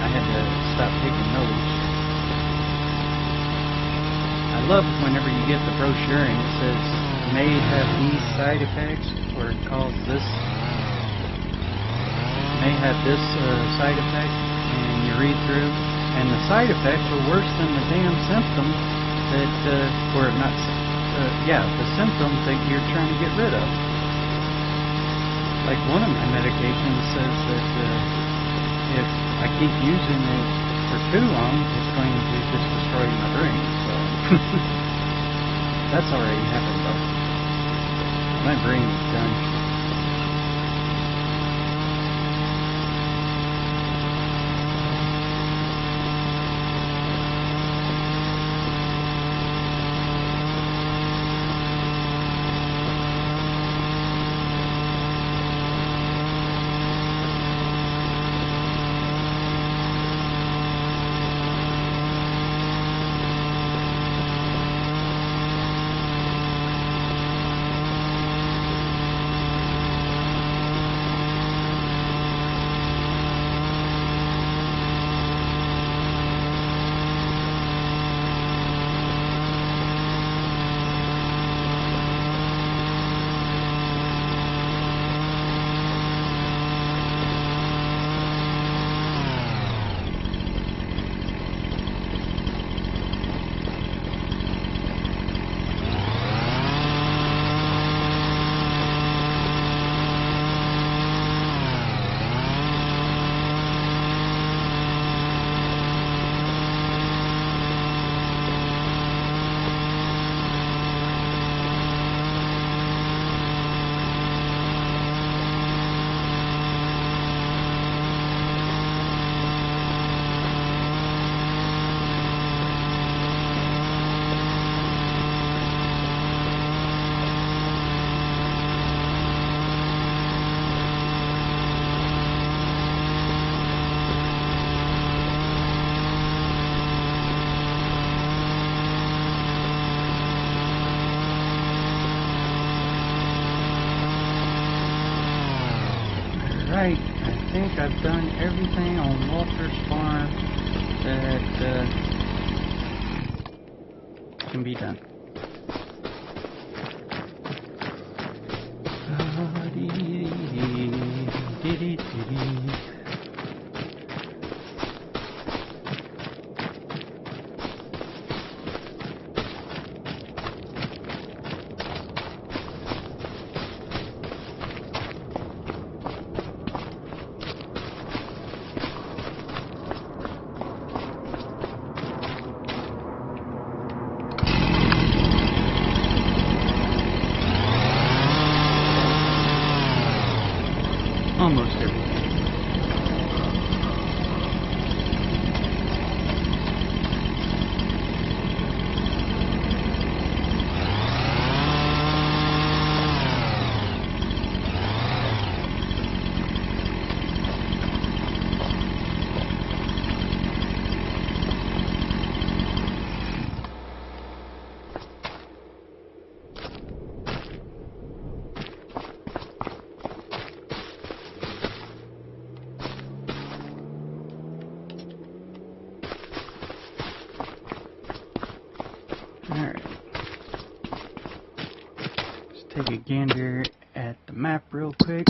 I had to stop taking those. I love whenever you get the brochure and it says, may have these side effects, or it calls this, may have this side effect, and you read through, and the side effects are worse than the damn symptom that, or not, the symptoms that you're trying to get rid of. Like one of my medications says that if I keep using it for too long, it's going to just destroy my brain. So that's already happened, though. My brain is done. Alright, I think I've done everything on Walter's farm that can be done. Almost everything. Alright. Let's take a gander at the map real quick.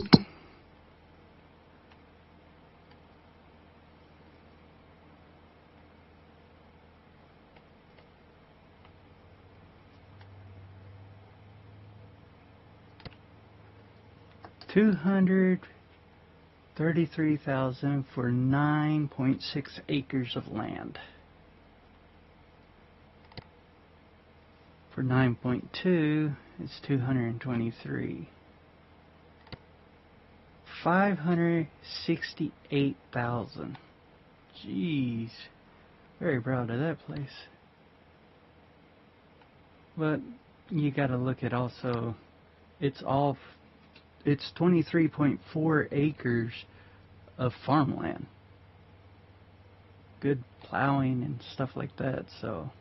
$233,000 for 9.6 acres of land. For 9.2, it's 223. 568,000. Jeez, very proud of that place. But you got to look at also, it's 23.4 acres of farmland. Good plowing and stuff like that. So.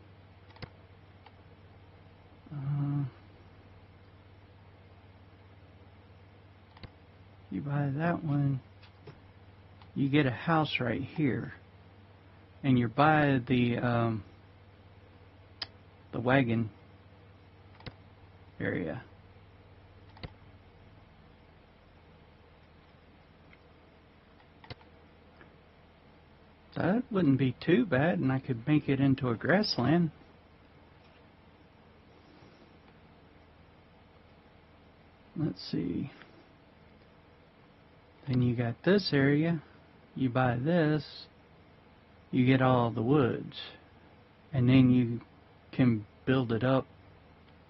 You buy that one, you get a house right here, and you buy the wagon area. That wouldn't be too bad, and I could make it into a grassland. Let's see. Then you got this area. You buy this, you get all the woods, and then you can build it up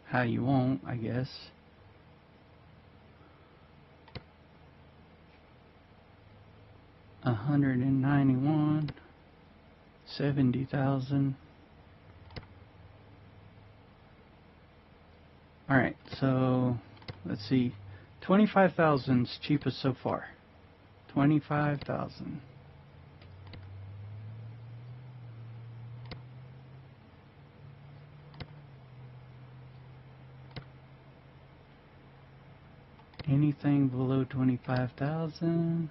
how you want, I guess. $191, 70,000. All right, so let's see. 25,000's cheapest so far. 25,000. Anything below 25,000.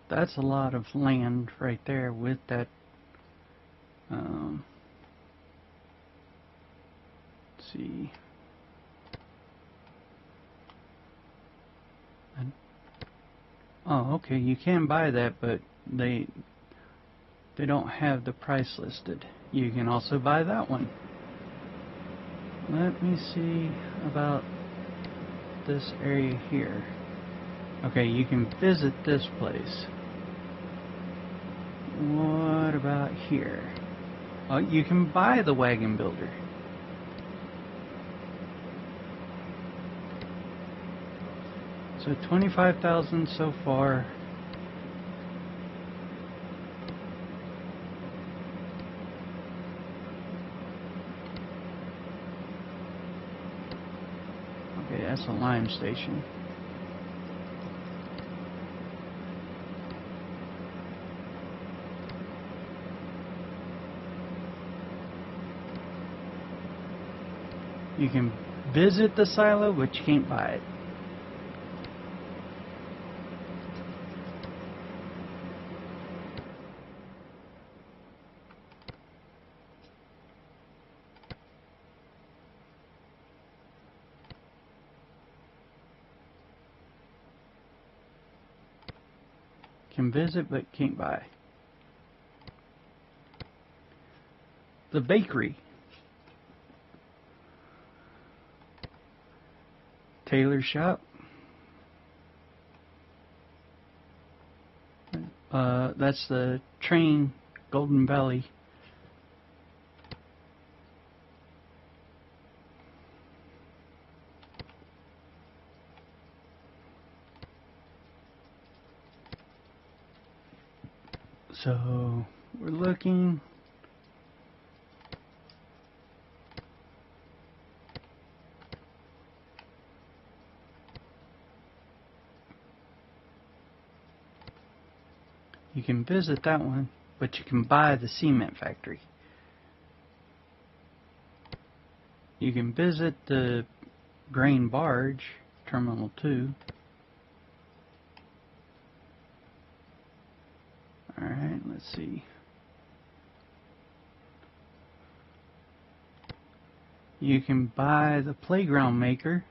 That's a lot of land right there with that. Let's see. Oh, okay. You can buy that, but they don't have the price listed. You can also buy that one. Let me see about this area here. Okay, you can visit this place. What about here? Oh, you can buy the wagon builder. So 25,000 so far. Okay, that's a lime station. You can visit the silo, but you can't buy it. Can visit, but can't buy. The bakery. Tailor shop. That's the train, Golden Valley. So we're looking. You can visit that one, but you can buy the cement factory. You can visit the grain barge, Terminal 2. Alright, let's see. You can buy the playground maker,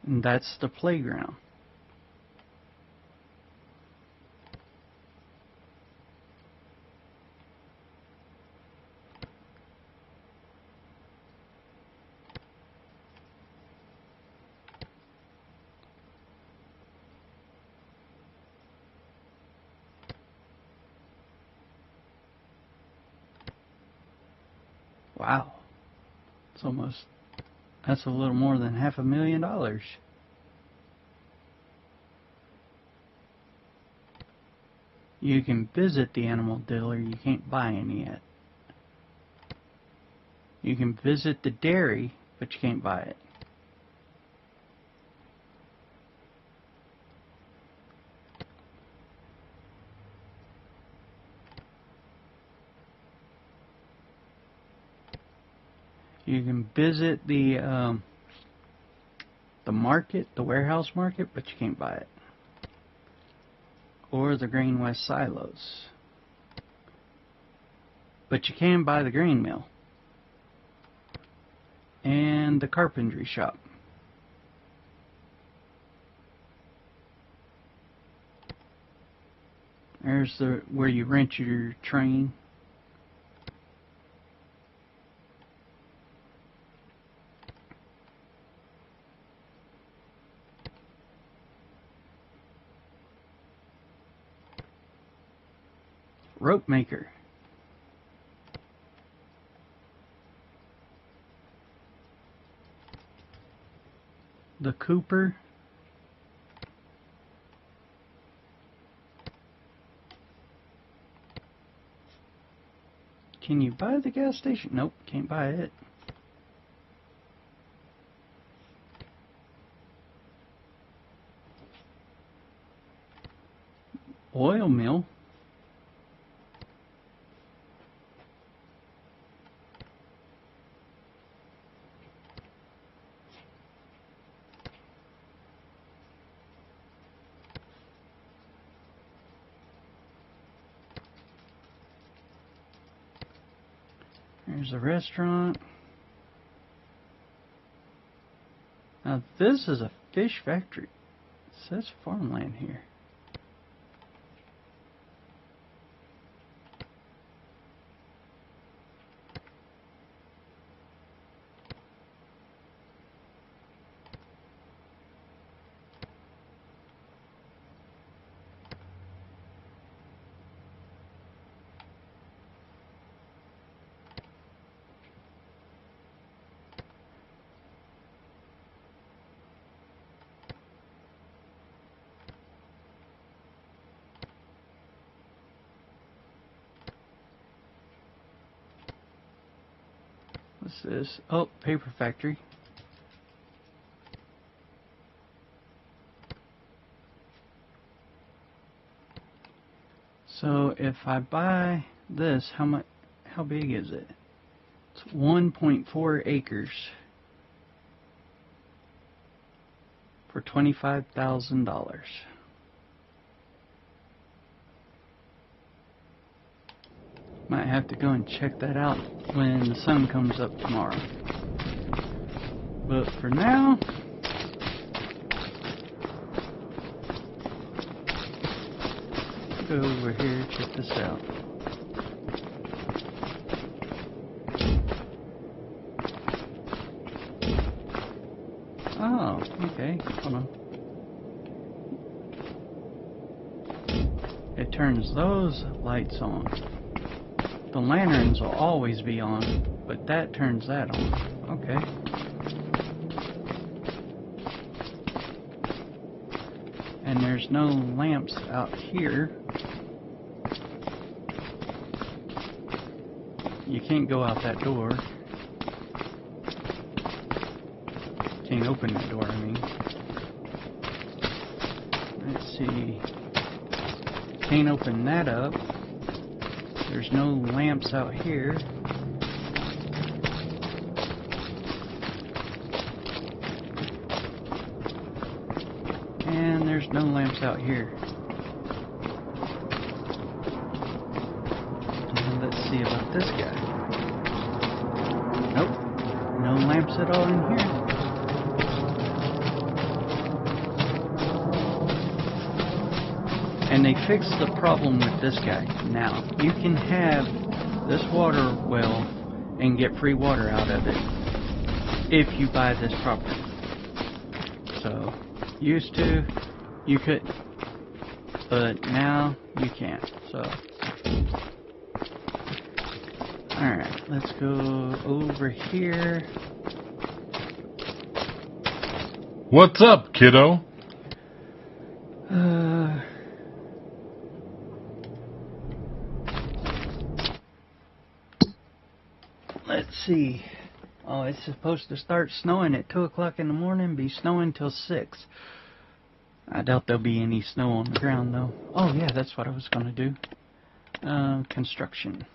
and that's the playground. Wow. That's a little more than $500,000. You can visit the animal dealer, you can't buy any yet. You can visit the dairy, but you can't buy it. You can visit the market, the warehouse market, but you can't buy it. Or the Grain West silos. But you can buy the grain mill. And the carpentry shop. There's where you rent your train. Rope maker. The Cooper. Can you buy the gas station? Nope, can't buy it. Oil mill. There's a restaurant. Now this is a fish factory. It says farmland here. What's this? Oh, paper factory. So if I buy this, how big is it? It's 1.4 acres for $25,000. Might have to go and check that out when the sun comes up tomorrow. But for now, go over here, check this out. Oh, okay, hold on. It turns those lights on. The lanterns will always be on, but that turns that on. Okay. And there's no lamps out here. You can't go out that door. Can't open that door, I mean. Let's see. Can't open that up. There's no lamps out here. And there's no lamps out here. And let's see about this guy. Nope. No lamps at all in here. And they fixed the problem with this guy. Now, you can have this water well and get free water out of it if you buy this property. So, used to, you could, but now you can't. So, alright, let's go over here. What's up, kiddo? Let's see. Oh, it's supposed to start snowing at 2 o'clock in the morning, be snowing till 6. I doubt there'll be any snow on the ground, though. Oh, yeah, that's what I was going to do. Construction.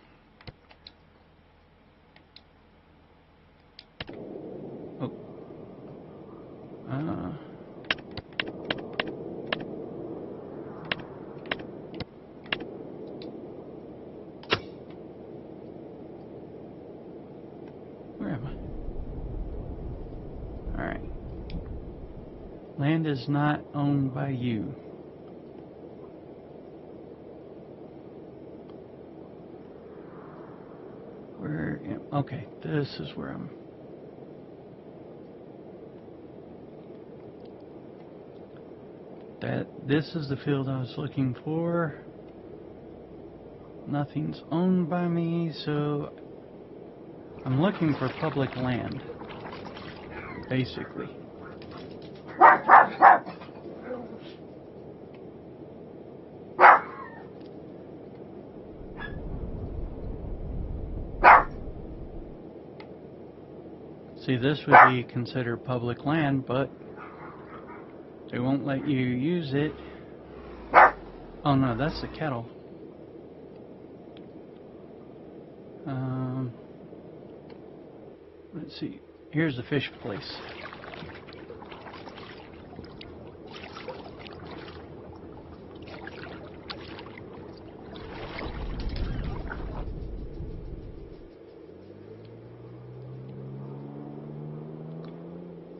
Oh. Where am I? Alright. Land is not owned by you. Where am... Okay, this is where I'm... This is the field I was looking for. Nothing's owned by me, so I'm looking for public land, basically. See, this would be considered public land, but they won't let you use it. Oh no, that's the cattle. Let's see. Here's the fish place.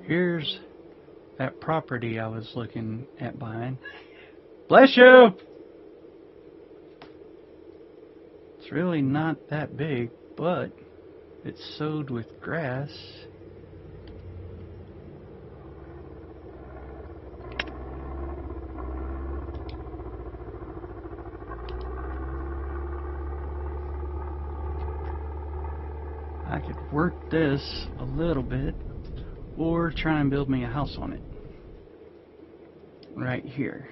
Here's that property I was looking at buying. Bless you! It's really not that big, but it's sowed with grass. I could work this a little bit, or try and build me a house on it. Right here.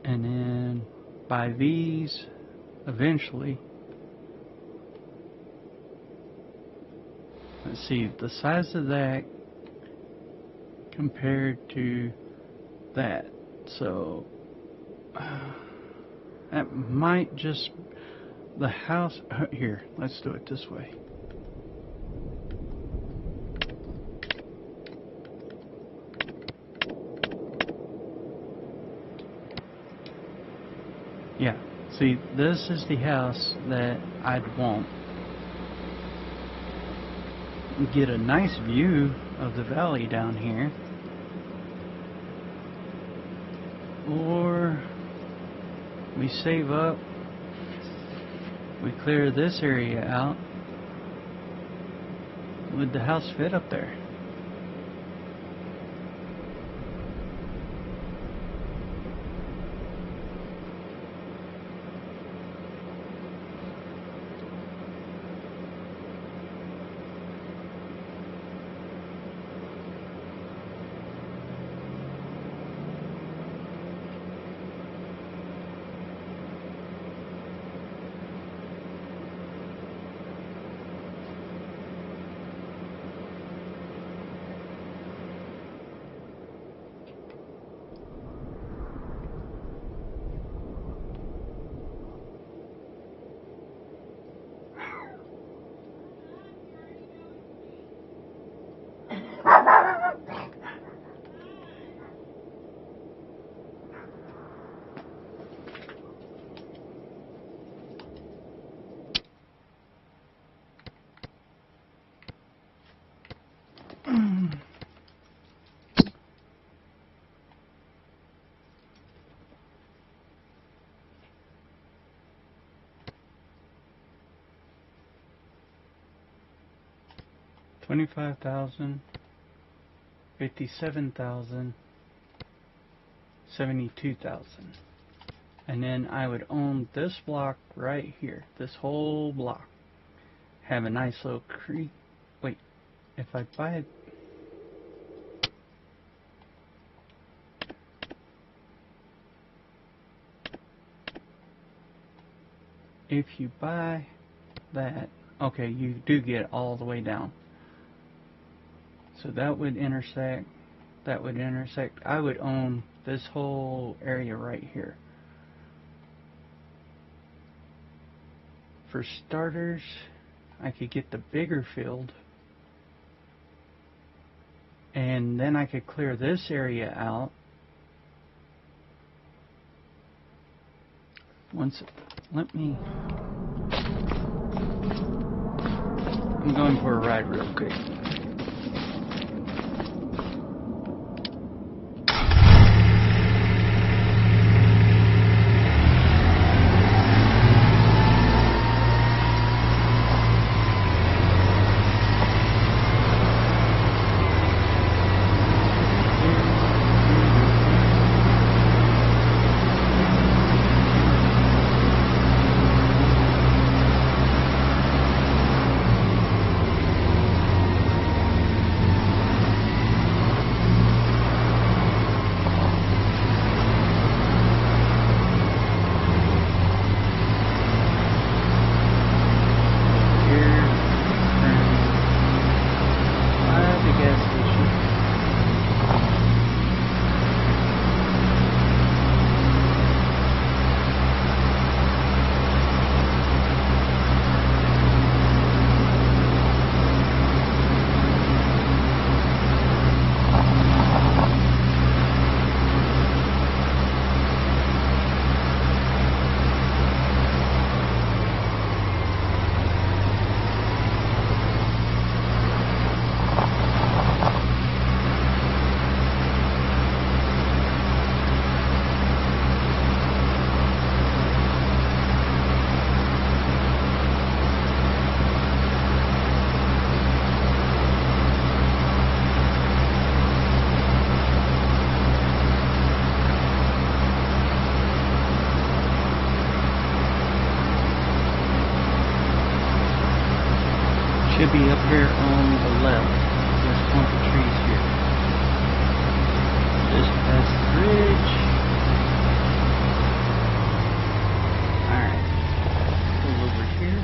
And then buy these eventually. Let's see, the size of that compared to that. So that might just... The house... Here, let's do it this way. Yeah, see, this is the house that I'd want. Get a nice view of the valley down here. Or we save up, we clear this area out. Would the house fit up there? $25,000, $57,000, $72,000. And then I would own this block right here, this whole block. Have a nice little creek. Wait, if I buy it. If you buy that, okay, you do get all the way down. So that would intersect, that would intersect. I would own this whole area right here. For starters, I could get the bigger field, and then I could clear this area out. Let me, I'm going for a ride real quick. Should be up here on the left. There's a clump of trees here. Just past the bridge. Alright. Pull over here.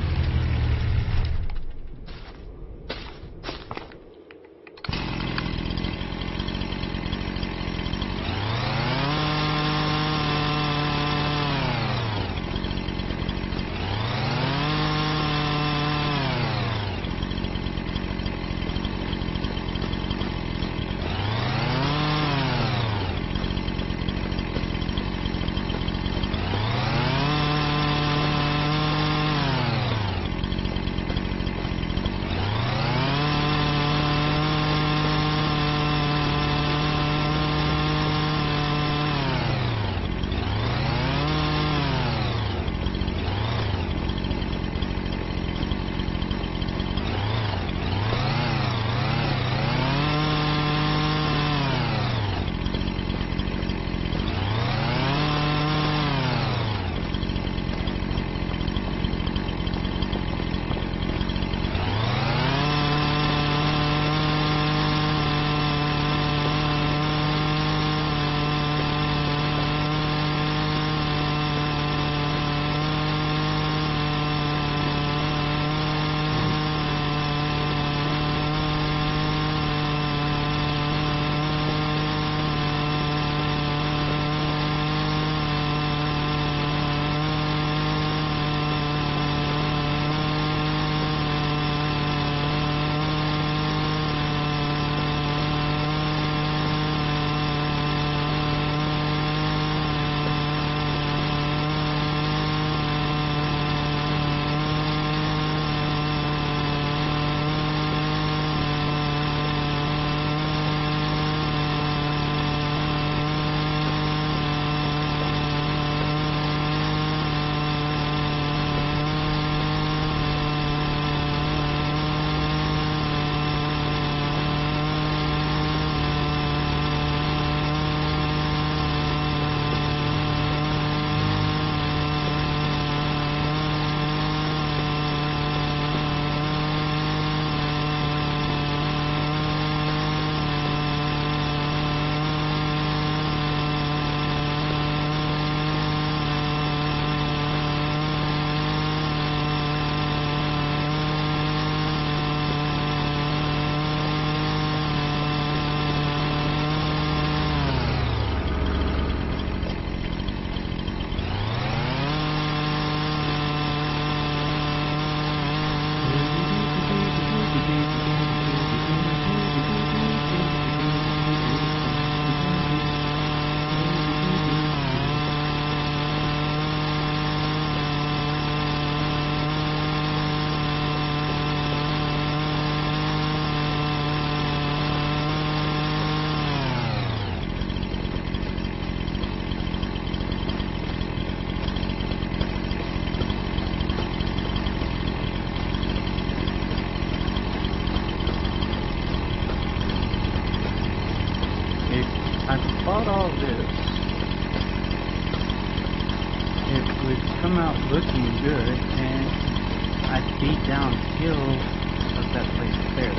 bought all this, it would come out looking good, and I'd be downhill of that place up there.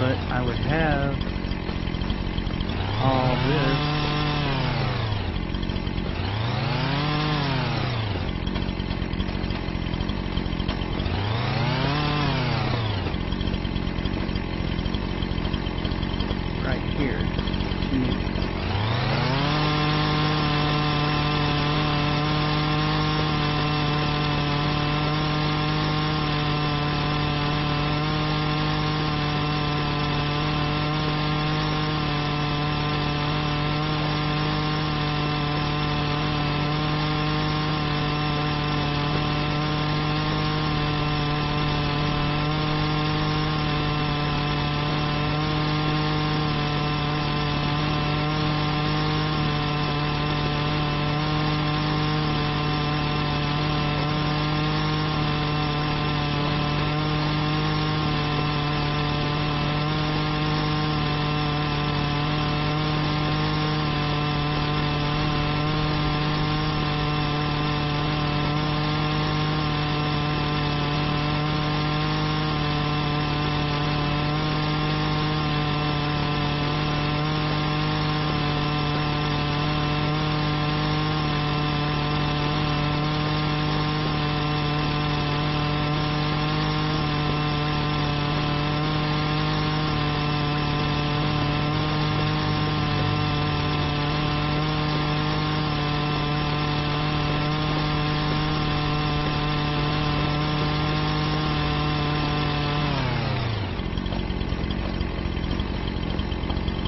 But I would have all this right here to me.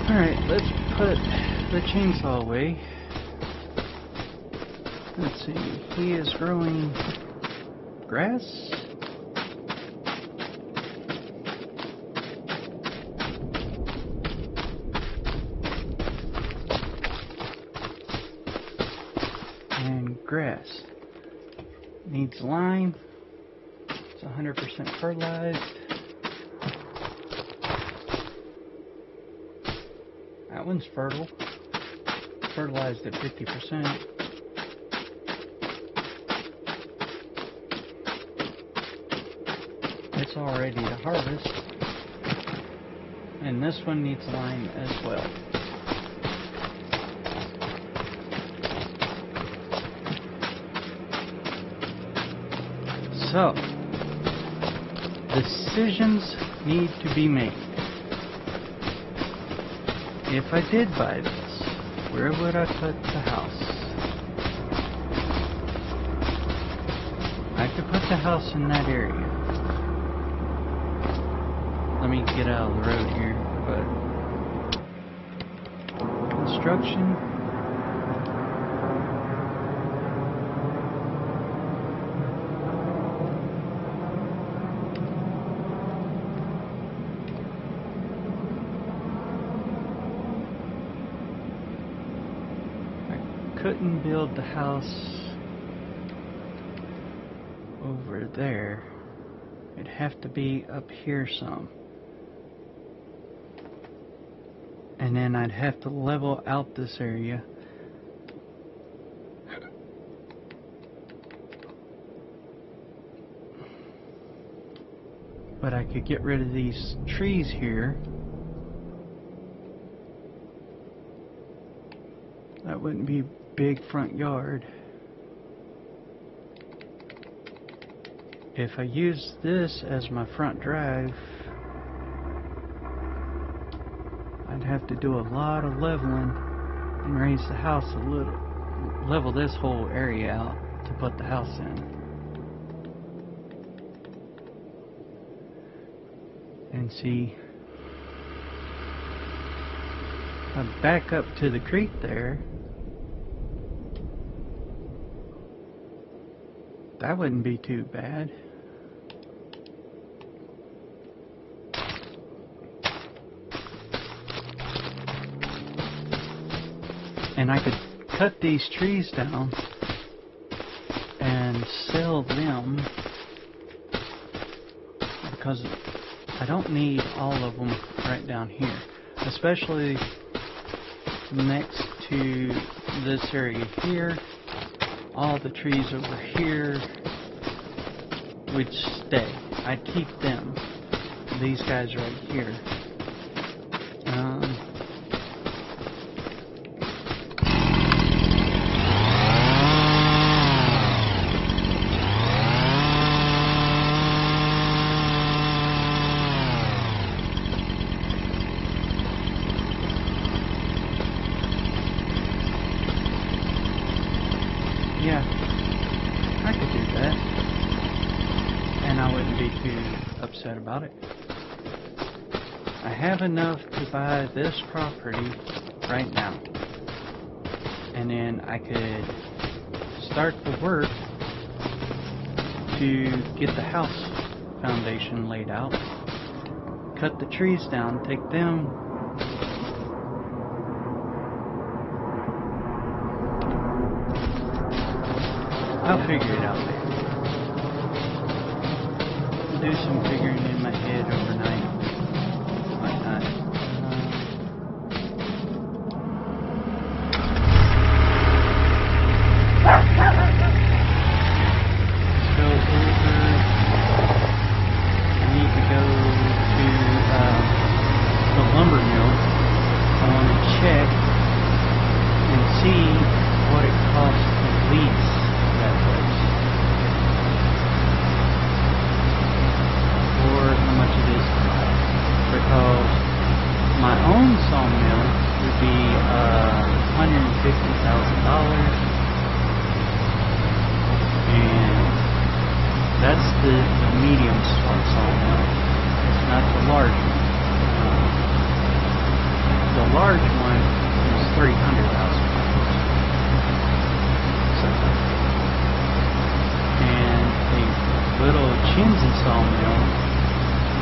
Alright, let's put the chainsaw away. Let's see, he is growing grass. And grass. Needs lime. It's 100% fertilized. That one's fertile. Fertilized at 50%. It's all ready to harvest. And this one needs lime as well. So, decisions need to be made. If I did buy this, where would I put the house? I could put the house in that area. Let me get out of the road here, but construction. Couldn't build the house over there. It'd have to be up here some. And then I'd have to level out this area. But I could get rid of these trees here. That wouldn't be big front yard. If I use this as my front drive, I'd have to do a lot of leveling and raise the house a little, level this whole area out to put the house in. And see, I back up to the creek there. That wouldn't be too bad. And I could cut these trees down and sell them, because I don't need all of them right down here, especially next to this area here. All the trees over here would stay. I'd keep them. These guys right here. Yeah, I could do that, and I wouldn't be too upset about it. I have enough to buy this property right now, and then I could start the work to get the house foundation laid out, cut the trees down, take them I'll figure it out later. Do some figuring in my head overnight. Whatnot. Let's go over. I need to go to the lumber mill. I want to check and see what it costs to lease that place, or how much it is to buy, because my own sawmill would be $150,000, and that's the medium sawmill. It's not the large one. The large one is $300,000. Little Chinsey sawmill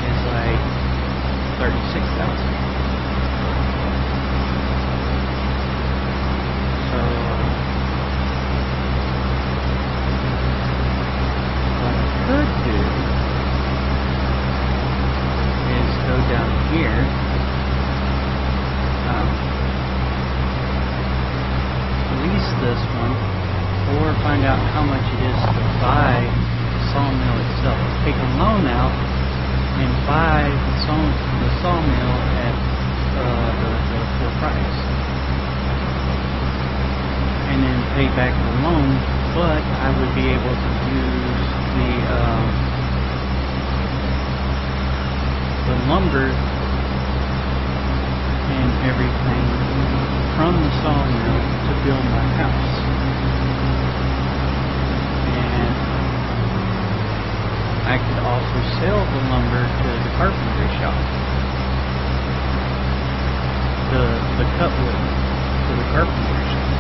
is like $36,000. So what I could do is go down here, lease this one, or find out how much it is to buy sawmill itself. Take a loan out and buy the sawmill at the full price, and then pay back the loan. But I would be able to use the lumber and everything from the sawmill to build my house. I could also sell the lumber to the carpentry shop, the cut wood to the carpentry shop.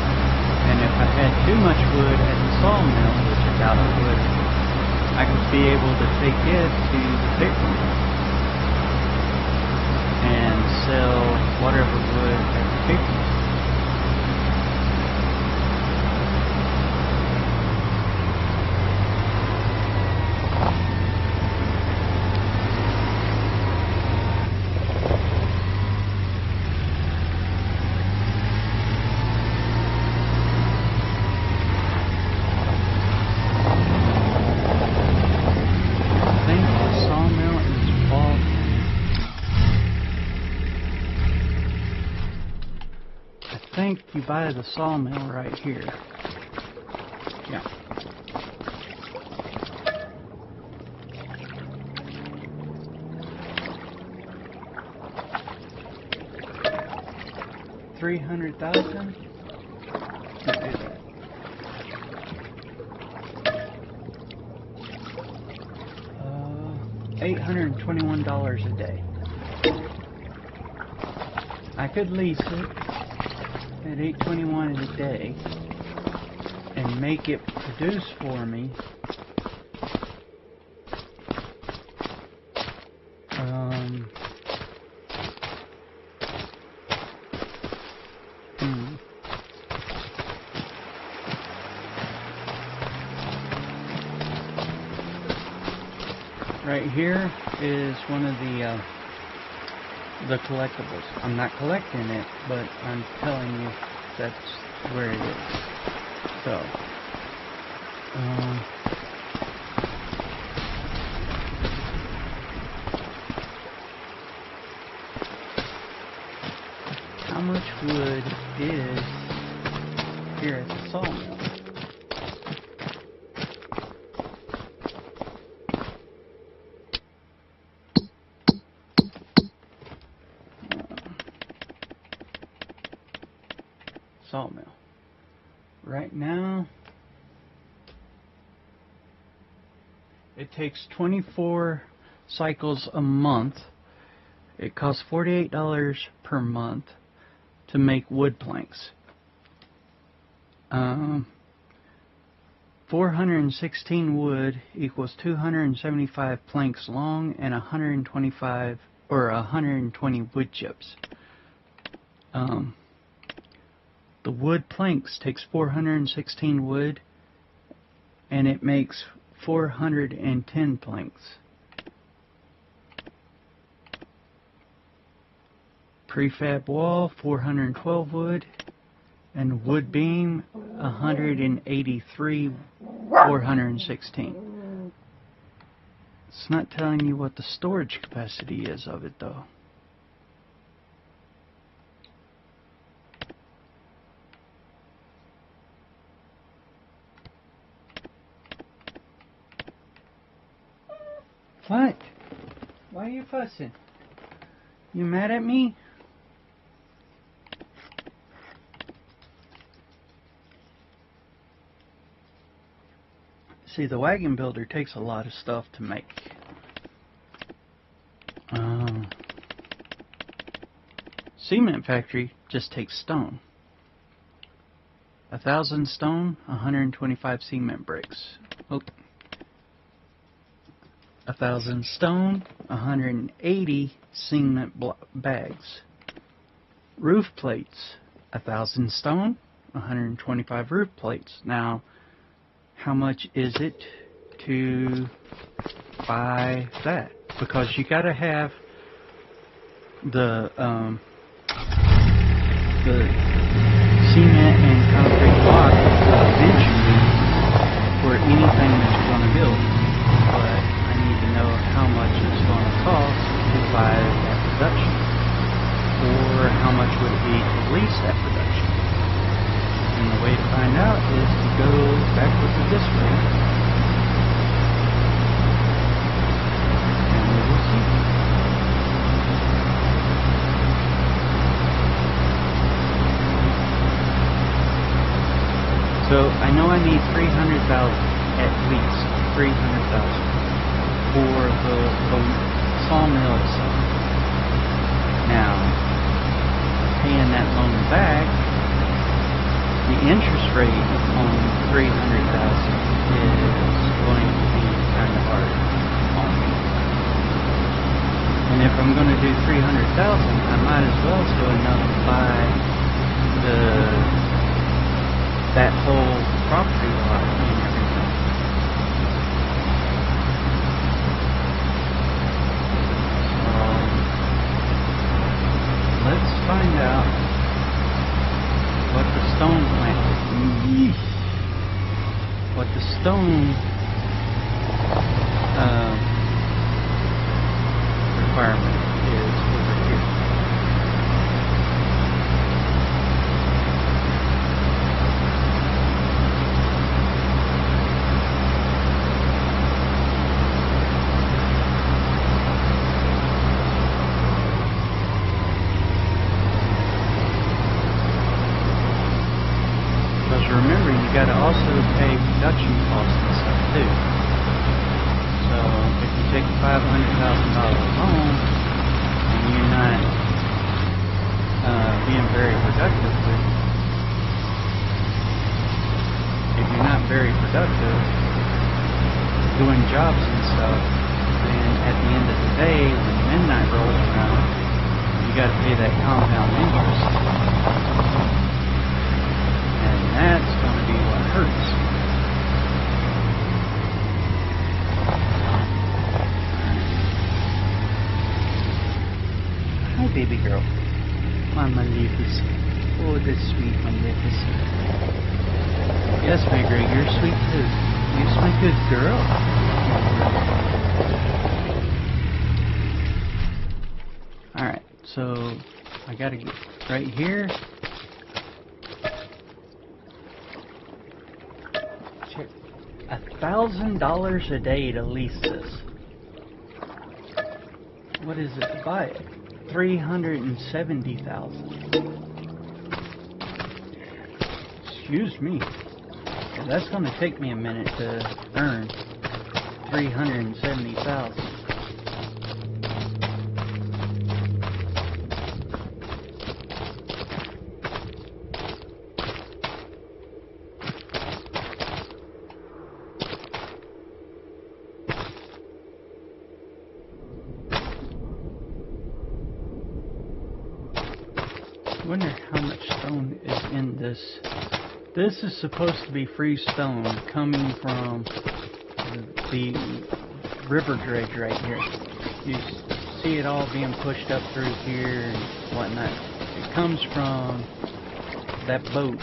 And if I had too much wood at the sawmill, which I doubt I would, I could be able to take it to the paper mill and sell whatever wood at the paper mill. I think you buy the sawmill right here. Yeah. $300,000. $821 a day. I could lease it at $821 a day, and make it produce for me. Right here is one of the collectibles. I'm not collecting it, but I'm telling you that's where it is. So, how much wood is here at the sawmill? Sawmill. Right now, it takes 24 cycles a month. It costs $48 per month to make wood planks. 416 wood equals 275 planks long and 125 or 120 wood chips. The wood planks takes 416 wood, and it makes 410 planks. Prefab wall, 412 wood, and wood beam, 183, 416. It's not telling you what the storage capacity is of it, though. What? Why are you fussing? You mad at me? See, the wagon builder takes a lot of stuff to make. Cement factory just takes stone. 1,000 stone, 125 cement bricks. Oh. 1,000 stone, 180 cement bags. Roof plates, 1,000 stone, 125 roof plates. Now, how much is it to buy that? Because you got to have the cement and concrete block eventually for anything that you're going to build. But I need to know how much it's going to cost to buy that production, or how much would it be to lease that production. And the way to find out is to go backwards to this way, and we will see. So I know I need 300,000 at least, 300,000 for the sawmill itself. Now, paying that loan back, the interest rate on 300,000 is going to be kind of hard on me. And if I'm going to do 300,000, I might as well do enough to buy that whole property lot and everything. So let's find out what the stone requirement is over here. Because remember, you got to also pay production costs and stuff too. So if you take a $500,000 loan and you're not being very productive with it, if you're not very productive doing jobs and stuff, then at the end of the day, when midnight rolls around, you got to pay that compound interest. And that's going to be what hurts. Hi, baby girl. My Maleficent. Oh, the sweet Maleficent. Yes, my girl, you're sweet too. You're my good girl. Alright, so I gotta get right here. $1,000 a day to lease this. What is it to buy it? $370,000. Excuse me. Yeah, that's going to take me a minute to earn $370,000. I wonder how much stone is in this. This is supposed to be free stone coming from the river dredge right here. You see it all being pushed up through here and whatnot. It comes from that boat,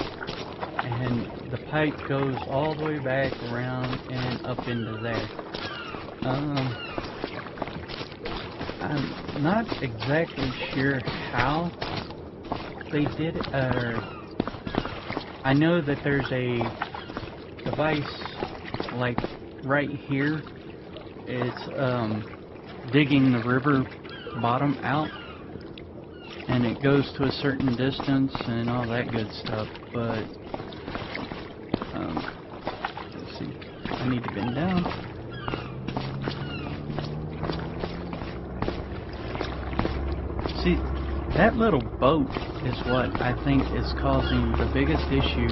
and the pipe goes all the way back around and up into there. I'm not exactly sure how they did it, I know that there's a device like right here. It's digging the river bottom out, and it goes to a certain distance and all that good stuff. But let's see, I need to bend down. See, that little boat is what I think is causing the biggest issue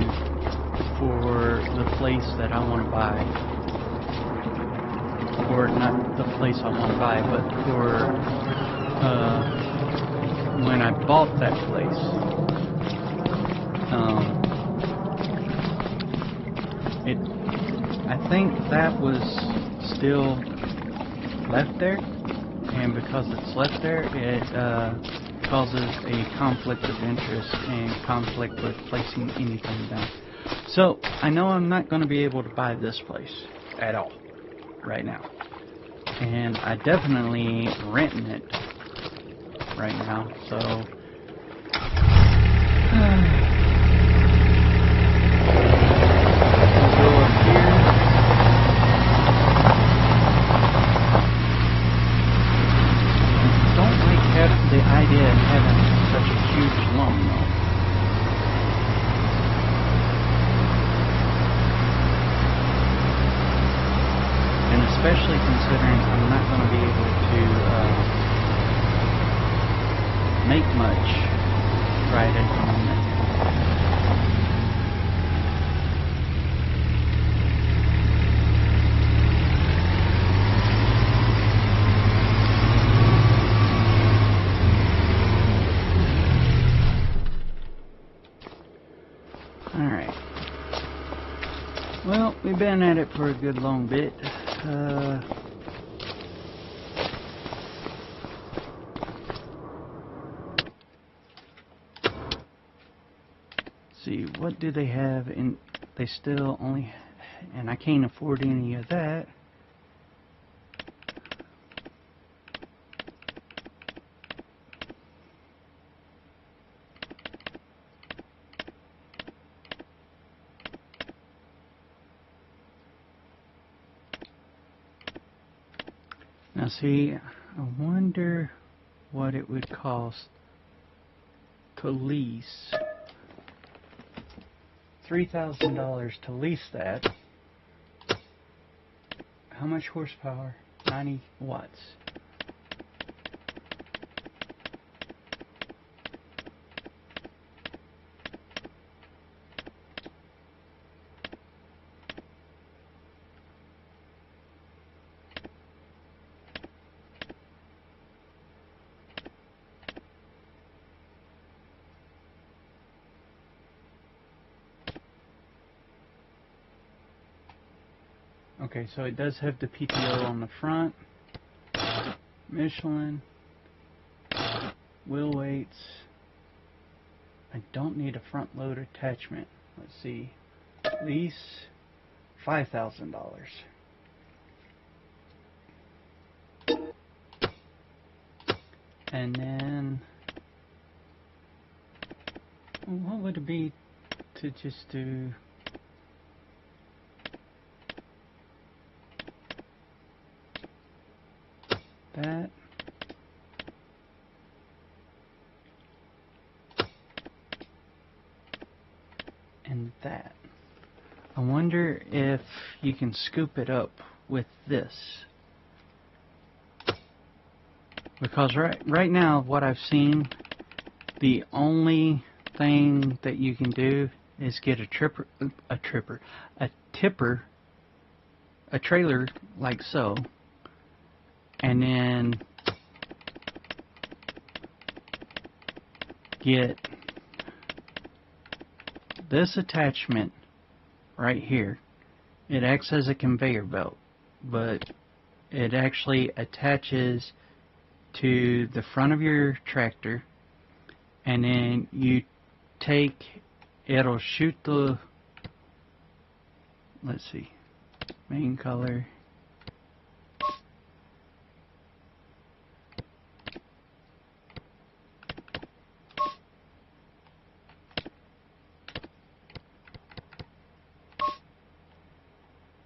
for the place that I want to buy. Or not the place I want to buy, but for when I bought that place. I think that was still left there, and because it's left there, it causes a conflict of interest and conflict with placing anything down. So I know I'm not going to be able to buy this place at all right now, and I definitely ain't renting it right now. So we'll go up here. Don't like the idea of having such a huge loan, though. And especially considering I'm not going to be able to make much right at the moment. Alright. Well, we've been at it for a good long bit. See, what do they have in... They still only... And I can't afford any of that. Now see, I wonder what it would cost to lease. $3,000 to lease that. How much horsepower? 90 watts. Okay, so it does have the PTO on the front. Michelin. Wheel weights. I don't need a front load attachment. Let's see. Lease $5,000. And then what would it be to just do that? And that. I wonder if you can scoop it up with this. Because right now, what I've seen, the only thing that you can do is get a trailer like so, and then get this attachment right here. It acts as a conveyor belt, but it actually attaches to the front of your tractor, and then you take, it'll shoot the, let's see, main color.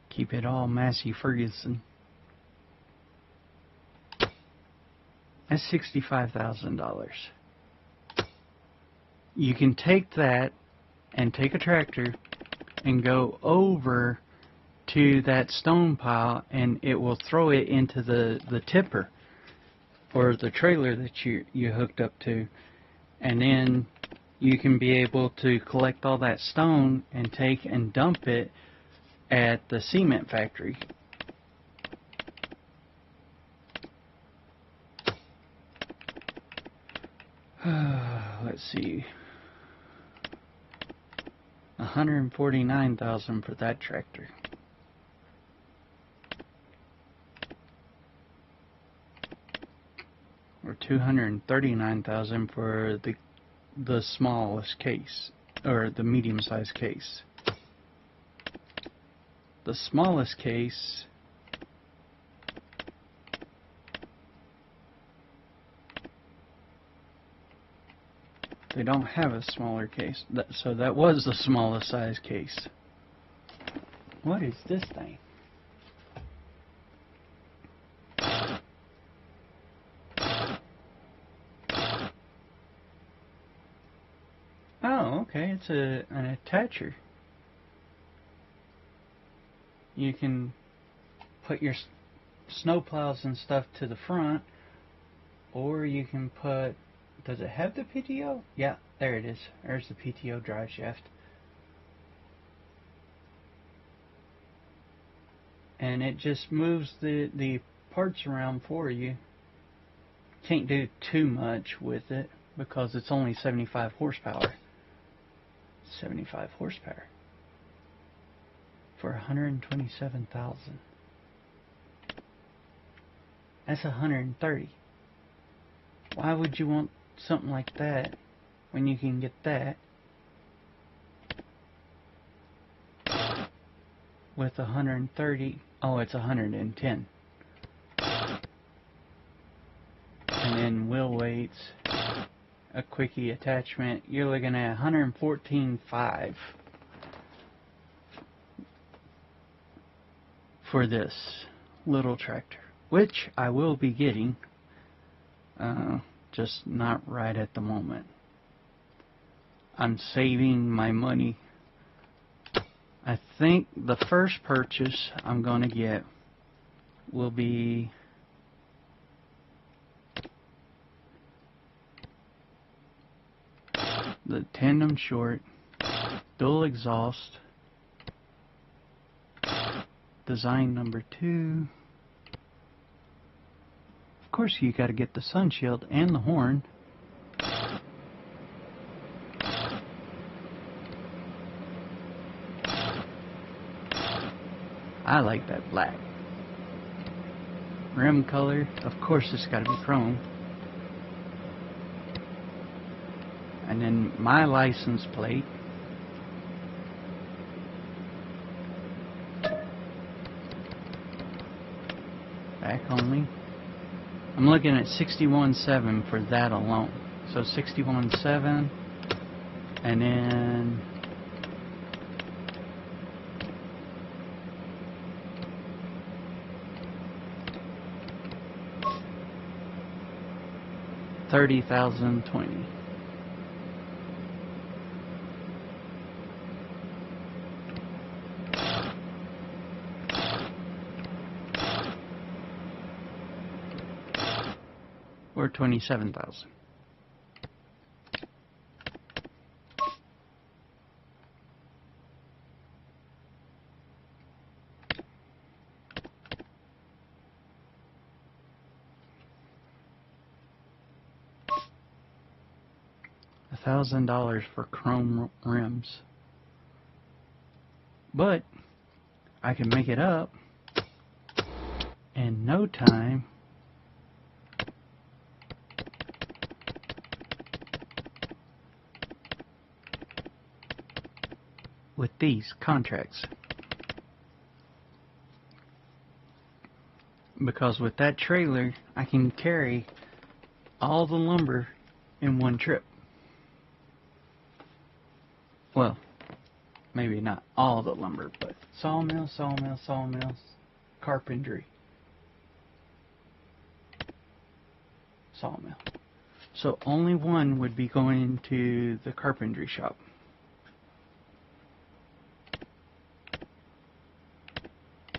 Keep it all Massey Ferguson. That's $65,000. You can take that and take a tractor and go over to that stone pile, and it will throw it into the tipper or the trailer that you hooked up to, and then you can be able to collect all that stone and take and dump it at the cement factory. Let's see, $149,000 for that tractor. Or $239,000 for the smallest case, or the medium-sized case. The smallest case they don't have a smaller case, so that was the smallest size case. What is this thing? Oh, okay, it's an attacher. You can put your snow plows and stuff to the front, or you can put, does it have the PTO? Yeah, there it is. There's the PTO drive shaft. And it just moves the parts around for you. Can't do too much with it because it's only 75 horsepower. 75 horsepower. For $127,000. That's $130,000. Why would you want something like that when you can get that with $130,000? Oh, it's $110,000. And then wheel weights, a quickie attachment. You're looking at $114,500 for this little tractor, which I will be getting, just not right at the moment. I'm saving my money. I think the first purchase I'm going to get will be the tandem short, dual exhaust, design number 2. Of course, you got to get the sun shield and the horn. I like that black. Rim color, of course it's got to be chrome. And then my license plate. Back only. I'm looking at 61.7 for that alone. So 61.7, and then $30,020. Or 27,000. $1,000 for chrome rims. But I can make it up in no time. With these contracts. Because with that trailer, I can carry all the lumber in one trip. Well, maybe not all the lumber, but sawmill, carpentry, sawmill. So only one would be going to the carpentry shop.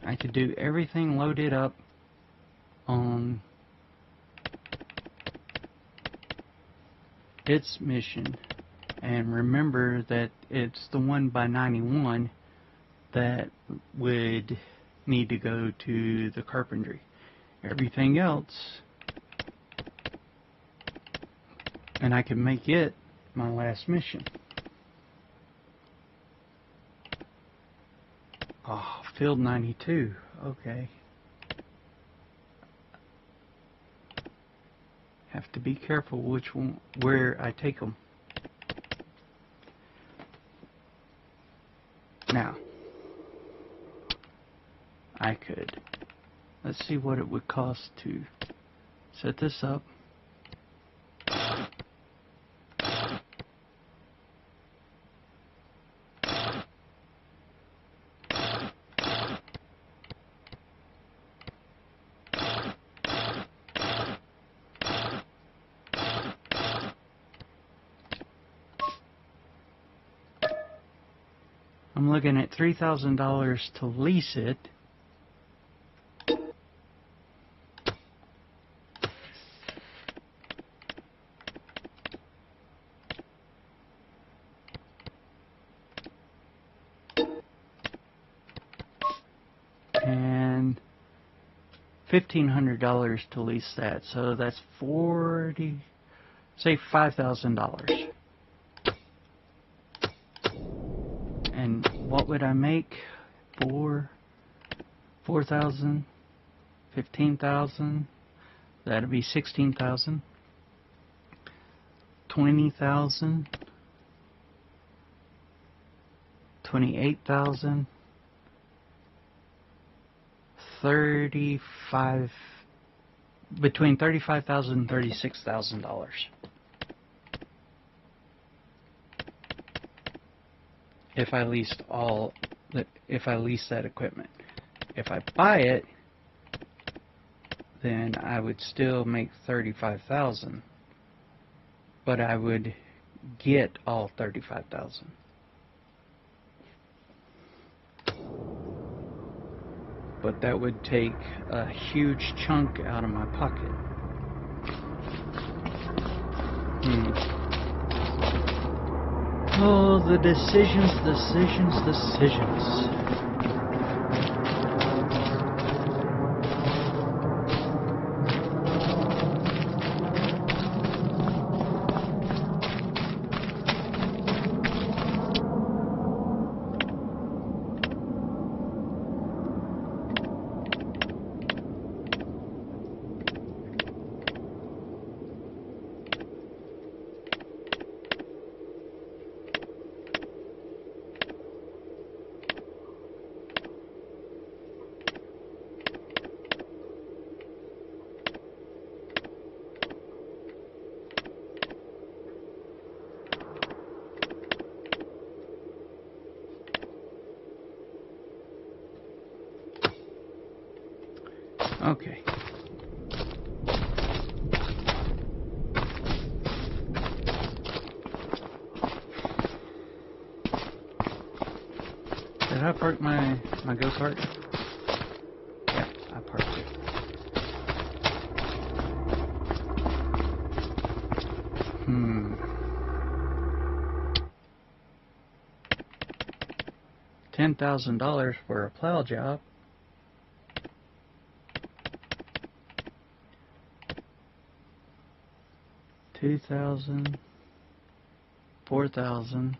I could do everything loaded up on its mission. And remember that it's the one by 91 that would need to go to the carpentry. Everything else, and I can make it my last mission. Oh, field 92. Okay. Have to be careful which one, where I take them. Now, I could, let's see what it would cost to set this up. I'm looking at $3,000 to lease it. And $1,500 to lease that. So that's say $5,000. And what would I make? 4,000, 15,000. That'd be 16,000. 20,000. 28,000. 35. Between $35,000 and $36,000. If I lease that equipment. If I buy it, then I would still make $35,000, but I would get all $35,000. But that would take a huge chunk out of my pocket. Oh, the decisions. Okay. Did I park my go-kart? Yeah, I parked it. $10,000 for a plow job. $2,000, $4,000,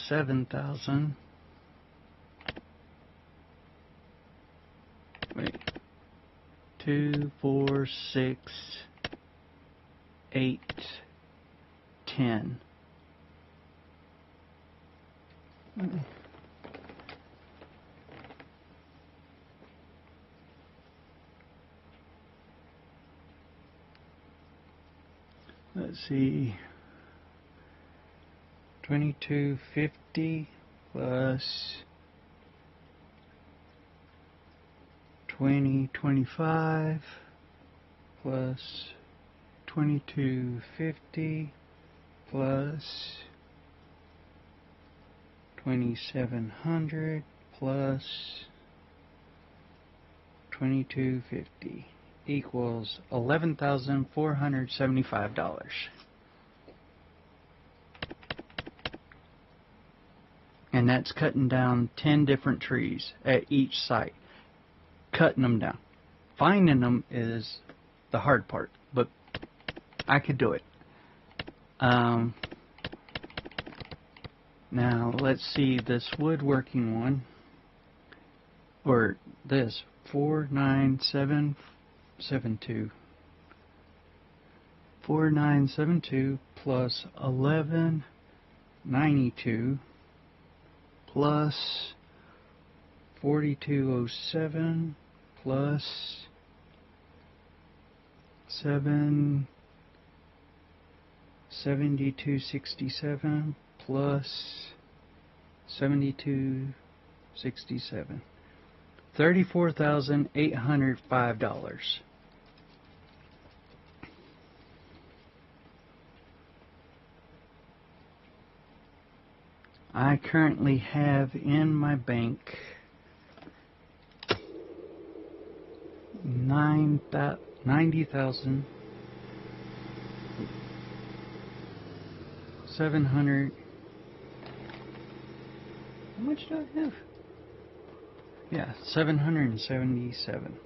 $7,000. Wait. 2, 4, 6, 8, 10. Let's see. 2250 plus 2025 plus 2250 plus 2700 plus 2250 equals $11,475. And that's cutting down 10 different trees at each site. Cutting them down. Finding them is the hard part, but I could do it. Now let's see this woodworking one, or this 49772. 4972 plus 1192 plus 4207 plus 7267 plus 7267. $34,805. I currently have in my bank $90,700. How much do I have? Yeah, 777.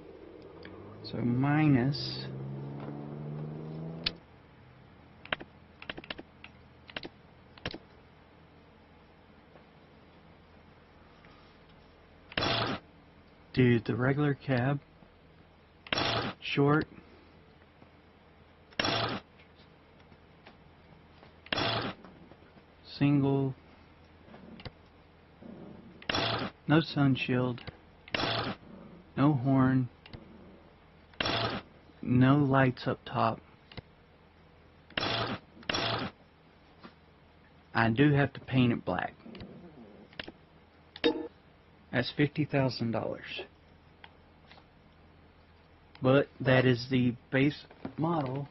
So minus do the regular cab, short, single, no sun shield, no horn, no lights up top. I do have to paint it black. That's $50,000. But that is the base model.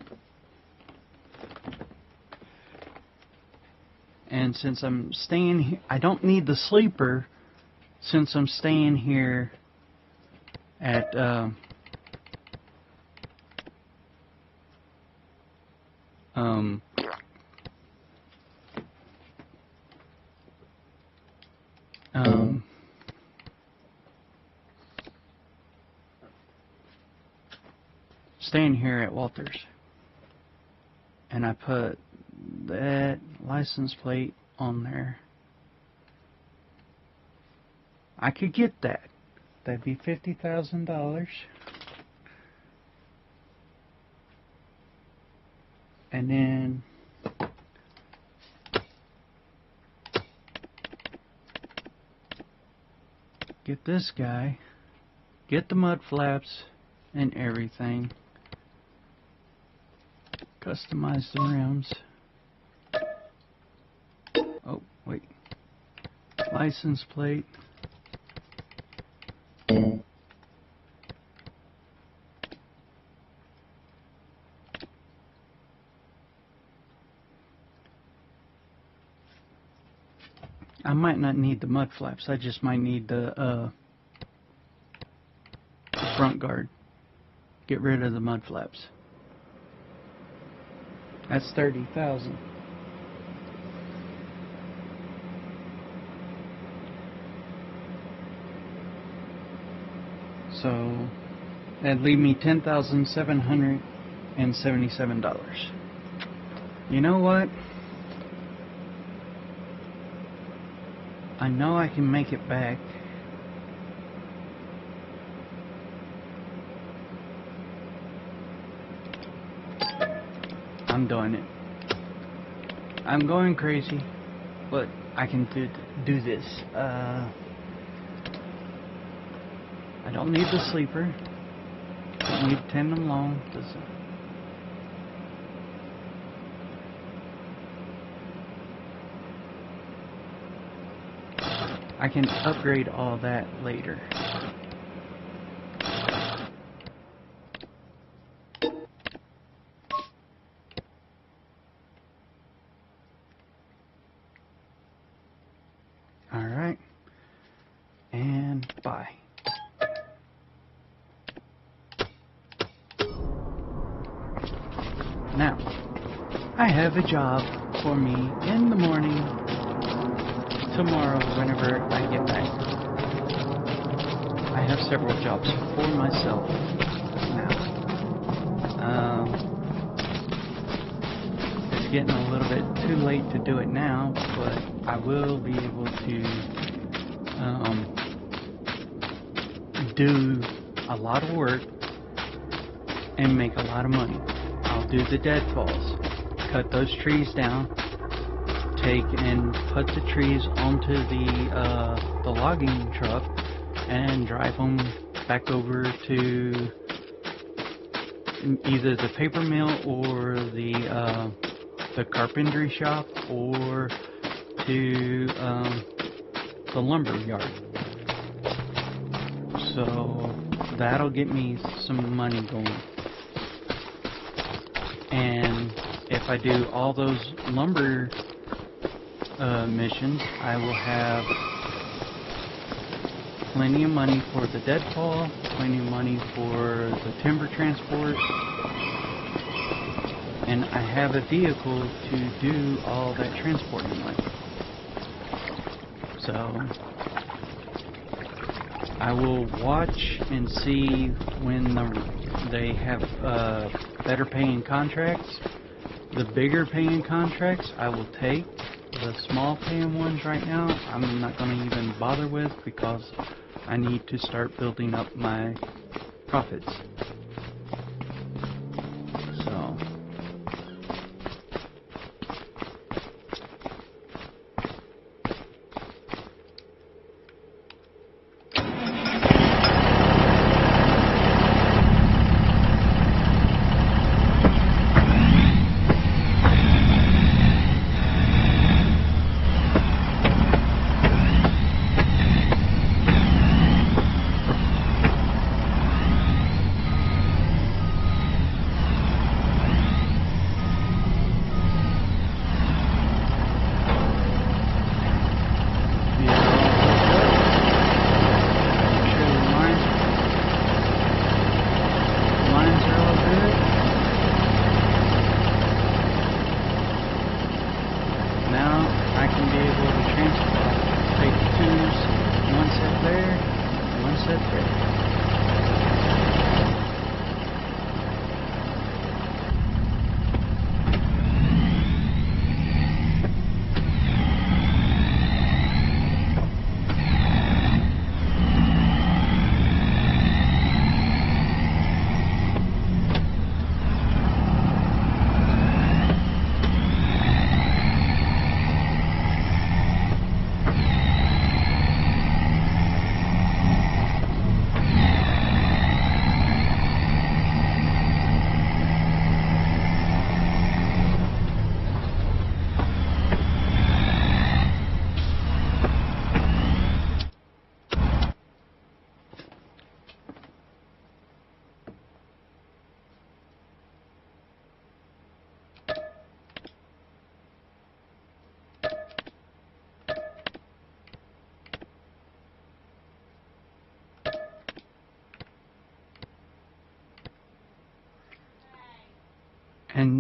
And since I'm staying here, I don't need the sleeper since I'm staying here at staying here at Walters, and I put that license plate on there. I could get that. That'd be $50,000. And then get this guy, get the mud flaps and everything, customize the rims. Oh, wait. License plate. I might not need the mud flaps. I just might need the front guard. Get rid of the mud flaps. That's 30,000. So that'd leave me $10,777. You know what? I know I can make it back. I'm doing it. I'm going crazy, but I can do this. I don't need the sleeper. Don't need tandem long. I can upgrade all that later. Alright. And bye. Now, I have a job for me in the morning tomorrow whenever I get back. I have several jobs for myself now. It's getting a little bit too late to do it now, but I will be able to do a lot of work and make a lot of money. I'll do the deadfalls, cut those trees down, take and put the trees onto the logging truck and drive them back over to either the paper mill or the carpentry shop or to the lumber yard. So that'll get me some money going. And if I do all those lumber missions, I will have plenty of money for the deadfall, plenty of money for the timber transport, and I have a vehicle to do all that transporting with. So I will watch and see when they have better paying contracts. The bigger paying contracts I will take. The small paying ones right now I'm not going to even bother with because I need to start building up my profits. So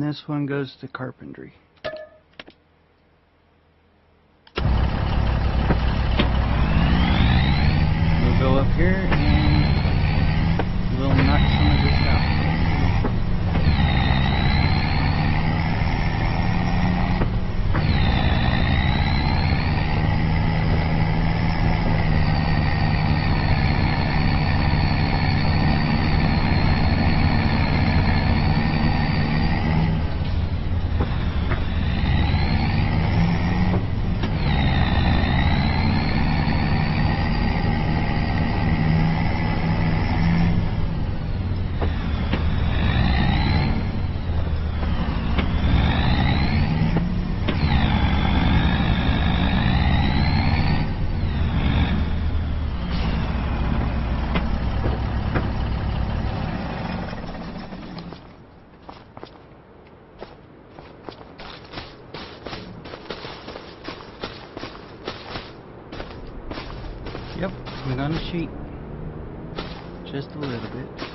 this one goes to carpentry. We'll go up here and we'll knock some of this out. Yep, I'm gonna cheat. Just a little bit.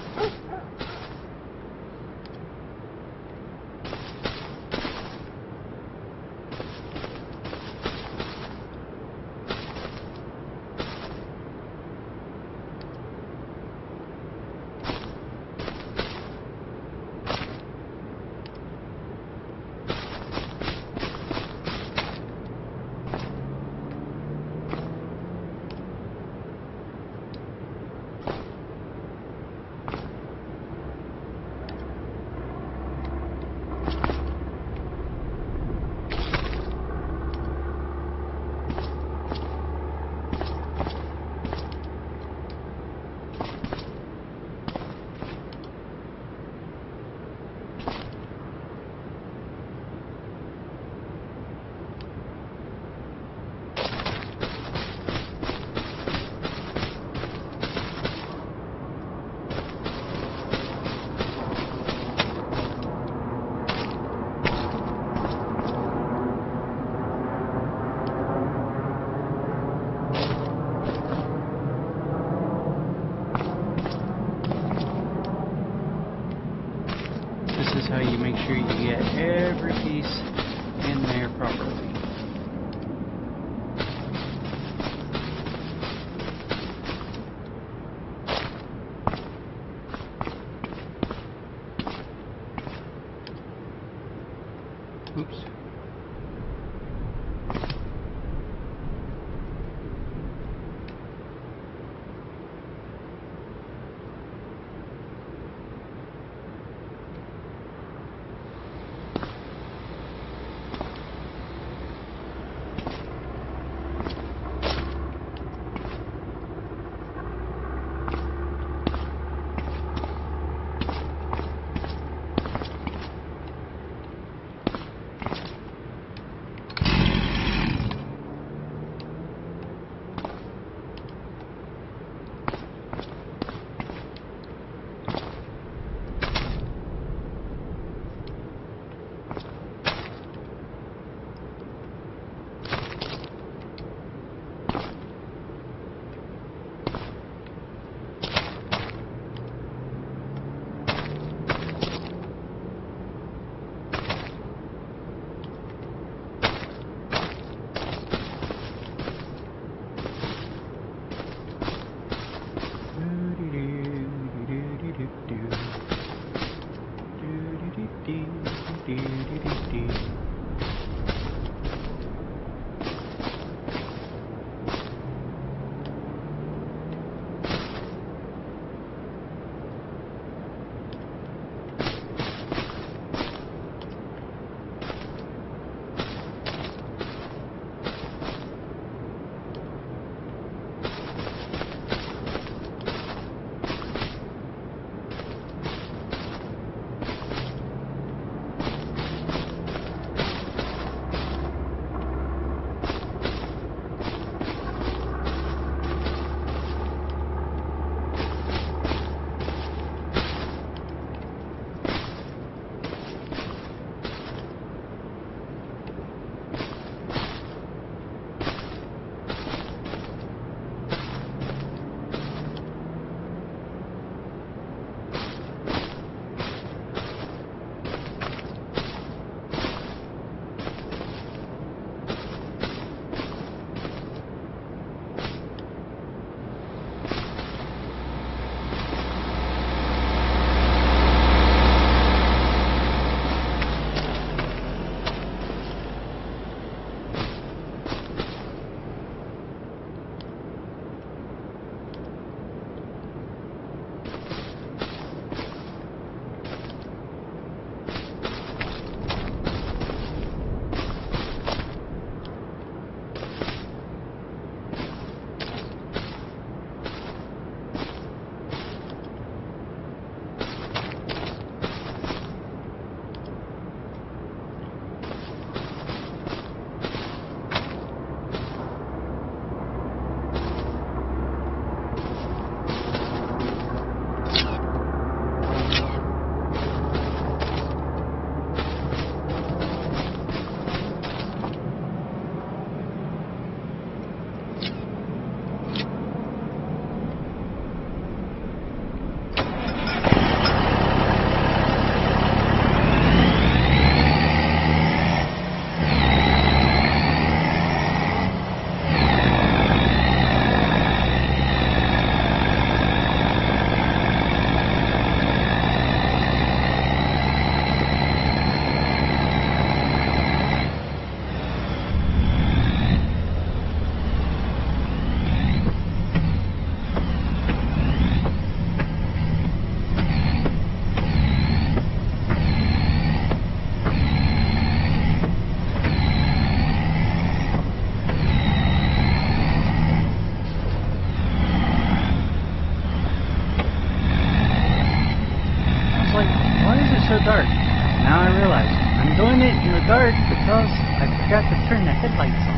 dark because I forgot to turn the headlights on.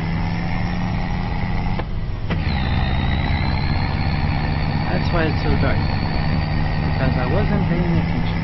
That's why it's so dark. Because I wasn't paying attention.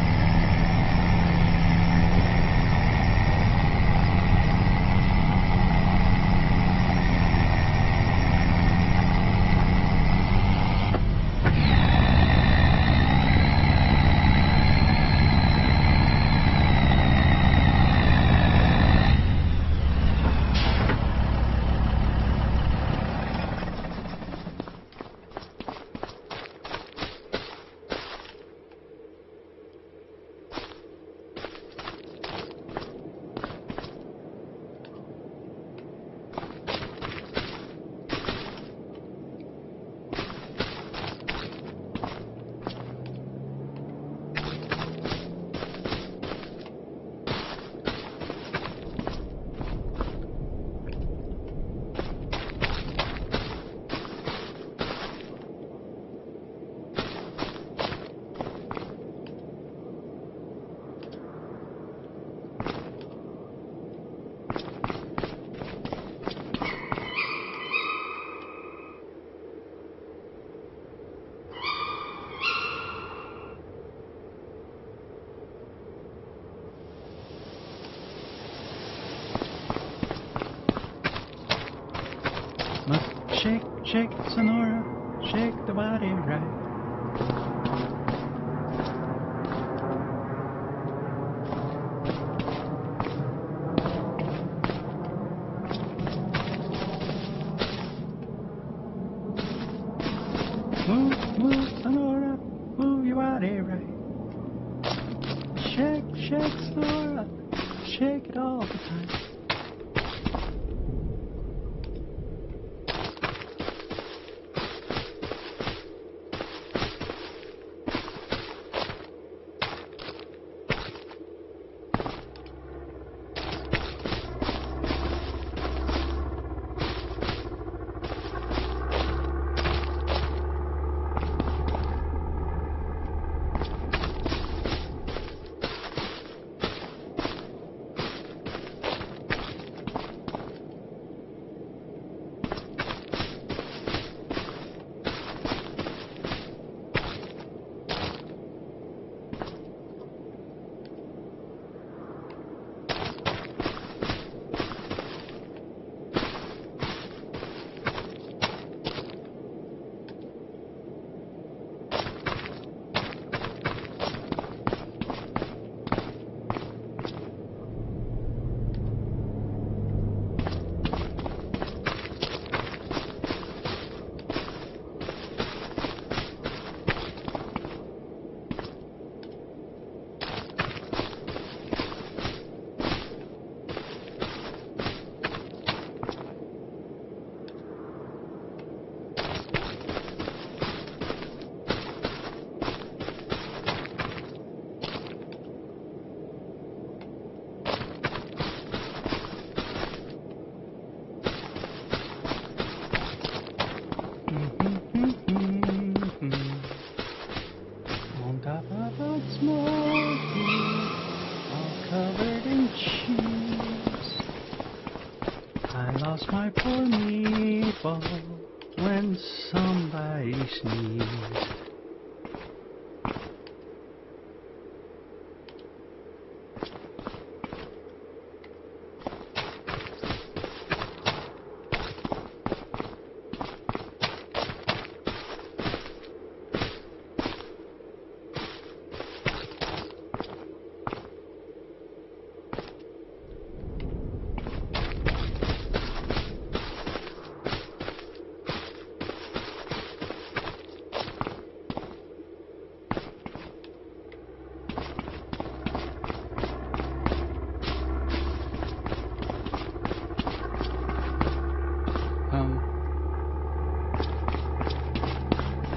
Shake, shake, Sonora, shake the body right. Move, move, Sonora, move your body right. Shake, shake, Sonora, shake it all the time. Lost my poor meatball when somebody sneezed.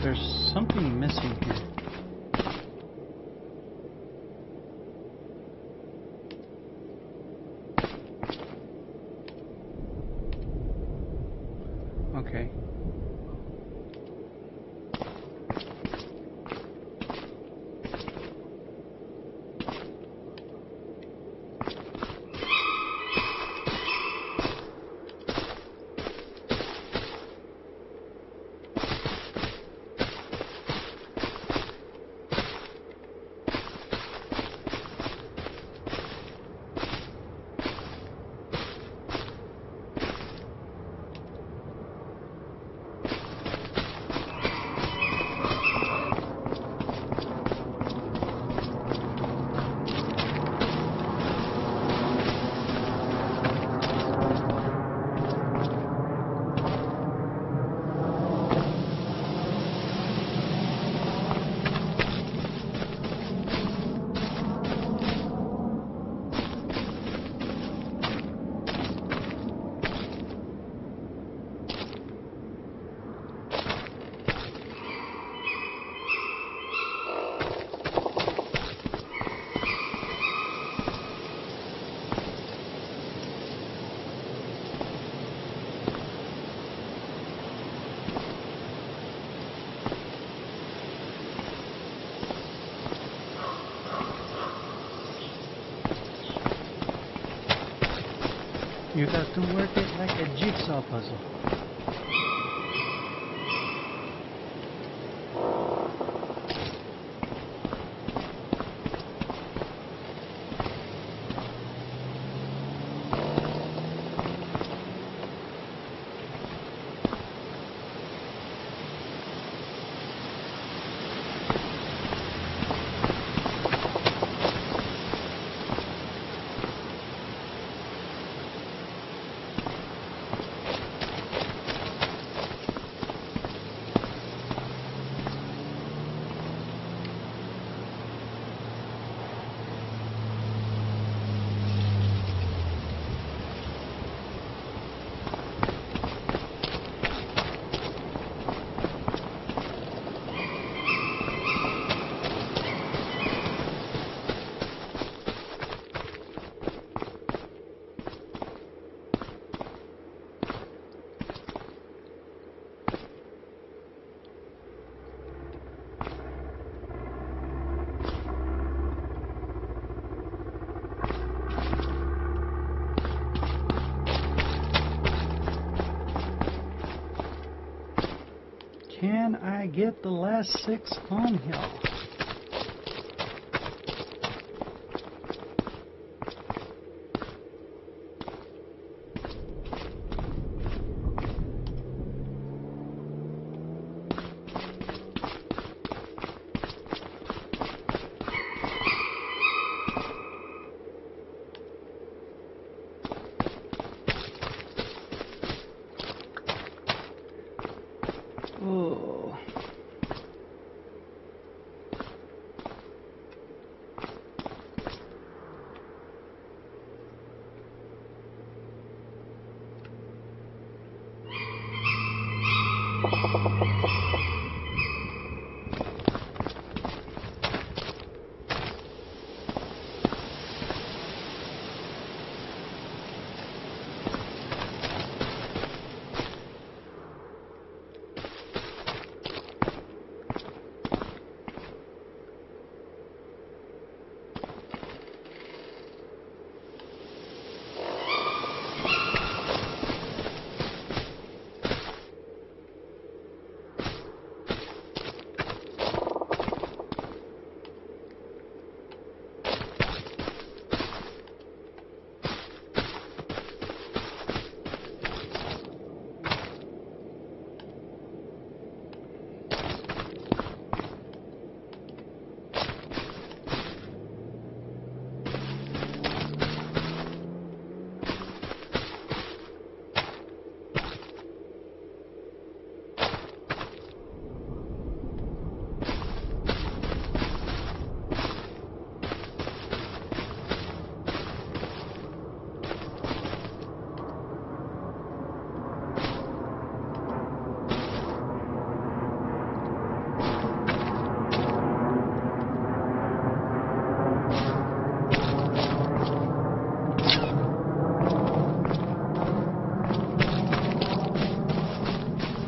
There's something missing here. Okay. You got to work it like a jigsaw puzzle. Can I get the last 6 on here? Oh.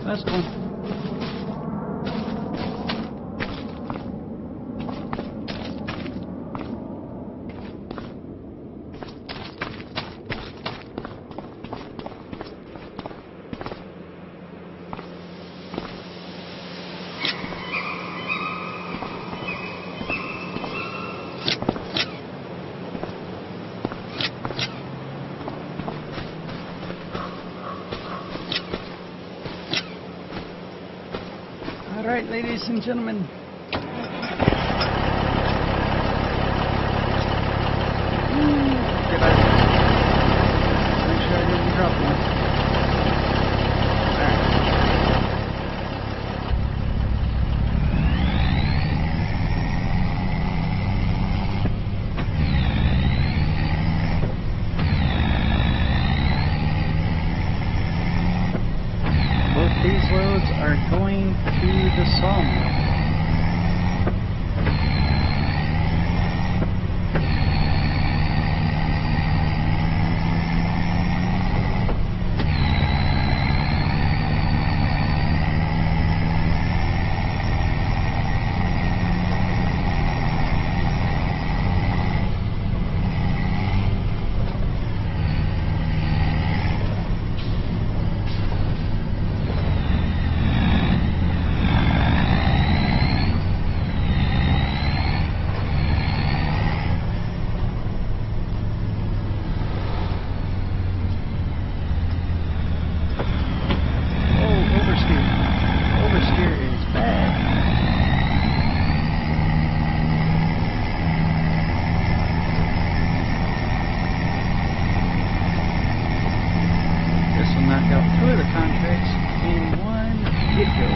That's cool. All right, ladies and gentlemen. Get out. Make sure I didn't drop one. All right. Both these loads are going to the sawmill. get-go.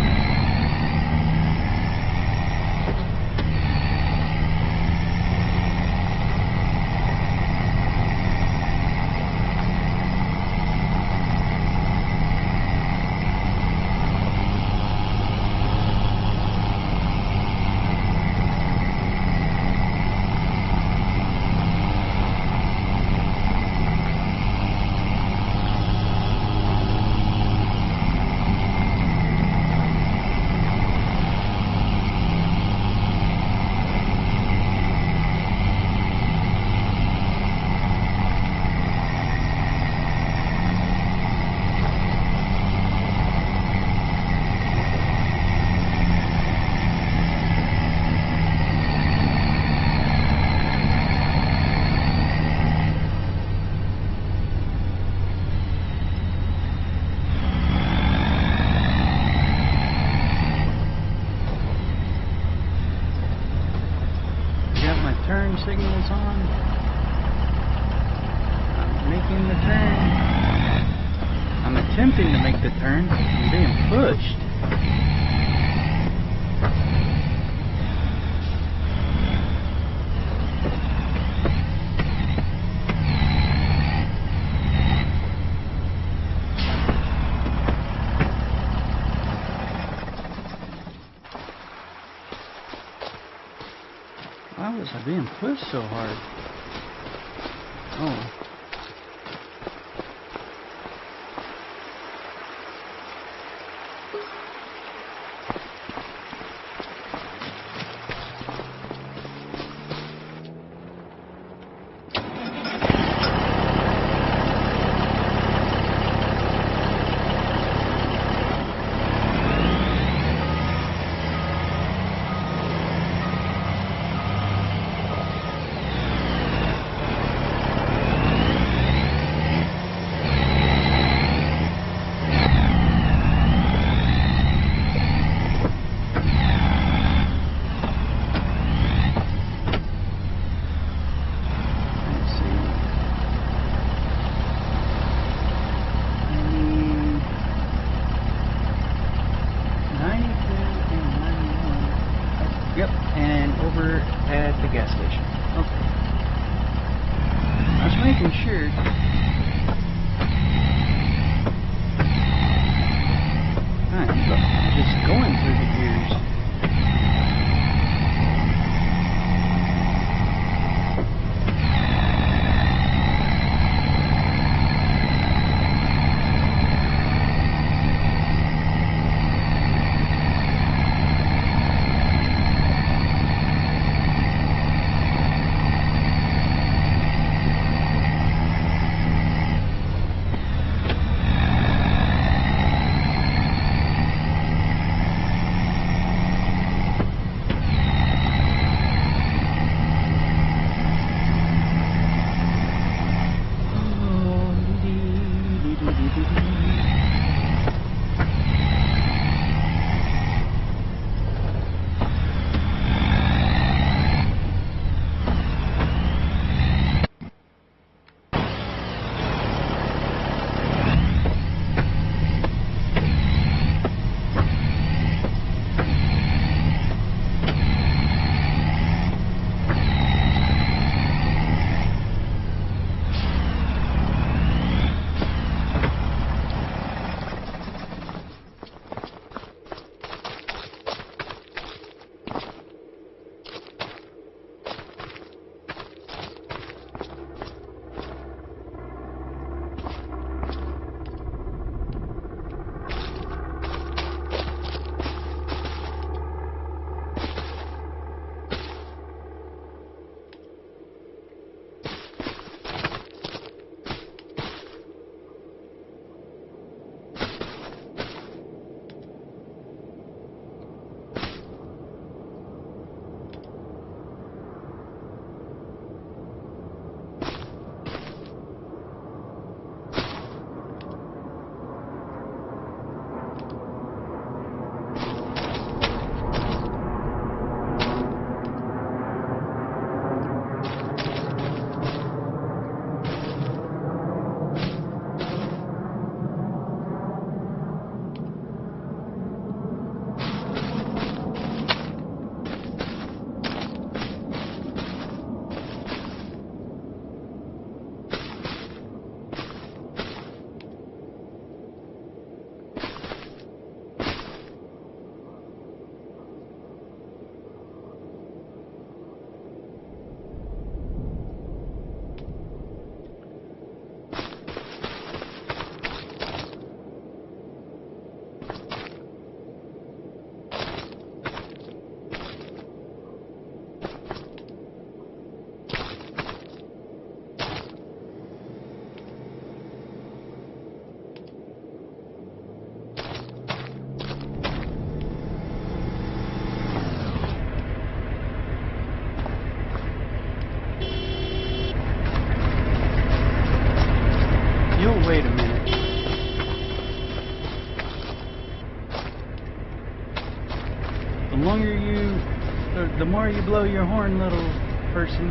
Turn signals on. I'm making the turn. I'm attempting to make the turn. I'm being pushed. Why was I being pushed so hard? Oh. Yep, and over at the gas station. Okay. I was making sure. I'm just going through the gears. The more you blow your horn, little person,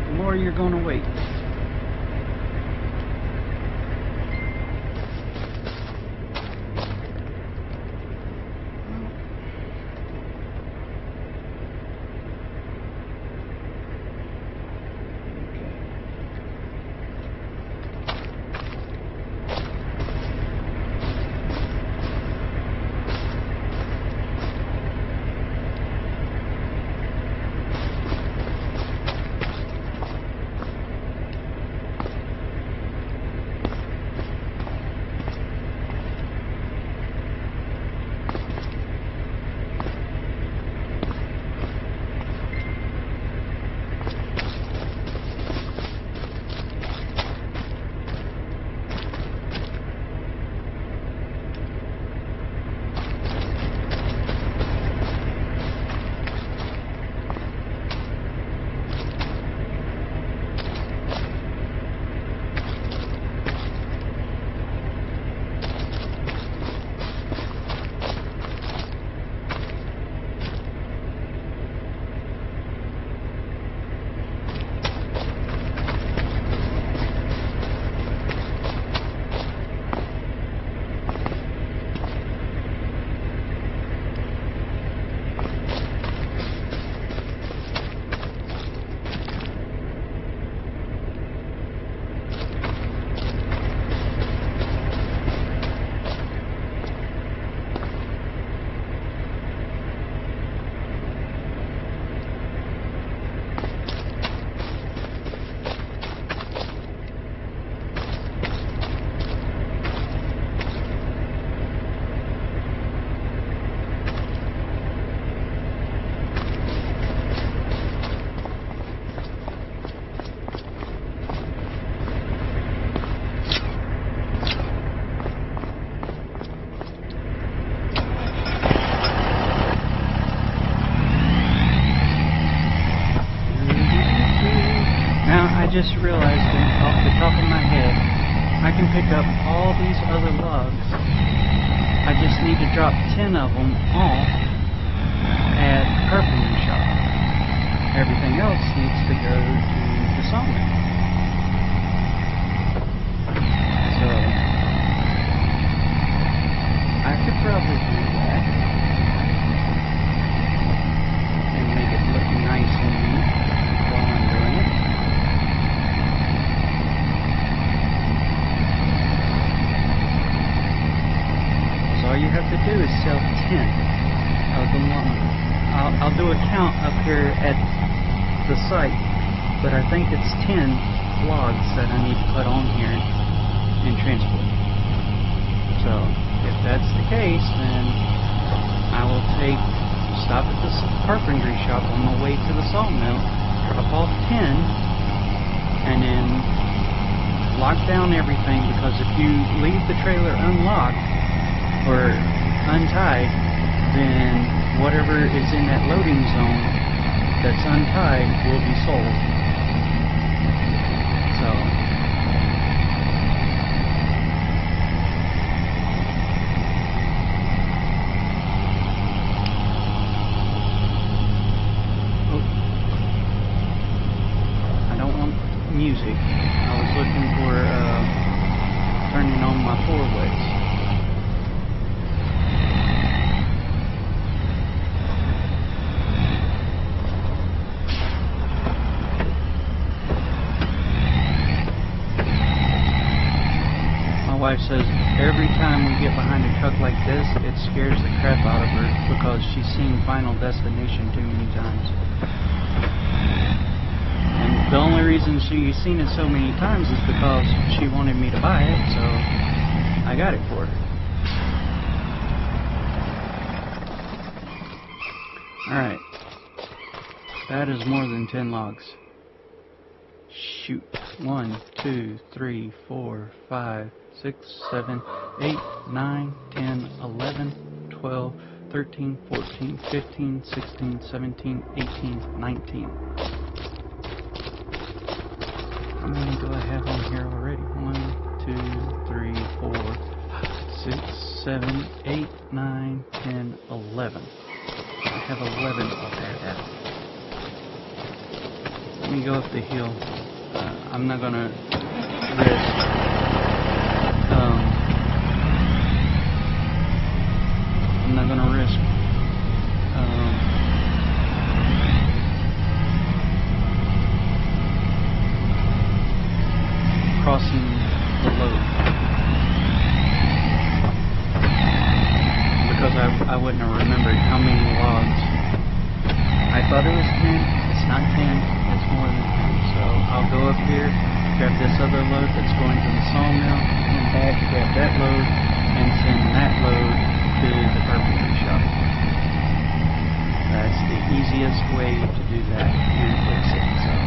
the more you're gonna wait. I just realized that off the top of my head, I can pick up all these other logs. I just need to drop 10 of them off at the carpentry shop. Everything else needs to go to the sawmill. So, I could probably do that and make it look nice and neat while I'm doing it. All you have to do is sell 10 of the lumber. I'll do a count up here at the site, but I think it's 10 logs that I need to put on here and transport. So if that's the case, then I will stop at the carpentry shop on the way to the sawmill, drop off 10, and then lock down everything, because if you leave the trailer unlocked or untied, then whatever is in that loading zone that's untied will be sold. So, I don't want music. I was looking for turning on my four-ways. My wife says every time we get behind a truck like this, it scares the crap out of her, because she's seen Final Destination too many times. And the only reason she's seen it so many times is because she wanted me to buy it, so I got it for her. Alright. That is more than 10 logs. Shoot. 1, 2, 3, 4, 5, 6, 7, 8, 9, 10, 11, 12, 13, 14, 15, 16, 17, 18, 19. How many do I have on here already? 1, 2, 3, 4, 6, 7, 8, 9, 10, 11. have 11. Okay, that. Let me go up the hill. I'm not gonna risk. I'm not gonna risk. Crossing the load because I wouldn't have remembered how many logs. I thought it was 10. It's not 10. It's more than 10. So I'll go up here, grab this other load that's going to the sawmill, and back, grab that load, and send that load to the carpentry shop. That's the easiest way to do that and fix it. So.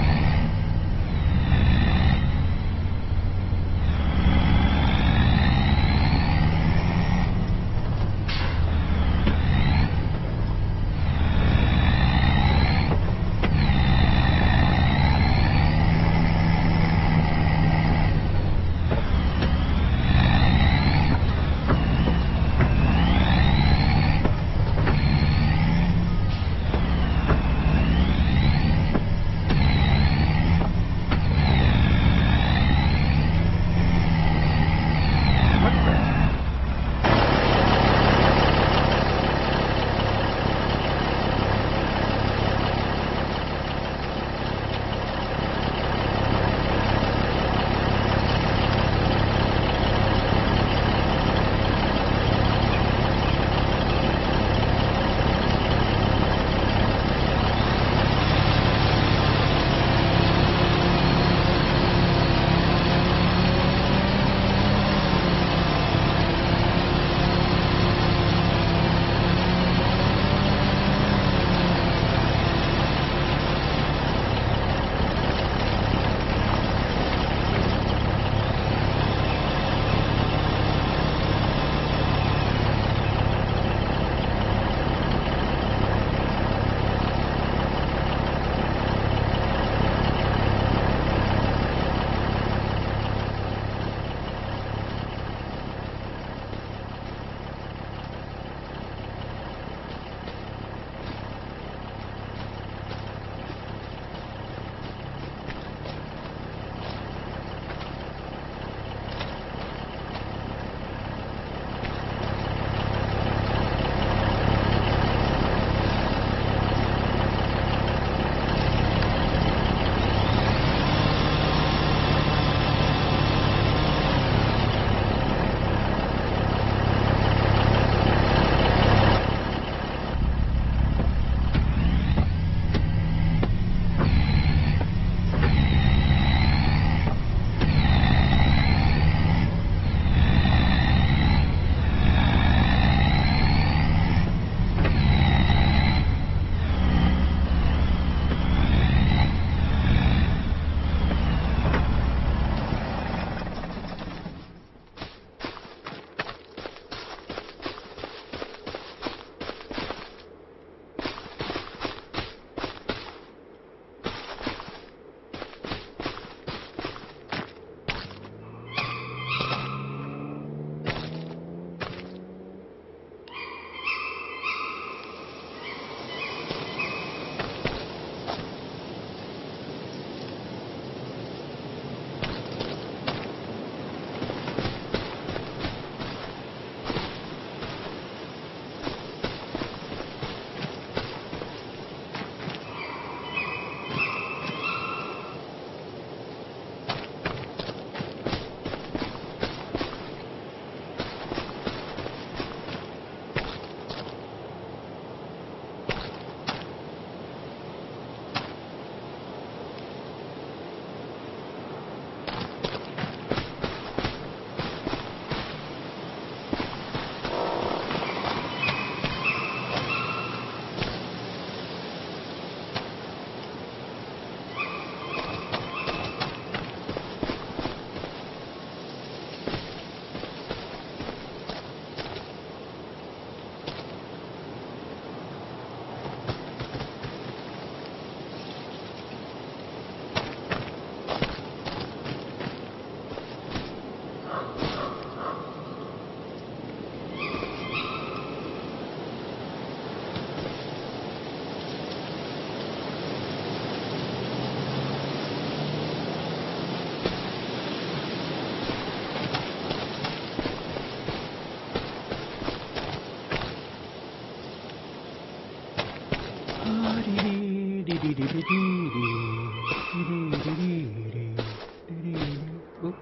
Oop.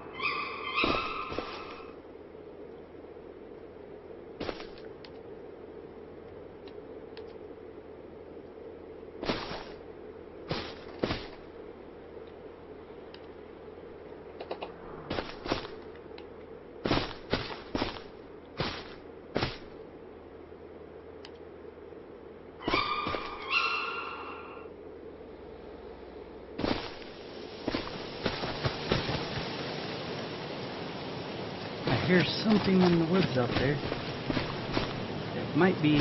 I hear something in the woods out there. It might be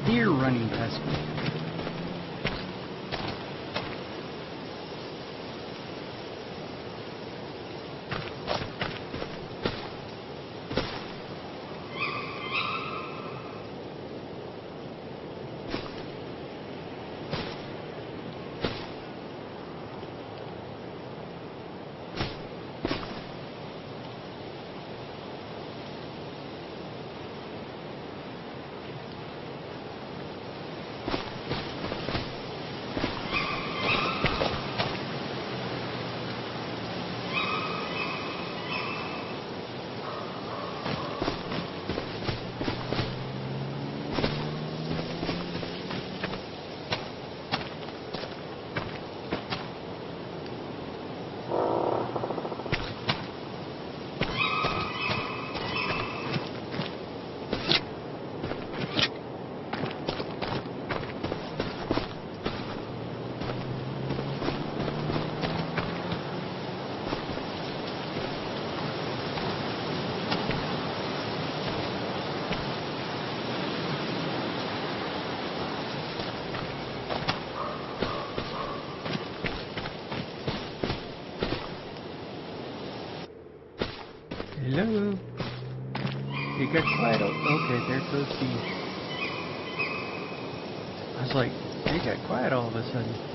deer running past me. Hello? You got quiet. Okay, there goes the... I was like, they got quiet all of a sudden.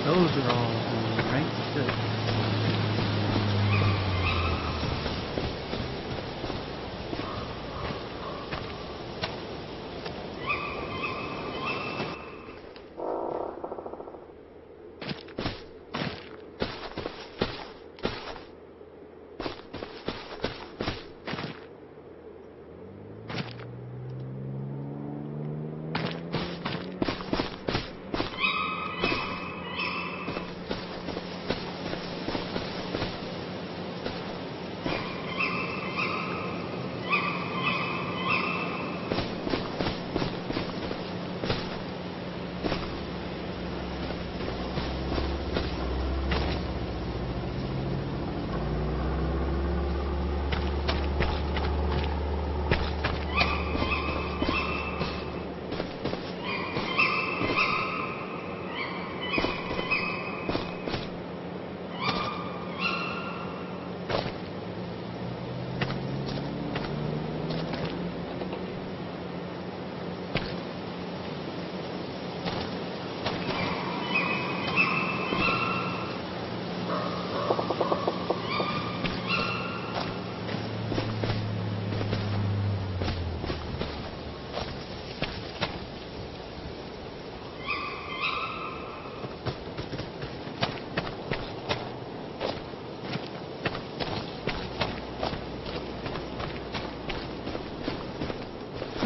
Those are all going right good.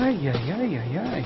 Ay, ay, ay, ay, ay.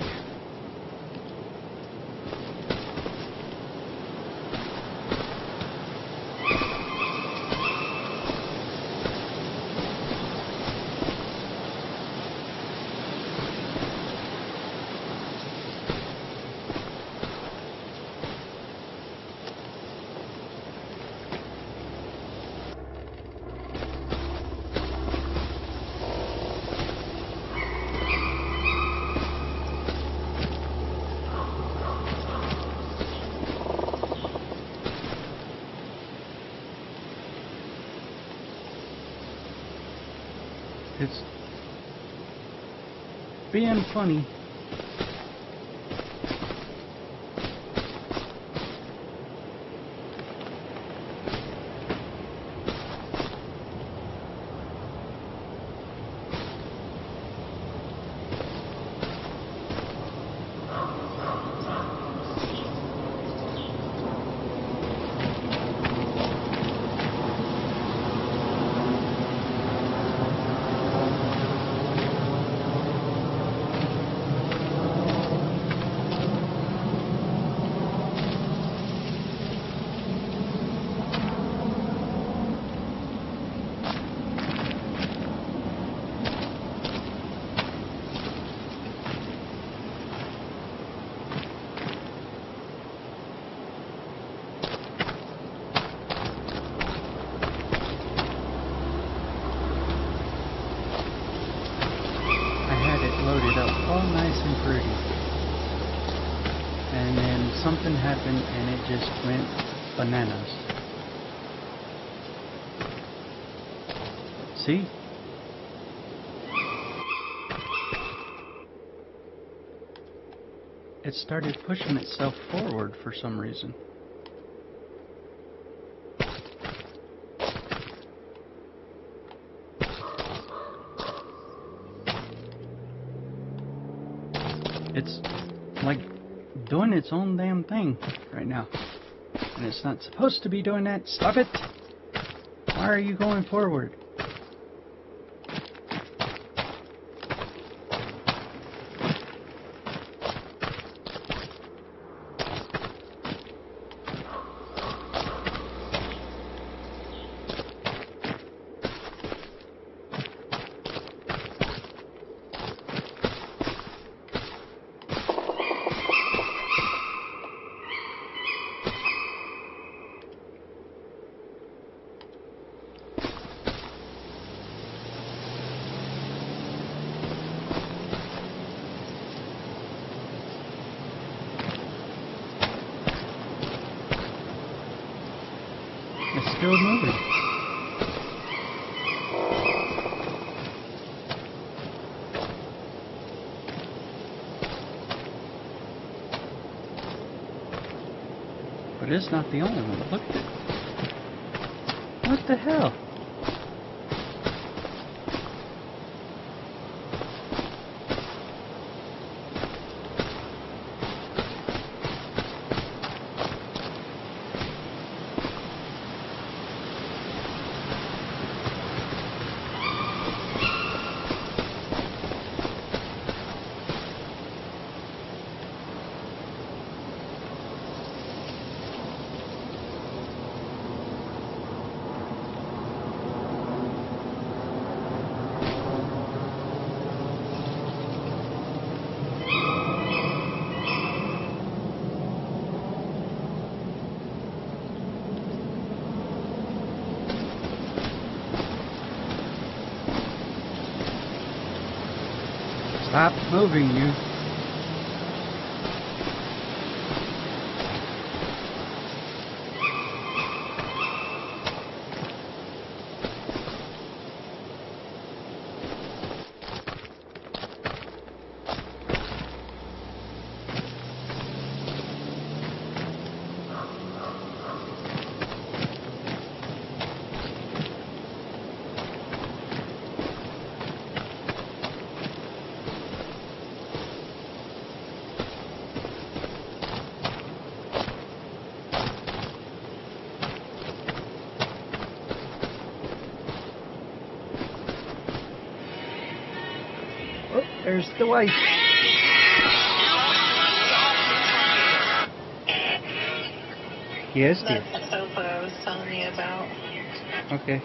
It's being funny. Loaded up all nice and pretty, and then something happened and it just went bananas. See? It started pushing itself forward for some reason. It's like doing its own damn thing right now. And it's not supposed to be doing that. Stop it! Why are you going forward? It's still moving. But it's not the only one. Look at it. What the hell? Stop moving, you. There's the wife. Yes, dear. That's the sofa I was telling you about. Okay.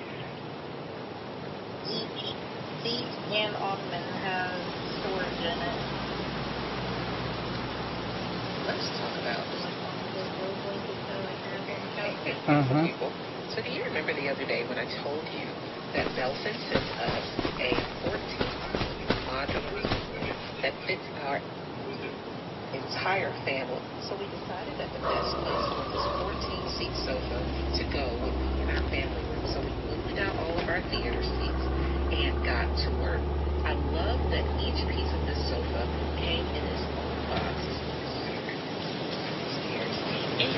Each seat and ottoman has storage in it. Let's talk about Uh-huh. people. So do you remember the other day when I told you that Belson sent us a 14-modular that fits our entire family? So we decided that the best place for this 14-seat sofa to go would be in our family room. So we moved out all of our theater seats and got to work. I love that each piece of this sofa came in its own box. And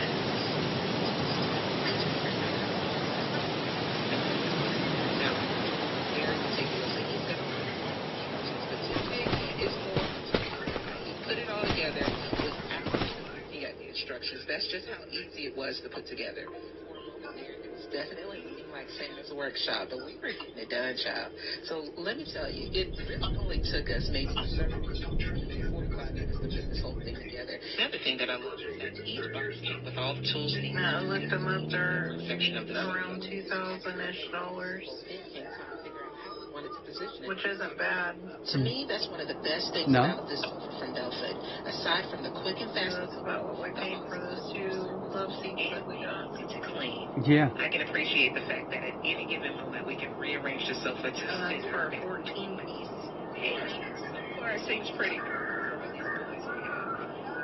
that's just how easy it was to put together. It's definitely like Santa's workshop, but we were getting it done, child. So let me tell you, it really only took us maybe 30 to 45 minutes to put this whole thing together. Another thing that I love is that each box came with all the tools needed. I looked them up. They're Of the around $2,000-ish, which isn't bad. To me, that's one of the best things No. about this sofa from Belford. Aside from the quick and fast. That's about what we paid for those two love seats that we got. It's clean. Yeah. I can appreciate the fact that at any given moment we can rearrange the sofa to And fit that's for a her. 14-piece. So far, it seems pretty.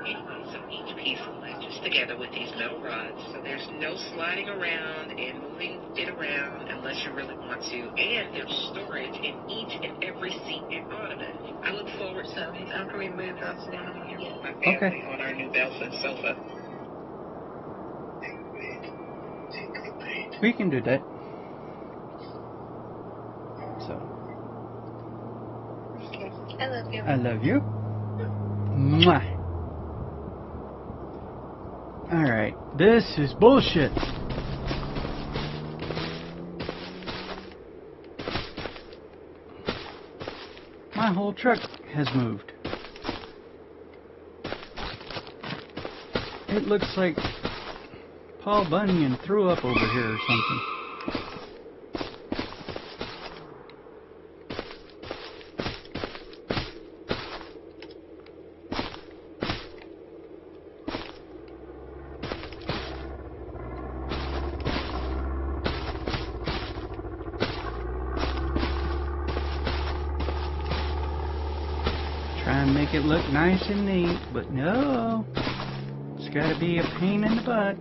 Anyway, so each piece latches together with these metal rods, so there's no sliding around and moving it around unless you really want to. And there's storage in each and every seat and ottoman. I look forward to After we move, that's the one we get. my family Okay. on our new Belford sofa. We can do that. So, I love you. I love you. Mwah. Alright, this is bullshit. My whole truck has moved. It looks like Paul Bunyan threw up over here or something. Try and make it look nice and neat, but no. It's gotta be a pain in the butt.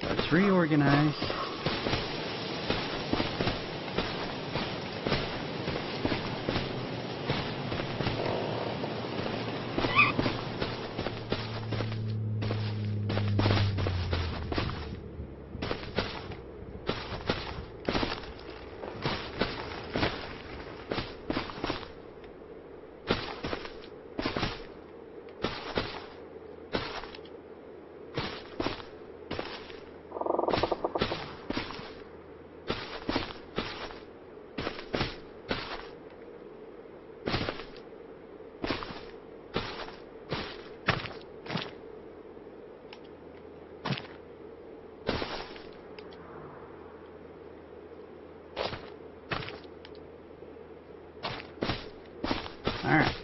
Let's reorganize. Alright.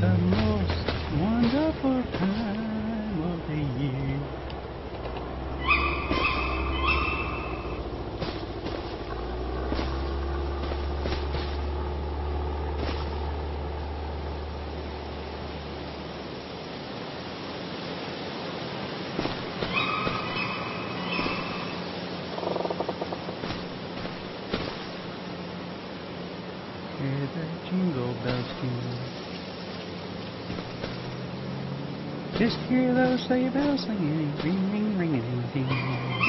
Some more bells too. Just hear those sleigh bells singing, ring, ring, ring, ring, ring.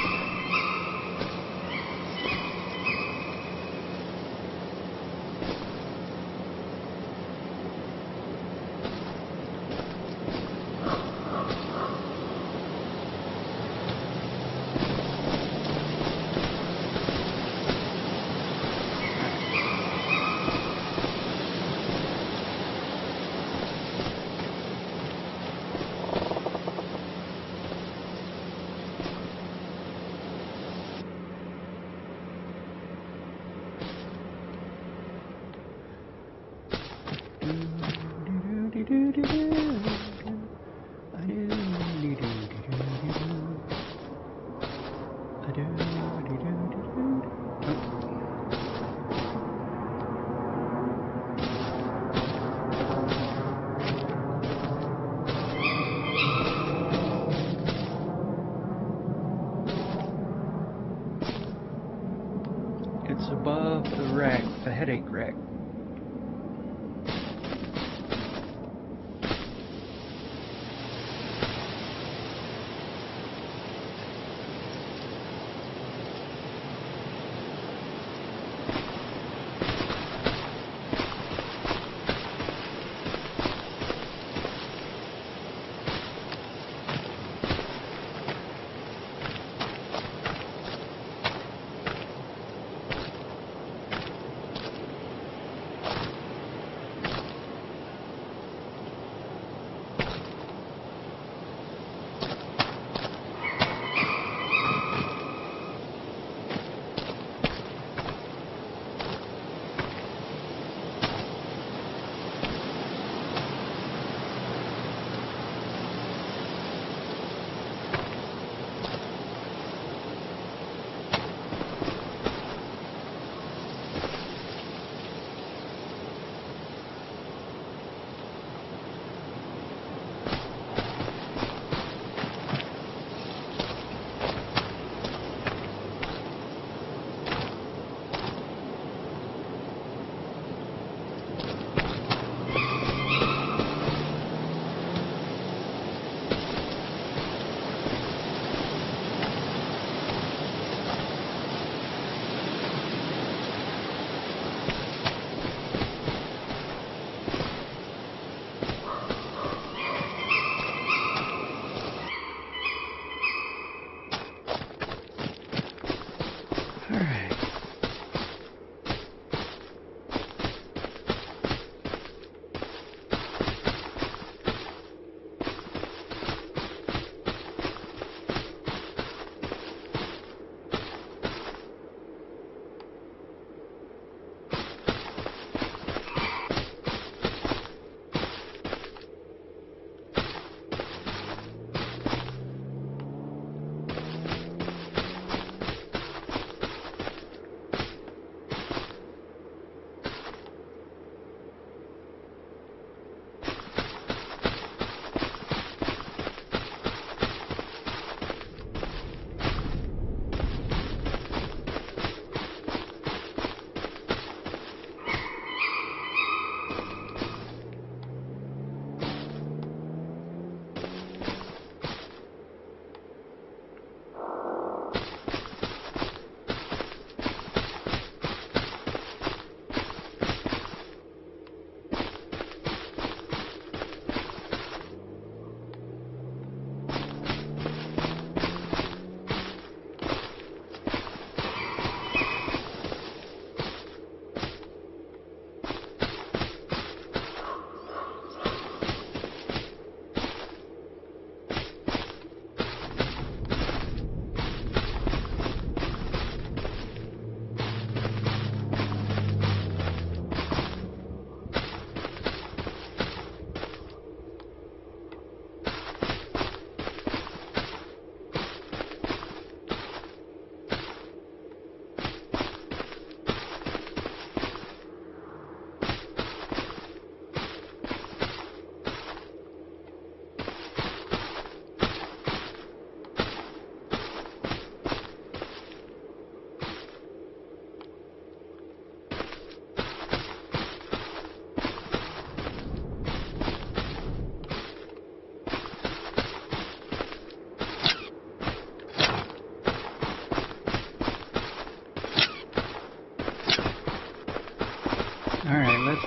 It's above the rack, the headache rack.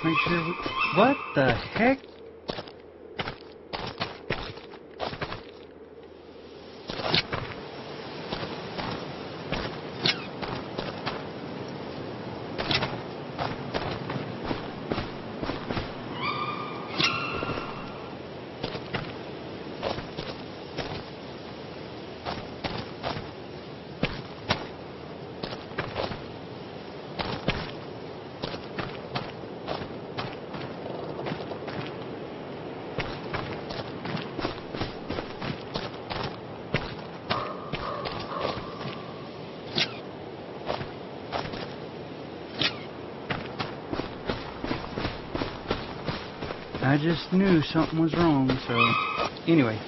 make sure we... What the heck? I just knew something was wrong, so anyway.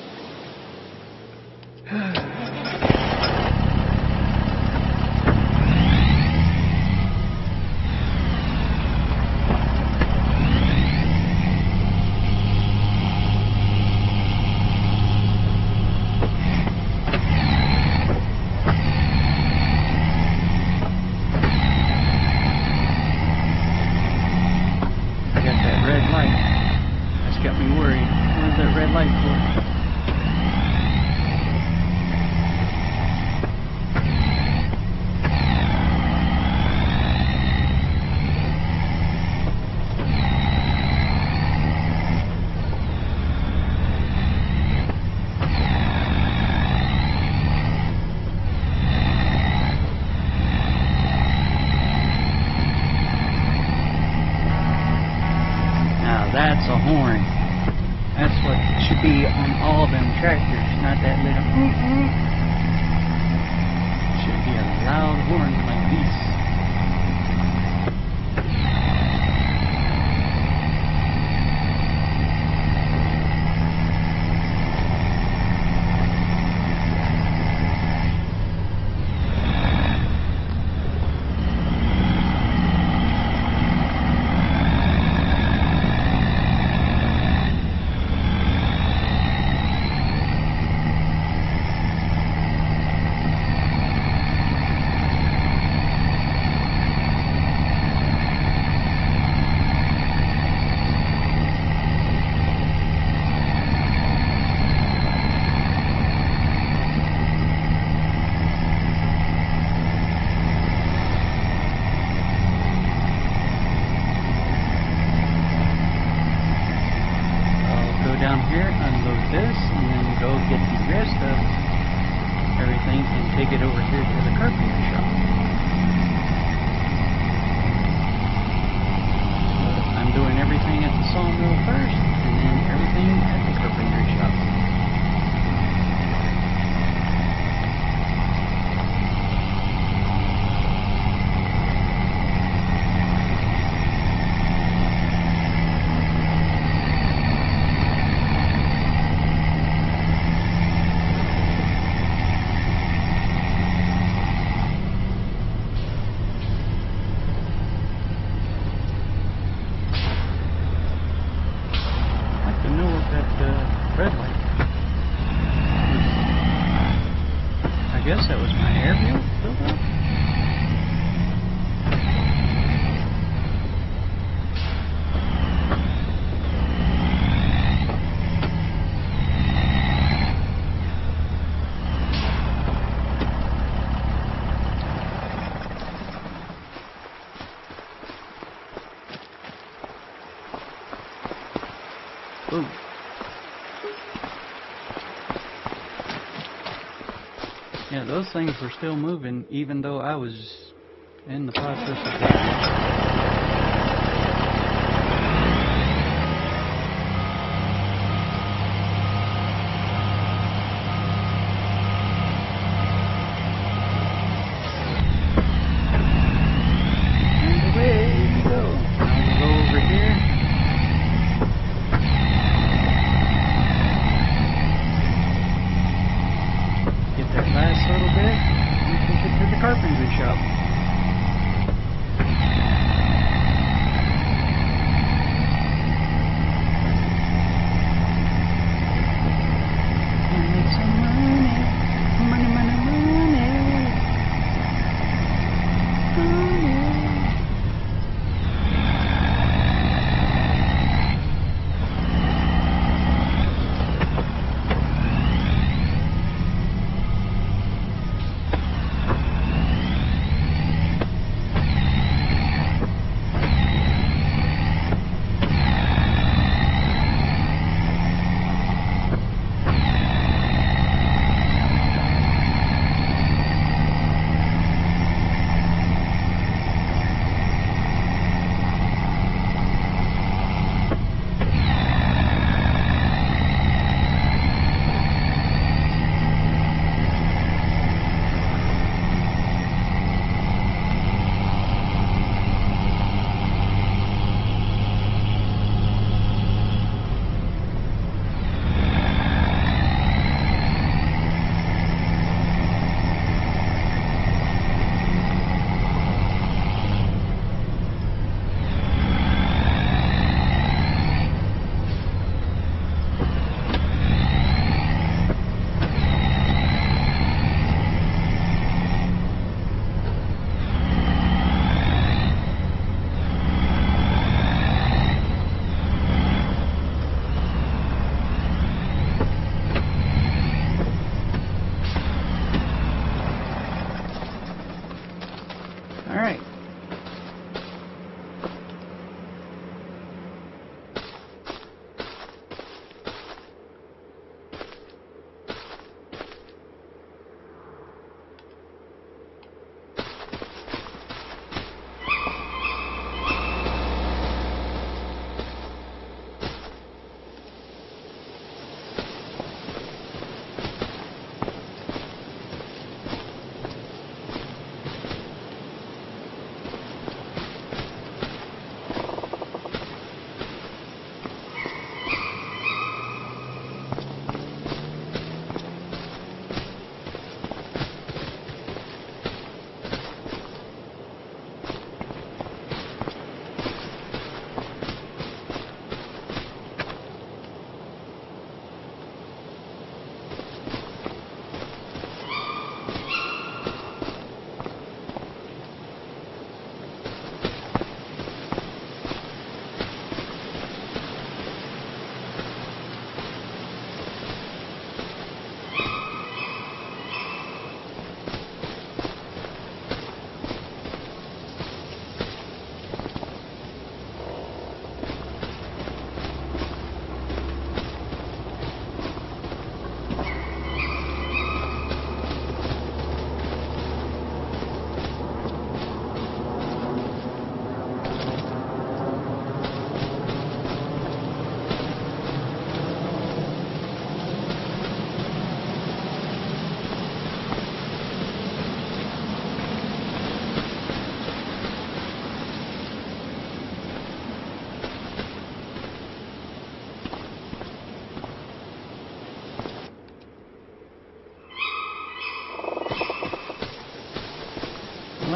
That's a horn. That's what should be on all them tractors, not that little Should be a loud horn like this. Down here, unload this, and then go get the rest of everything and take it over here to the carpenter shop. So I'm doing everything at the sawmill first, and then everything at the carpenter shop. Red light. I guess that was my air view filled up. Ooh. Yeah, those things were still moving even though I was in the process of that. Carpentry shop.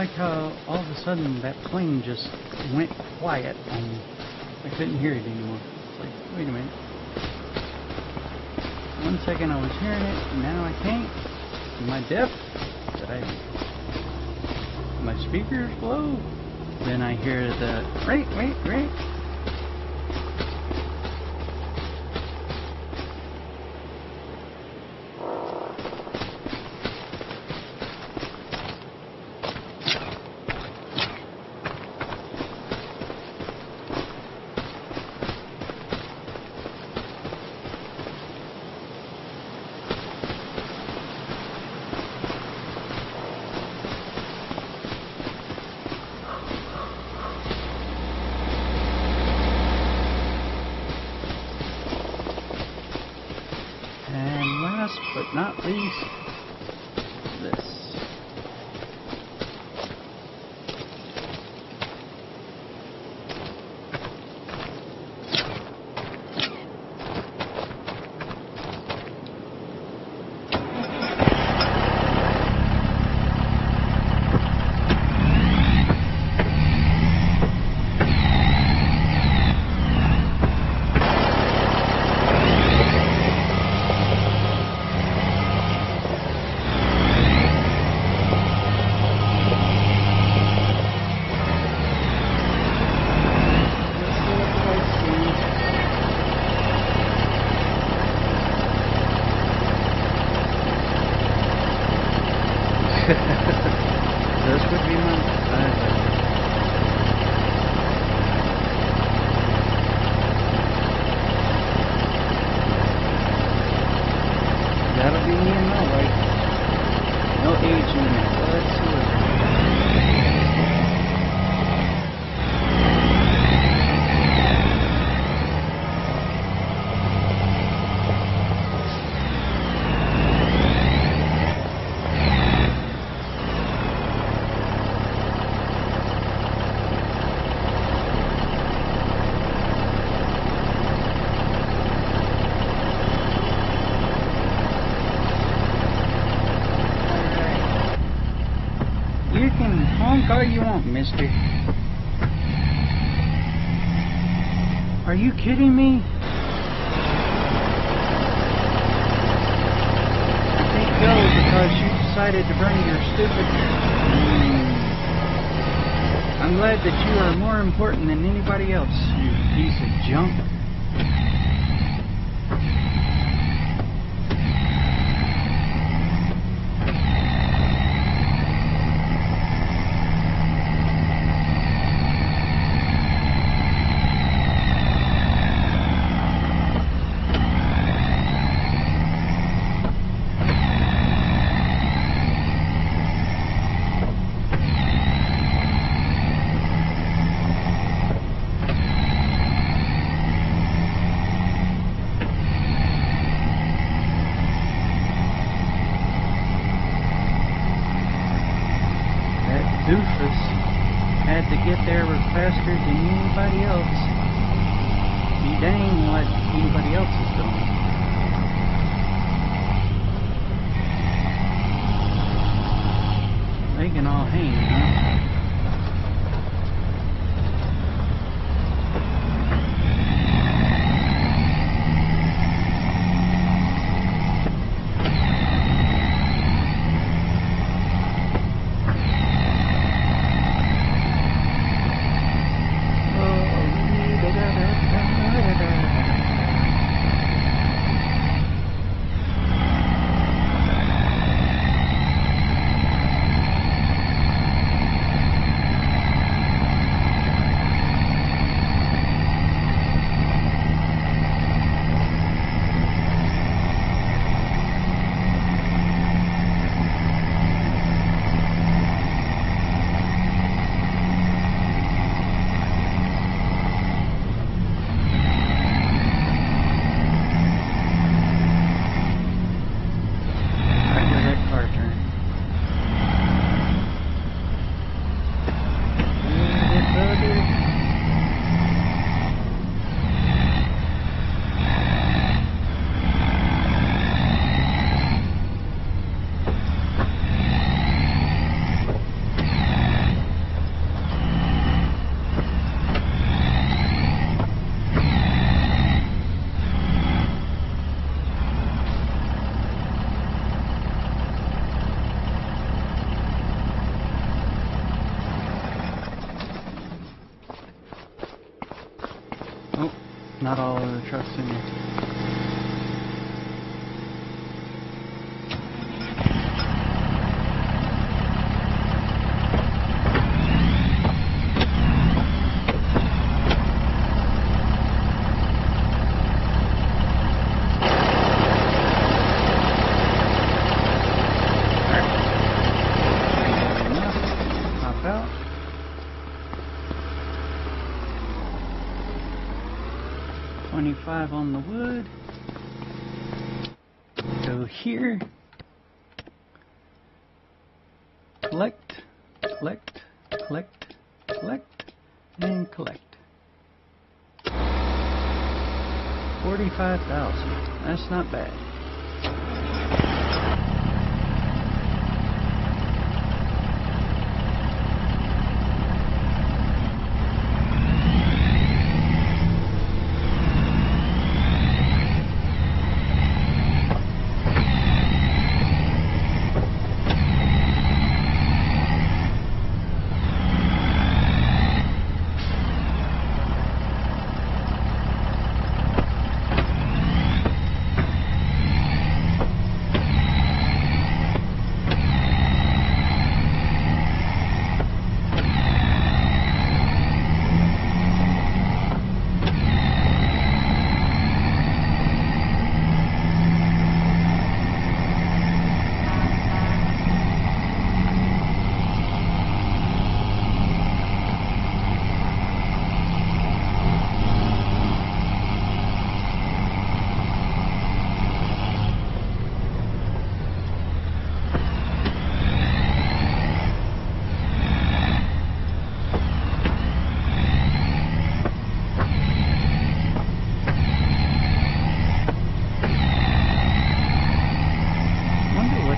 like how all of a sudden that plane just went quiet and I couldn't hear it anymore. It's like, wait a minute. 1 second I was hearing it, and now I can't. Am I deaf? My speakers blow? Then I hear the wait. But not least, this. This would be my that'll be me and my wife. No age limit whatsoever. You can honk all you want, mister. Are you kidding me? I can't go because you decided to bring your stupid... I'm glad that you are more important than anybody else, you piece of junk. Doofus had to get there faster than anybody else. Be dang what anybody else is doing. They can all hang, huh? not all of the trucks in there. Hop out. $25 on the wood. Go here. Collect, collect, collect, collect, and collect. 45,000. That's not bad.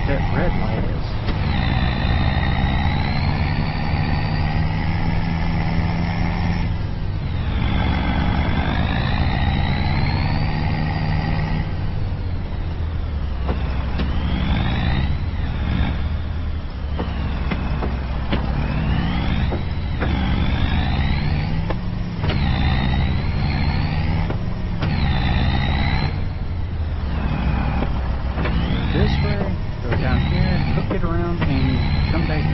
That red light is. This way. Go down here, hook it around, and come back in.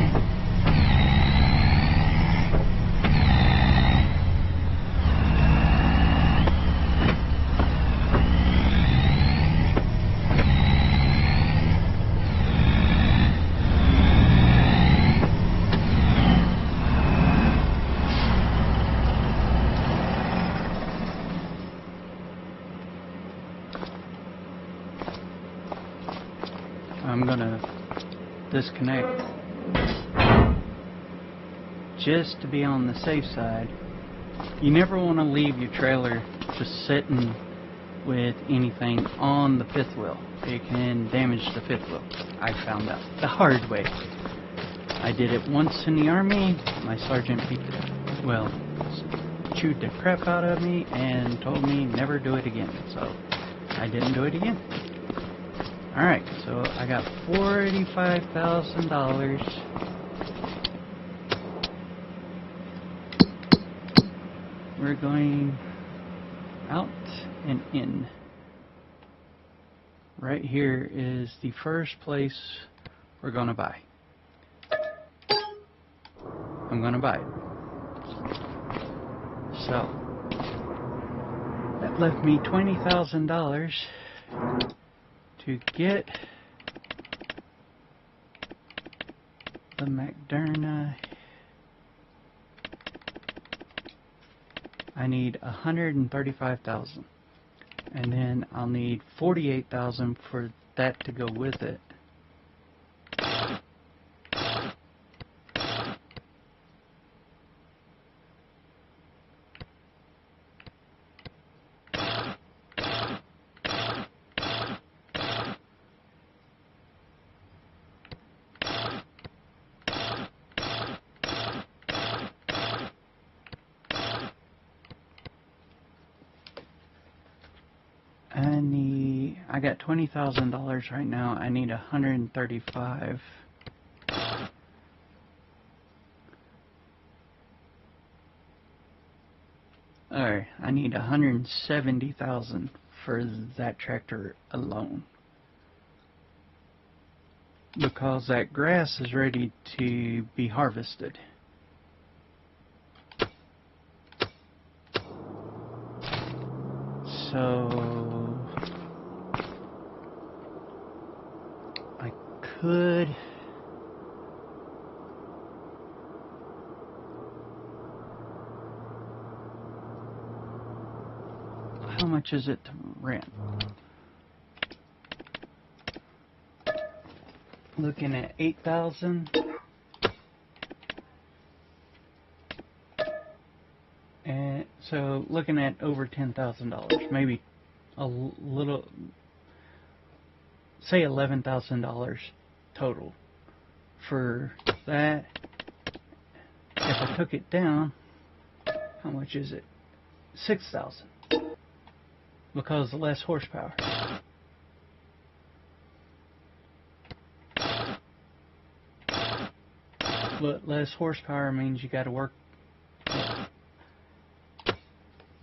I'm gonna disconnect just to be on the safe side. You never want to leave your trailer just sitting with anything on the fifth wheel. It can damage the fifth wheel. I found out the hard way. I did it once in the Army. My sergeant chewed the crap out of me and told me never do it again. So I didn't do it again. Alright, so I got $45,000. We're going out and in. Right here is the first place we're going to buy. I'm going to buy it. So, that left me $20,000 to get the McDerna. I need $135,000, and then I'll need $48,000 for that to go with it. I got $20,000 right now. I need $135,000. Alright, I need 170,000 for that tractor alone. Because that grass is ready to be harvested. So I could how much is it to rent? Looking at 8,000. And so looking at over $10,000, maybe a little, say $11,000 total for that. If I took it down, how much is it? 6,000, because less horsepower. But less horsepower means you got to work.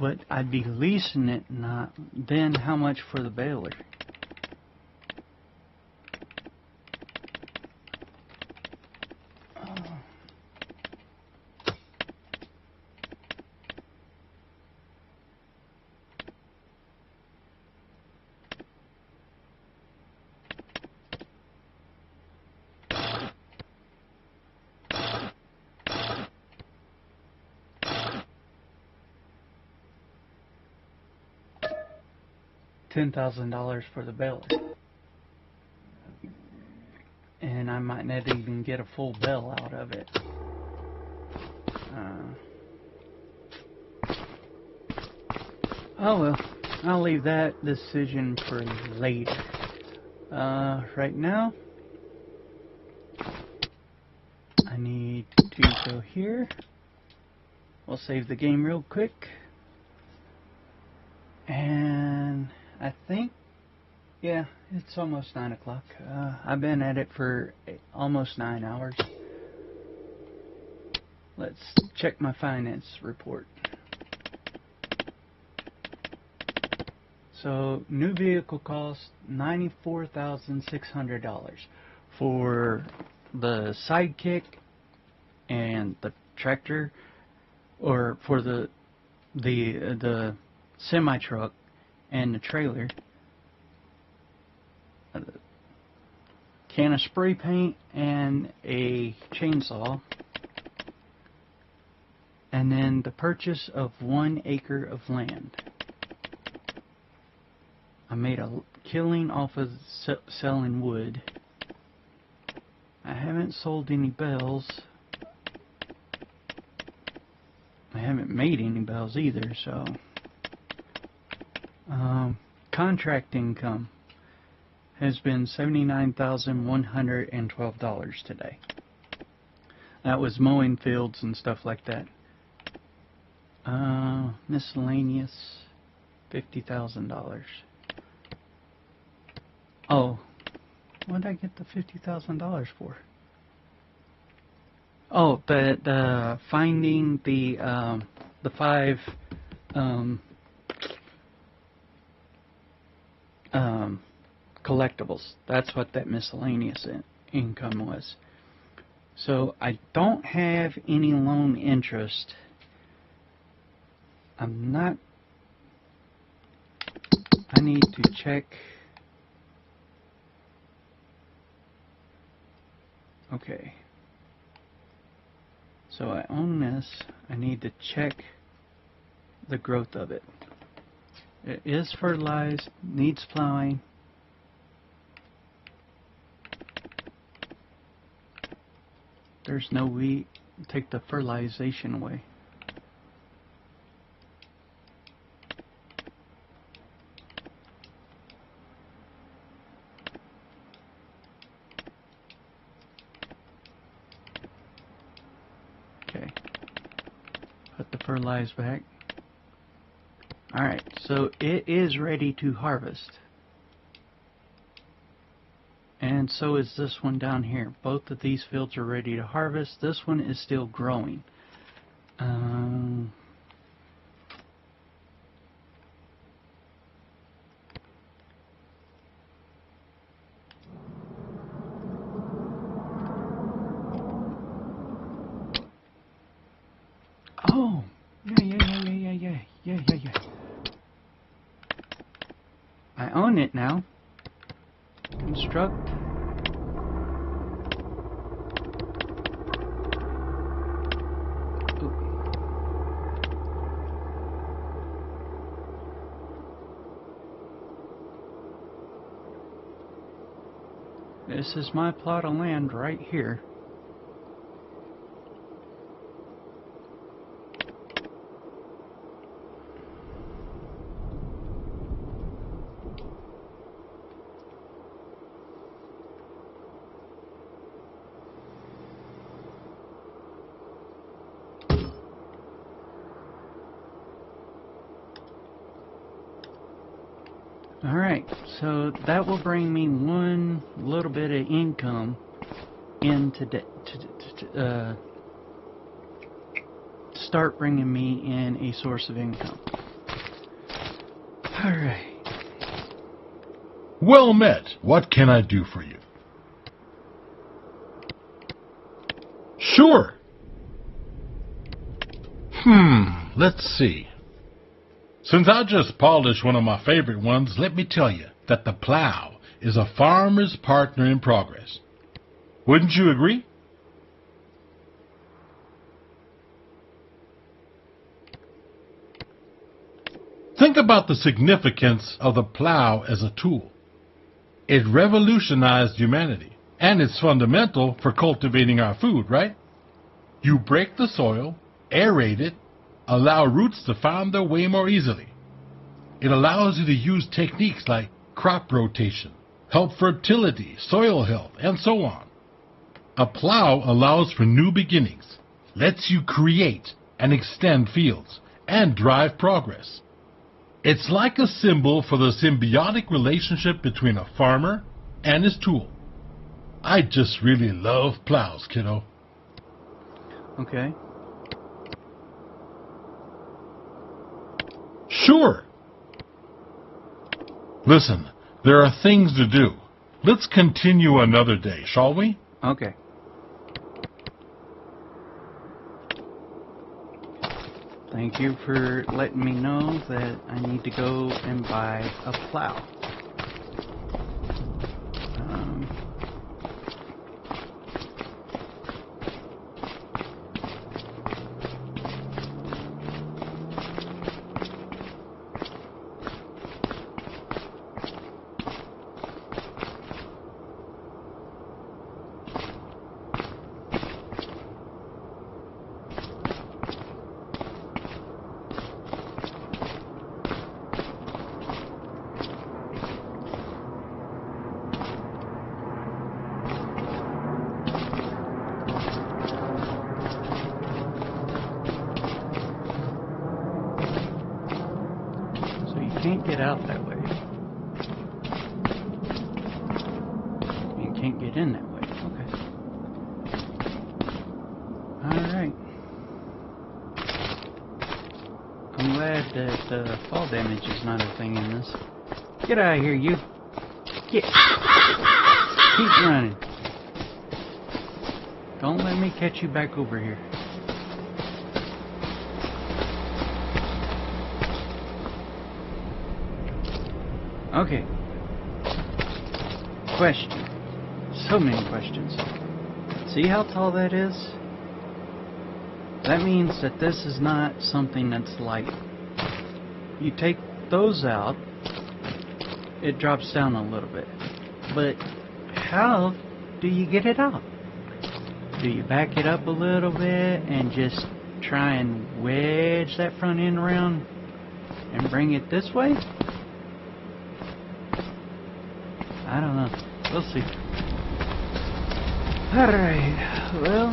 But I'd be leasing it, not then. How much for the baler? $10,000 for the baler, and I might not even get a full bale out of it. Oh well, I'll leave that decision for later. Right now, I need to go here. We'll save the game real quick, and I think, yeah, it's almost 9 o'clock. I've been at it for almost 9 hours. Let's check my finance report. So, new vehicle cost $94,600 for the Sidekick and the tractor, or for the semi-truck and the trailer, a can of spray paint and a chainsaw, and then the purchase of 1 acre of land. I made a killing off of selling wood. I haven't sold any bells. I haven't made any bells either, so contract income has been $79,112 today. That was mowing fields and stuff like that. Miscellaneous, $50,000. Oh, what did I get the $50,000 for? Oh, the finding the 5 collectibles. That's what that miscellaneous income was. So I don't have any loan interest. I need to check. Okay. So I own this. I need to check the growth of it. It is fertilized, needs plowing. There's no wheat. Take the fertilization away. Okay. Put the fertilize back. Alright, so it is ready to harvest. And so is this one down here. Both of these fields are ready to harvest. This one is still growing. doing it now. Construct. This is my plot of land right here. Alright, so that will bring me one little bit of income in to start bringing me in a source of income. Alright. Well met. What can I do for you? Sure. Let's see. Since I just polished one of my favorite ones, let me tell you that the plow is a farmer's partner in progress. Wouldn't you agree? Think about the significance of the plow as a tool. It revolutionized humanity, and it's fundamental for cultivating our food, right? You break the soil, aerate it, allow roots to find their way more easily. It allows you to use techniques like crop rotation, help fertility, soil health, and so on. A plow allows for new beginnings, lets you create and extend fields, and drive progress. It's like a symbol for the symbiotic relationship between a farmer and his tool. I just really love plows, kiddo. Okay. Sure. Listen, there are things to do. Let's continue another day, shall we? Okay. Thank you for letting me know that I need to go and buy a plow. Can't get out that way. You can't get in that way. Okay. Alright. I'm glad that fall damage is not a thing in this. Get out of here, you. Get. Keep running. Don't let me catch you back over here. Okay. Question. So many questions. See how tall that is? That means that this is not something that's light. You take those out, it drops down a little bit. But how do you get it out? Do you back it up a little bit and just try and wedge that front end around and bring it this way? I don't know. We'll see. Alright, well,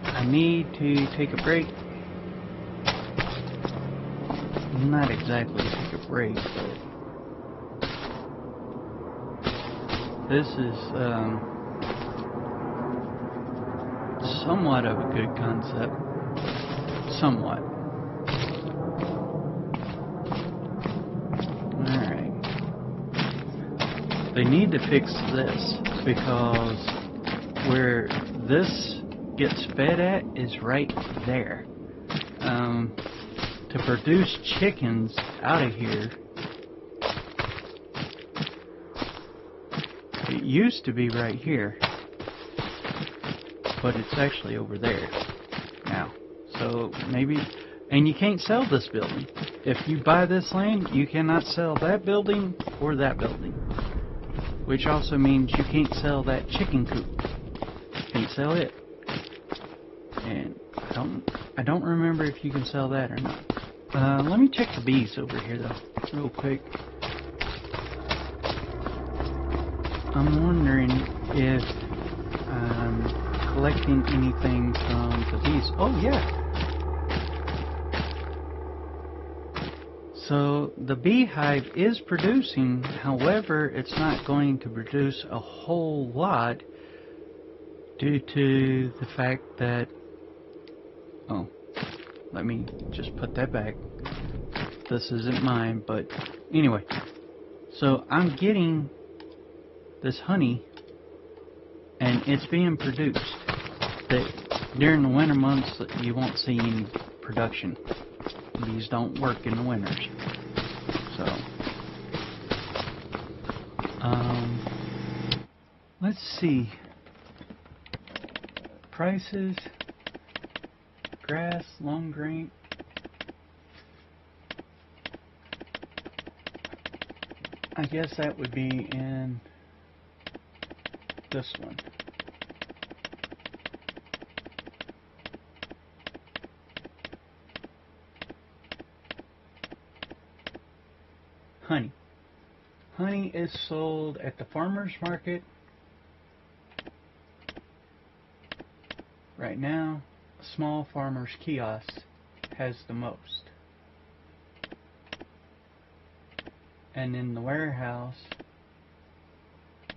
I need to take a break. Not exactly take a break, but this is somewhat of a good concept. Somewhat. They need to fix this because where this gets fed at is right there. to produce chickens out of here, it used to be right here, but it's actually over there now. So maybe, and you can't sell this building. If you buy this land, you cannot sell that building or that building, which also means you can't sell that chicken coop. Can't sell it. And I don't remember if you can sell that or not. Let me check the bees over here though, real quick. I'm wondering if I'm collecting anything from the bees. Oh yeah. So the beehive is producing, however, it's not going to produce a whole lot due to the fact that, oh, let me just put that back. This isn't mine, but anyway. So I'm getting this honey, and it's being produced. During the winter months, you won't see any production. Bees don't work in the winters. So, let's see. Prices. Grass, long grain. I guess that would be in this one. Honey. Honey is sold at the farmer's market. Right now, a small farmer's kiosk has the most. And in the warehouse,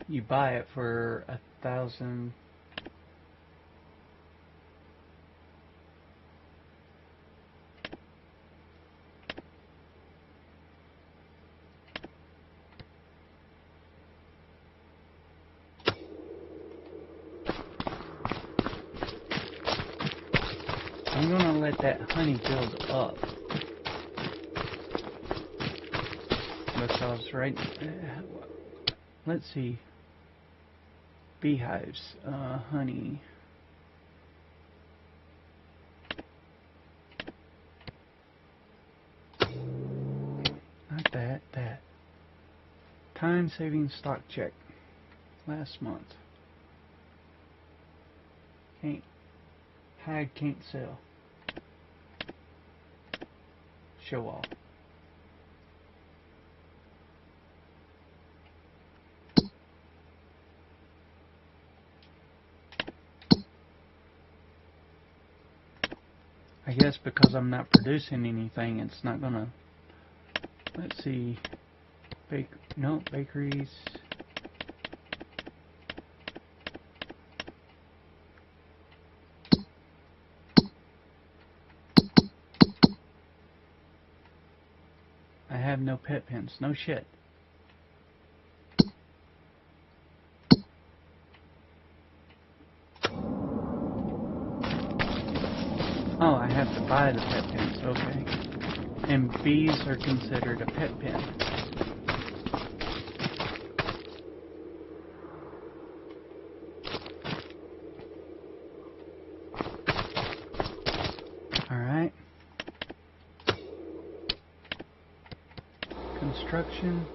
you buy it for $1,000. I'm going to let that honey build up. Because let's see. Beehives, honey. Not that, that. Time saving stock check. Last month. Hive can't sell. Show all. I guess because I'm not producing anything, it's not gonna. Let's see. No, bakeries. I have no pet pens. No shit. Oh, I have to buy the pet pens. Okay. And bees are considered a pet pen. Alright. Construction.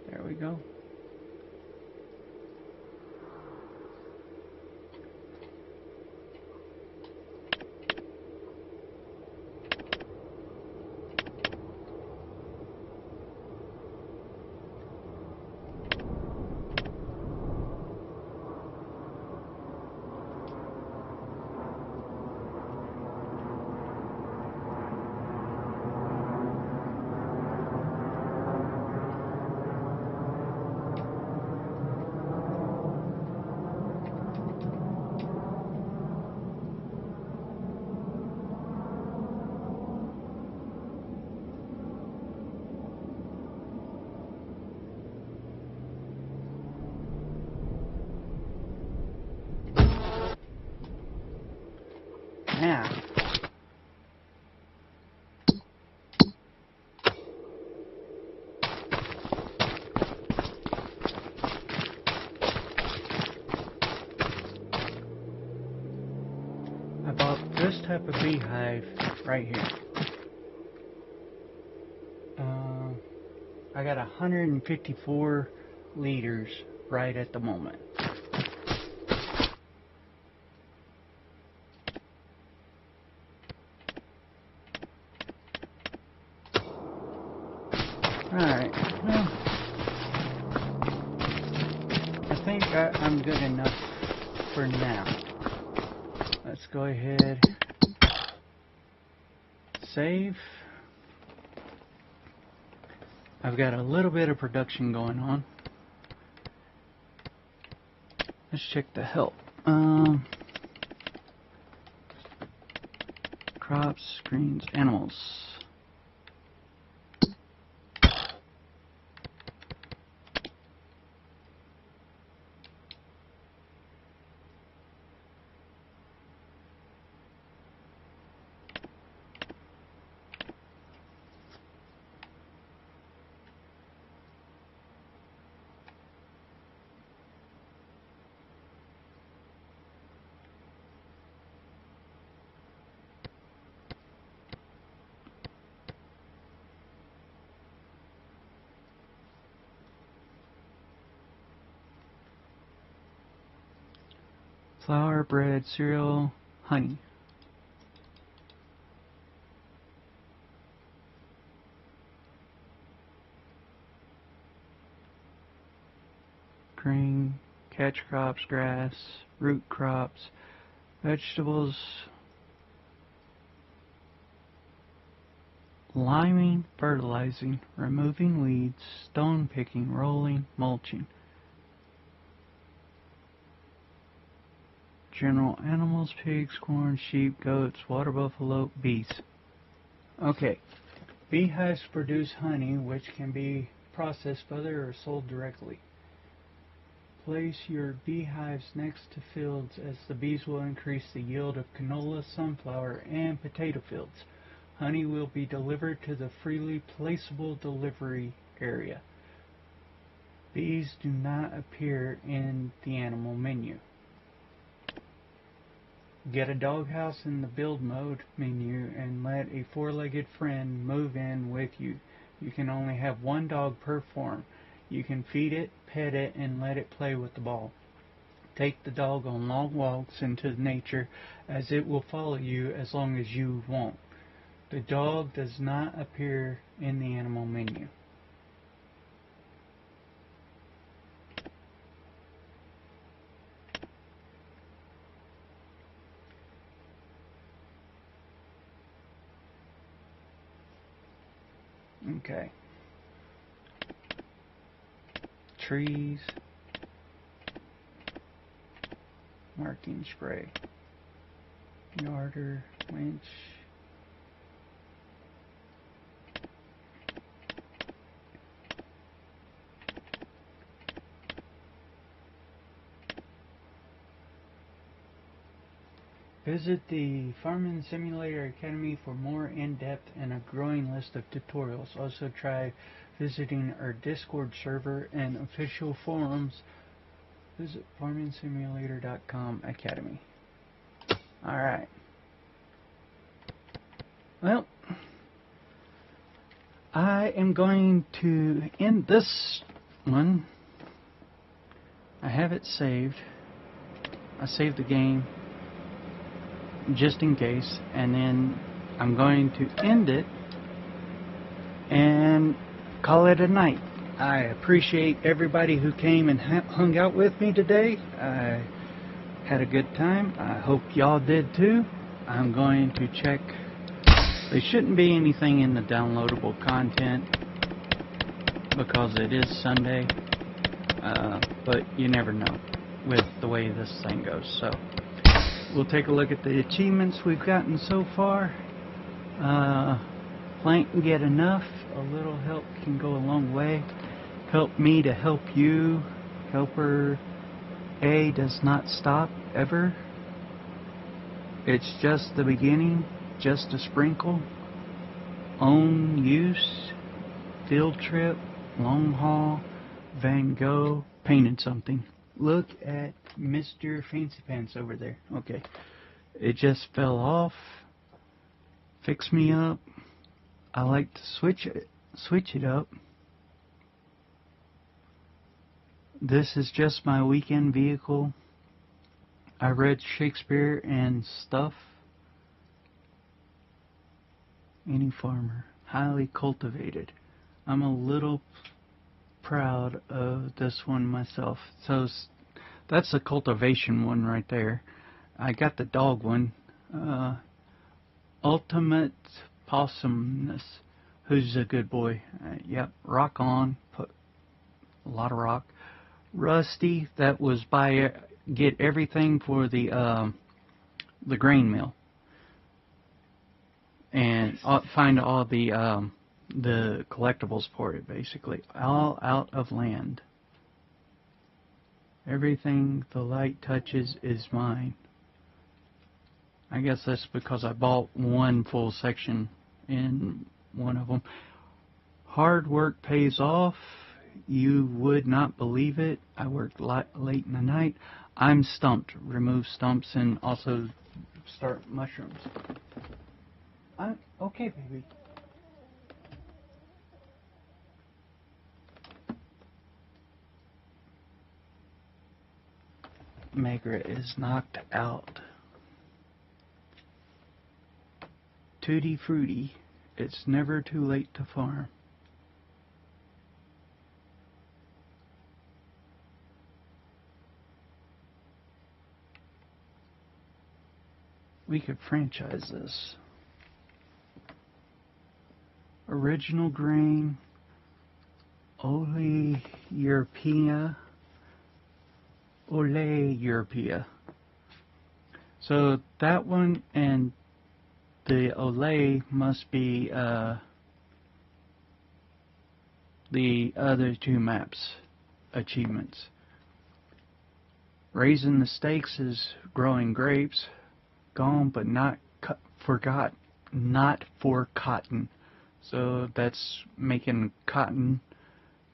There we go. Now, I bought this type of beehive right here. I got 154 liters right at the moment. Alright, well, I think I'm good enough for now. Let's go ahead, save. I've got a little bit of production going on. Let's check the help. Crops, screens, animals. Flour, bread, cereal, honey. Grain, catch crops, grass, root crops, vegetables, liming, fertilizing, removing weeds, stone picking, rolling, mulching. General animals, pigs, corn, sheep, goats, water buffalo, bees. Okay. Beehives produce honey, which can be processed further or sold directly. Place your beehives next to fields as the bees will increase the yield of canola, sunflower, and potato fields. Honey will be delivered to the freely placeable delivery area. Bees do not appear in the animal menu. Get a doghouse in the build mode menu and let a four-legged friend move in with you. You can only have one dog per farm. You can feed it, pet it, and let it play with the ball. Take the dog on long walks into nature as it will follow you as long as you want. The dog does not appear in the animal menu. Okay. Trees. Marking spray. Yarder, winch. Visit the Farming Simulator Academy for more in-depth and a growing list of tutorials. Also try visiting our Discord server and official forums. Visit farmingsimulator.com Academy. Alright. Well, I am going to end this one. I have it saved. I saved the game just in case, and then I'm going to end it and call it a night. I appreciate everybody who came and hung out with me today. I had a good time. I hope y'all did too. I'm going to check. There shouldn't be anything in the downloadable content because it is Sunday, but you never know with the way this thing goes. So we'll take a look at the achievements we've gotten so far. Plank can get enough. A little help can go a long way. Help me to help you. Helper A does not stop ever. It's just the beginning, just a sprinkle. Own use, field trip, long haul, Van Gogh, painted something. Look at Mr. Fancy Pants over there. Okay. It just fell off. Fix me up. I like to switch it up. This is just my weekend vehicle. I read Shakespeare and stuff. Any farmer, highly cultivated. I'm a little proud of this one myself. So that's the cultivation one right there. I got the dog one. Ultimate Possumness. Who's a good boy? Yep, rock on. Put a lot of rock. Rusty, that was get everything for the grain mill. And find all the collectibles for it, basically. All out of land. Everything the light touches is mine. I guess that's because I bought one full section in one of them. Hard work pays off. You would not believe it. I worked late in the night. I'm stumped. Remove stumps and also start mushrooms. Okay, baby. Margaret is knocked out. Tutti frutti. It's never too late to farm. We could franchise this. Original grain, Ole Europea. So that one and the Ole must be the other two maps achievements. Raising the stakes is growing grapes. Gone but not forgot, not for cotton. So that's making cotton.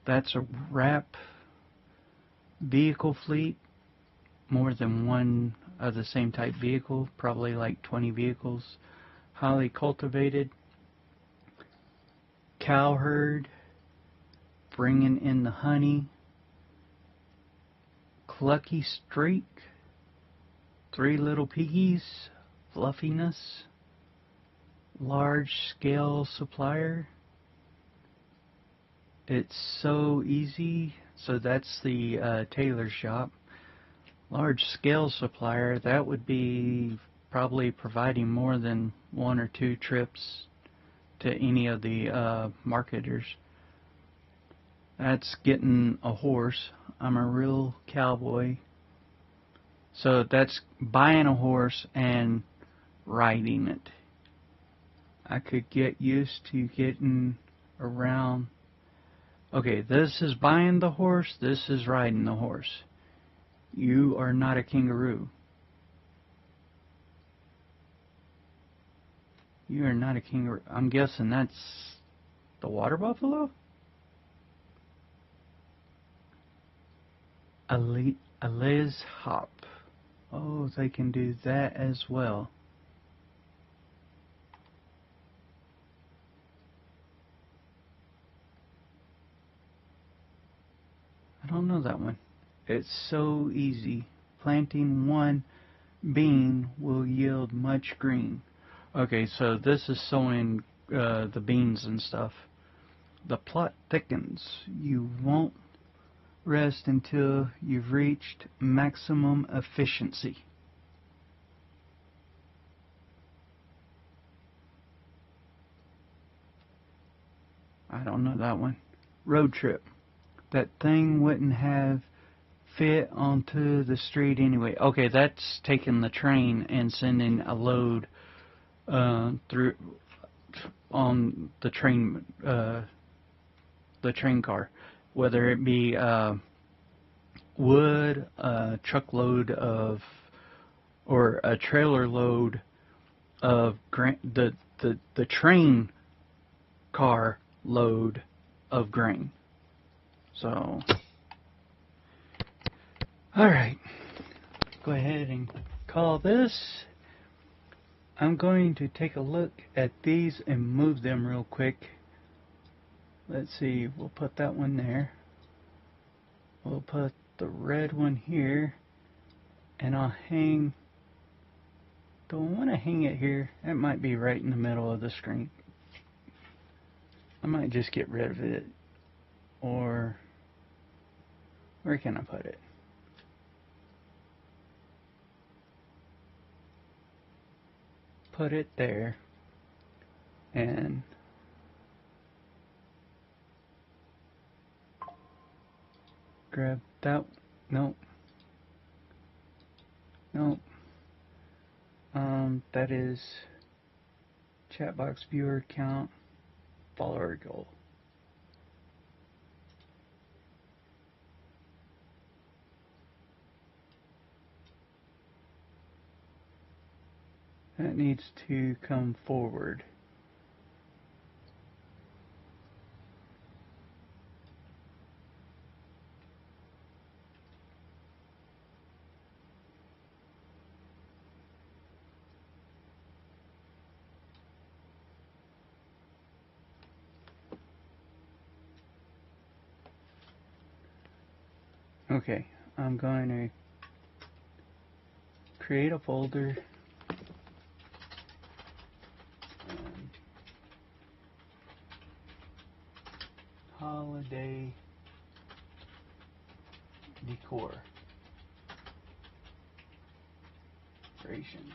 That's a wrap. Vehicle fleet, more than one of the same type vehicle, probably like 20 vehicles. Highly cultivated. Cow herd, bringing in the honey. Clucky streak. 3 little piggies. Fluffiness. Large scale supplier. It's so easy. So that's the tailor shop. Large scale supplier, that would be probably providing more than 1 or 2 trips to any of the marketers. That's getting a horse. I'm a real cowboy. So that's buying a horse and riding it. I could get used to getting around. Okay, this is buying the horse, this is riding the horse. You are not a kangaroo. You are not a kangaroo. I'm guessing that's the water buffalo? A Liz Hop. Oh, they can do that as well. I don't know that one. It's so easy. Planting 1 bean will yield much green. Okay, so this is sowing the beans and stuff. The plot thickens. You won't rest until you've reached maximum efficiency. I don't know that one. Road trip. That thing wouldn't have fit onto the street anyway. Okay, that's taking the train and sending a load through on the train car, whether it be wood, a truckload of or a trailer load of the train car load of grain. So, alright, go ahead and call this. I'm going to take a look at these and move them real quick. Let's see, we'll put that one there. We'll put the red one here, and I'll hang, do I want to hang it here? It might be right in the middle of the screen. I might just get rid of it, or where can I put it? Put it there, and grab that. Nope. Nope. That is chat box viewer count, follower goal. That needs to come forward. Okay, I'm going to create a folder. Holiday decor decorations.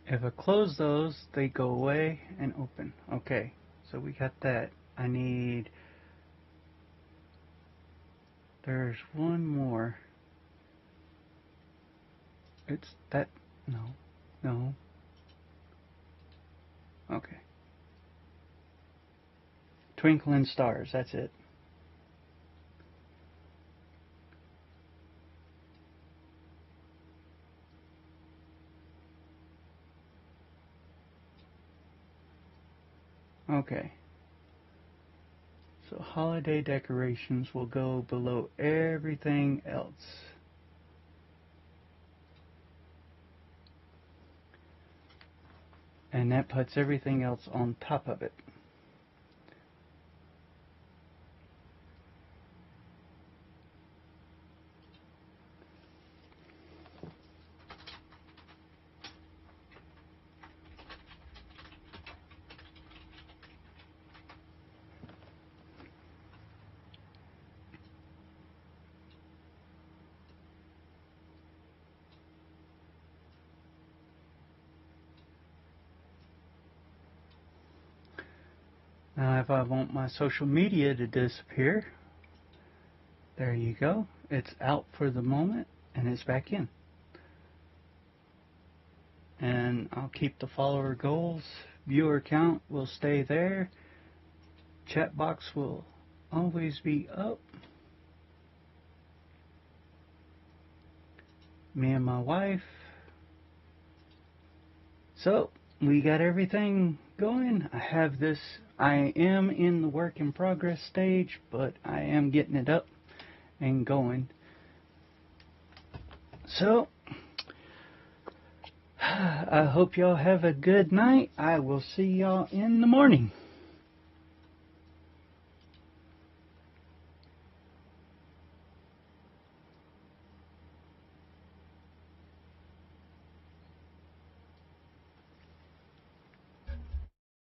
If I close those, they go away and open. Okay, so we got that. I need, there's one more. It's that, no. Okay. Twinkling stars, that's it. Okay. So holiday decorations will go below everything else. And that puts everything else on top of it. Now if I want my social media to disappear, there you go. It's out for the moment and it's back in. And I'll keep the follower goals. Viewer count will stay there. Chat box will always be up. Me and my wife. So we got everything going. I have this. I am in the work in progress stage, but I am getting it up and going. So I hope y'all have a good night. I will see y'all in the morning.